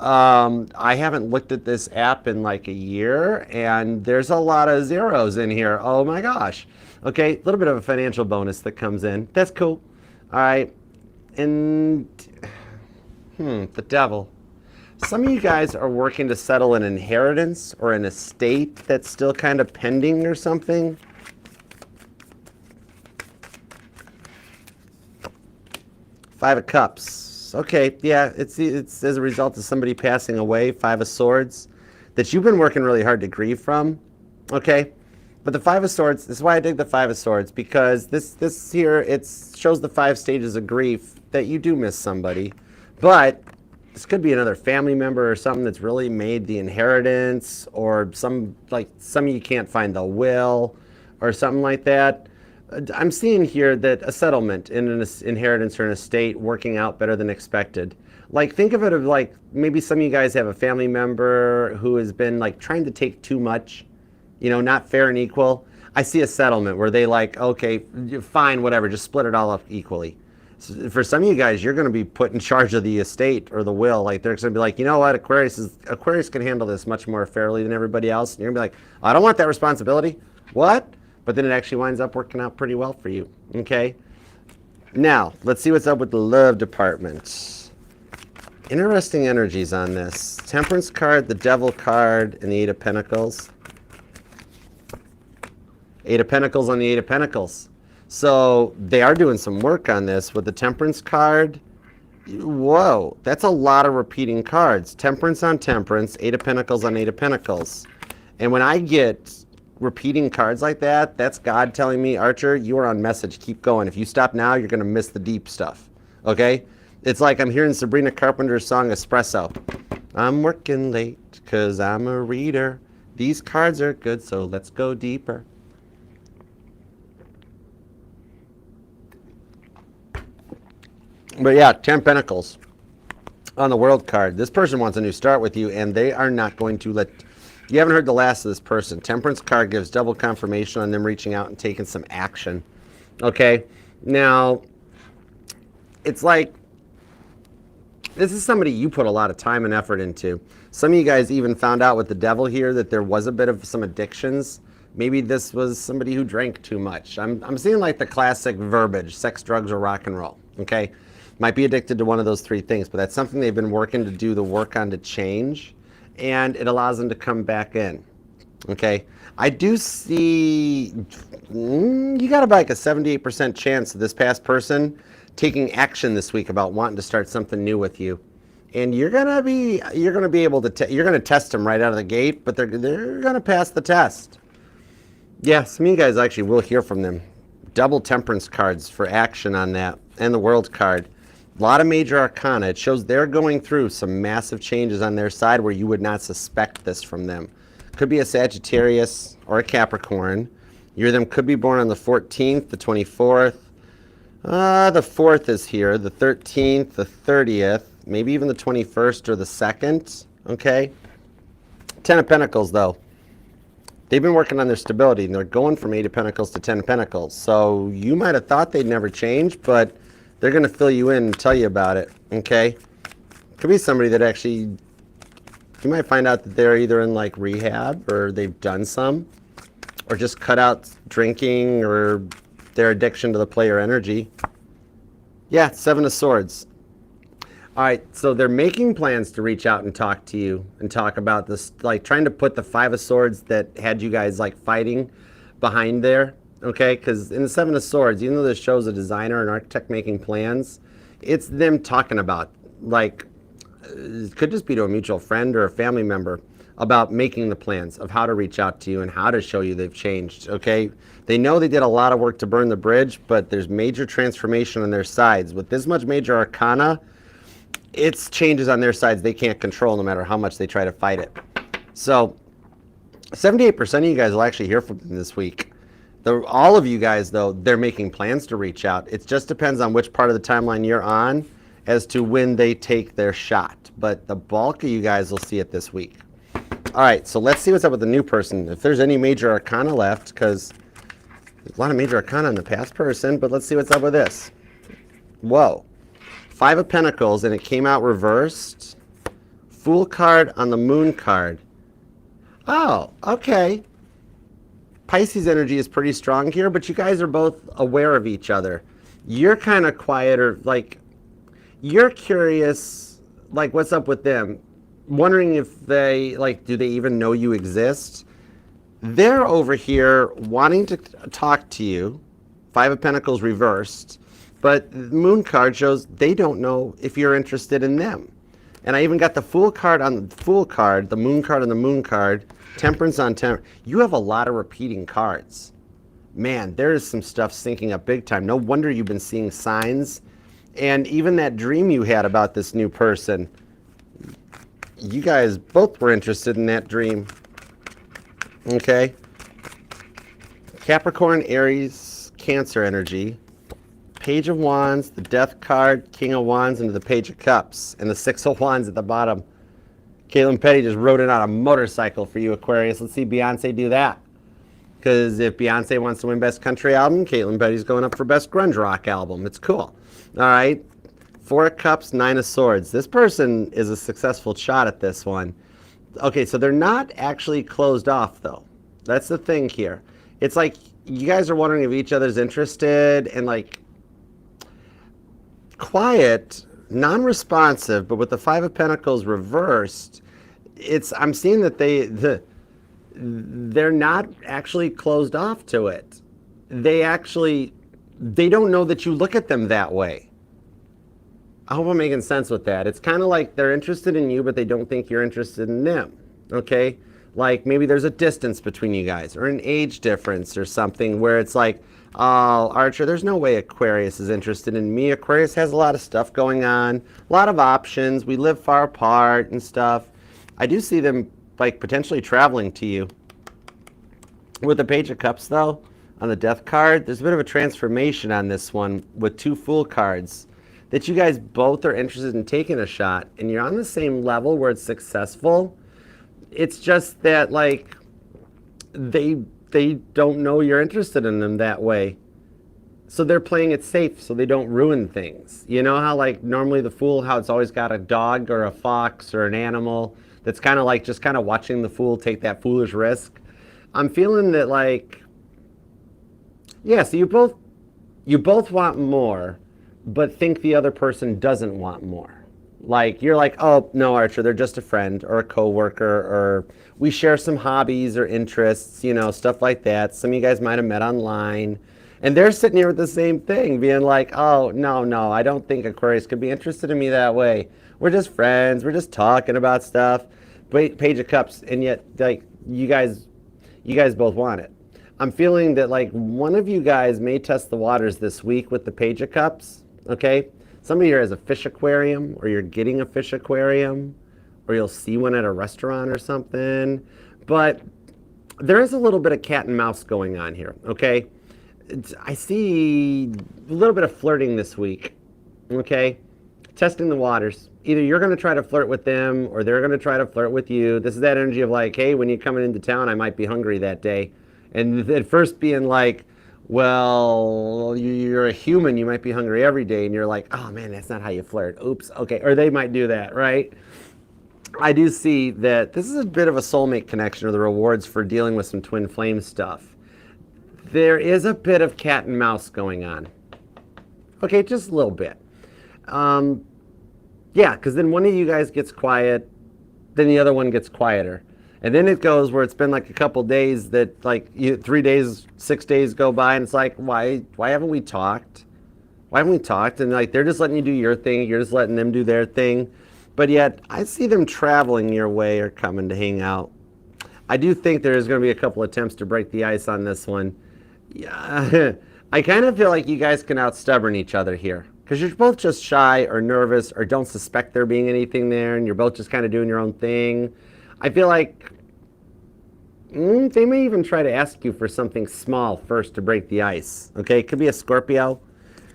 I haven't looked at this app in like a year, and there's a lot of zeros in here. Oh my gosh. Okay, a little bit of a financial bonus that comes in. That's cool. All right. And, the devil. Some of you guys are working to settle an inheritance or an estate that's still kind of pending or something. Five of Cups. Okay, yeah, it's as a result of somebody passing away, Five of Swords, that you've been working really hard to grieve from, okay? But the Five of Swords, this is why I dig the Five of Swords, because this here, it shows the 5 stages of grief that you do miss somebody. But this could be another family member or something that's really made the inheritance, or some of you can't find the will or something like that. I'm seeing here that a settlement in an inheritance or an estate working out better than expected. Like, think of it as like maybe some of you guys have a family member who has been like trying to take too much, you know, not fair and equal. I see a settlement where they like, okay, fine, whatever, just split it all up equally. So for some of you guys, you're going to be put in charge of the estate or the will. Like, they're going to be like, you know what, Aquarius can handle this much more fairly than everybody else. And you're going to be like, I don't want that responsibility. What? But then it actually winds up working out pretty well for you, okay? Now, let's see what's up with the love department. Interesting energies on this. Temperance card, the Devil card, and the Eight of Pentacles. Eight of Pentacles on the Eight of Pentacles. So they are doing some work on this with the Temperance card. Whoa, that's a lot of repeating cards. Temperance on Temperance, Eight of Pentacles on Eight of Pentacles. And when I get repeating cards like that, that's God telling me, Archer, you are on message. Keep going. If you stop now, you're going to miss the deep stuff. Okay? It's like I'm hearing Sabrina Carpenter's song Espresso. I'm working late because I'm a reader. These cards are good, so let's go deeper. But yeah, 10 Pentacles on the World card. This person wants a new start with you, and they are not going to let... You haven't heard the last of this person. Temperance card gives double confirmation on them reaching out and taking some action. Okay? Now, it's like, this is somebody you put a lot of time and effort into. Some of you guys even found out with the Devil here that there was a bit of some addictions. Maybe this was somebody who drank too much. I'm seeing like the classic verbiage, sex, drugs, or rock and roll. Okay? Might be addicted to one of those 3 things, but that's something they've been working to do the work on to change. And it allows them to come back in, okay? I do see, you got about like a 78% chance of this past person taking action this week about wanting to start something new with you. And you're gonna be able to, you're gonna test them right out of the gate, but they're gonna pass the test. Yeah, some of you guys actually will hear from them. Double Temperance cards for action on that, and the World card. A lot of major arcana. It shows they're going through some massive changes on their side where you would not suspect this from them. Could be a Sagittarius or a Capricorn. You or them could be born on the 14th, the 24th. The 4th is here, the 13th, the 30th. maybe even the 21st or the 2nd, okay? 10 of Pentacles, though. They've been working on their stability, and they're going from 8 of Pentacles to 10 of Pentacles. So you might have thought they'd never change, but they're going to fill you in and tell you about it, okay? Could be somebody that actually, you might find out that they're either in like rehab or they've done some, or just cut out drinking or their addiction to the player energy. Yeah, 7 of Swords. All right, so they're making plans to reach out and talk to you and talk about this, like trying to put the 5 of Swords that had you guys like fighting behind there, okay? Because in the 7 of Swords, even though this shows a designer and architect making plans, it's them talking about, like, it could just be to a mutual friend or a family member about making the plans of how to reach out to you and how to show you they've changed, okay? They know they did a lot of work to burn the bridge, but there's major transformation on their sides. With this much major arcana, it's changes on their sides they can't control no matter how much they try to fight it. So 78% of you guys will actually hear from them this week. All of you guys, though, they're making plans to reach out. It just depends on which part of the timeline you're on as to when they take their shot. But the bulk of you guys will see it this week. All right, so let's see what's up with the new person. If there's any major arcana left, because there's a lot of major arcana in the past person, but let's see what's up with this. Whoa. 5 of Pentacles, and it came out reversed. Fool card on the Moon card. Oh, okay. Pisces energy is pretty strong here, but you guys are both aware of each other. You're kind of quieter, like, you're curious, like, what's up with them? Wondering if they, like, do they even know you exist? They're over here wanting to talk to you. 5 of Pentacles reversed. But the Moon card shows they don't know if you're interested in them. And I even got the Fool card on the Fool card, the Moon card on the Moon card, Temperance on Temperance. You have a lot of repeating cards. Man, there is some stuff syncing up big time. No wonder you've been seeing signs. And even that dream you had about this new person, you guys both were interested in that dream. Okay? Capricorn, Aries, Cancer energy. Page of Wands, the Death card, King of Wands, and the Page of Cups, and the 6 of Wands at the bottom. Caitlin Petty just rode in on a motorcycle for you, Aquarius. Let's see Beyonce do that. Because if Beyonce wants to win Best Country Album, Caitlin Petty's going up for Best Grunge Rock Album. It's cool. All right. 4 of Cups, 9 of Swords. This person is a successful shot at this one. Okay, so they're not actually closed off, though. That's the thing here. It's like you guys are wondering if each other's interested and, like, quiet, non-responsive, but with the 5 of Pentacles reversed, I'm seeing that they're not actually closed off to it. They don't know that you look at them that way. I hope I'm making sense with that. It's kind of like they're interested in you, but they don't think you're interested in them, okay? Like maybe there's a distance between you guys or an age difference or something where it's like, oh, Archer, there's no way Aquarius is interested in me. Aquarius has a lot of stuff going on, a lot of options. We live far apart and stuff. I do see them like potentially traveling to you. With the Page of Cups, though, on the Death card, there's a bit of a transformation on this one with 2 Fool cards that you guys both are interested in taking a shot, and you're on the same level where it's successful. It's just that, like, they don't know you're interested in them that way. So they're playing it safe so they don't ruin things. You know how, like, normally the Fool, how it's always got a dog or a fox or an animal that's kind of like just kind of watching the Fool take that foolish risk? I'm feeling that, like, yeah, so you both want more, but think the other person doesn't want more. Like, you're like, oh, no, Archer, they're just a friend or a coworker, or we share some hobbies or interests, you know, stuff like that. Some of you guys might have met online. And they're sitting here with the same thing, being like, oh, no, I don't think Aquarius could be interested in me that way. We're just friends. We're just talking about stuff. Page of Cups, and yet, like, you guys both want it. I'm feeling that, like, one of you guys may test the waters this week with the Page of Cups, okay? Somebody here has a fish aquarium, or you're getting a fish aquarium, or you'll see one at a restaurant or something. But there is a little bit of cat and mouse going on here, okay? I see a little bit of flirting this week, okay? Testing the waters. either you're going to try to flirt with them or they're going to try to flirt with you. This is that energy of like, hey, when you're coming into town, I might be hungry that day. And at first being like, well, you're a human, you might be hungry every day. And you're like, oh man, that's not how you flirt. Oops, okay. Or they might do that, right? I do see that this is a bit of a soulmate connection, or the rewards for dealing with some twin flame stuff. There is a bit of cat and mouse going on. Okay, just a little bit. Yeah, because then one of you guys gets quiet, then the other one gets quieter. And then it goes where it's been like a couple days that like 3 days, 6 days go by, and it's like, why haven't we talked? Why haven't we talked? And like they're just letting you do your thing, you're just letting them do their thing. But yet I see them traveling your way or coming to hang out. I do think there's going to be a couple attempts to break the ice on this one. Yeah, I kind of feel like you guys can out-stubborn each other here. Because you're both just shy or nervous or don't suspect there being anything there, and you're both just kind of doing your own thing. I feel like they may even try to ask you for something small first to break the ice. Okay, it could be a Scorpio,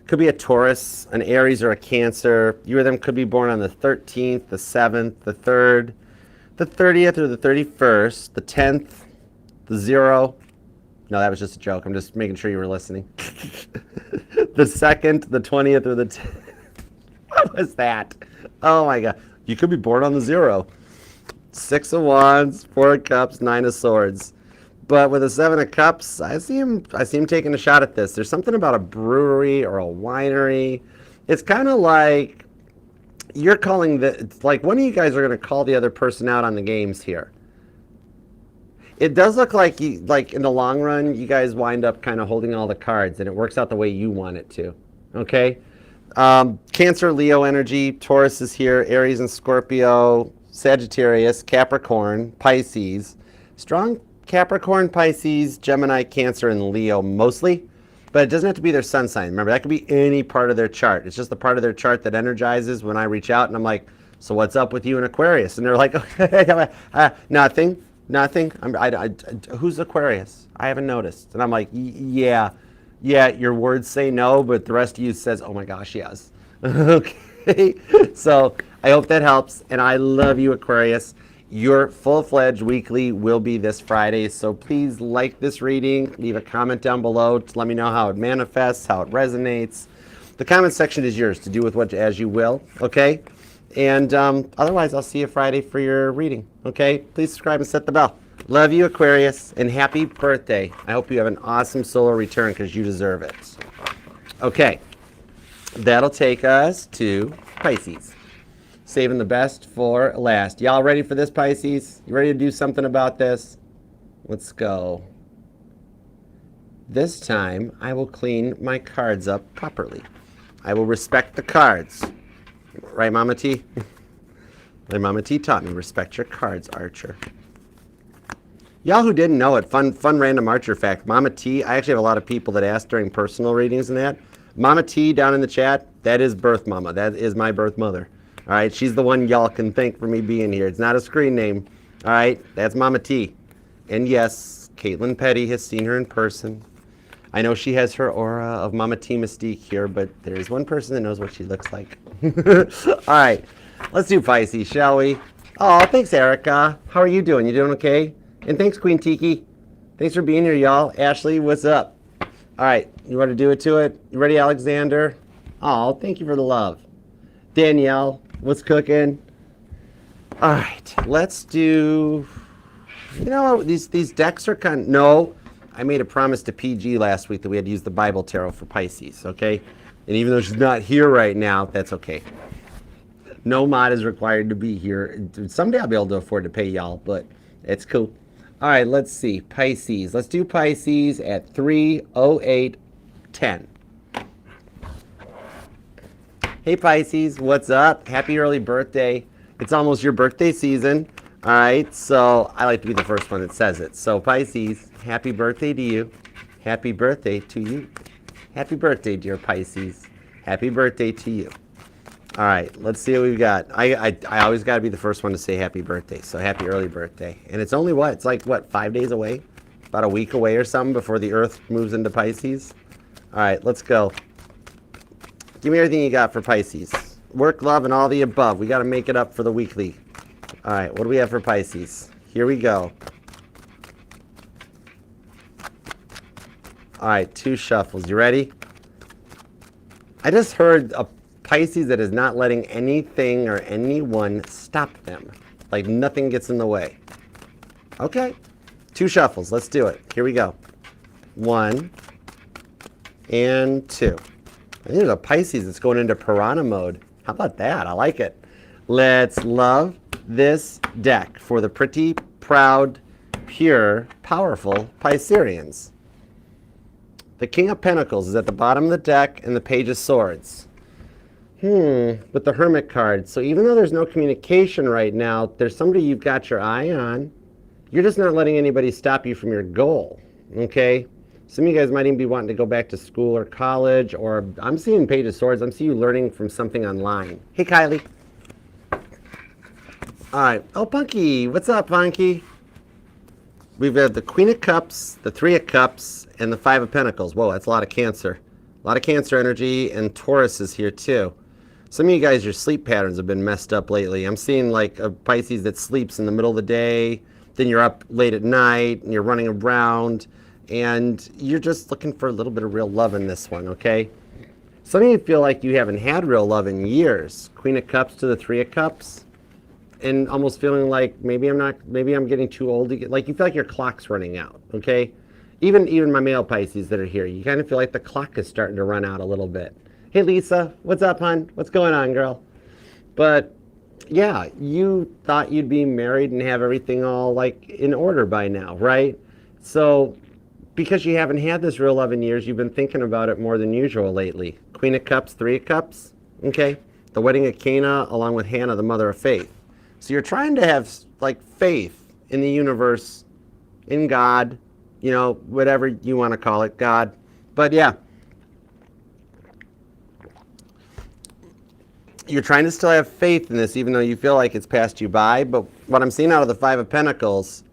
could be a Taurus, an Aries, or a Cancer. You or them could be born on the 13th, the 7th, the 3rd, the 30th, or the 31st, the 10th, the 0. No, that was just a joke. I'm just making sure you were listening. The 2nd, the 20th, or the 10th. What was that? Oh my God. You could be born on the 0. 6 of Wands, 4 of Cups, 9 of Swords. But with a 7 of Cups, I see him taking a shot at this. There's something about a brewery or a winery. It's kind of like you're calling it's like one of you guys are going to call the other person out on the games here. It does look like in the long run, you guys wind up kind of holding all the cards, and it works out the way you want it to. Okay? Cancer, Leo energy, Taurus is here, Aries and Scorpio, Sagittarius, Capricorn, Pisces. Strong Capricorn, Pisces, Gemini, Cancer, and Leo mostly. But it doesn't have to be their sun sign. Remember, that could be any part of their chart. It's just the part of their chart that energizes when I reach out and I'm like, so what's up with you in Aquarius? And they're like, nothing. Who's Aquarius? I haven't noticed. And I'm like, yeah, your words say no, but the rest of you says, oh my gosh, yes. Okay, so I hope that helps. And I love you, Aquarius. Your full-fledged weekly will be this Friday, so please like this reading. Leave a comment down below to let me know how it manifests, how it resonates. The comment section is yours to do with what as you will, okay? And otherwise, I'll see you Friday for your reading, okay? Please subscribe and set the bell. Love you, Aquarius, and happy birthday. I hope you have an awesome solar return because you deserve it. Okay, that'll take us to Pisces. Saving the best for last. Y'all ready for this, Pisces? You ready to do something about this? Let's go. This time, I will clean my cards up properly. I will respect the cards. Right, Mama T? My Mama T taught me, respect your cards, Archer. Y'all who didn't know it, fun random Archer fact. Mama T, I actually have a lot of people that ask during personal readings and that. Mama T down in the chat, that is birth mama. That is my birth mother. All right, she's the one y'all can thank for me being here. It's not a screen name. All right, that's Mama T. And yes, Caitlin Petty has seen her in person. I know she has her aura of Mama T mystique here, but there is one person that knows what she looks like. All right, let's do Pisces, shall we? Oh, thanks, Erica. How are you doing? You doing okay? And thanks, Queen Tiki. Thanks for being here, y'all. Ashley, what's up? All right, you want to do it to it? You ready, Alexander? Oh, thank you for the love. Danielle, what's cooking? All right, let's do, you know, these decks are kind of, no, I made a promise to PG last week that we had to use the Bible Tarot for Pisces, okay? And even though she's not here right now, that's okay. No mod is required to be here. Someday I'll be able to afford to pay y'all, but it's cool. All right, let's see, Pisces. Let's do Pisces at 3:08:10. Hey Pisces, what's up? Happy early birthday. It's almost your birthday season. All right, so I like to be the first one that says it. So Pisces, happy birthday to you. Happy birthday to you. Happy birthday, dear Pisces. Happy birthday to you. All right, let's see what we've got. I always got to be the first one to say happy birthday, so happy early birthday. And it's only what? It's like, what, 5 days away? About a week away or something before the Earth moves into Pisces? All right, let's go. Give me everything you got for Pisces. Work, love, and all the above. We got to make it up for the weekly. All right, what do we have for Pisces? Here we go. All right, 2 shuffles. You ready? I just heard a Pisces that is not letting anything or anyone stop them. Like nothing gets in the way. Okay, 2 shuffles. Let's do it. Here we go. 1 and 2. I think there's a Pisces that's going into piranha mode. How about that? I like it. Let's love this deck for the pretty, proud, pure, powerful Pisceans. The King of Pentacles is at the bottom of the deck and the Page of Swords. With the Hermit card. So even though there's no communication right now, there's somebody you've got your eye on. You're just not letting anybody stop you from your goal, okay? Some of you guys might even be wanting to go back to school or college, or I'm seeing Page of Swords. I'm seeing you learning from something online. Hey, Kylie. All right. Oh, Punky. What's up, Punky? We've had the Queen of Cups, the 3 of Cups, and the 5 of Pentacles. Whoa, that's a lot of Cancer. A lot of Cancer energy, and Taurus is here too. Some of you guys, your sleep patterns have been messed up lately. I'm seeing like a Pisces that sleeps in the middle of the day, then you're up late at night, and you're running around, and you're just looking for a little bit of real love in this one, okay? Some of you feel like you haven't had real love in years. Queen of Cups to the 3 of Cups, and almost feeling like maybe I'm getting too old to get, like you feel like your clock's running out, okay? Even my male Pisces that are here, you kind of feel like the clock is starting to run out a little bit. Hey, Lisa, what's up, hon? What's going on, girl? But yeah, you thought you'd be married and have everything all like in order by now, right? So because you haven't had this real love in years, you've been thinking about it more than usual lately. Queen of Cups, 3 of Cups, okay? The wedding of Cana along with Hannah, the mother of faith. So you're trying to have like faith in the universe, in God, you know, whatever you want to call it, God. But yeah, you're trying to still have faith in this, even though you feel like it's passed you by. But what I'm seeing out of the 5 of Pentacles,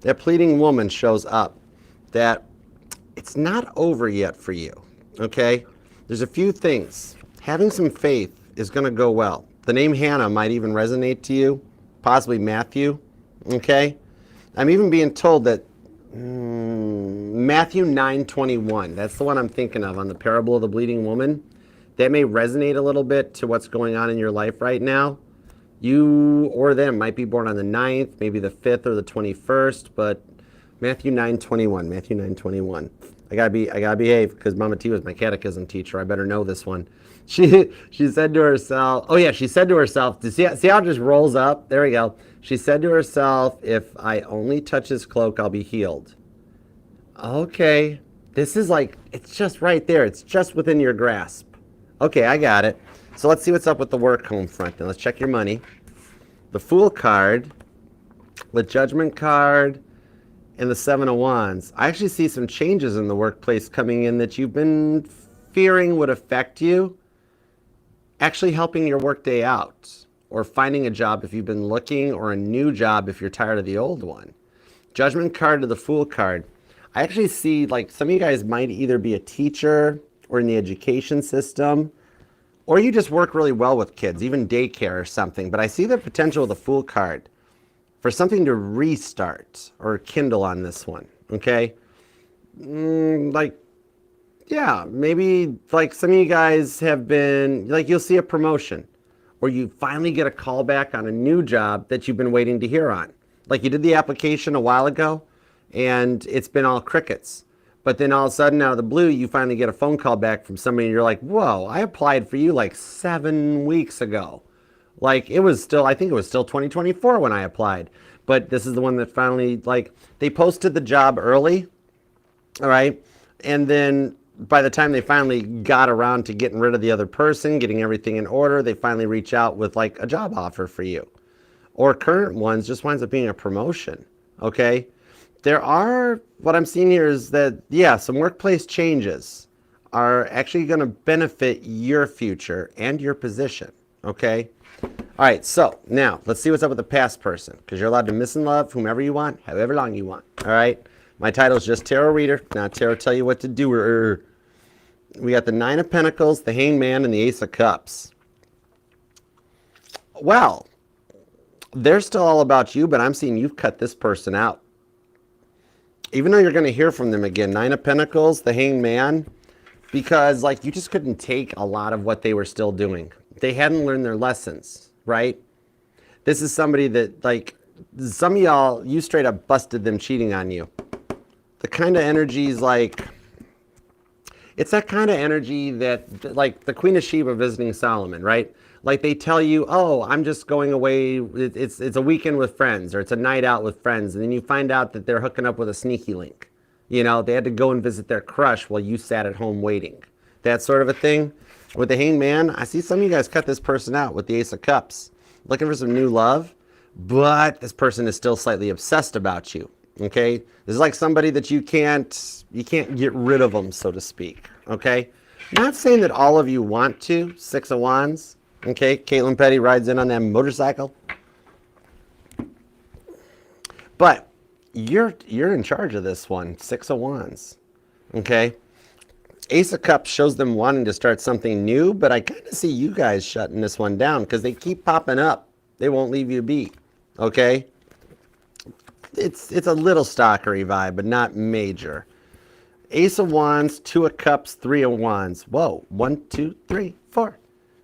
that pleading woman shows up, that it's not over yet for you, okay? There's a few things. Having some faith is going to go well. The name Hannah might even resonate to you, possibly Matthew, okay? I'm even being told that Matthew 9:21, that's the one I'm thinking of on the parable of the bleeding woman. That may resonate a little bit to what's going on in your life right now. You or them might be born on the 9th, maybe the 5th or the 21st, but Matthew 9:21, Matthew 9:21. I gotta behave because Mama T was my catechism teacher. I better know this one. She said to herself, oh yeah, she said to herself, see how it just rolls up? There we go. She said to herself, if I only touch his cloak, I'll be healed. Okay, this is like, it's just right there. It's just within your grasp. Okay, I got it. So let's see what's up with the work home front. Now let's check your money. The Fool card, the Judgment card, and the 7 of Wands. I actually see some changes in the workplace coming in that you've been fearing would affect you. Actually helping your workday out, or finding a job if you've been looking, or a new job if you're tired of the old one. Judgment card to the Fool card. I actually see like some of you guys might either be a teacher or in the education system, or you just work really well with kids, even daycare or something. But I see the potential of the Fool card for something to restart or kindle on this one, okay? Yeah, maybe like some of you guys have been, like you'll see a promotion, or you finally get a call back on a new job that you've been waiting to hear on. Like you did the application a while ago, and it's been all crickets. But then all of a sudden, out of the blue, you finally get a phone call back from somebody, and you're like, whoa, I applied for you like 7 weeks ago. Like it was still, I think it was still 2024 when I applied. But this is the one that finally, like, they posted the job early, all right? And then by the time they finally got around to getting rid of the other person, getting everything in order, they finally reach out with like a job offer for you. Or current ones just winds up being a promotion, okay? There are, what I'm seeing here is that, yeah, some workplace changes are actually going to benefit your future and your position, okay? All right, so now let's see what's up with the past person, because you're allowed to miss and love whomever you want, however long you want, all right? My title is just Tarot Reader. Now Tarot tell you what to do. We got the 9 of Pentacles, the Hanged Man, and the Ace of Cups. Well, they're still all about you, but I'm seeing you've cut this person out. Even though you're going to hear from them again, Nine of Pentacles, the Hanged Man, because like you just couldn't take a lot of what they were still doing. They hadn't learned their lessons, right? This is somebody that like some of y'all, you straight up busted them cheating on you. The kind of energy is like, it's that kind of energy that like the Queen of Sheba visiting Solomon, right? Like they tell you, oh, I'm just going away. It's a weekend with friends, or it's a night out with friends. And then you find out that they're hooking up with a sneaky link. You know, they had to go and visit their crush while you sat at home waiting. That sort of a thing. With the Hanged Man, I see some of you guys cut this person out with the Ace of Cups. Looking for some new love, but this person is still slightly obsessed about you. Okay? This is like somebody that you can't get rid of them, so to speak. Okay? Not saying that all of you want to. Six of Wands. Okay, Caitlin Petty rides in on that motorcycle. But you're in charge of this one. Six of Wands. Okay? Ace of Cups shows them wanting to start something new, but I kind of see you guys shutting this one down because they keep popping up. They won't leave you be. Okay? It's a little stalkery vibe, but not major. Ace of Wands, Two of Cups, Three of Wands. Whoa. 1, 2, 3, 4.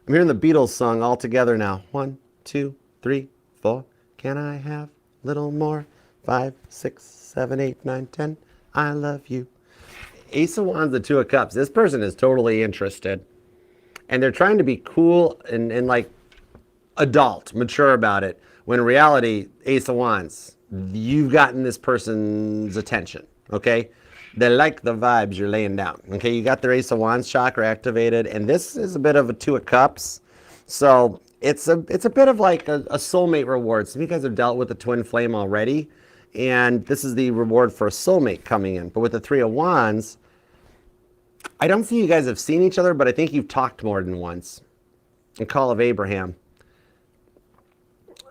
I'm hearing the Beatles song all together now. 1, 2, 3, 4. Can I have a little more? 5, 6, 7, 8, 9, 10. I love you. Ace of Wands, the Two of Cups. This person is totally interested. And they're trying to be cool and like adult, mature about it. When in reality, Ace of Wands, you've gotten this person's attention. Okay? They like the vibes you're laying down. Okay, you got their Ace of Wands chakra activated, and this is a bit of a Two of Cups. So it's a bit of like a soulmate reward. Some of you guys have dealt with the twin flame already, and this is the reward for a soulmate coming in. But with the Three of Wands, I don't see you guys have seen each other, but I think you've talked more than once. A Call of Abraham.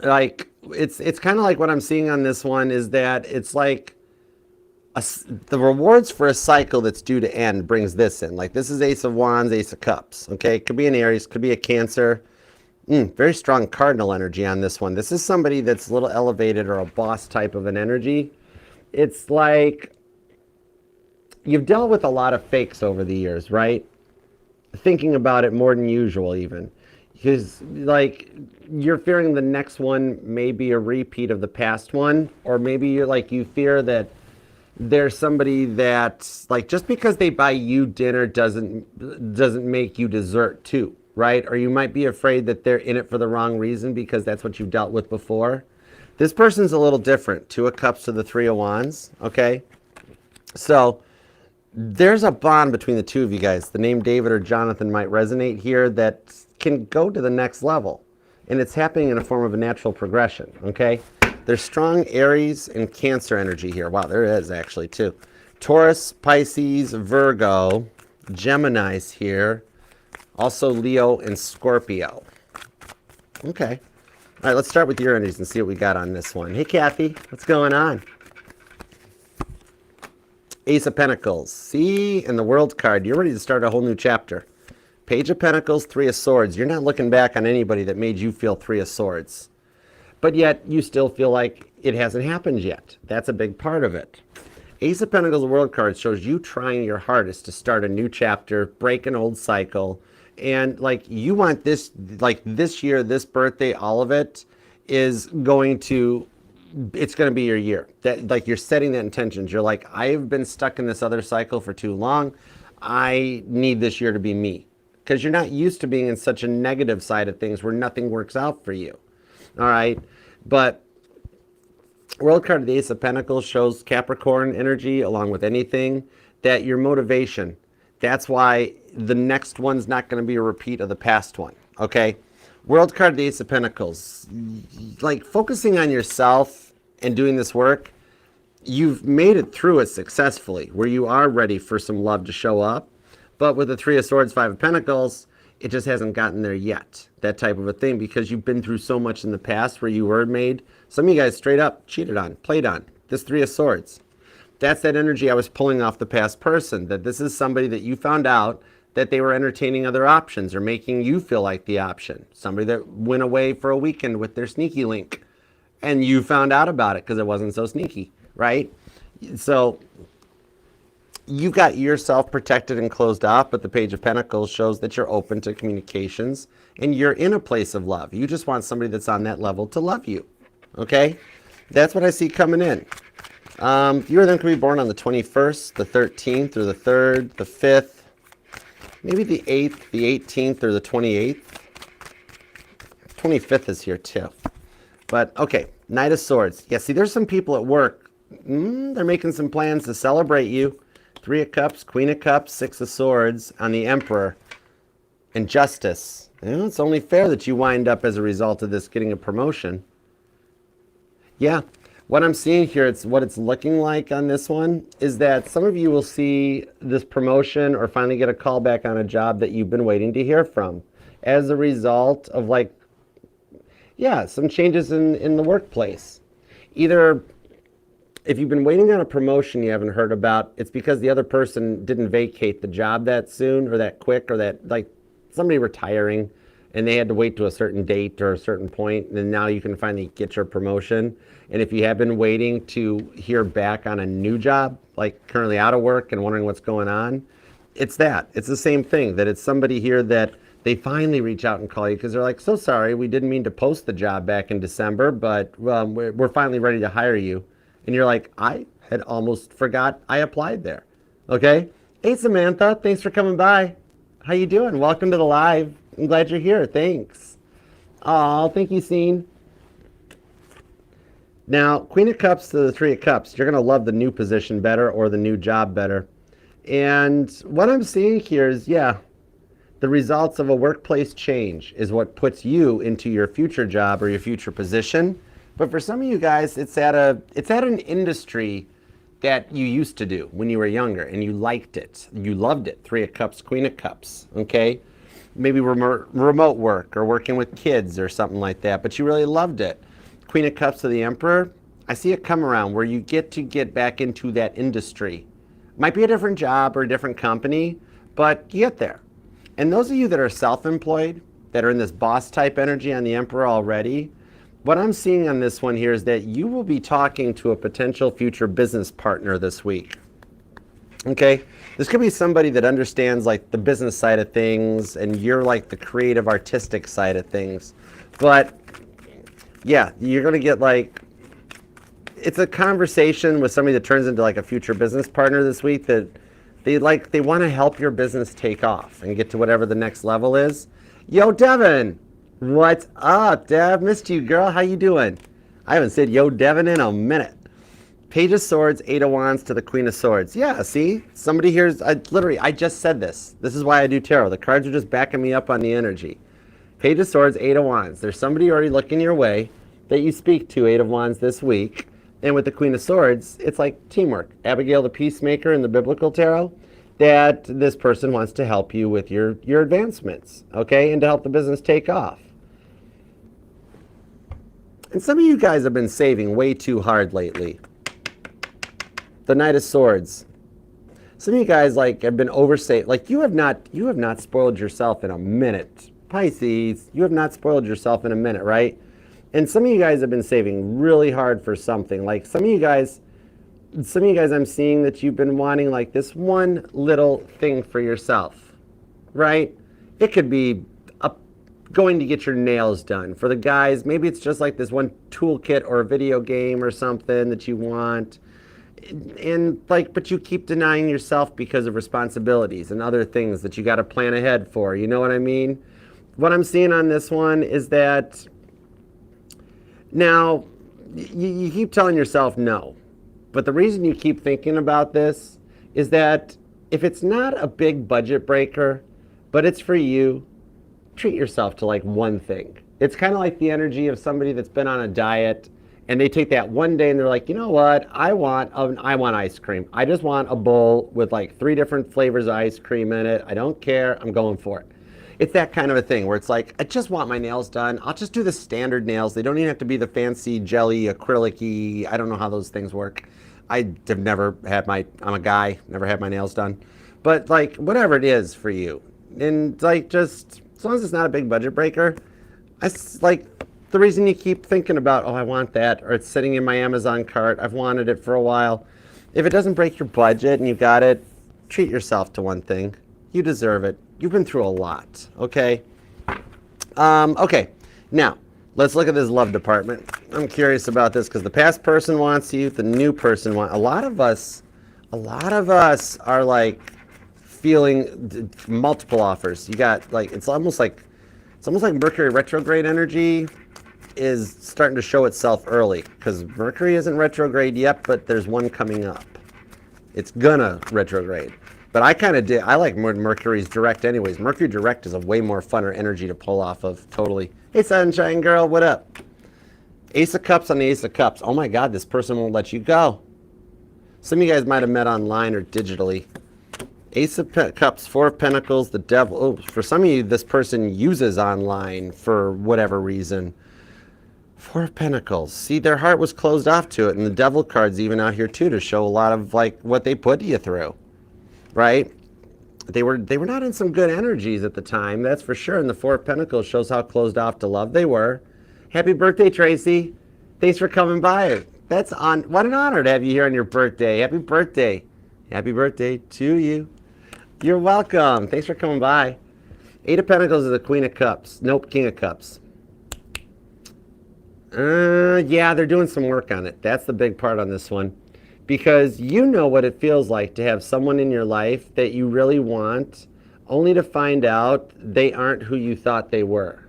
Like it's kind of like what I'm seeing on this one is that it's like the rewards for a cycle that's due to end brings this in. Like this is Ace of Wands, Ace of Cups. Okay, could be an Aries, could be a Cancer. Very strong cardinal energy on this one. This is somebody that's a little elevated or a boss type of an energy. It's like you've dealt with a lot of fakes over the years, right? Thinking about it more than usual even. Because like you're fearing the next one may be a repeat of the past one, or maybe you're like you fear that there's somebody that like just because they buy you dinner doesn't make you dessert too, right? Or you might be afraid that they're in it for the wrong reason because that's what you've dealt with before. This person's a little different. Two of Cups to the Three of Wands. Okay, so there's a bond between the two of you guys. The name David or Jonathan might resonate here that can go to the next level, and it's happening in a form of a natural progression. Okay. There's strong Aries and Cancer energy here. Wow, there is actually too. Taurus, Pisces, Virgo, Gemini's here. Also Leo and Scorpio. Okay. All right, let's start with your energies and see what we got on this one. Hey, Kathy, what's going on? Ace of Pentacles. See, in the World card, you're ready to start a whole new chapter. Page of Pentacles, Three of Swords. You're not looking back on anybody that made you feel Three of Swords. But yet, you still feel like it hasn't happened yet. That's a big part of it. Ace of Pentacles, the World card, shows you trying your hardest to start a new chapter, break an old cycle. And like you want this, like this year, this birthday, all of it is going to, it's going to be your year. That like you're setting that intentions. You're like, I've been stuck in this other cycle for too long. I need this year to be me. Because you're not used to being in such a negative side of things where nothing works out for you. All right, but World card of the Ace of Pentacles shows Capricorn energy along with anything that your motivation. That's why the next one's not going to be a repeat of the past one. Okay, World card of the Ace of Pentacles, like focusing on yourself and doing this work. You've made it through it successfully, where you are ready for some love to show up. But with the Three of Swords, Five of Pentacles, it just hasn't gotten there yet. That type of a thing, because you've been through so much in the past where you were made. Some of you guys straight up cheated on, played on. This Three of Swords. That's that energy I was pulling off the past person. That this is somebody that you found out that they were entertaining other options or making you feel like the option. Somebody that went away for a weekend with their sneaky link and you found out about it because it wasn't so sneaky, right? So you've got yourself protected and closed off, but the Page of Pentacles shows that you're open to communications and you're in a place of love. You just want somebody that's on that level to love you, okay? That's what I see coming in. You are then going to be born on the 21st, the 13th, or the 3rd, the 5th, maybe the 8th, the 18th, or the 28th. 25th is here too. But, okay, Knight of Swords. Yeah, see, there's some people at work. They're making some plans to celebrate you. 3 of Cups, Queen of Cups, 6 of Swords on the Emperor. And Justice. It's only fair that you wind up as a result of this getting a promotion. Yeah. What I'm seeing here, what it's looking like on this one, is that some of you will see this promotion or finally get a call back on a job that you've been waiting to hear from as a result of, like, yeah, some changes in the workplace. Either if you've been waiting on a promotion you haven't heard about, it's because the other person didn't vacate the job that soon or that quick, or that, like, somebody retiring and they had to wait to a certain date or a certain point, and now you can finally get your promotion. And if you have been waiting to hear back on a new job, like currently out of work and wondering what's going on, it's that. It's the same thing, that it's somebody here that they finally reach out and call you because they're like, so sorry, we didn't mean to post the job back in December, but we're finally ready to hire you. And you're like, I had almost forgot I applied there. Okay? Hey, Samantha, thanks for coming by. How you doing? Welcome to the live. I'm glad you're here. Thanks. Oh, thank you, Scene. Now, Queen of Cups to the 3 of Cups. You're going to love the new position better or the new job better. And what I'm seeing here is, yeah, the results of a workplace change is what puts you into your future job or your future position. But for some of you guys, it's at an industry that you used to do when you were younger and you liked it. You loved it. 3 of Cups, Queen of Cups, okay? Maybe remote work or working with kids or something like that, but you really loved it. Queen of Cups to the Emperor, I see it come around where you get to get back into that industry. Might be a different job or a different company, but you get there. And those of you that are self-employed, that are in this boss type energy on the Emperor already, what I'm seeing on this one here is that you will be talking to a potential future business partner this week. Okay? This could be somebody that understands, like, the business side of things and you're like the creative artistic side of things. But yeah, you're going to get, like, it's a conversation with somebody that turns into like a future business partner this week that they want to help your business take off and get to whatever the next level is. Yo, Devin, what's up, Dev? Missed you, girl. How you doing? I haven't said yo, Devin in a minute. Page of Swords, 8 of Wands to the Queen of Swords. Yeah, see? Somebody here's, I just said this. This is why I do tarot. The cards are just backing me up on the energy. Page of Swords, 8 of Wands. There's somebody already looking your way that you speak to, 8 of Wands this week. And with the Queen of Swords, it's like teamwork. Abigail the Peacemaker in the Biblical Tarot, that this person wants to help you with your advancements, okay? And to help the business take off. And some of you guys have been saving way too hard lately. The Knight of Swords. Some of you guys, like, have been oversaved. Like, you have not spoiled yourself in a minute. Pisces, you have not spoiled yourself in a minute, right? And some of you guys have been saving really hard for something. Like, some of you guys I'm seeing that you've been wanting, like, this one little thing for yourself, right? It could be going to get your nails done. For the guys, maybe it's just like this one toolkit or a video game or something that you want. And like, but you keep denying yourself because of responsibilities and other things that you got to plan ahead for. You know what I mean? What I'm seeing on this one is that now you keep telling yourself no. But the reason you keep thinking about this is that if it's not a big budget breaker, but it's for you, treat yourself to like one thing. It's kind of like the energy of somebody that's been on a diet and they take that one day and they're like, you know what? I want ice cream. I just want a bowl with like 3 different flavors of ice cream in it. I don't care. I'm going for it. It's that kind of a thing where it's like, I just want my nails done. I'll just do the standard nails. They don't even have to be the fancy jelly, acrylic-y. I don't know how those things work. I'm a guy, never had my nails done. But like whatever it is for you, and like just as long as it's not a big budget breaker, like the reason you keep thinking about, oh, I want that, or it's sitting in my Amazon cart, I've wanted it for a while. If it doesn't break your budget and you got it, treat yourself to one thing. You deserve it. You've been through a lot, okay? Okay, now let's look at this love department. I'm curious about this because the past person wants you, the new person wants. A lot of us are like feeling multiple offers. You got like it's almost like Mercury retrograde energy is starting to show itself early because Mercury isn't retrograde yet, but there's one coming up. It's gonna retrograde. But I like Mercury's direct anyways. Mercury direct is a way more funner energy to pull off of, totally. Hey, Sunshine Girl, what up? Ace of Cups on the Ace of Cups. Oh my God, this person won't let you go. Some of you guys might have met online or digitally. Ace of Cups, Four of Pentacles, the Devil. Oh, for some of you, this person uses online for whatever reason. Four of Pentacles. See, their heart was closed off to it, and the Devil card's even out here too to show a lot of like what they put you through, right? They were not in some good energies at the time, that's for sure. And the Four of Pentacles shows how closed off to love they were. Happy birthday, Tracy! Thanks for coming by. What an honor to have you here on your birthday. Happy birthday! Happy birthday to you. You're welcome. Thanks for coming by. Eight of Pentacles is the Queen of Cups. Nope, King of Cups. Yeah, they're doing some work on it. That's the big part on this one. Because you know what it feels like to have someone in your life that you really want, only to find out they aren't who you thought they were.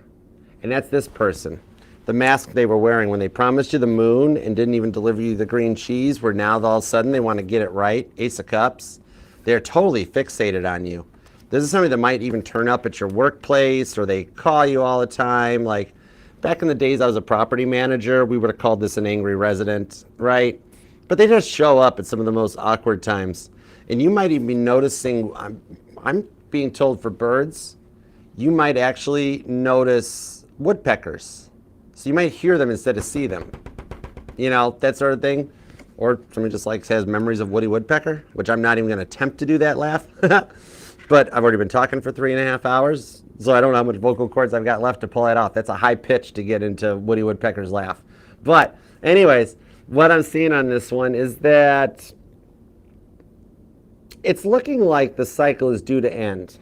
And that's this person. The mask they were wearing when they promised you the moon and didn't even deliver you the green cheese, where now all of a sudden they want to get it right. Ace of Cups. They're totally fixated on you. This is somebody that might even turn up at your workplace, or they call you all the time. Like back in the days I was a property manager, we would have called this an angry resident, right? But they just show up at some of the most awkward times. And you might even be noticing, I'm being told for birds, you might actually notice woodpeckers. So you might hear them instead of see them. You know, that sort of thing. Or somebody just like has memories of Woody Woodpecker, which I'm not even going to attempt to do that laugh. But I've already been talking for 3.5 hours, so I don't know how much vocal cords I've got left to pull that off. That's a high pitch to get into Woody Woodpecker's laugh. But anyways, what I'm seeing on this one is that it's looking like the cycle is due to end.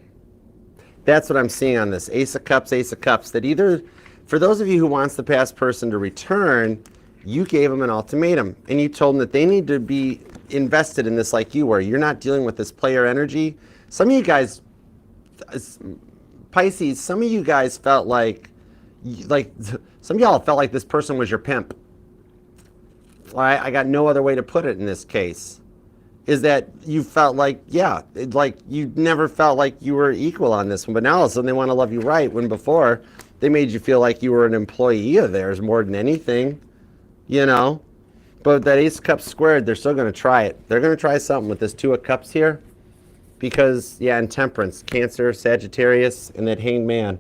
That's what I'm seeing on this. Ace of Cups, Ace of Cups. That either, for those of you who wants the past person to return, you gave them an ultimatum, and you told them that they need to be invested in this like you were. You're not dealing with this player energy. Some of you guys, Pisces, some of you guys felt like some of y'all felt like this person was your pimp. I got no other way to put it in this case. Is that you felt like, yeah, like you never felt like you were equal on this one, but now all of a sudden they want to love you right, when before they made you feel like you were an employee of theirs more than anything. You know, but that Ace of Cups squared, they're still going to try it. They're going to try something with this Two of Cups here because, yeah, and Temperance, Cancer, Sagittarius, and that Hanged Man.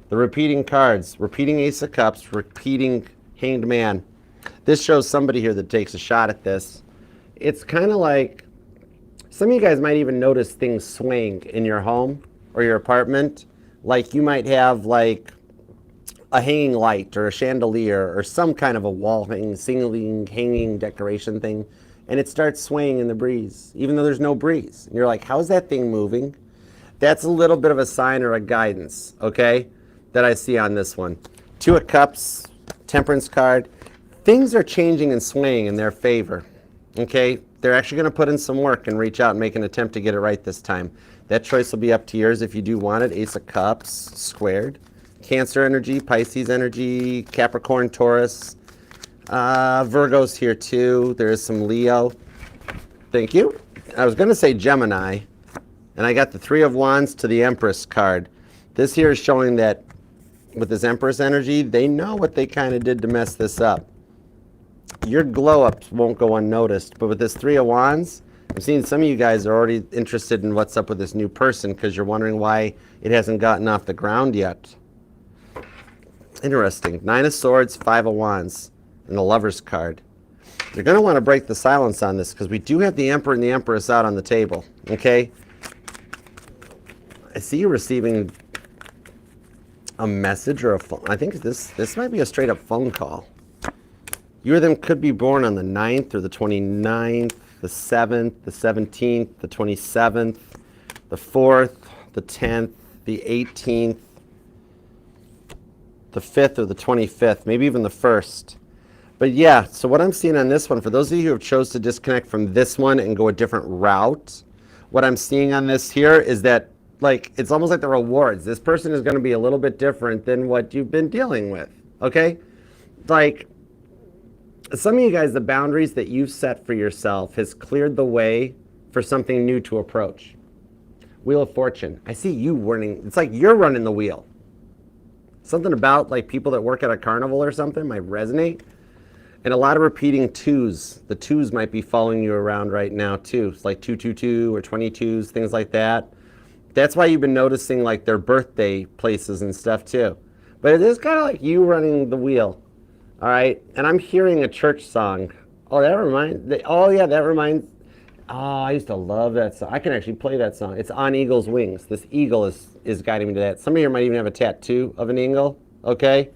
The repeating cards, repeating Ace of Cups, repeating Hanged Man. This shows somebody here that takes a shot at this. It's kind of like some of you guys might even notice things swaying in your home or your apartment. Like you might have like a hanging light or a chandelier or some kind of a wall hanging decoration thing, and it starts swaying in the breeze, even though there's no breeze. And you're like, how's that thing moving? That's a little bit of a sign or a guidance, okay, that I see on this one. Two of Cups, Temperance card. Things are changing and swaying in their favor, okay? They're actually going to put in some work and reach out and make an attempt to get it right this time. That choice will be up to yours if you do want it. Ace of Cups squared. Cancer energy, Pisces energy, Capricorn, Taurus, Virgo's here too. There is some Leo. Thank you. I was going to say Gemini, and I got the Three of Wands to the Empress card. This here is showing that with this Empress energy, they know what they kind of did to mess this up. Your glow-ups won't go unnoticed, but with this Three of Wands, I'm seeing some of you guys are already interested in what's up with this new person because you're wondering why it hasn't gotten off the ground yet. Interesting. Nine of Swords, Five of Wands, and the Lover's card. You're going to want to break the silence on this because we do have the Emperor and the Empress out on the table, okay? I see you receiving a message or a phone. I think this might be a straight up phone call. You or them could be born on the 9th or the 29th, the 7th, the 17th, the 27th, the 4th, the 10th, the 18th, the 5th or the 25th, maybe even the 1st. But yeah, so what I'm seeing on this one, for those of you who have chose to disconnect from this one and go a different route, what I'm seeing on this here is that, like, it's almost like the rewards. This person is going to be a little bit different than what you've been dealing with, okay? Like, some of you guys, the boundaries that you've set for yourself has cleared the way for something new to approach. Wheel of Fortune. I see you running. It's like you're running the wheel. Something about, like, people that work at a carnival or something might resonate. And a lot of repeating twos. The twos might be following you around right now too. It's like 222 or 22s, things like that. That's why you've been noticing, like, their birthday places and stuff too. But it is kind of like you running the wheel. All right. And I'm hearing a church song. Oh, that reminds. Oh, I used to love that song. I can actually play that song. It's On Eagle's Wings. This eagle is guiding me to that. Some of you might even have a tattoo of an eagle. Okay.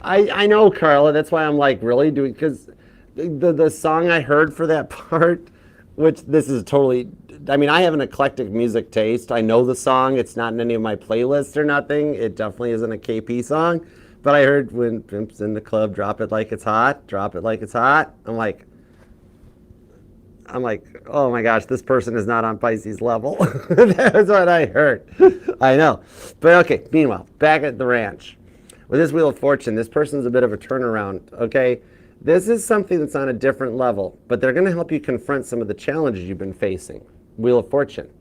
I know, Carla. That's why I'm like really doing, because the song I heard for that part, which this is totally, I mean, I have an eclectic music taste. I know the song. It's not in any of my playlists or nothing. It definitely isn't a KP song. But I heard when Pimp's in the club, drop it like it's hot, drop it like it's hot. I'm like, oh my gosh, this person is not on Pisces level. That's what I heard. I know. But okay, meanwhile, back at the ranch. With this Wheel of Fortune, this person's a bit of a turnaround, okay? This is something that's on a different level, but they're going to help you confront some of the challenges you've been facing. Wheel of Fortune.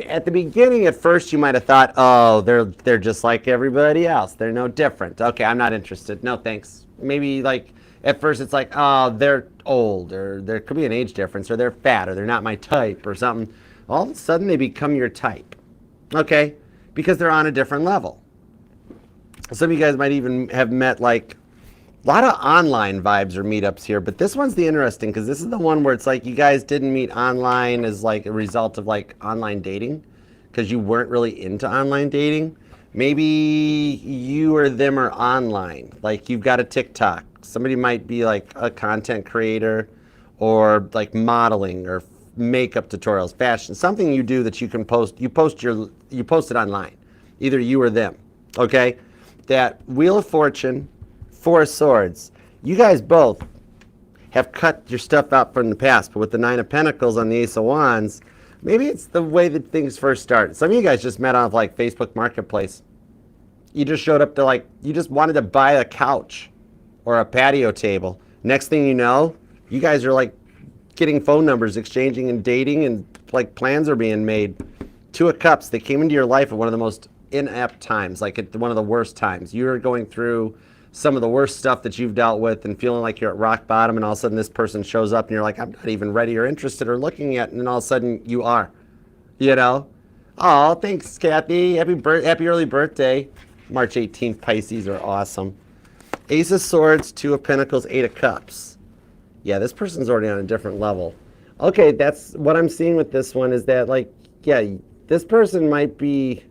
At the beginning, at first, you might have thought, oh, they're just like everybody else. They're no different. Okay, I'm not interested. No, thanks. Maybe, like, at first it's like, oh, they're old, or there could be an age difference, or they're fat, or they're not my type, or something. All of a sudden, they become your type, okay? Because they're on a different level. Some of you guys might even have met, like, a lot of online vibes or meetups here, but this one's the interesting, because this is the one where it's like you guys didn't meet online as like a result of like online dating, because you weren't really into online dating. Maybe you or them are online, like you've got a TikTok. Somebody might be like a content creator, or like modeling or makeup tutorials, fashion, something you do that you can post. You post it online, either you or them, okay? That Wheel of Fortune, Four of Swords, you guys both have cut your stuff out from the past, but with the Nine of Pentacles on the Ace of Wands, maybe it's the way that things first start. Some of you guys just met on like Facebook Marketplace. You just showed up to, like, you just wanted to buy a couch or a patio table. Next thing you know, you guys are like getting phone numbers, exchanging and dating, and like plans are being made. Two of Cups, they came into your life at one of the most inept times, like at one of the worst times. You're going through some of the worst stuff that you've dealt with and feeling like you're at rock bottom, and all of a sudden this person shows up and you're like, I'm not even ready or interested or looking yet, and then all of a sudden you are, you know? Oh, thanks, Kathy. Happy early birthday. March 18th, Pisces are awesome. Ace of Swords, Two of Pentacles, Eight of Cups. Yeah, this person's already on a different level. Okay, that's what I'm seeing with this one, is that, like, yeah, this person might be,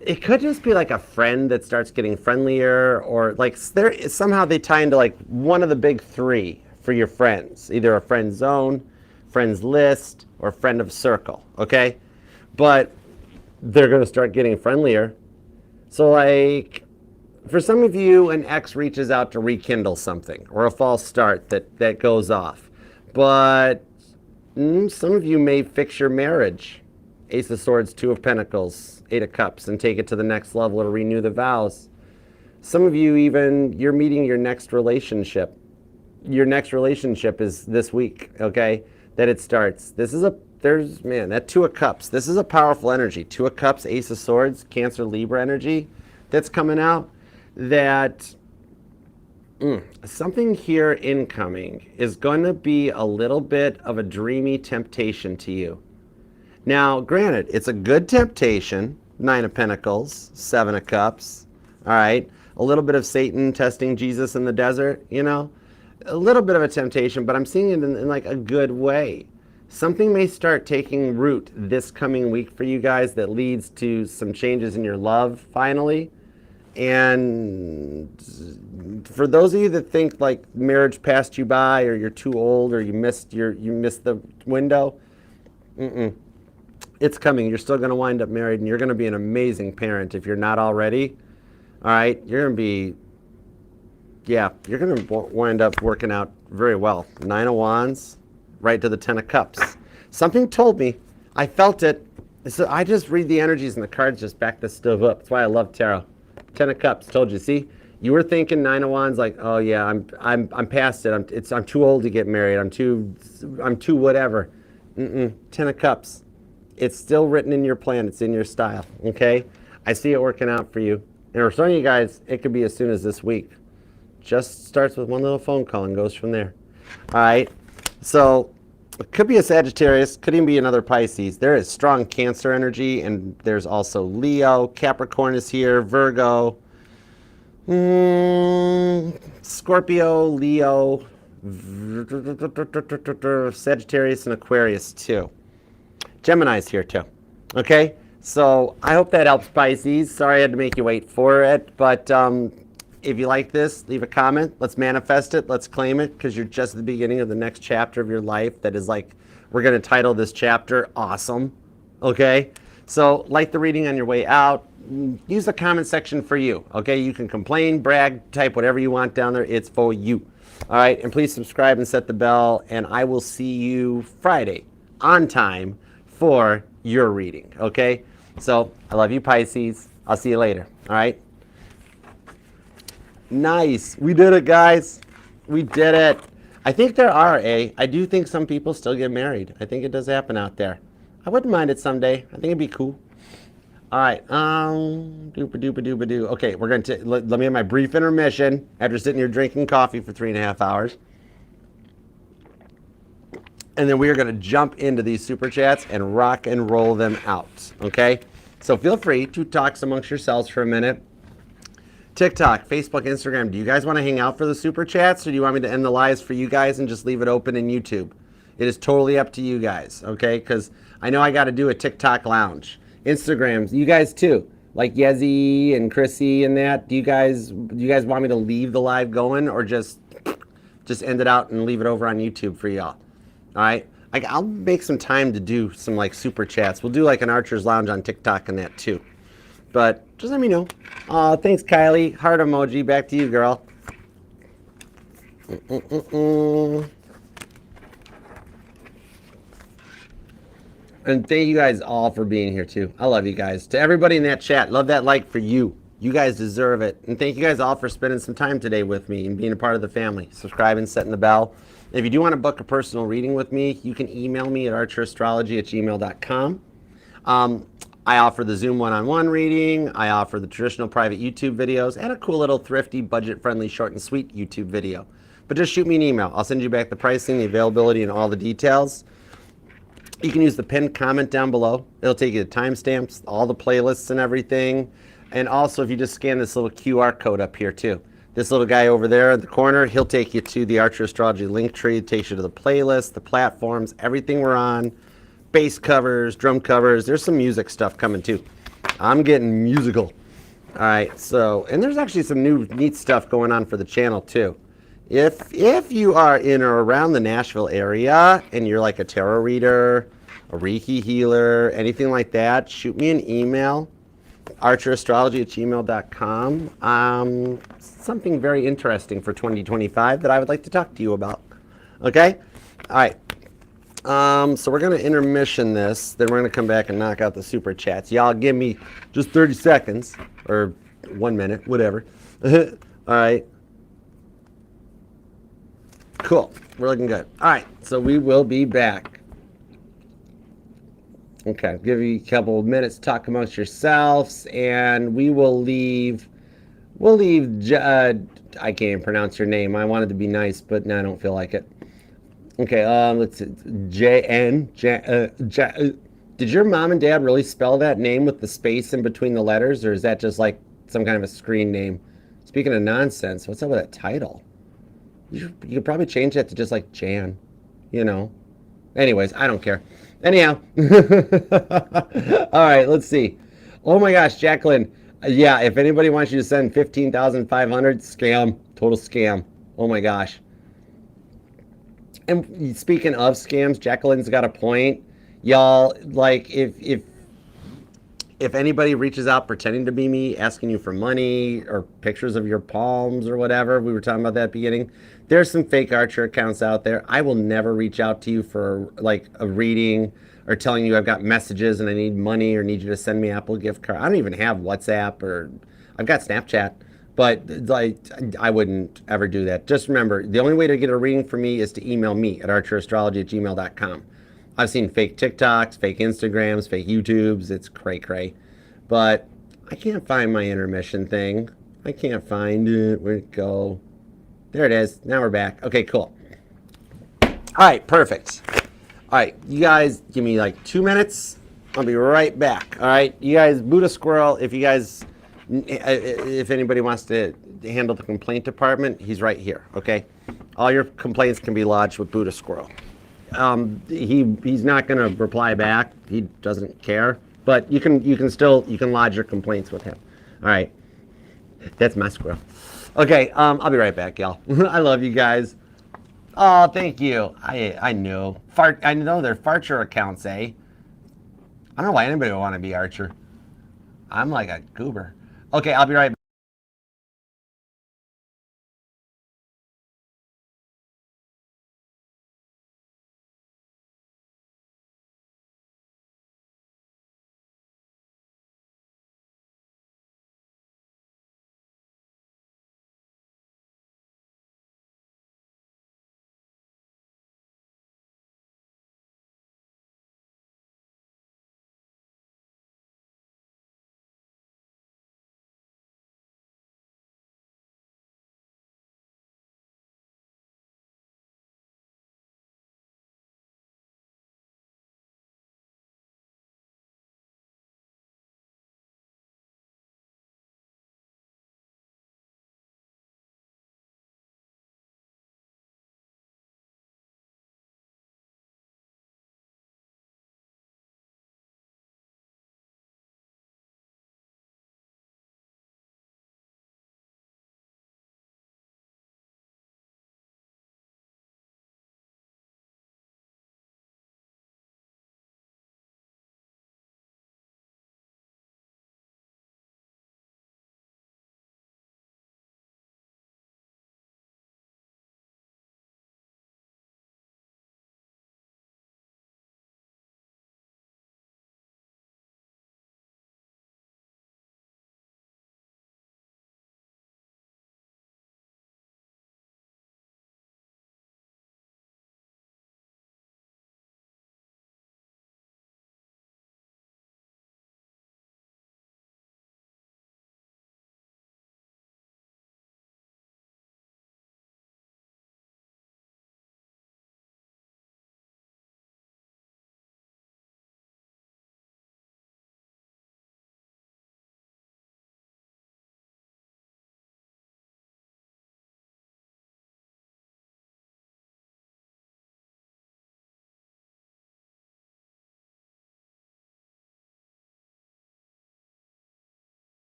it could just be like a friend that starts getting friendlier, or like somehow they tie into like one of the big three for your friends, either a friend zone, friends list, or friend of circle, okay? But they're going to start getting friendlier. So like, for some of you, an ex reaches out to rekindle something, or a false start that goes off. But some of you may fix your marriage. Ace of Swords, Two of Pentacles, Eight of Cups, and take it to the next level or renew the vows. Some of you even, you're meeting your next relationship. Your next relationship is this week, okay, that it starts. That Two of Cups, this is a powerful energy. Two of Cups, Ace of Swords, Cancer, Libra energy that's coming out. That something here incoming is going to be a little bit of a dreamy temptation to you. Now, granted, it's a good temptation. Nine of Pentacles, Seven of Cups, all right? A little bit of Satan testing Jesus in the desert, you know? A little bit of a temptation, but I'm seeing it in like a good way. Something may start taking root this coming week for you guys that leads to some changes in your love finally. And for those of you that think like marriage passed you by, or you're too old, or you missed the window, it's coming. You're still going to wind up married, and you're going to be an amazing parent if you're not already. All right, you're going to be, yeah, you're going to wind up working out very well. 9 of Wands, right to the 10 of Cups. Something told me, I felt it. So I just read the energies, and the cards just back this stuff up. That's why I love tarot. 10 of Cups told you. See, you were thinking 9 of Wands, like, oh yeah, I'm past it. I'm too old to get married. I'm too whatever. 10 of Cups. It's still written in your plan. It's in your style. Okay, I see it working out for you. And for some of you guys, it could be as soon as this week. Just starts with one little phone call and goes from there. All right. So it could be a Sagittarius, could even be another Pisces. There is strong Cancer energy, and there's also Leo. Capricorn is here, Virgo, Scorpio, Leo, Sagittarius, and Aquarius too. Gemini's here too. Okay, so I hope that helps, Pisces. Sorry I had to make you wait for it, but if you like this, leave a comment. Let's manifest it. Let's claim it, because you're just at the beginning of the next chapter of your life that is like, we're going to title this chapter Awesome. Okay? So like the reading on your way out. Use the comment section for you. Okay? You can complain, brag, type whatever you want down there. It's for you. All right? And please subscribe and set the bell. And I will see you Friday on time for your reading. Okay? So I love you, Pisces. I'll see you later. All right? Nice. We did it, guys. We did it. I think I do think some people still get married. I think it does happen out there. I wouldn't mind it someday. I think it'd be cool. All right. Doopa-doopa-doopa-doo. Okay, we're going to, let me have my brief intermission after sitting here drinking coffee for 3.5 hours. And then we are going to jump into these super chats and rock and roll them out. Okay? So feel free to talk amongst yourselves for a minute. TikTok, Facebook, Instagram, do you guys want to hang out for the super chats, or do you want me to end the lives for you guys and just leave it open in YouTube? It is totally up to you guys, okay? Because I know I got to do a TikTok lounge. Instagrams, you guys too, like Yezi and Chrissy and that. Do you guys want me to leave the live going, or just end it out and leave it over on YouTube for y'all? All right, I'll make some time to do some like super chats. We'll do like an Archer's Lounge on TikTok and that too. But just let me know. Thanks, Kylie. Heart emoji. Back to you, girl. And thank you guys all for being here, too. I love you guys. To everybody in that chat, love that like for you. You guys deserve it. And thank you guys all for spending some time today with me and being a part of the family. Subscribing, setting the bell. If you do want to book a personal reading with me, you can email me at archerastrology@gmail.com. I offer the Zoom one-on-one reading. I offer the traditional private YouTube videos and a cool little thrifty, budget-friendly, short and sweet YouTube video. But just shoot me an email. I'll send you back the pricing, the availability, and all the details. You can use the pinned comment down below. It'll take you to timestamps, all the playlists and everything. And also, if you just scan this little QR code up here too. This little guy over there in the corner, he'll take you to the Archer Astrology link tree. It takes you to the playlist, the platforms, everything we're on. Bass covers, drum covers. There's some music stuff coming too. I'm getting musical. All right, so, and there's actually some new neat stuff going on for the channel too. If you are in or around the Nashville area and you're like a tarot reader, a Reiki healer, anything like that, shoot me an email, archerastrology@gmail.com. Something very interesting for 2025 that I would like to talk to you about. Okay? All right. So we're going to intermission this. Then we're going to come back and knock out the super chats. Y'all give me just 30 seconds or 1 minute, whatever. All right. Cool. We're looking good. All right. So we will be back. Okay. Give you a couple of minutes to talk amongst yourselves, and we will leave. I can't even pronounce your name. I wanted to be nice, but now I don't feel like it. Okay, let's see. Did your mom and dad really spell that name with the space in between the letters, or is that just like some kind of a screen name? Speaking of nonsense, what's up with that title? You could probably change that to just like Jan, you know? Anyways, I don't care. Anyhow. All right, let's see. Oh my gosh, Jacqueline. Yeah, if anybody wants you to send 15,500, scam, total scam. Oh my gosh. And speaking of scams, Jacqueline's got a point. Y'all, like, if anybody reaches out pretending to be me, asking you for money or pictures of your palms or whatever, we were talking about that at the beginning. There's some fake Archer accounts out there. I will never reach out to you for like a reading or telling you I've got messages and I need money or need you to send me Apple gift card. I don't even have WhatsApp or I've got Snapchat, but like I wouldn't ever do that. Just remember, the only way to get a reading from me is to email me at archerastrology@gmail.com. I've seen fake TikToks, fake Instagrams, fake YouTubes. It's cray cray. But I can't find my intermission thing. I can't find it. Where'd it go? There it is. Now we're back. Okay, cool. All right, perfect. All right, you guys give me like 2 minutes. I'll be right back. All right, you guys, Buddha Squirrel, if anybody wants to handle the complaint department, he's right here, okay? All your complaints can be lodged with Buddha Squirrel. He's not going to reply back. He doesn't care. But you can lodge your complaints with him. All right. That's my squirrel. Okay, I'll be right back, y'all. I love you guys. Oh, thank you. I knew. I know they're Farcher accounts, eh? I don't know why anybody would want to be Archer. I'm like a goober. Okay, I'll be right back.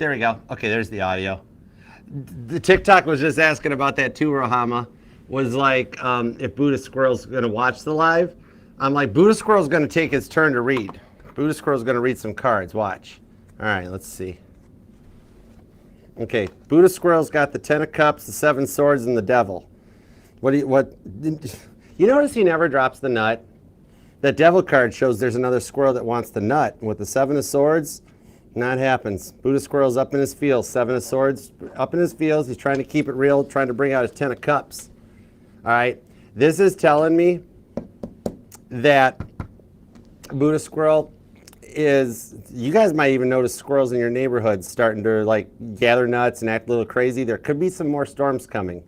there we go. Okay, there's the audio. The TikTok was just asking about that too, Rohama. Was like, if Buddha Squirrel's going to watch the live. I'm like, Buddha Squirrel's going to take his turn to read. Buddha Squirrel's going to read some cards. Watch. All right, let's see. Okay, Buddha Squirrel's got the 10 of Cups, the 7 Swords, and the Devil. You notice he never drops the nut? That Devil card shows there's another squirrel that wants the nut. And with the 7 of Swords, not happens. Buddha Squirrel's up in his fields. 7 of Swords, up in his fields. He's trying to keep it real, trying to bring out his 10 of Cups. All right, this is telling me that Buddha Squirrel is, you guys might even notice squirrels in your neighborhood starting to like gather nuts and act a little crazy. There could be some more storms coming.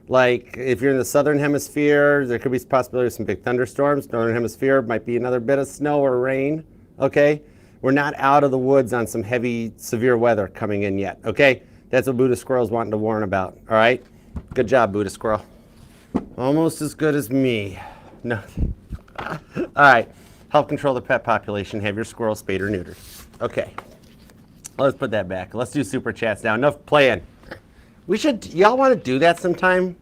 Like if you're in the southern hemisphere, there could be possibility of some big thunderstorms. Northern hemisphere might be another bit of snow or rain, okay? We're not out of the woods on some heavy, severe weather coming in yet, okay? That's what Buddha Squirrel's wanting to warn about, all right? Good job, Buddha Squirrel. Almost as good as me. No. All right. Help control the pet population. Have your squirrel spayed or neutered. Okay. Let's put that back. Let's do super chats now. Enough playing. We should, y'all want to do that sometime?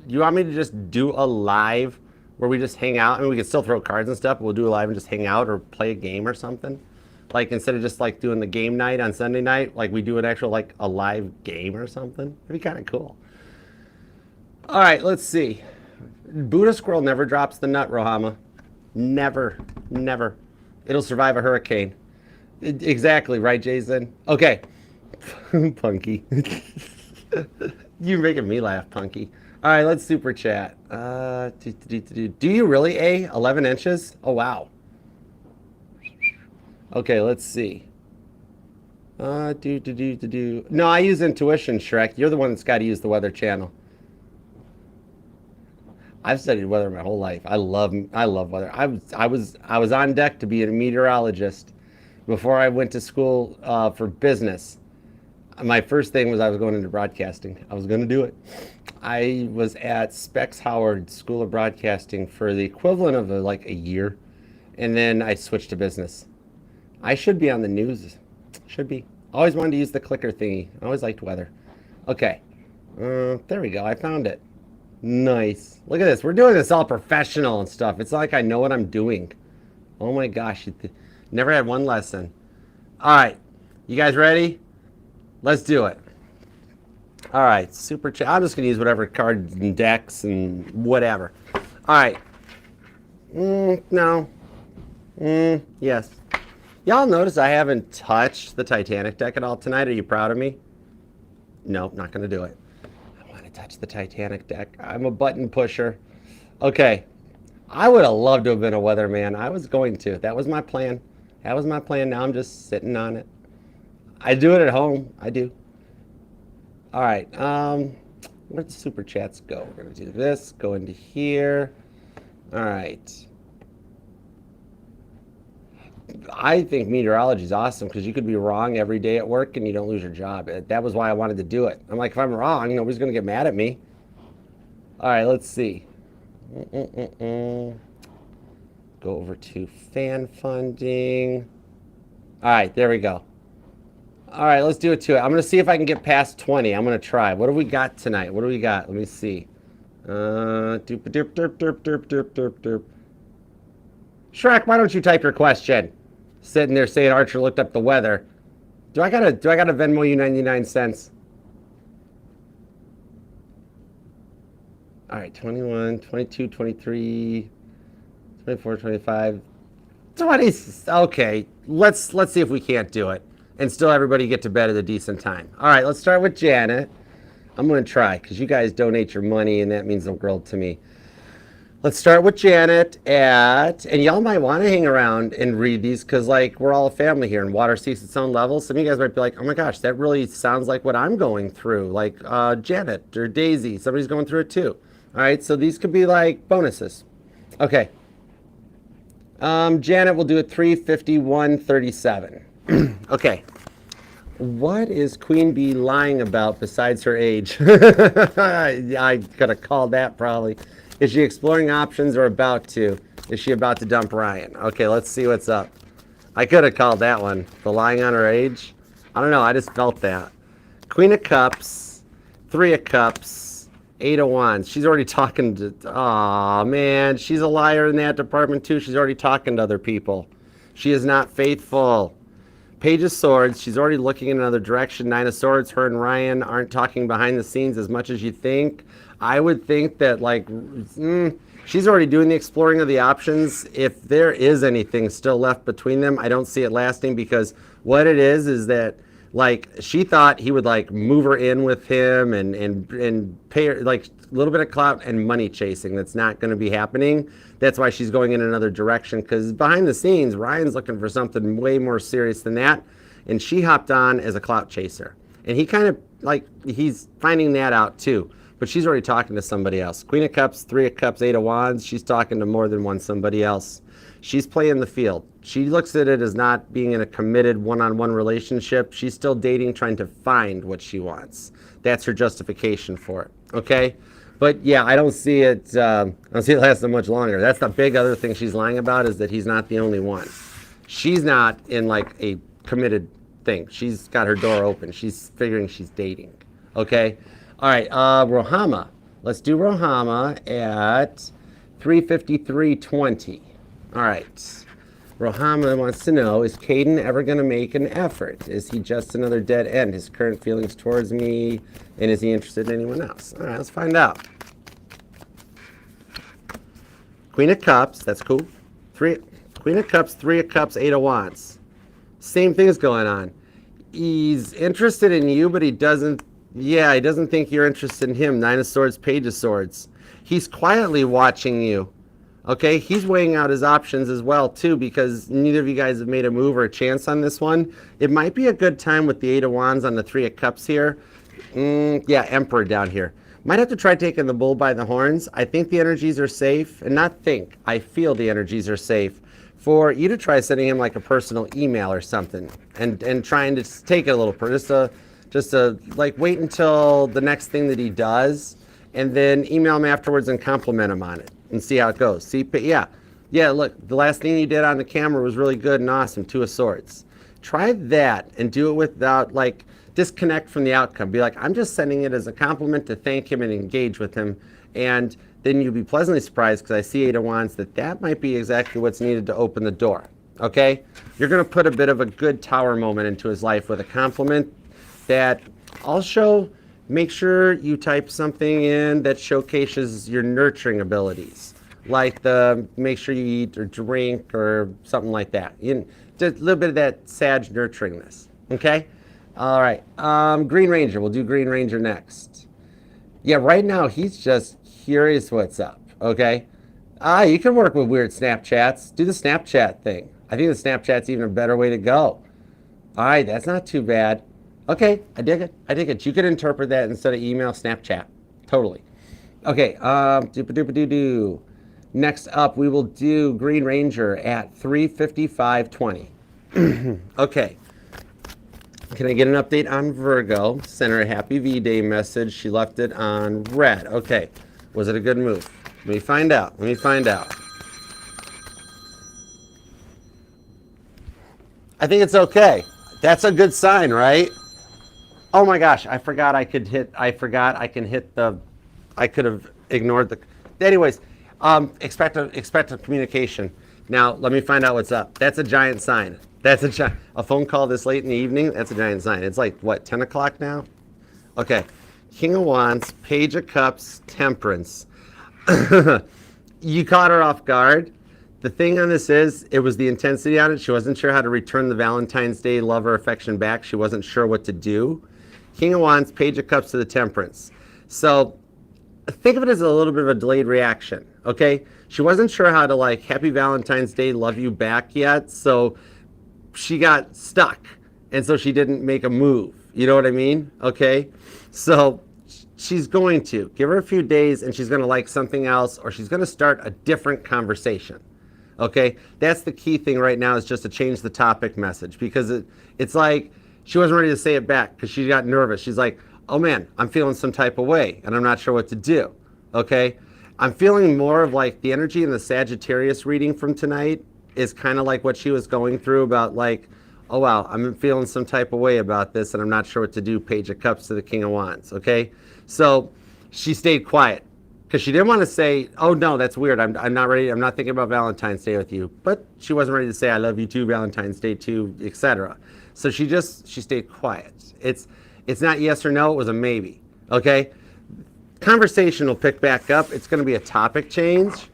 You want me to just do a live where we just hang out? I mean, we can still throw cards and stuff, but we'll do a live and just hang out or play a game or something. Like instead of just like doing the game night on Sunday night, like we do an actual like a live game or something. It'd be kind of cool. All right, let's see. Buddha Squirrel never drops the nut, Rohama. Never, never. It'll survive a hurricane. Exactly, right, Jason? Okay. Punky. You're making me laugh, Punky. All right, let's super chat. Do you really, A? 11 inches? Oh, wow. Okay, let's see. No, I use intuition, Shrek. You're the one that's got to use the Weather Channel. I've studied weather my whole life. I love weather. I was on deck to be a meteorologist before I went to school for business. My first thing was I was going into broadcasting. I was going to do it. I was at Specs Howard School of Broadcasting for the equivalent of like a year, and then I switched to business. I should be on the news. Should be. Always wanted to use the clicker thingy. I always liked weather. Okay. There we go. I found it. Nice. Look at this. We're doing this all professional and stuff. It's like I know what I'm doing. Oh my gosh. Never had one lesson. All right. You guys ready? Let's do it. All right. Super chat. I'm just going to use whatever cards and decks and whatever. All right. No. Yes. Y'all notice I haven't touched the Titanic deck at all tonight. Are you proud of me? No, not going to do it. Touch the Titanic deck. I'm a button pusher. Okay. I would have loved to have been a weatherman. I was going to. That was my plan. That was my plan. Now I'm just sitting on it. I do it at home. I do. All right. Where'd the super chats go? We're going to do this. Go into here. All right. I think meteorology is awesome because you could be wrong every day at work and you don't lose your job. That was why I wanted to do it. I'm like, if I'm wrong, nobody's going to get mad at me. All right, let's see. Go over to fan funding. All right, there we go. All right, let's do it to it. I'm going to see if I can get past 20. I'm going to try. What have we got tonight? What do we got? Let me see. Shrek, why don't you type your question? Sitting there saying Archer looked up the weather. Do I gotta Venmo you 99 cents? All right, 21, 22, 23, 24, 25, 20. Okay, let's see if we can't do it and still everybody get to bed at a decent time. All right, let's start with Janet. I'm gonna try because you guys donate your money and that means the world to me. Let's start with Janet and y'all might want to hang around and read these because like we're all a family here and water seeks its own level. Some of you guys might be like, oh my gosh, that really sounds like what I'm going through. Like Janet or Daisy, somebody's going through it too. All right, so these could be like bonuses. Okay. Janet will do it 351.37. Okay. What is Queen Bee lying about besides her age? I could have called that probably. Is she exploring options or about to? Is she about to dump Ryan? Okay, let's see what's up. I could have called that one. The lying on her age. I don't know. I just felt that. Queen of Cups, Three of Cups, Eight of Wands. She's already talking to, oh man, she's a liar in that department too. She's already talking to other people. She is not faithful. Page of Swords, she's already looking in another direction. Nine of Swords, her and Ryan aren't talking behind the scenes as much as you think. I would think that like, she's already doing the exploring of the options. If there is anything still left between them, I don't see it lasting, because what it is that like she thought he would like move her in with him and pay her like a little bit of clout and money chasing. That's not going to be happening. That's why she's going in another direction, because behind the scenes, Ryan's looking for something way more serious than that. And she hopped on as a clout chaser. And he kind of like, he's finding that out too. But she's already talking to somebody else. Queen of Cups, Three of Cups, Eight of Wands. She's talking to more than one somebody else. She's playing the field. She looks at it as not being in a committed one-on-one relationship. She's still dating, trying to find what she wants. That's her justification for it. Okay? But yeah, I don't see it. I don't see it lasting much longer. That's the big other thing she's lying about, is that he's not the only one. She's not in like a committed thing. She's got her door open. She's figuring she's dating. Okay? All right, Rohama. Let's do Rohama at 3:53:20. All right. Rohama wants to know, is Caden ever going to make an effort? Is he just another dead end? His current feelings towards me, and is he interested in anyone else? All right, let's find out. Queen of Cups, that's cool. Queen of Cups, Three of Cups, Eight of Wands. Same thing is going on. He's interested in you, but he doesn't think you're interested in him. Nine of Swords, Page of Swords. He's quietly watching you. Okay, he's weighing out his options as well too, because neither of you guys have made a move or a chance on this one. It might be a good time with the Eight of Wands on the Three of Cups here. Yeah, Emperor down here. Might have to try taking the bull by the horns. I think the energies are safe, and not think, I feel the energies are safe for you to try sending him like a personal email or something, and trying to take it a little, just to like wait until the next thing that he does, and then email him afterwards and compliment him on it and see how it goes. See, yeah, look, the last thing you did on the camera was really good and awesome, Two of Swords. Try that and do it without like disconnect from the outcome. Be like, I'm just sending it as a compliment to thank him and engage with him, and then you'll be pleasantly surprised, because I see Eight of Wands, that might be exactly what's needed to open the door. Okay, you're going to put a bit of a good tower moment into his life with a compliment that also make sure you type something in that showcases your nurturing abilities, like the make sure you eat or drink or something like that. Just a little bit of that Sag nurturingness. Okay, all right. Green Ranger. We'll do Green Ranger next. Yeah, right now he's just curious what's up. Okay, you can work with weird Snapchats. Do the Snapchat thing. I think the Snapchat's even a better way to go. All right, that's not too bad. Okay, I dig it. You could interpret that instead of email, Snapchat. Totally. Okay, doo-ba-doo-ba-doo-doo. Next up, we will do Green Ranger at 3:55:20. Okay. Can I get an update on Virgo? Sent her a happy V-Day message. She left it on red. Okay. Was it a good move? Let me find out. I think it's okay. That's a good sign, right? Oh my gosh, I could have ignored the, anyways, expect a communication. Now, let me find out what's up. That's a giant sign. A phone call this late in the evening, that's a giant sign. It's like, what, 10 o'clock now? Okay, King of Wands, Page of Cups, Temperance. You caught her off guard. The thing on this is, it was the intensity on it. She wasn't sure how to return the Valentine's Day love or affection back. She wasn't sure what to do. King of Wands, Page of Cups to the Temperance. So think of it as a little bit of a delayed reaction, okay? She wasn't sure how to like, Happy Valentine's Day, love you back yet. So she got stuck. And so she didn't make a move. You know what I mean? Okay? So she's going to. Give her a few days and she's going to like something else, or she's going to start a different conversation. Okay? That's the key thing right now, is just to change the topic message, because it's like she wasn't ready to say it back because she got nervous. She's like, oh man, I'm feeling some type of way and I'm not sure what to do. Okay? I'm feeling more of like the energy in the Sagittarius reading from tonight is kind of like what she was going through about like, Oh, wow, I'm feeling some type of way about this, and I'm not sure what to do. Page of Cups to the King of Wands, okay? So she stayed quiet because she didn't want to say, oh, no, that's weird. I'm not ready. I'm not thinking about Valentine's Day with you. But she wasn't ready to say, I love you too, Valentine's Day too, etc. So she stayed quiet. It's not yes or no. It was a maybe, okay? Conversation will pick back up. It's going to be a topic change.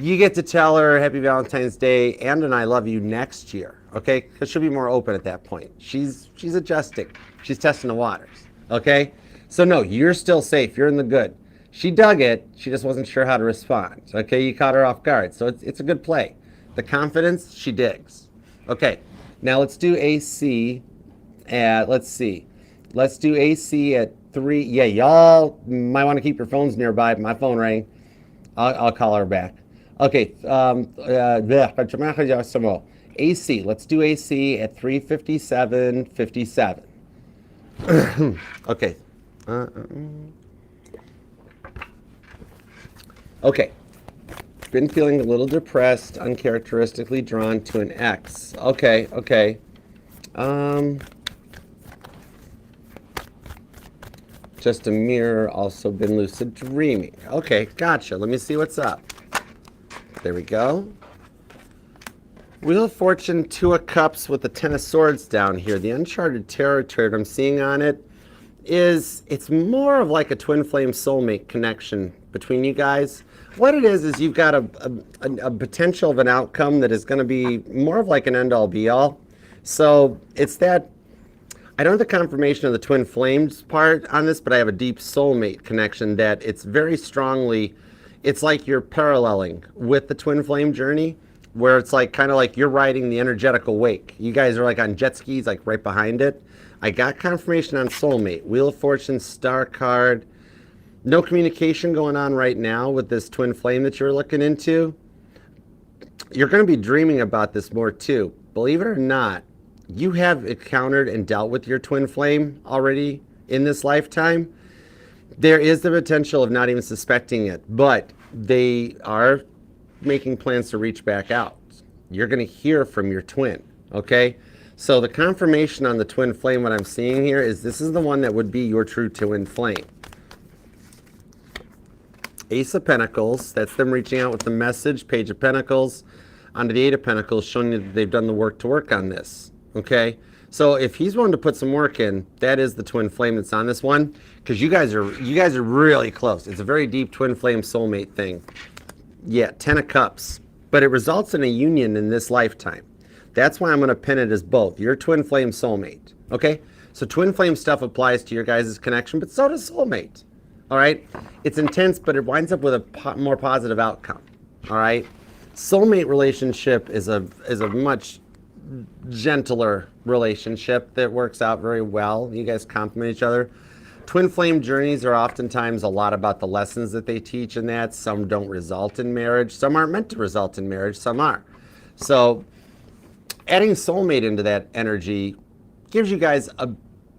You get to tell her Happy Valentine's Day and an I love you next year, okay? Because she'll be more open at that point. She's adjusting. She's testing the waters, okay? So no, you're still safe. You're in the good. She dug it. She just wasn't sure how to respond, okay? You caught her off guard. So it's a good play. The confidence, she digs. Okay, now let's do AC at, let's see. Let's do AC at 3. Yeah, y'all might want to keep your phones nearby. My phone rang. I'll call her back. Okay, AC. Let's do AC at 3:57:57. Okay. Okay. Been feeling a little depressed, uncharacteristically drawn to an X. Okay. Just a mirror, also been lucid dreaming. Okay, gotcha. Let me see what's up. There we go. Wheel of Fortune, 2 of Cups with the 10 of Swords down here. The uncharted territory that I'm seeing on it is, it's more of like a twin flame soulmate connection between you guys. What it is you've got a potential of an outcome that is going to be more of like an end-all be-all. So it's that, I don't have the confirmation of the twin flames part on this, but I have a deep soulmate connection that it's very strongly, it's like you're paralleling with the twin flame journey, where it's like kind of like you're riding the energetical wake. You guys are like on jet skis, like right behind it. I got confirmation on soulmate. Wheel of Fortune, star card. No communication going on right now with this twin flame that you're looking into. You're going to be dreaming about this more too. Believe it or not, you have encountered and dealt with your twin flame already in this lifetime. There is the potential of not even suspecting it, but they are making plans to reach back out. You're going to hear from your twin, okay? So the confirmation on the twin flame, what I'm seeing here is this is the one that would be your true twin flame. Ace of Pentacles, that's them reaching out with the message. Page of Pentacles onto the 8 of Pentacles, showing you that they've done the work to work on this. Okay, so if he's willing to put some work in, that is the twin flame that's on this one, because you guys are really close. It's a very deep twin flame soulmate thing. Yeah, 10 of Cups, but it results in a union in this lifetime. That's why I'm going to pin it as both. Your twin flame soulmate. Okay, so twin flame stuff applies to your guys' connection, but so does soulmate. All right, it's intense, but it winds up with a more positive outcome. All right, soulmate relationship is a much gentler relationship that works out very well. You guys complement each other. Twin flame journeys are oftentimes a lot about the lessons that they teach in that. Some don't result in marriage. Some aren't meant to result in marriage. Some are. So adding soulmate into that energy gives you guys a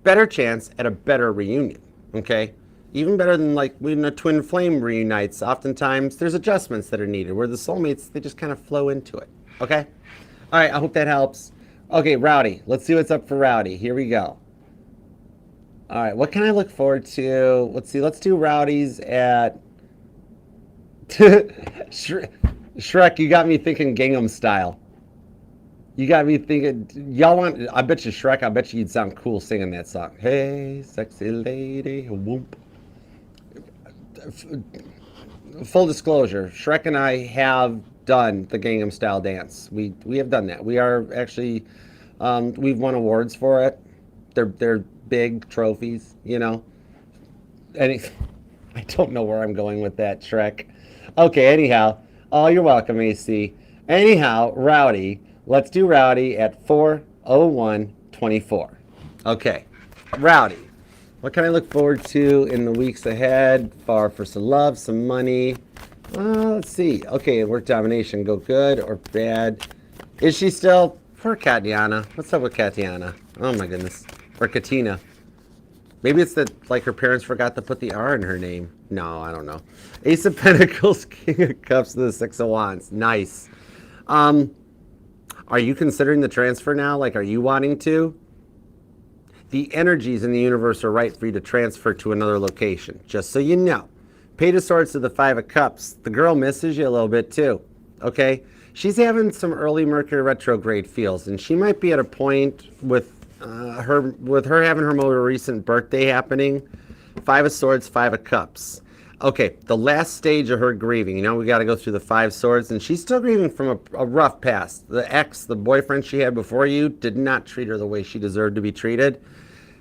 better chance at a better reunion. Okay, even better than like when a twin flame reunites. Oftentimes there's adjustments that are needed, where the soulmates, they just kind of flow into it. Okay. All right, I hope that helps. Okay, Rowdy. Let's see what's up for Rowdy. Here we go. All right, what can I look forward to? Let's see. Let's do Rowdy's at... Shrek, you got me thinking Gangnam Style. You got me thinking... Y'all want... I bet you, Shrek, I bet you you'd sound cool singing that song. Hey, sexy lady, whoop. Full disclosure, Shrek and I have done the Gangnam Style dance. We have done that. We are actually, we've won awards for it. They're big trophies, you know. I don't know where I'm going with that, Shrek. Okay, anyhow. Oh, you're welcome, AC. Anyhow, Rowdy. Let's do Rowdy at 4:01:24. Okay, Rowdy. What can I look forward to in the weeks ahead? For some love, some money. Let's see. Okay, work domination. Go good or bad? Is she still? Poor Katiana. What's up with Katiana? Oh my goodness. Or Katina. Maybe it's that like her parents forgot to put the R in her name. No, I don't know. Ace of Pentacles, King of Cups, the 6 of Wands. Nice. All Are you considering the transfer now? Like, are you wanting to? The energies in the universe are right for you to transfer to another location, just so you know. Page of Swords to the Five of Cups. The girl misses you a little bit too, okay? She's having some early Mercury retrograde feels, and she might be at a point with her having her more recent birthday happening. Five of Swords, Five of Cups. Okay, the last stage of her grieving. You know, we got to go through the Five Swords, and she's still grieving from a rough past. The ex, the boyfriend she had before you, did not treat her the way she deserved to be treated.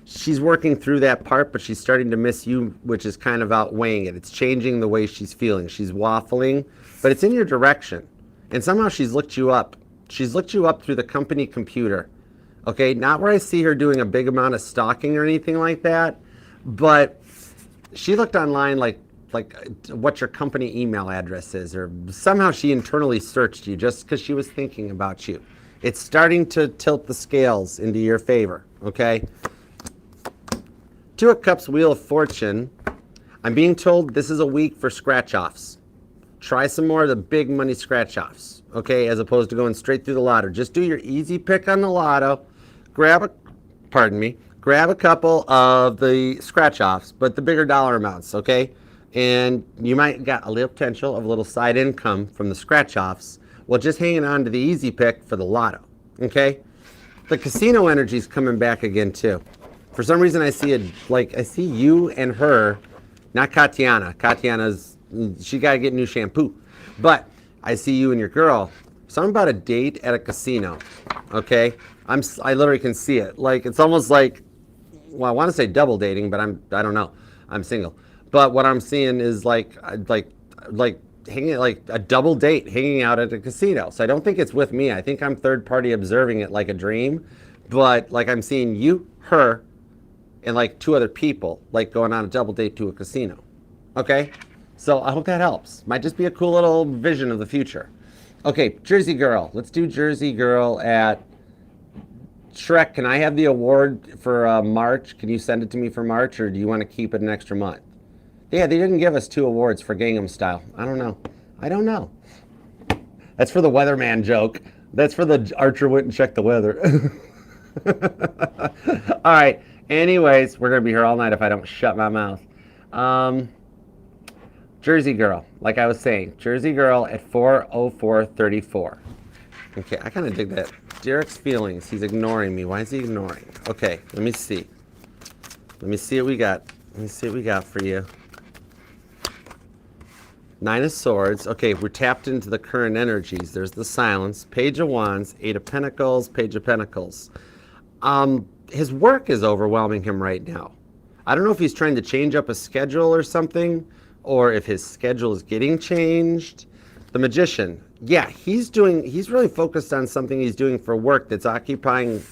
She's working through that part, but she's starting to miss you, which is kind of outweighing it. It's changing the way she's feeling. She's waffling, but it's in your direction. And somehow she's looked you up. She's looked you up through the company computer. Okay, not where I see her doing a big amount of stalking or anything like that, but she looked online like what your company email address is, or somehow she internally searched you just because she was thinking about you. It's starting to tilt the scales into your favor, okay? Two of Cups, Wheel of Fortune. I'm being told this is a week for scratch-offs. Try some more of the big money scratch-offs, okay, as opposed to going straight through the lotto. Just do your easy pick on the lotto. Grab a couple of the scratch-offs, but the bigger dollar amounts, okay? And you might got a little potential of a little side income from the scratch-offs while just hanging on to the easy pick for the lotto, okay? The casino energy is coming back again, too. For some reason, I see you and her, not Katiana. Katiana's, she got to get new shampoo. But I see you and your girl. Something about a date at a casino, okay? I literally can see it. Like, it's almost like, well, I want to say double dating, but I don't know. I'm single. But what I'm seeing is like hanging, like a double date, hanging out at a casino. So I don't think it's with me. I think I'm third party observing it like a dream. But like I'm seeing you, her, and like two other people, like going on a double date to a casino. Okay? So I hope that helps. Might just be a cool little vision of the future. Okay, Jersey Girl. Let's do Jersey Girl at Shrek. Can I have the award for March? Can you send it to me for March, or do you want to keep it an extra month? Yeah, they didn't give us 2 awards for Gangnam Style. I don't know. That's for the weatherman joke. That's for the Archer went and checked the weather. All right. Anyways, we're going to be here all night if I don't shut my mouth. Jersey Girl, like I was saying. Jersey Girl at 4:04:34. Okay, I kind of dig that. Derek's feelings. He's ignoring me. Why is he ignoring? Okay, let me see. Let me see what we got. Let me see what we got for you. 9 of Swords. Okay, we're tapped into the current energies. There's the silence. Page of Wands. 8 of Pentacles. Page of Pentacles. His work is overwhelming him right now. I don't know if he's trying to change up a schedule or something, or if his schedule is getting changed. The Magician. Yeah, he's really focused on something he's doing for work that's occupying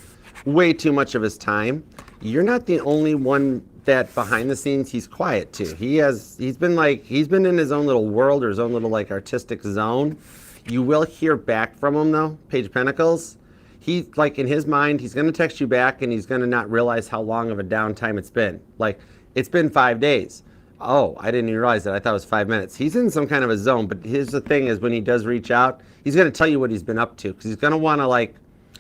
way too much of his time. You're not the only one that behind the scenes he's quiet too. He's been in his own little world, or his own little like artistic zone. You will hear back from him though. Page of Pentacles. He, like, in his mind, he's going to text you back, and he's going to not realize how long of a downtime it's been. Like, it's been 5 days. Oh, I didn't even realize that. I thought it was 5 minutes. He's in some kind of a zone, but here's the thing is when he does reach out, he's going to tell you what he's been up to, because he's going to want to, like,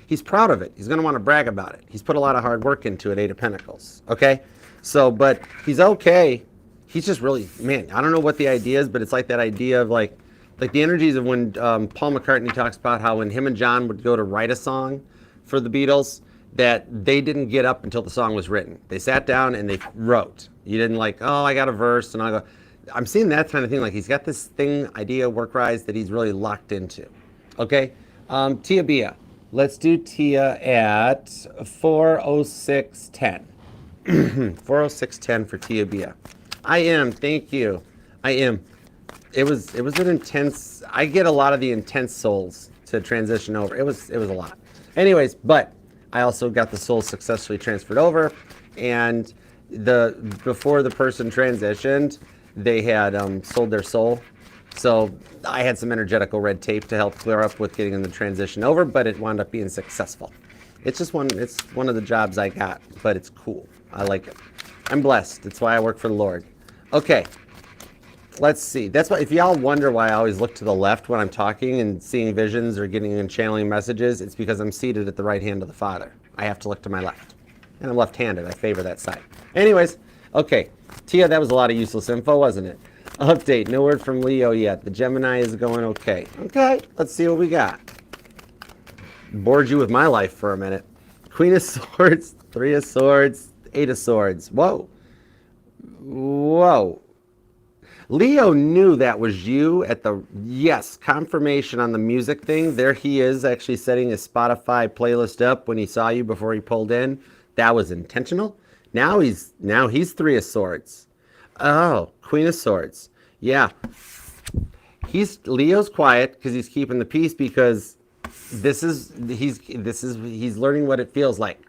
he's proud of it. He's going to want to brag about it. He's put a lot of hard work into it, 8 of Pentacles, okay? So, but he's okay. He's just really, man, I don't know what the idea is, but it's like that idea of, like the energies of when Paul McCartney talks about how when him and John would go to write a song for the Beatles, that they didn't get up until the song was written. They sat down and they wrote. You didn't like, oh, I got a verse, and I go. I'm seeing that kind of thing. Like he's got this thing, idea, work-wise, that he's really locked into. Okay? Tia Bia. Let's do Tia at 4:06:10. 4:06:10 for Tia Bia. I am. Thank you. I am. It was an intense. I get a lot of the intense souls to transition over. It was a lot. Anyways, but I also got the souls successfully transferred over, and before the person transitioned, they had sold their soul. So I had some energetical red tape to help clear up with getting them the transition over, but it wound up being successful. It's one of the jobs I got, but it's cool. I like it. I'm blessed. That's why I work for the Lord. Okay. Let's see. That's why, if y'all wonder why I always look to the left when I'm talking and seeing visions or getting and channeling messages, it's because I'm seated at the right hand of the Father. I have to look to my left. And I'm left-handed. I favor that side. Anyways, okay. Tia, that was a lot of useless info, wasn't it? Update. No word from Leo yet. The Gemini is going okay. Okay, let's see what we got. Bored you with my life for a minute. Queen of Swords, Three of Swords, Eight of Swords. Whoa. Whoa. Leo knew that was you at the, yes, confirmation on the music thing. There he is actually setting his Spotify playlist up when he saw you before he pulled in. That was intentional. Now he's Three of Swords. Oh, Queen of Swords. Yeah. Leo's quiet because he's keeping the peace because he's learning what it feels like.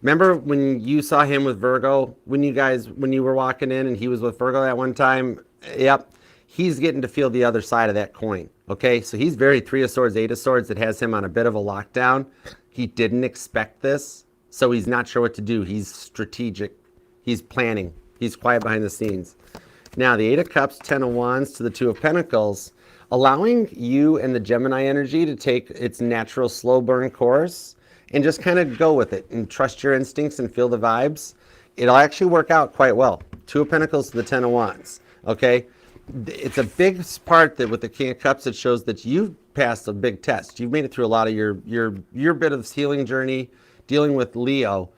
Remember when you saw him with Virgo, when you were walking in and he was with Virgo that one time? Yep. He's getting to feel the other side of that coin. Okay. So he's very Three of Swords, Eight of Swords. That has him on a bit of a lockdown. He didn't expect this. So he's not sure what to do. He's strategic. He's planning. He's quiet behind the scenes. Now the Eight of Cups, Ten of Wands to the Two of Pentacles, allowing you and the Gemini energy to take its natural slow burn course and just kind of go with it and trust your instincts and feel the vibes. It'll actually work out quite well. Two of Pentacles to the Ten of Wands. Okay, it's a big part that with the King of Cups, it shows that you've passed a big test. You've made it through a lot of your bit of this healing journey. Dealing with Leo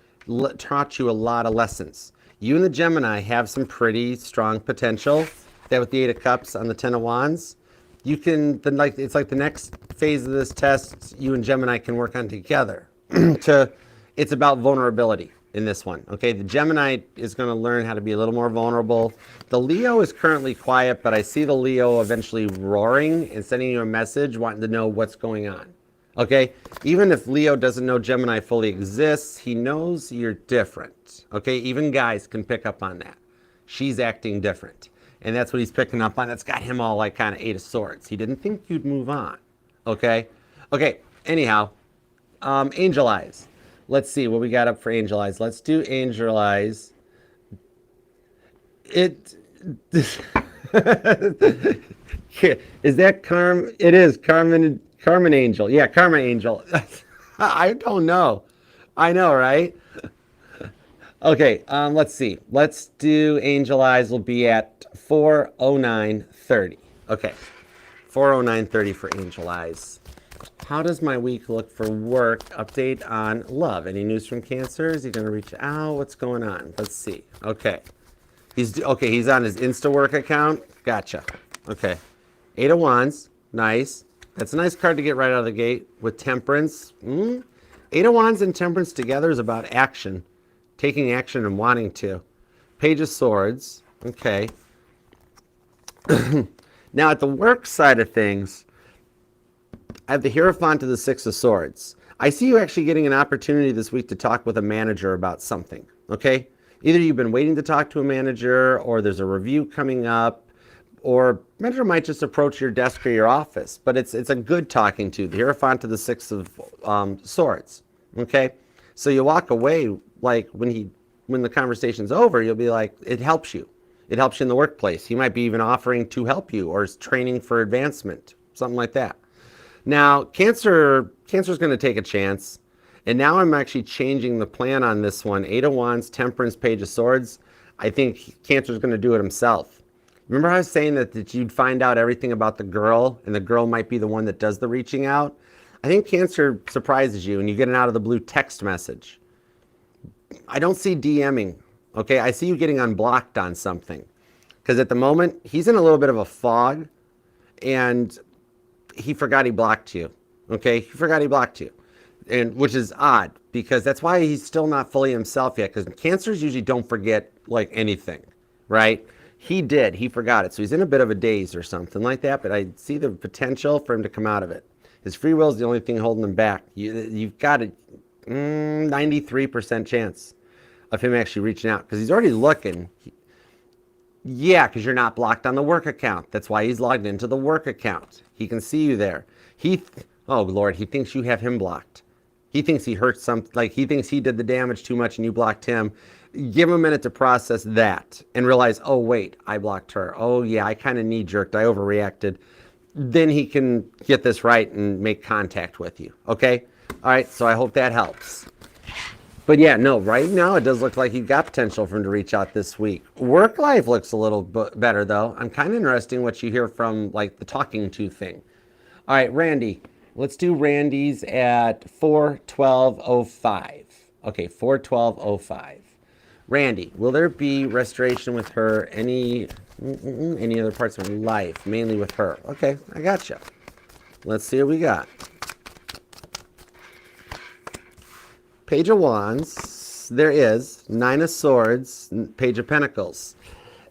taught you a lot of lessons. You and the Gemini have some pretty strong potential. That with the Eight of Cups on the Ten of Wands, you can it's like the next phase of this test you and Gemini can work on together. It's about vulnerability in this one. Okay, the Gemini is going to learn how to be a little more vulnerable. The Leo is currently quiet, but I see the Leo eventually roaring and sending you a message wanting to know what's going on. Okay, even if Leo doesn't know Gemini fully exists, he knows you're different. Okay, even guys can pick up on that. She's acting different. And that's what he's picking up on. That's got him all like kind of Eight of Swords. He didn't think you'd move on. Okay, anyhow, Angel Eyes. Let's see what we got up for Angel Eyes. Let's do Angel Eyes. Is that Carmen? It is Carmen Angel. Yeah, Karma Angel. I don't know. I know, right? Okay, let's see. Let's do Angel Eyes will be at 4:09:30. Okay, 4:09:30 for Angel Eyes. How does my week look for work? Update on love. Any news from Cancer? Is he going to reach out? What's going on? Let's see. Okay. He's on his Insta work account. Gotcha. Okay. Eight of Wands. Nice. That's a nice card to get right out of the gate with Temperance. Eight of Wands and Temperance together is about action. Taking action and wanting to. Page of Swords. Okay. Now at the work side of things, I have the Hierophant to the Six of Swords. I see you actually getting an opportunity this week to talk with a manager about something, okay? Either you've been waiting to talk to a manager or there's a review coming up or manager might just approach your desk or your office, but it's a good talking to. The Hierophant to the Six of Swords, okay? So you walk away like when the conversation's over, you'll be like, it helps you. It helps you in the workplace. He might be even offering to help you or is training for advancement, something like that. Now, Cancer's going to take a chance, and now I'm actually changing the plan on this one. Eight of Wands, Temperance, Page of Swords. I think Cancer's going to do it himself. Remember how I was saying that you'd find out everything about the girl, and the girl might be the one that does the reaching out? I think Cancer surprises you, and you get an out of the blue text message. I don't see DMing, okay? I see you getting unblocked on something, because at the moment, he's in a little bit of a fog, and he forgot he blocked you, okay? He forgot he blocked you, and which is odd because that's why he's still not fully himself yet, because Cancers usually don't forget like anything, right? He did. He forgot it. So he's in a bit of a daze or something like that, but I see the potential for him to come out of it. His free will is the only thing holding him back. You've got a 93% chance of him actually reaching out because he's already looking. Yeah, because you're not blocked on the work account. That's why he's logged into the work account. He can see you there. Oh Lord, he thinks you have him blocked. He thinks he hurt he thinks he did the damage too much and you blocked him. give him a minute to process that and realize, oh, wait, I blocked her. Oh, yeah, I kind of knee-jerked. I overreacted. Then he can get this right and make contact with you, okay? All right, so I hope that helps. But yeah, no, right now it does look like you've got potential for him to reach out this week. Work life looks a little bit better, though. I'm kind of interested in what you hear from, like, the talking to thing. All right, Randy. Let's do Randy's at 4/12/05. Okay, 4/12/05. Randy, will there be restoration with her? Any other parts of life, mainly with her? Okay, I gotcha. Let's see what we got. Page of Wands. There is. Nine of Swords. Page of Pentacles.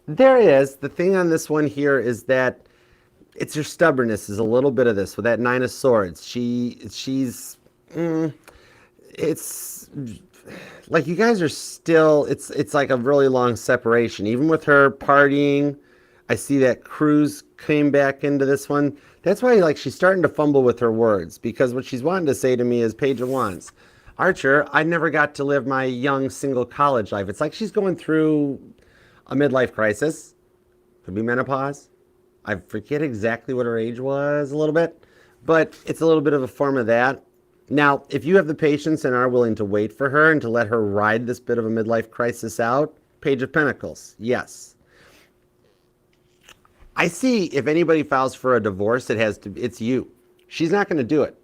There is. The thing on this one here is that it's her stubbornness is a little bit of this with that Nine of Swords. She's it's like you guys are still, it's like a really long separation. Even with her partying, I see that cruise came back into this one. That's why like she's starting to fumble with her words, because what she's wanting to say to me is, Page of Wands, Archer, I never got to live my young single college life. It's like she's going through a midlife crisis. Could be menopause. I forget exactly what her age was a little bit, but it's a little bit of a form of that. Now, if you have the patience and are willing to wait for her and to let her ride this bit of a midlife crisis out, Page of Pentacles, yes. I see if anybody files for a divorce, it's you. She's not going to do it.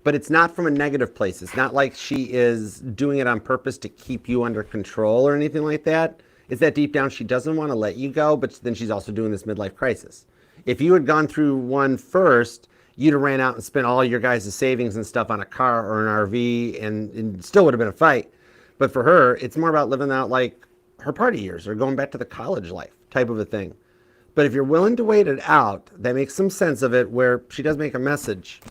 But it's not from a negative place. It's not like she is doing it on purpose to keep you under control or anything like that. It's that deep down she doesn't want to let you go, but then she's also doing this midlife crisis. If you had gone through one first, you'd have ran out and spent all your guys' savings and stuff on a car or an RV, and it still would have been a fight. But for her, it's more about living out like her party years or going back to the college life type of a thing. But if you're willing to wait it out, that makes some sense of it where she does make a message.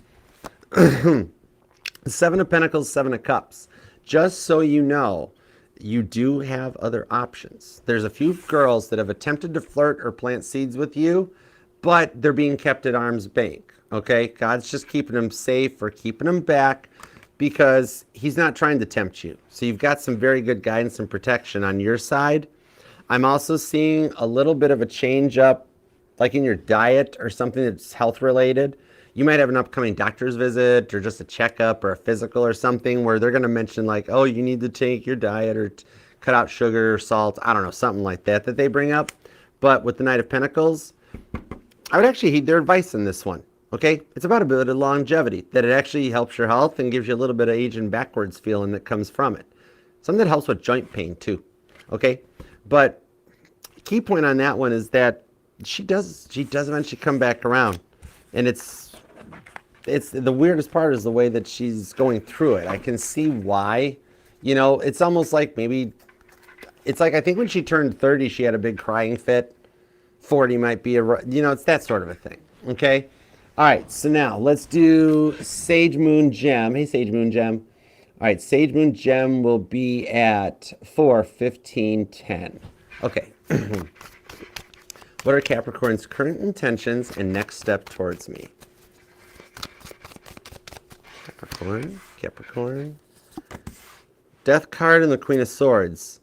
Seven of Pentacles, Seven of Cups. Just so you know, you do have other options. There's a few girls that have attempted to flirt or plant seeds with you, but they're being kept at arm's length. Okay? God's just keeping them safe or keeping them back because he's not trying to tempt you. So you've got some very good guidance and protection on your side. I'm also seeing a little bit of a change up, like in your diet or something that's health related. You might have an upcoming doctor's visit or just a checkup or a physical or something where they're going to mention like, oh, you need to take your diet or cut out sugar or salt. I don't know, something like that they bring up. But with the Knight of Pentacles, I would actually heed their advice in this one. Okay? It's about a bit of longevity, that it actually helps your health and gives you a little bit of aging backwards feeling that comes from it. Something that helps with joint pain too. Okay? But key point on that one is that she does eventually come back around. And it's the weirdest part is the way that she's going through it. I can see why. You know, it's almost like maybe, it's like I think when she turned 30, she had a big crying fit. 40 might be it's that sort of a thing. Okay? All right, so now let's do Sage Moon Gem. Hey, Sage Moon Gem. All right, Sage Moon Gem will be at 4/15/10. Okay. What are Capricorn's current intentions and next step towards me? Capricorn. Death card and the Queen of Swords.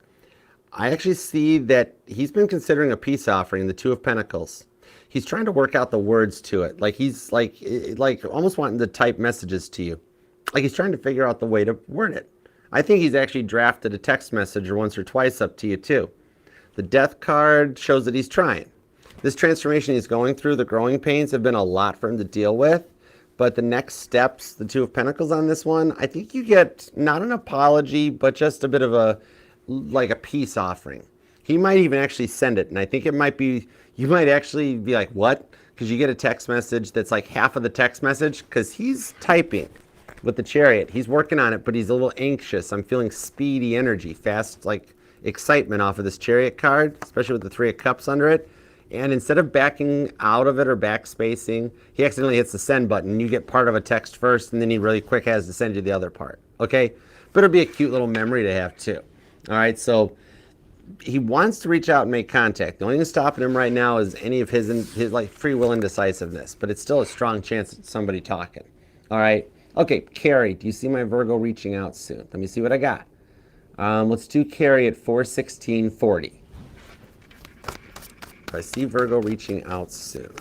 I actually see that he's been considering a peace offering, the Two of Pentacles. He's trying to work out the words to it. Like he's like almost wanting to type messages to you. Like he's trying to figure out the way to word it. I think he's actually drafted a text message or once or twice up to you too. The Death card shows that he's trying. This transformation he's going through, the growing pains have been a lot for him to deal with. But the next steps, the Two of Pentacles on this one, I think you get not an apology, but just a bit of a peace offering. He might even actually send it. And I think it might be, you might actually be like, what? Because you get a text message that's like half of the text message because he's typing with the Chariot. He's working on it, but he's a little anxious. I'm feeling speedy energy, fast, like excitement off of this Chariot card, especially with the Three of Cups under it. And instead of backing out of it or backspacing, he accidentally hits the send button. You get part of a text first, and then he really quick has to send you the other part. Okay? But it'll be a cute little memory to have, too. All right? So he wants to reach out and make contact. The only thing stopping him right now is any of his like free will indecisiveness. But it's still a strong chance of somebody talking. All right? Okay, Carrie, do you see my Virgo reaching out soon? Let me see what I got. Let's do Carrie at 416.40. I see Virgo reaching out soon.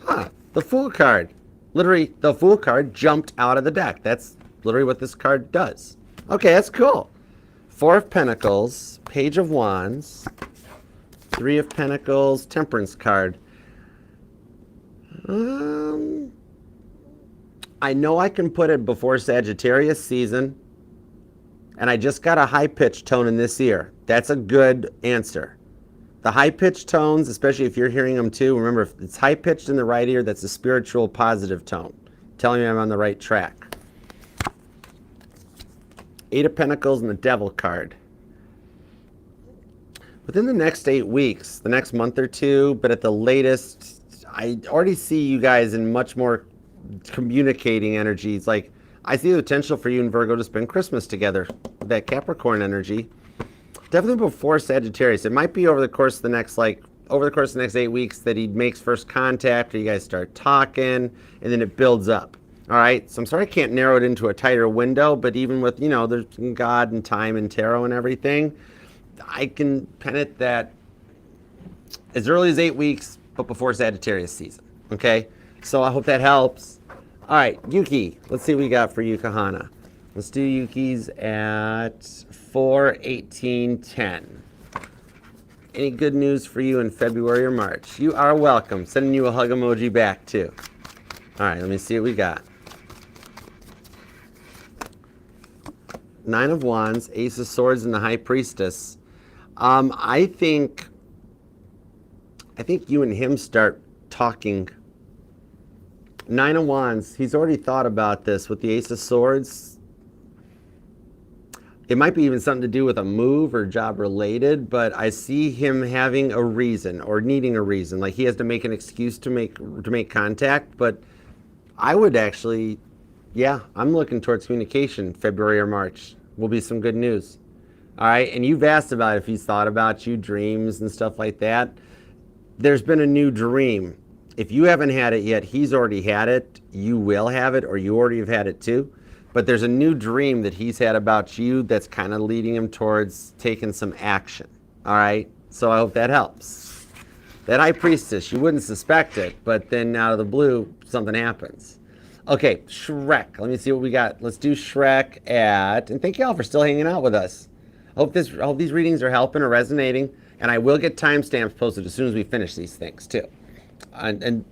Huh, the Fool card. Literally, the Fool card jumped out of the deck. That's literally what this card does. Okay, that's cool. Four of Pentacles, Page of Wands, Three of Pentacles, Temperance card. I know I can put it before Sagittarius season, and I just got a high-pitched tone in this ear. That's a good answer. The high-pitched tones, especially if you're hearing them too, remember, if it's high-pitched in the right ear, that's a spiritual positive tone, telling me I'm on the right track. Eight of Pentacles and the Devil card. Within the next 8 weeks, the next month or two, but at the latest, I already see you guys in much more communicating energies. Like, I see the potential for you and Virgo to spend Christmas together with that Capricorn energy. Definitely before Sagittarius. It might be over the course of the next, over the course of the next 8 weeks that he makes first contact, or you guys start talking, and then it builds up. All right, so I'm sorry I can't narrow it into a tighter window, but even with, there's God and time and tarot and everything, I can pen it that as early as 8 weeks, but before Sagittarius season, okay? So I hope that helps. All right, Yuki, let's see what we got for Yukahana. Let's do Yuki's at 4/18/10. Any good news for you in February or March? You are welcome. Sending you a hug emoji back, too. All right, let me see what we got. Nine of Wands, Ace of Swords, and the High Priestess. I think you and him start talking. Nine of Wands, he's already thought about this with the Ace of Swords. It might be even something to do with a move or job related, but I see him having a reason or needing a reason. Like he has to make an excuse to make contact, but I would actually, yeah, I'm looking towards communication. February or March will be some good news. All right, and you've asked about if he's thought about you, dreams and stuff like that. There's been a new dream. If you haven't had it yet, he's already had it. You will have it, or you already have had it too. But there's a new dream that he's had about you that's kind of leading him towards taking some action. All right, so I hope that helps. That High Priestess, you wouldn't suspect it, but then out of the blue, something happens. Okay, Shrek. Let me see what we got. Let's do Shrek at, and thank you all for still hanging out with us. I hope these readings are helping or resonating, and I will get timestamps posted as soon as we finish these things too. And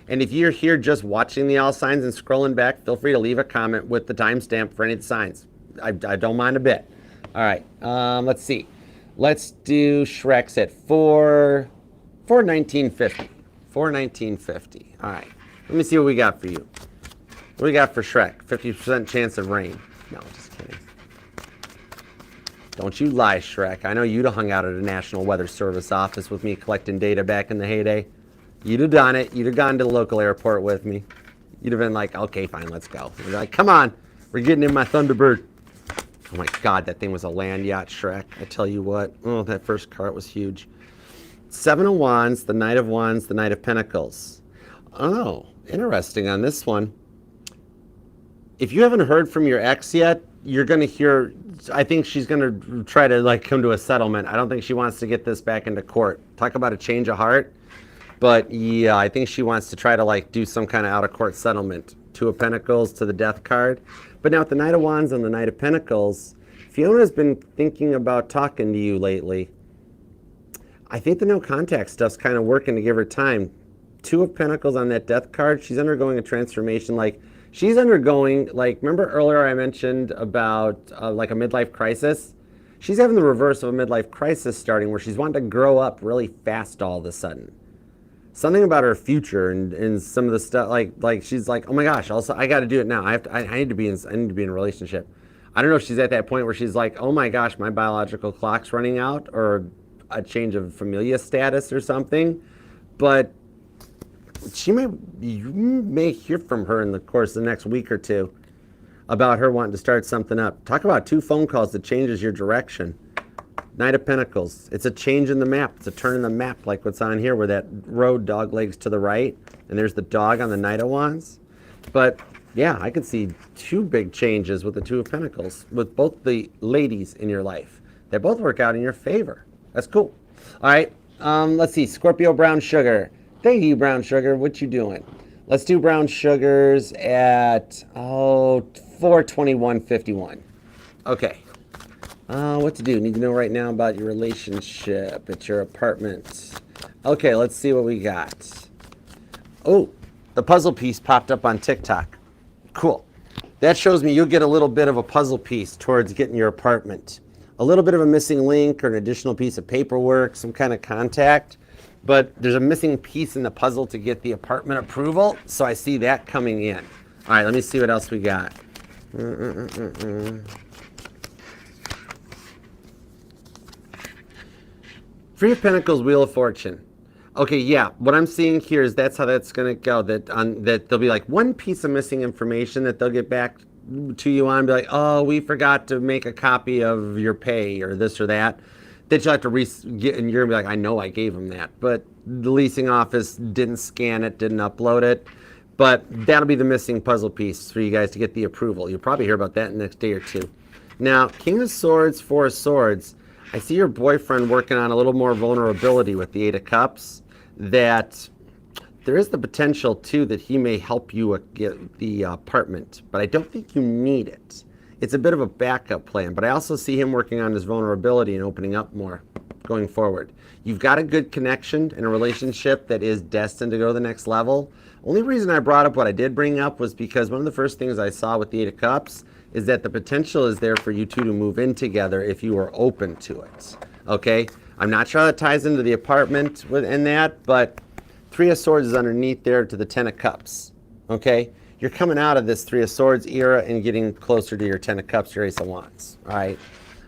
if you're here just watching the all signs and scrolling back, feel free to leave a comment with the timestamp for any of the signs. I don't mind a bit. All right, let's see. Let's do Shrek's at 4/19/50. 4/19/50. All right, let me see what we got for you. What do we got for Shrek? 50% chance of rain. No, just kidding. Don't you lie, Shrek. I know you'd have hung out at a National Weather Service office with me collecting data back in the heyday. You'd have done it. You'd have gone to the local airport with me. You'd have been like, okay, fine, let's go. You're like, come on, we're getting in my Thunderbird. Oh my God, that thing was a land yacht, Shrek. I tell you what, oh, that first cart was huge. Seven of Wands, the Knight of Wands, the Knight of Pentacles. Oh, interesting on this one. If you haven't heard from your ex yet, you're going to hear, I think she's going to try to come to a settlement. I don't think she wants to get this back into court. Talk about a change of heart. But yeah, I think she wants to try to do some kind of out-of-court settlement. Two of Pentacles to the Death card. But now with the Knight of Wands and the Knight of Pentacles, Fiona's been thinking about talking to you lately. I think the no contact stuff's kind of working to give her time. Two of Pentacles on that Death card, she's undergoing a transformation. She's undergoing, remember earlier I mentioned about a midlife crisis? She's having the reverse of a midlife crisis starting where she's wanting to grow up really fast all of a sudden. Something about her future and some of the stuff, she's like, oh my gosh, also I got to do it now. I need to be in a relationship. I don't know if she's at that point where she's like, oh my gosh, my biological clock's running out, or a change of familia status or something. But you may hear from her in the course of the next week or two about her wanting to start something up. Talk about two phone calls that changes your direction. Knight of Pentacles. It's a change in the map. It's a turn in the map like what's on here where that road dog legs to the right and there's the dog on the Knight of Wands. But Yeah, I could see two big changes with the Two of Pentacles, with both the ladies in your life. They both work out in your favor. That's cool. All right, let's see. Scorpio Brown Sugar. Thank you, Brown Sugar. What you doing? Let's do Brown Sugars at, 421.51. Okay. What to do? Need to know right now about your relationship at your apartment. Okay, let's see what we got. Oh, the puzzle piece popped up on TikTok. Cool. That shows me you'll get a little bit of a puzzle piece towards getting your apartment. A little bit of a missing link or an additional piece of paperwork, some kind of contact. But there's a missing piece in the puzzle to get the apartment approval. So I see that coming in. All right, let me see what else we got. Three of Pentacles, Wheel of Fortune. Okay, yeah, what I'm seeing here is that's how that's going to go. That there'll be like one piece of missing information that they'll get back to you on, be like, oh, we forgot to make a copy of your pay or this or that. That you'll have to get, and you're going to be like, I know I gave them that. But the leasing office didn't scan it, didn't upload it. But that'll be the missing puzzle piece for you guys to get the approval. You'll probably hear about that in the next day or two. Now, King of Swords, Four of Swords. I see your boyfriend working on a little more vulnerability with the Eight of Cups. That there is the potential, too, that he may help you get the apartment. But I don't think you need it. It's a bit of a backup plan. But I also see him working on his vulnerability and opening up more going forward. You've got a good connection and a relationship that is destined to go to the next level. Only reason I brought up what I did bring up was because one of the first things I saw with the Eight of Cups is that the potential is there for you two to move in together if you are open to it. Okay? I'm not sure how that ties into the apartment in that, but Three of Swords is underneath there to the Ten of Cups. Okay? You're coming out of this Three of Swords era and getting closer to your Ten of Cups, your Ace of Wands. All right?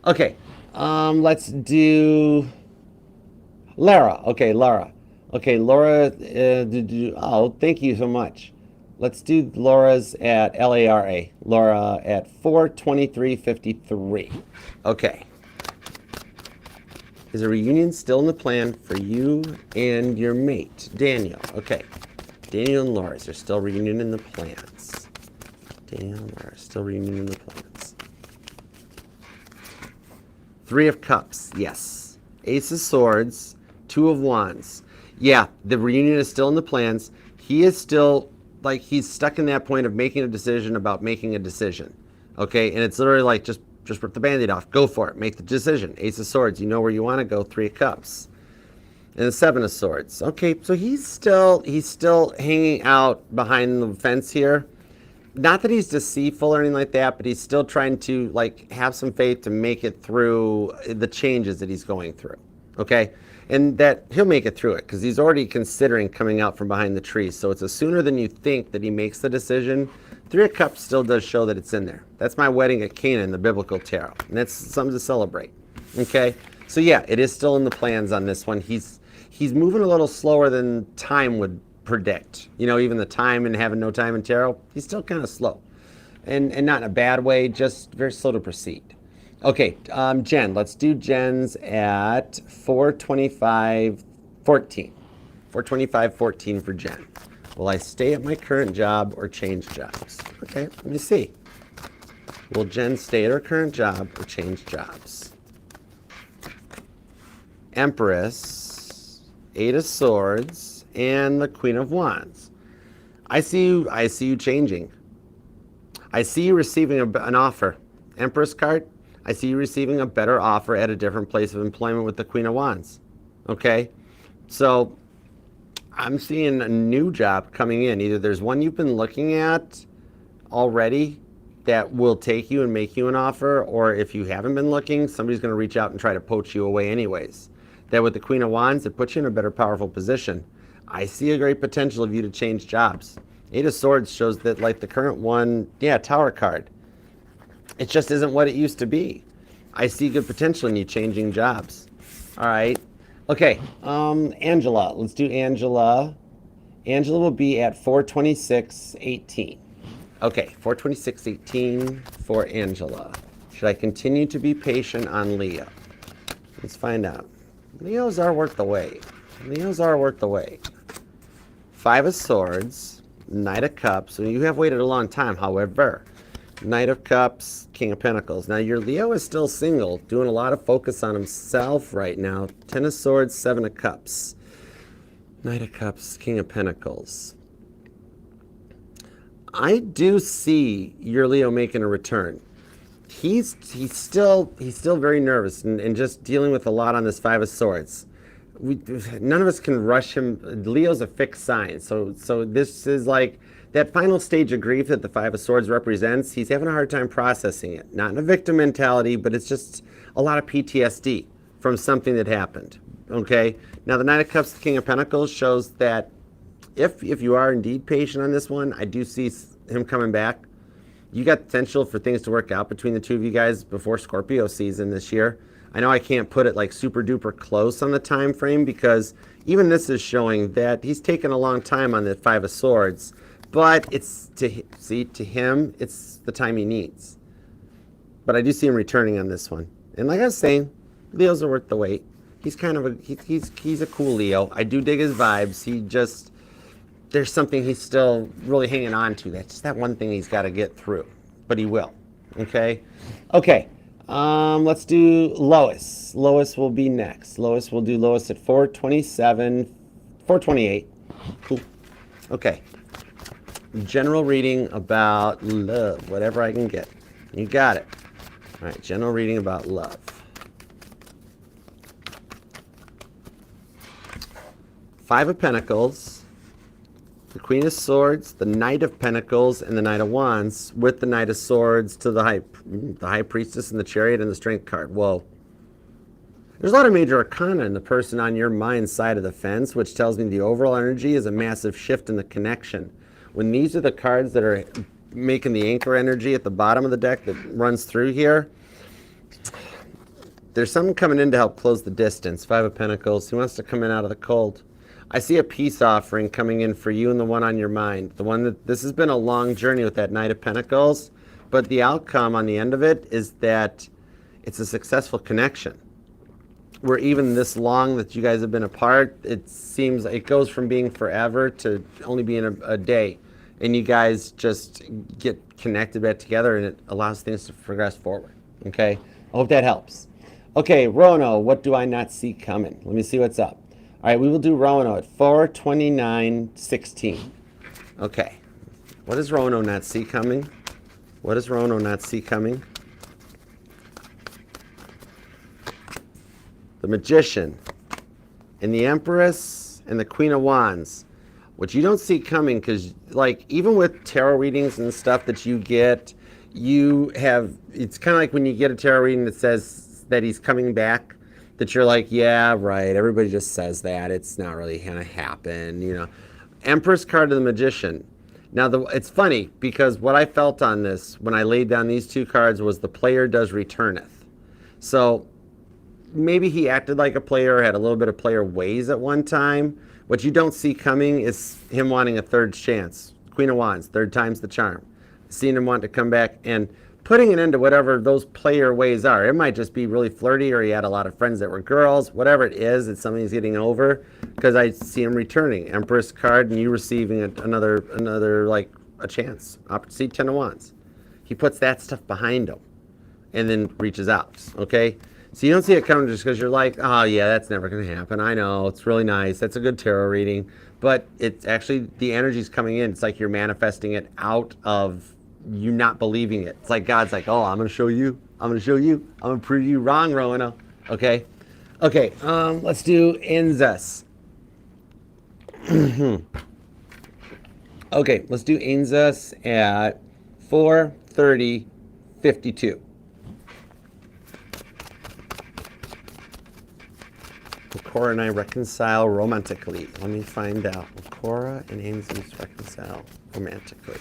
Okay. Let's do Lara. Okay, Laura. Okay, Laura, oh, thank you so much. Let's do Laura's at Lara. Laura at 423.53. Okay. Is a reunion still in the plan for you and your mate, Daniel? Okay. Daniel and Laura, is there still reunion in the plans? Daniel and Laura, still reunion in the plans. Three of Cups, yes. Ace of Swords, Two of Wands. Yeah, the reunion is still in the plans. He is still, like, he's stuck in that point of making a decision about making a decision. Okay, and it's literally like, just rip the Band-Aid off. Go for it. Make the decision. Ace of Swords, you know where you want to go. Three of Cups. And the Seven of Swords. Okay, so he's still hanging out behind the fence here. Not that he's deceitful or anything like that, but he's still trying to, like, have some faith to make it through the changes that he's going through. Okay? And that he'll make it through it because he's already considering coming out from behind the tree. So it's a sooner than you think that he makes the decision. Three of Cups still does show that it's in there. That's my wedding at Cana in the biblical tarot. And that's something to celebrate. Okay? So yeah, it is still in the plans on this one. He's moving a little slower than time would predict. You know, even the time and having no time in tarot, he's still kind of slow. And not in a bad way, just very slow to proceed. Okay, Jen, let's do Jen's at 425.14. 425.14 for Jen. Will I stay at my current job or change jobs? Okay, let me see. Will Jen stay at her current job or change jobs? Empress, Eight of Swords, and the Queen of Wands. I see you changing. I see you receiving an offer. Empress card, I see you receiving a better offer at a different place of employment with the Queen of Wands. Okay? So I'm seeing a new job coming in. Either there's one you've been looking at already that will take you and make you an offer, or if you haven't been looking, somebody's going to reach out and try to poach you away anyways. That with the Queen of Wands, it puts you in a better, powerful position. I see a great potential of you to change jobs. Eight of Swords shows that, like the current one, yeah, Tower card. It just isn't what it used to be. I see good potential in you changing jobs. All right. Okay. Angela. Let's do Angela. Angela will be at 426.18. Okay. 426.18 for Angela. Should I continue to be patient on Leo? Let's find out. Leos are worth the wait. Leos are worth the wait. Five of Swords. Knight of Cups. So you have waited a long time, however. Knight of Cups, King of Pentacles. Now your Leo is still single, doing a lot of focus on himself right now. Ten of Swords, Seven of Cups. Knight of Cups, King of Pentacles. I do see your Leo making a return. He's still very nervous and just dealing with a lot on this Five of Swords. None of us can rush him. Leo's a fixed sign, so this is like that final stage of grief that the Five of Swords represents. He's having a hard time processing it. Not in a victim mentality, but it's just a lot of PTSD from something that happened. Okay. Now the Knight of Cups, the King of Pentacles shows that if you are indeed patient on this one, I do see him coming back. You got potential for things to work out between the two of you guys before Scorpio season this year. I know I can't put it like super duper close on the time frame because even this is showing that he's taken a long time on the Five of Swords, but it's to him, it's the time he needs. But I do see him returning on this one. And like I was saying, Leos are worth the wait. He's kind of he's a cool Leo. I do dig his vibes. There's something he's still really hanging on to. That's just that one thing he's got to get through, but he will. Okay. Let's do Lois. Lois will be next. We'll do Lois at 427, 428. Cool. Okay. General reading about love, whatever I can get. You got it. All right, general reading about love. Five of Pentacles, the Queen of Swords, the Knight of Pentacles, and the Knight of Wands, with the Knight of Swords to the High Priestess and the Chariot and the Strength card. Whoa. There's a lot of major arcana in the person on your mind's side of the fence, which tells me the overall energy is a massive shift in the connection. When these are the cards that are making the anchor energy at the bottom of the deck that runs through here, there's something coming in to help close the distance. Five of Pentacles. Who wants to come in out of the cold? I see a peace offering coming in for you and the one on your mind. The one that this has been a long journey with that Knight of Pentacles, but the outcome on the end of it is that it's a successful connection. Where even this long that you guys have been apart, it seems it goes from being forever to only being a day. And you guys just get connected back together and it allows things to progress forward. Okay? I hope that helps. Okay, Rono, what do I not see coming? Let me see what's up. All right, we will do Rono at 429.16. Okay. What does Rono not see coming? What does Rono not see coming? The Magician and the Empress and the Queen of Wands, which you don't see coming because, like, even with tarot readings and stuff that you get, it's kind of like when you get a tarot reading that says that he's coming back, that you're like, yeah, right, everybody just says that. It's not really going to happen, you know. Empress card of the Magician. Now, it's funny because what I felt on this when I laid down these two cards was the player does returneth. So maybe he acted like a player, had a little bit of player ways at one time. What you don't see coming is him wanting a third chance. Queen of Wands, third time's the charm. Seeing him want to come back and putting it into whatever those player ways are. It might just be really flirty or he had a lot of friends that were girls. Whatever it is, it's something he's getting over because I see him returning. Empress card and you receiving another like a chance. See, 10 of Wands. He puts that stuff behind him and then reaches out, okay? So you don't see it coming just because you're like, oh yeah, that's never going to happen. I know, it's really nice. That's a good tarot reading. But it's actually, the energy's coming in. It's like you're manifesting it out of you not believing it. It's like God's like, oh, I'm going to show you. I'm going to show you. I'm going to prove you wrong, Rowena. Okay? Okay, let's do Inzas. Okay, let's do Inzas at 4:30:52. Cora and I reconcile romantically. Let me find out. Cora and Ainsley's reconcile romantically.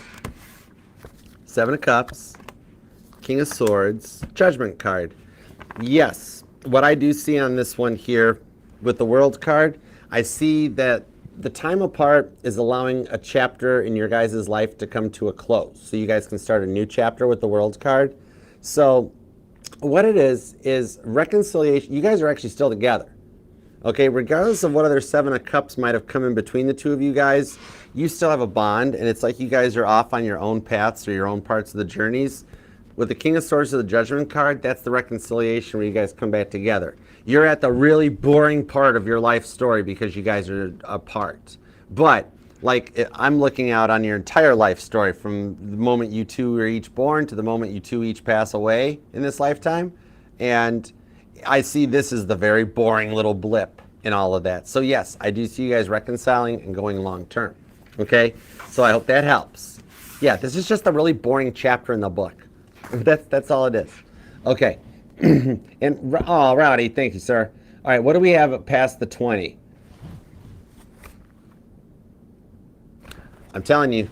Seven of Cups, King of Swords, Judgment card. Yes, what I do see on this one here with the World card, I see that the time apart is allowing a chapter in your guys' life to come to a close. So you guys can start a new chapter with the World card. So what it is reconciliation. You guys are actually still together. Okay, regardless of what other Seven of Cups might have come in between the two of you guys, you still have a bond, and it's like you guys are off on your own paths or your own parts of the journeys. With the King of Swords of the Judgment card, that's the reconciliation where you guys come back together. You're at the really boring part of your life story because you guys are apart. But like I'm looking out on your entire life story from the moment you two were each born to the moment you two each pass away in this lifetime. And I see this as the very boring little blip in all of that. So yes, I do see you guys reconciling and going long term. Okay? So I hope that helps. Yeah, this is just a really boring chapter in the book. That's all it is. Okay. And oh, Rowdy, thank you, sir. All right, what do we have past the 20? I'm telling you,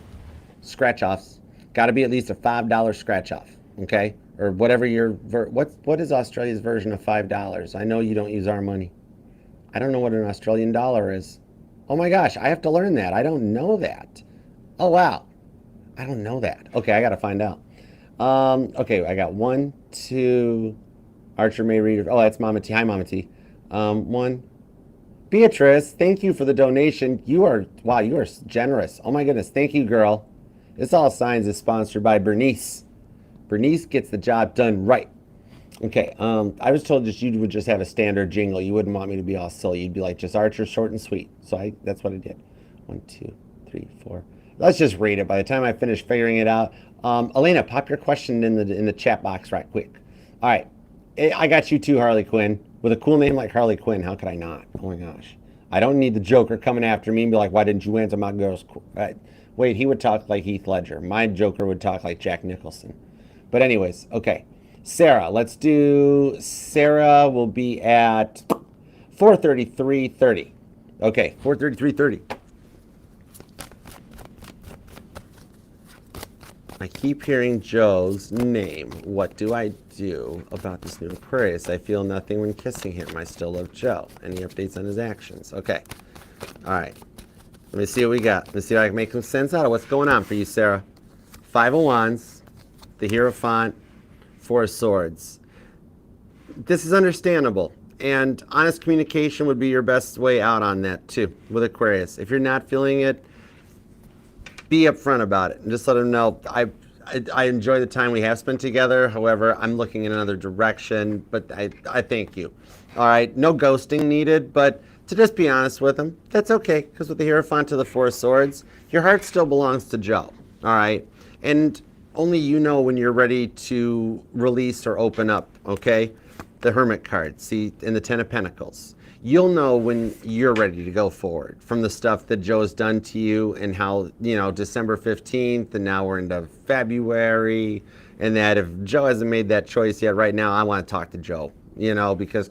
scratch offs. Got to be at least a $5 scratch off, okay? Or whatever your what is Australia's version of $5? I know you don't use our money. I don't know what an Australian dollar is. Oh my gosh, I have to learn that. I don't know that. Oh wow, I don't know that. Okay, I got to find out. Okay, I got 1, 2. Archer May read. Oh, that's Mama T. Hi, Mama T. 1. Beatrice, thank you for the donation. You are generous. Oh my goodness, thank you, girl. This All Signs is sponsored by Bernice. Bernice gets the job done right. Okay, I was told you would just have a standard jingle. You wouldn't want me to be all silly. You'd be like, just Archer, short and sweet. So that's what I did. 1, 2, 3, 4. Let's just read it. By the time I finish figuring it out, Elena, pop your question in the chat box right quick. All right, I got you too, Harley Quinn. With a cool name like Harley Quinn, how could I not? Oh my gosh. I don't need the Joker coming after me and be like, why didn't you answer my girl's... Wait, he would talk like Heath Ledger. My Joker would talk like Jack Nicholson. But anyways, okay. Sarah, let's do... Sarah will be at 4:33:30. Okay, 4:33:30. I keep hearing Joe's name. What do I do about this new Aquarius? I feel nothing when kissing him. I still love Joe. Any updates on his actions? Okay. All right. Let me see what we got. Let me see if I can make some sense out of what's going on for you, Sarah. 5 of Wands, the Hierophant, 4 of Swords. This is understandable. And honest communication would be your best way out on that, too, with Aquarius. If you're not feeling it, be upfront about it and just let them know I enjoy the time we have spent together. However, I'm looking in another direction, but I thank you. All right, no ghosting needed, but to just be honest with them, that's okay, because with the Hierophant to the 4 of Swords, your heart still belongs to Joe. All right, and only you know when you're ready to release or open up. Okay, the Hermit card, see, in the 10 of Pentacles. You'll know when you're ready to go forward from the stuff that Joe's done to you and how, December 15th and now we're into February, and that if Joe hasn't made that choice yet right now, I want to talk to Joe, because,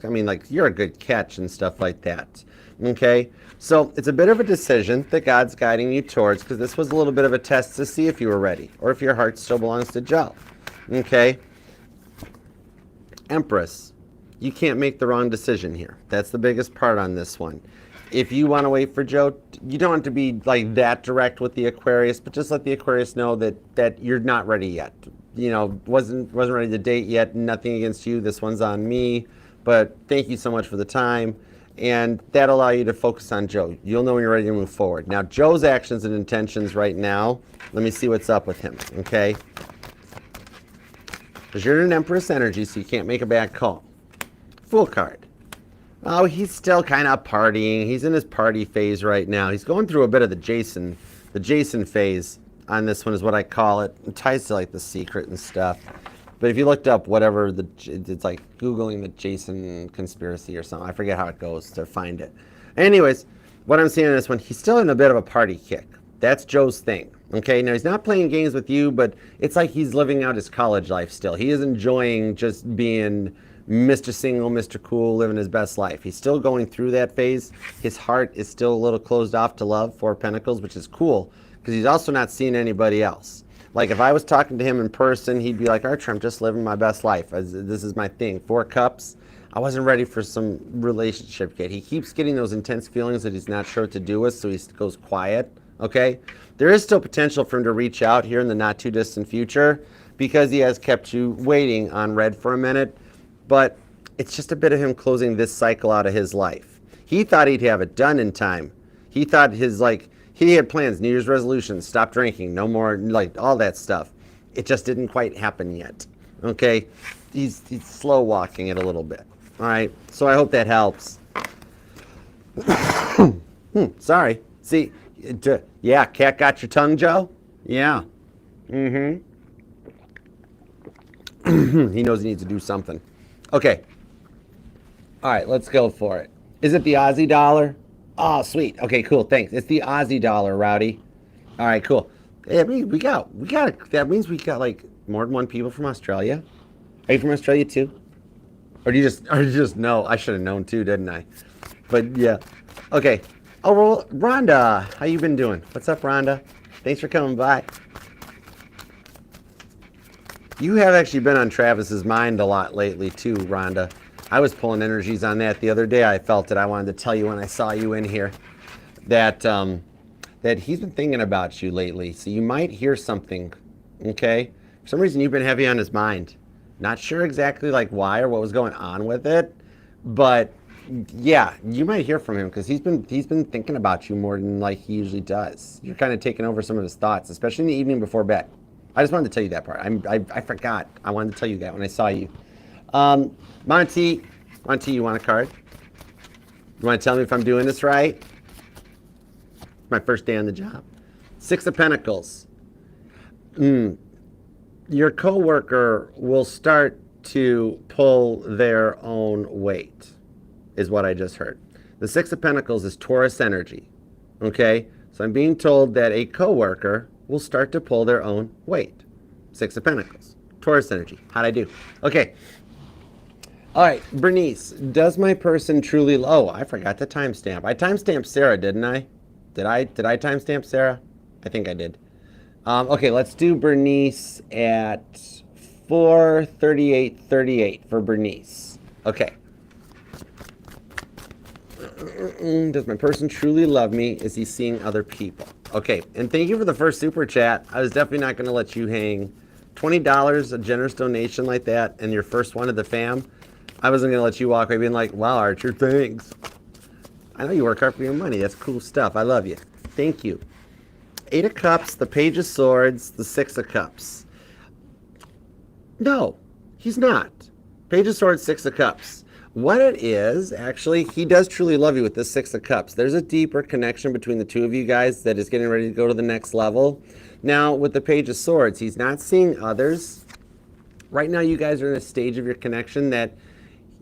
you're a good catch and stuff like that. Okay? So it's a bit of a decision that God's guiding you towards, because this was a little bit of a test to see if you were ready or if your heart still belongs to Joe. Okay? Empress. You can't make the wrong decision here. That's the biggest part on this one. If you want to wait for Joe, you don't have to be like that direct with the Aquarius, but just let the Aquarius know that you're not ready yet. Wasn't ready to date yet. Nothing against you. This one's on me. But thank you so much for the time. And that'll allow you to focus on Joe. You'll know when you're ready to move forward. Now, Joe's actions and intentions right now, let me see what's up with him, okay? Because you're in an Empress energy, so you can't make a bad call. Fool card. Oh, he's still kind of partying. He's in his party phase right now. He's going through a bit of the Jason phase on this one is what I call it. It ties to like The Secret and stuff. But if you looked up whatever, it's like Googling the Jason conspiracy or something. I forget how it goes to find it. Anyways, what I'm seeing in this one, he's still in a bit of a party kick. That's Joe's thing. Okay, now he's not playing games with you, but it's like he's living out his college life still. He is enjoying just being Mr. Single, Mr. Cool, living his best life. He's still going through that phase. His heart is still a little closed off to love, 4 Pentacles, which is cool because he's also not seeing anybody else. Like if I was talking to him in person, he'd be like, Archer, I'm just living my best life. This is my thing. 4 Cups. I wasn't ready for some relationship yet. He keeps getting those intense feelings that he's not sure what to do with, so he goes quiet. Okay? There is still potential for him to reach out here in the not too distant future because he has kept you waiting on red for a minute. But it's just a bit of him closing this cycle out of his life. He thought he'd have it done in time. He thought he had plans, New Year's resolutions, stop drinking, no more, like all that stuff. It just didn't quite happen yet. Okay? He's slow walking it a little bit. All right? So I hope that helps. Sorry. See, yeah, cat got your tongue, Joe? Yeah. Mm-hmm. He knows he needs to do something. Okay. All right, let's go for it. Is it the Aussie dollar? Oh, sweet. Okay, cool. Thanks. It's the Aussie dollar, Rowdy. All right, cool. I mean, we got. That means we got like more than one people from Australia. Are you from Australia too? Or do you just know? I should have known too, didn't I? But yeah. Okay. Oh, well, Rhonda, how you been doing? What's up, Rhonda? Thanks for coming by. You have actually been on Travis's mind a lot lately too, Rhonda. I was pulling energies on that the other day. I felt it. I wanted to tell you when I saw you in here that that he's been thinking about you lately. So you might hear something, okay? For some reason, you've been heavy on his mind. Not sure exactly like why or what was going on with it, but yeah, you might hear from him because he's been thinking about you more than like he usually does. You're kind of taking over some of his thoughts, especially in the evening before bed. I just wanted to tell you that part. I forgot. I wanted to tell you that when I saw you. Monty, you want a card? You want to tell me if I'm doing this right? My first day on the job. 6 of Pentacles. Your coworker will start to pull their own weight, is what I just heard. The 6 of Pentacles is Taurus energy. Okay? So I'm being told that a coworker will start to pull their own weight. 6 of Pentacles. Taurus energy. How'd I do? Okay. All right, Bernice, does my person truly... Oh, I forgot to timestamp. I timestamped Sarah, didn't I? Did I timestamp Sarah? I think I did. Okay, let's do Bernice at 4:38:38 for Bernice. Okay. Does my person truly love me? Is he seeing other people? Okay, and thank you for the first super chat. I was definitely not going to let you hang. $20, a generous donation like that, and your first one of the fam. I wasn't going to let you walk away being like, wow, Archer, thanks. I know you work hard for your money. That's cool stuff. I love you. Thank you. 8 of Cups, the Page of Swords, the 6 of Cups. No, he's not. Page of Swords, 6 of Cups. What it is, actually, he does truly love you with this 6 of Cups. There's a deeper connection between the two of you guys that is getting ready to go to the next level. Now, with the Page of Swords, he's not seeing others. Right now, you guys are in a stage of your connection that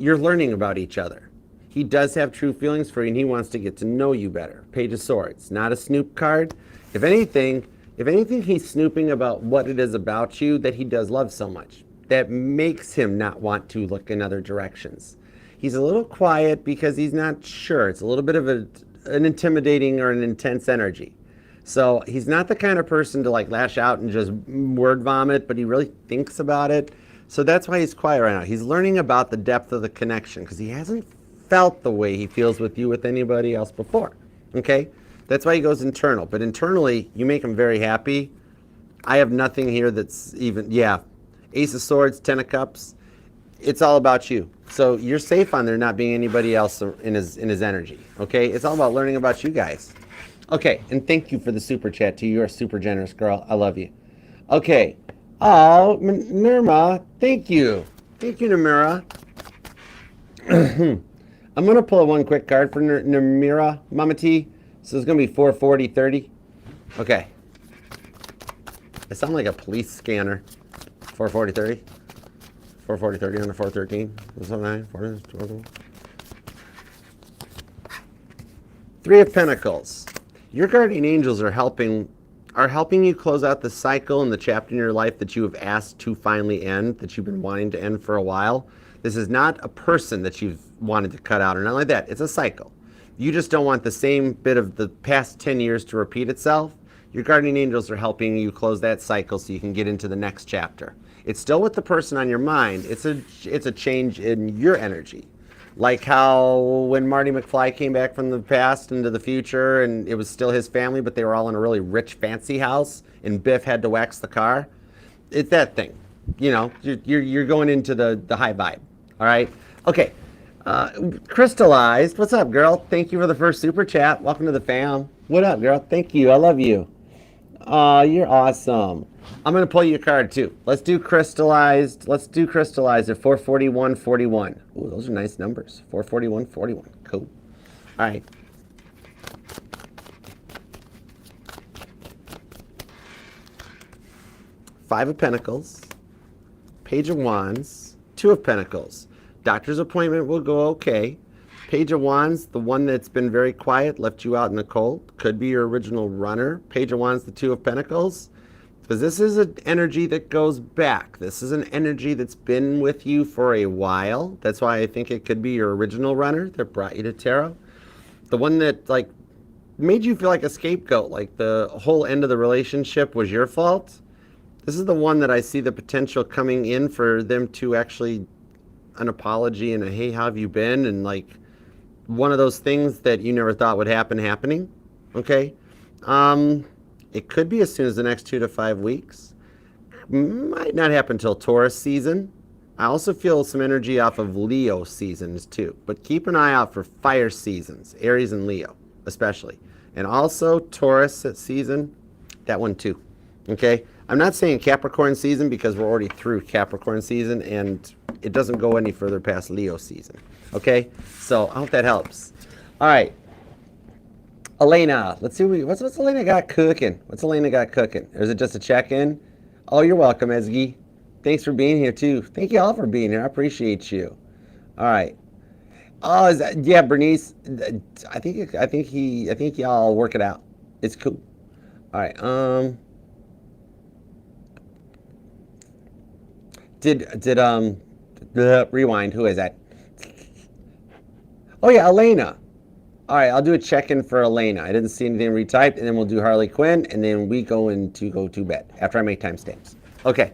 you're learning about each other. He does have true feelings for you, and he wants to get to know you better. Page of Swords, not a snoop card. If anything, he's snooping about what it is about you that he does love so much. That makes him not want to look in other directions. He's a little quiet because he's not sure. It's a little bit of an intimidating or an intense energy. So he's not the kind of person to like lash out and just word vomit, but he really thinks about it. So that's why he's quiet right now. He's learning about the depth of the connection because he hasn't felt the way he feels with you with anybody else before. Okay? That's why he goes internal. But internally, you make him very happy. I have nothing here that's even, yeah. Ace of Swords, 10 of Cups. It's all about you. So you're safe on there not being anybody else in his energy. Okay? It's all about learning about you guys. Okay, and thank you for the super chat too. You're a super generous girl. I love you. Okay. Oh, Nirma, thank you. Thank you, Namira. I'm going to pull one quick card for Namira, Mama T. So it's going to be 4:40:30. Okay. I sound like a police scanner. 4:40:30. 4:40:30 on the 4:13. 9, 4, 12. 3 of Pentacles. Your guardian angels are helping you close out the cycle and the chapter in your life that you have asked to finally end, that you've been wanting to end for a while. This is not a person that you've wanted to cut out or not like that. It's a cycle. You just don't want the same bit of the past 10 years to repeat itself. Your guardian angels are helping you close that cycle so you can get into the next chapter. It's still with the person on your mind. It's a change in your energy. Like how when Marty McFly came back from the past into the future and it was still his family, but they were all in a really rich, fancy house and Biff had to wax the car. It's that thing. You know, you're going into the high vibe. All right? Okay. Crystallized. What's up, girl? Thank you for the first super chat. Welcome to the fam. What up, girl? Thank you. I love you. You're awesome. I'm gonna pull you a card too. Let's do crystallized. Let's do crystallized at 441.41. Ooh, those are nice numbers. 441.41. Cool. All right. Five of Pentacles, Page of Wands, Two of Pentacles. Doctor's appointment will go okay. Page of Wands, the one that's been very quiet, left you out in the cold, could be your original runner. Page of Wands, the Two of Pentacles, because this is an energy that goes back. This is an energy that's been with you for a while. That's why I think it could be your original runner that brought you to tarot. The one that like made you feel like a scapegoat, like the whole end of the relationship was your fault. This is the one that I see the potential coming in for them to actually an apology and a hey, how have you been? And like one of those things that you never thought would happen happening. Okay. It could be as soon as the next 2 to 5 weeks. Might not happen until Taurus season. I also feel some energy off of Leo seasons too. But keep an eye out for fire seasons, Aries and Leo especially. And also Taurus season, that one too. Okay. I'm not saying Capricorn season because we're already through Capricorn season and it doesn't go any further past Leo season. Okay, so I hope that helps. All right, Elena, let's see what's Elena got cooking. What's Elena got cooking? Or is it just a check-in? Oh, you're welcome, Ezgi. Thanks for being here too. Thank you all for being here. I appreciate you. All right. Oh, is that, yeah, Bernice. I think y'all work it out. It's cool. All right. Rewind. Who is that? Oh yeah, Elena. All right, I'll do a check-in for Elena. I didn't see anything retyped, and then we'll do Harley Quinn, and then we go to bed after I make timestamps. Okay.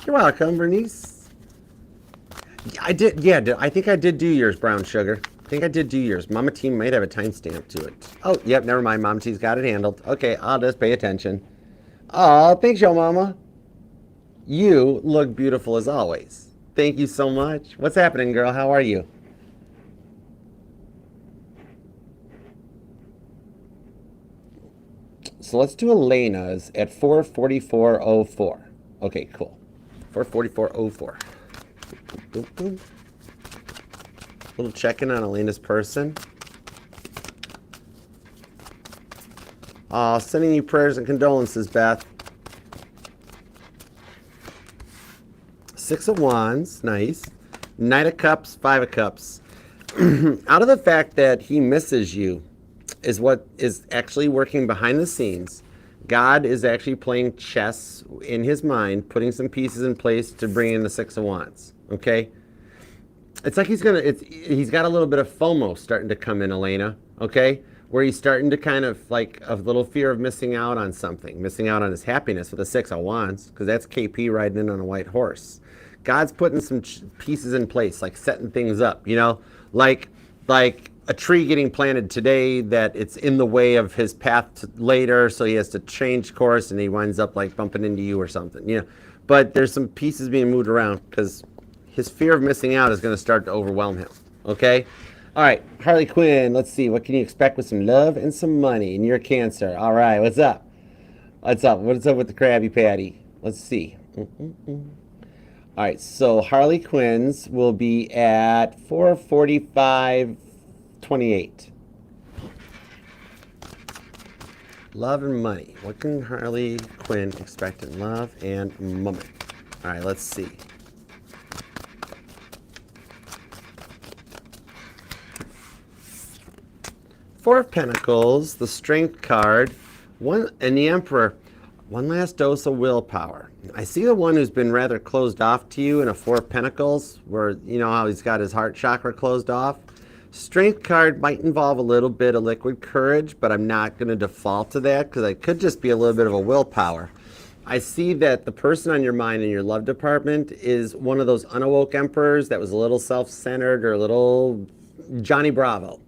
You're welcome, Bernice. I did. Yeah, I think I did do yours, Brown Sugar. I think I did do yours. Mama T might have a timestamp to it. Oh, yep. Never mind. Mama T's got it handled. Okay, I'll just pay attention. Oh, thanks, yo, Mama. You look beautiful as always. Thank you so much. What's happening, girl? How are you? So let's do Elena's at 444.04. Okay, cool. 444.04. Boom, boom. Little check-in on Elena's person. Sending you prayers and condolences, Beth. Six of Wands, nice. Knight of Cups, Five of Cups. Out of the fact that he misses you is what is actually working behind the scenes. God is actually playing chess in his mind, putting some pieces in place to bring in the Six of Wands, okay? It's like he's got a little bit of FOMO starting to come in, Elena, okay? Where he's starting to kind of like a little fear of missing out on something, missing out on his happiness with the Six of Wands, because that's KP riding in on a white horse. God's putting some pieces in place, like setting things up, you know, like a tree getting planted today that it's in the way of his path later, so he has to change course and he winds up like bumping into you or something, you know. But there's some pieces being moved around because his fear of missing out is going to start to overwhelm him, okay? All right, Harley Quinn, let's see. What can you expect with some love and some money? And you're a Cancer. All right, what's up? What's up? What's up with the Krabby Patty? Let's see. All right, so Harley Quinn's will be at 445.28. Love and money. What can Harley Quinn expect in love and money? All right, let's see. Four of Pentacles, the Strength card, and the Emperor. One last dose of willpower. I see the one who's been rather closed off to you in a Four of Pentacles, where you know how he's got his heart chakra closed off. Strength card might involve a little bit of liquid courage, but I'm not going to default to that because it could just be a little bit of a willpower. I see that the person on your mind in your love department is one of those unawoke emperors that was a little self-centered or a little Johnny Bravo.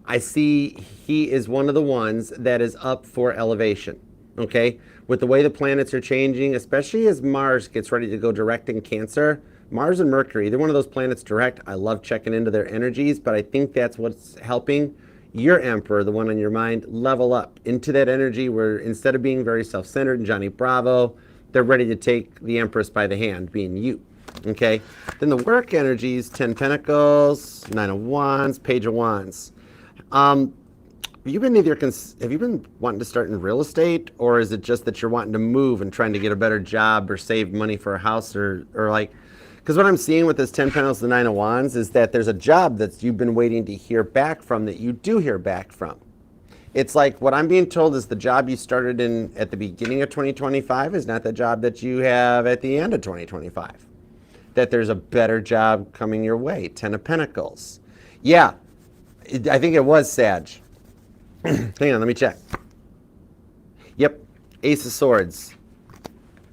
I see he is one of the ones that is up for elevation, okay? With the way the planets are changing, especially as Mars gets ready to go direct in Cancer, Mars and Mercury, they're one of those planets direct. I love checking into their energies, but I think that's what's helping your Emperor, the one on your mind, level up into that energy where instead of being very self-centered and Johnny Bravo, they're ready to take the Empress by the hand, being you. Okay? Then the work energies, 10 Pentacles, 9 of Wands, Page of Wands. Have you been wanting to start in real estate, or is it just that you're wanting to move and trying to get a better job or save money for a house or like, because what I'm seeing with this 10 Pentacles, the 9 of Wands, is that there's a job that you've been waiting to hear back from that you do hear back from. It's like what I'm being told is the job you started in at the beginning of 2025 is not the job that you have at the end of 2025. That there's a better job coming your way. 10 of Pentacles. Yeah, I think it was Sag. Hang on, let me check. Yep, Ace of Swords.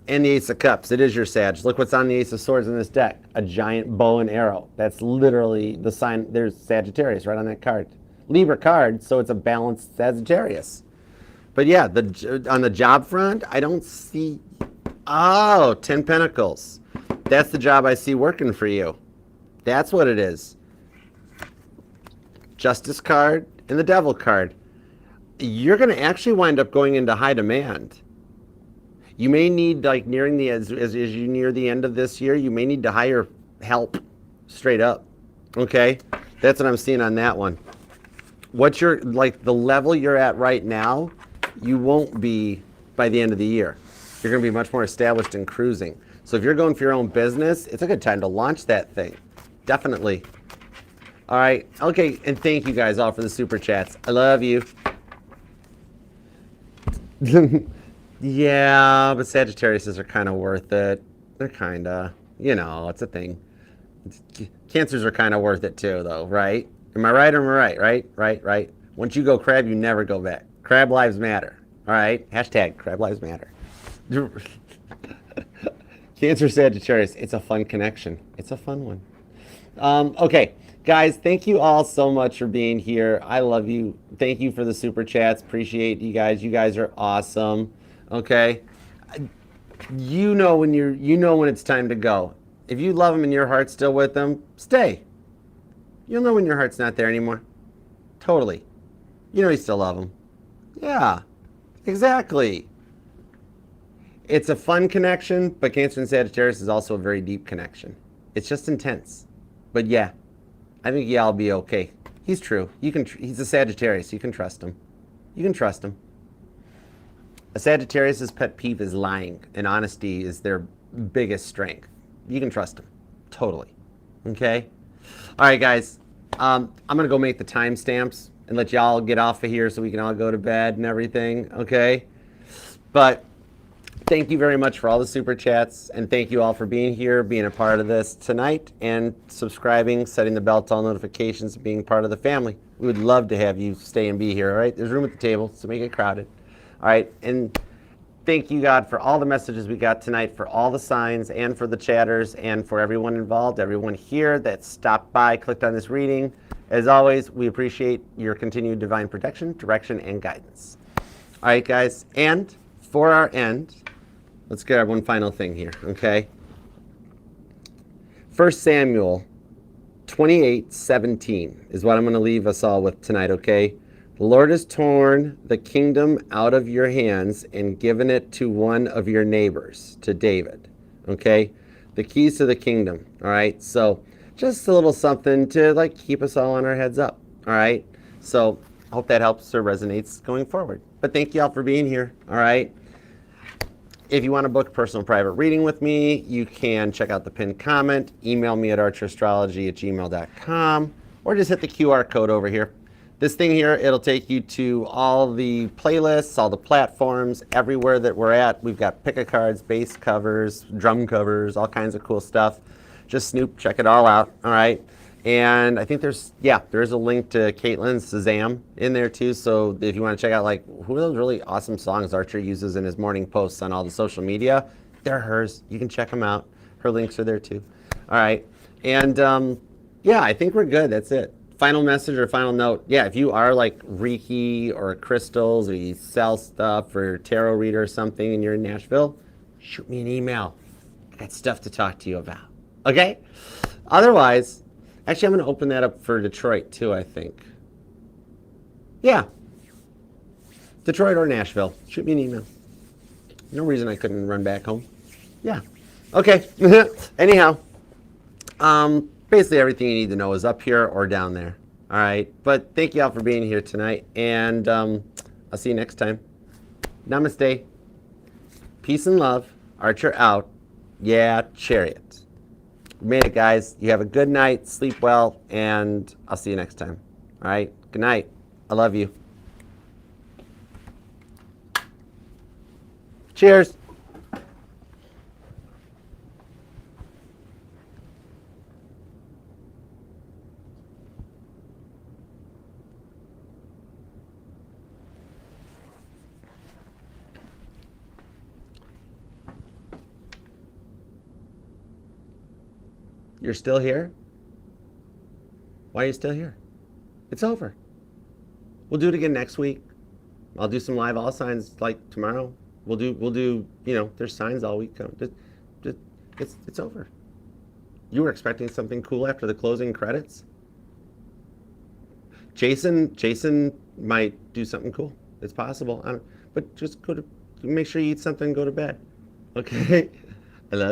And the Ace of Cups. It is your Sag. Look what's on the Ace of Swords in this deck. A giant bow and arrow. That's literally the sign. There's Sagittarius right on that card. Libra card, so it's a balanced Sagittarius. But yeah, on the job front, I don't see... Oh, 10 Pentacles. That's the job I see working for you. That's what it is. Justice card and the Devil card. You're going to actually wind up going into high demand. You may need, like, as you near the end of this year, you may need to hire help straight up. Okay? That's what I'm seeing on that one. What you're, like, the level you're at right now, you won't be by the end of the year. You're going to be much more established and cruising. So if you're going for your own business, it's a good time to launch that thing. Definitely. All right. Okay. And thank you guys all for the super chats. I love you. Yeah, but Sagittariuses are kind of worth it. They're kind of, it's a thing. Cancers are kind of worth it too, though, right? Am I right or am I right? Right. Once you go crab, you never go back. Crab lives matter. All right? Hashtag crab lives matter. Cancer Sagittarius. It's a fun connection. It's a fun one. Okay. Guys, thank you all so much for being here. I love you. Thank you for the super chats. Appreciate you guys. You guys are awesome. Okay? You know when it's time to go. If you love them and your heart's still with them, stay. You'll know when your heart's not there anymore. Totally. You know you still love them. Yeah. Exactly. It's a fun connection, but Cancer and Sagittarius is also a very deep connection. It's just intense. But yeah. I think y'all be okay. He's true. He's a Sagittarius. You can trust him. You can trust him. A Sagittarius's pet peeve is lying, and honesty is their biggest strength. You can trust him. Totally. Okay? All right, guys. I'm going to go make the timestamps and let y'all get off of here so we can all go to bed and everything. Okay? But thank you very much for all the super chats, and thank you all for being here, being a part of this tonight, and subscribing, setting the bell to all notifications, and being part of the family. We would love to have you stay and be here, all right? There's room at the table, so make it crowded. All right, and thank you, God, for all the messages we got tonight, for all the signs, and for the chatters, and for everyone involved, everyone here that stopped by, clicked on this reading. As always, we appreciate your continued divine protection, direction, and guidance. All right, guys, and for our end, let's get our one final thing here, okay? 1 Samuel 28:17 is what I'm going to leave us all with tonight, okay? The Lord has torn the kingdom out of your hands and given it to one of your neighbors, to David, okay? The keys to the kingdom, all right? So just a little something to, like, keep us all on our heads up, all right? So I hope that helps or resonates going forward. But thank you all for being here, all right? If you want to book a personal private reading with me, you can check out the pinned comment, email me at archerastrology@gmail.com, or just hit the QR code over here. This thing here, it'll take you to all the playlists, all the platforms, everywhere that we're at. We've got pick-a-cards, bass covers, drum covers, all kinds of cool stuff. Just snoop, check it all out, all right? And I think there's a link to Caitlin's Shazam in there too. So if you want to check out, like, who are those really awesome songs Archer uses in his morning posts on all the social media, they're hers. You can check them out. Her links are there too. All right. And yeah, I think we're good. That's it. Final message or final note. Yeah, if you are like Reiki or crystals, or you sell stuff or tarot reader or something and you're in Nashville, shoot me an email. I got stuff to talk to you about. Okay? Otherwise, actually, I'm going to open that up for Detroit too, I think. Yeah. Detroit or Nashville. Shoot me an email. No reason I couldn't run back home. Yeah. Okay. Anyhow, basically everything you need to know is up here or down there. All right. But thank you all for being here tonight. And I'll see you next time. Namaste. Peace and love. Archer out. Yeah, Chariot. We made it, guys. You have a good night. Sleep well. And I'll see you next time. All right. Good night. I love you. Cheers. You're still here? Why are you still here? It's over. We'll do it again next week. I'll do some live all signs like tomorrow. We'll do, there's signs all week. It's over. You were expecting something cool after the closing credits? Jason might do something cool. It's possible. But just make sure you eat something and go to bed. Okay? I love you.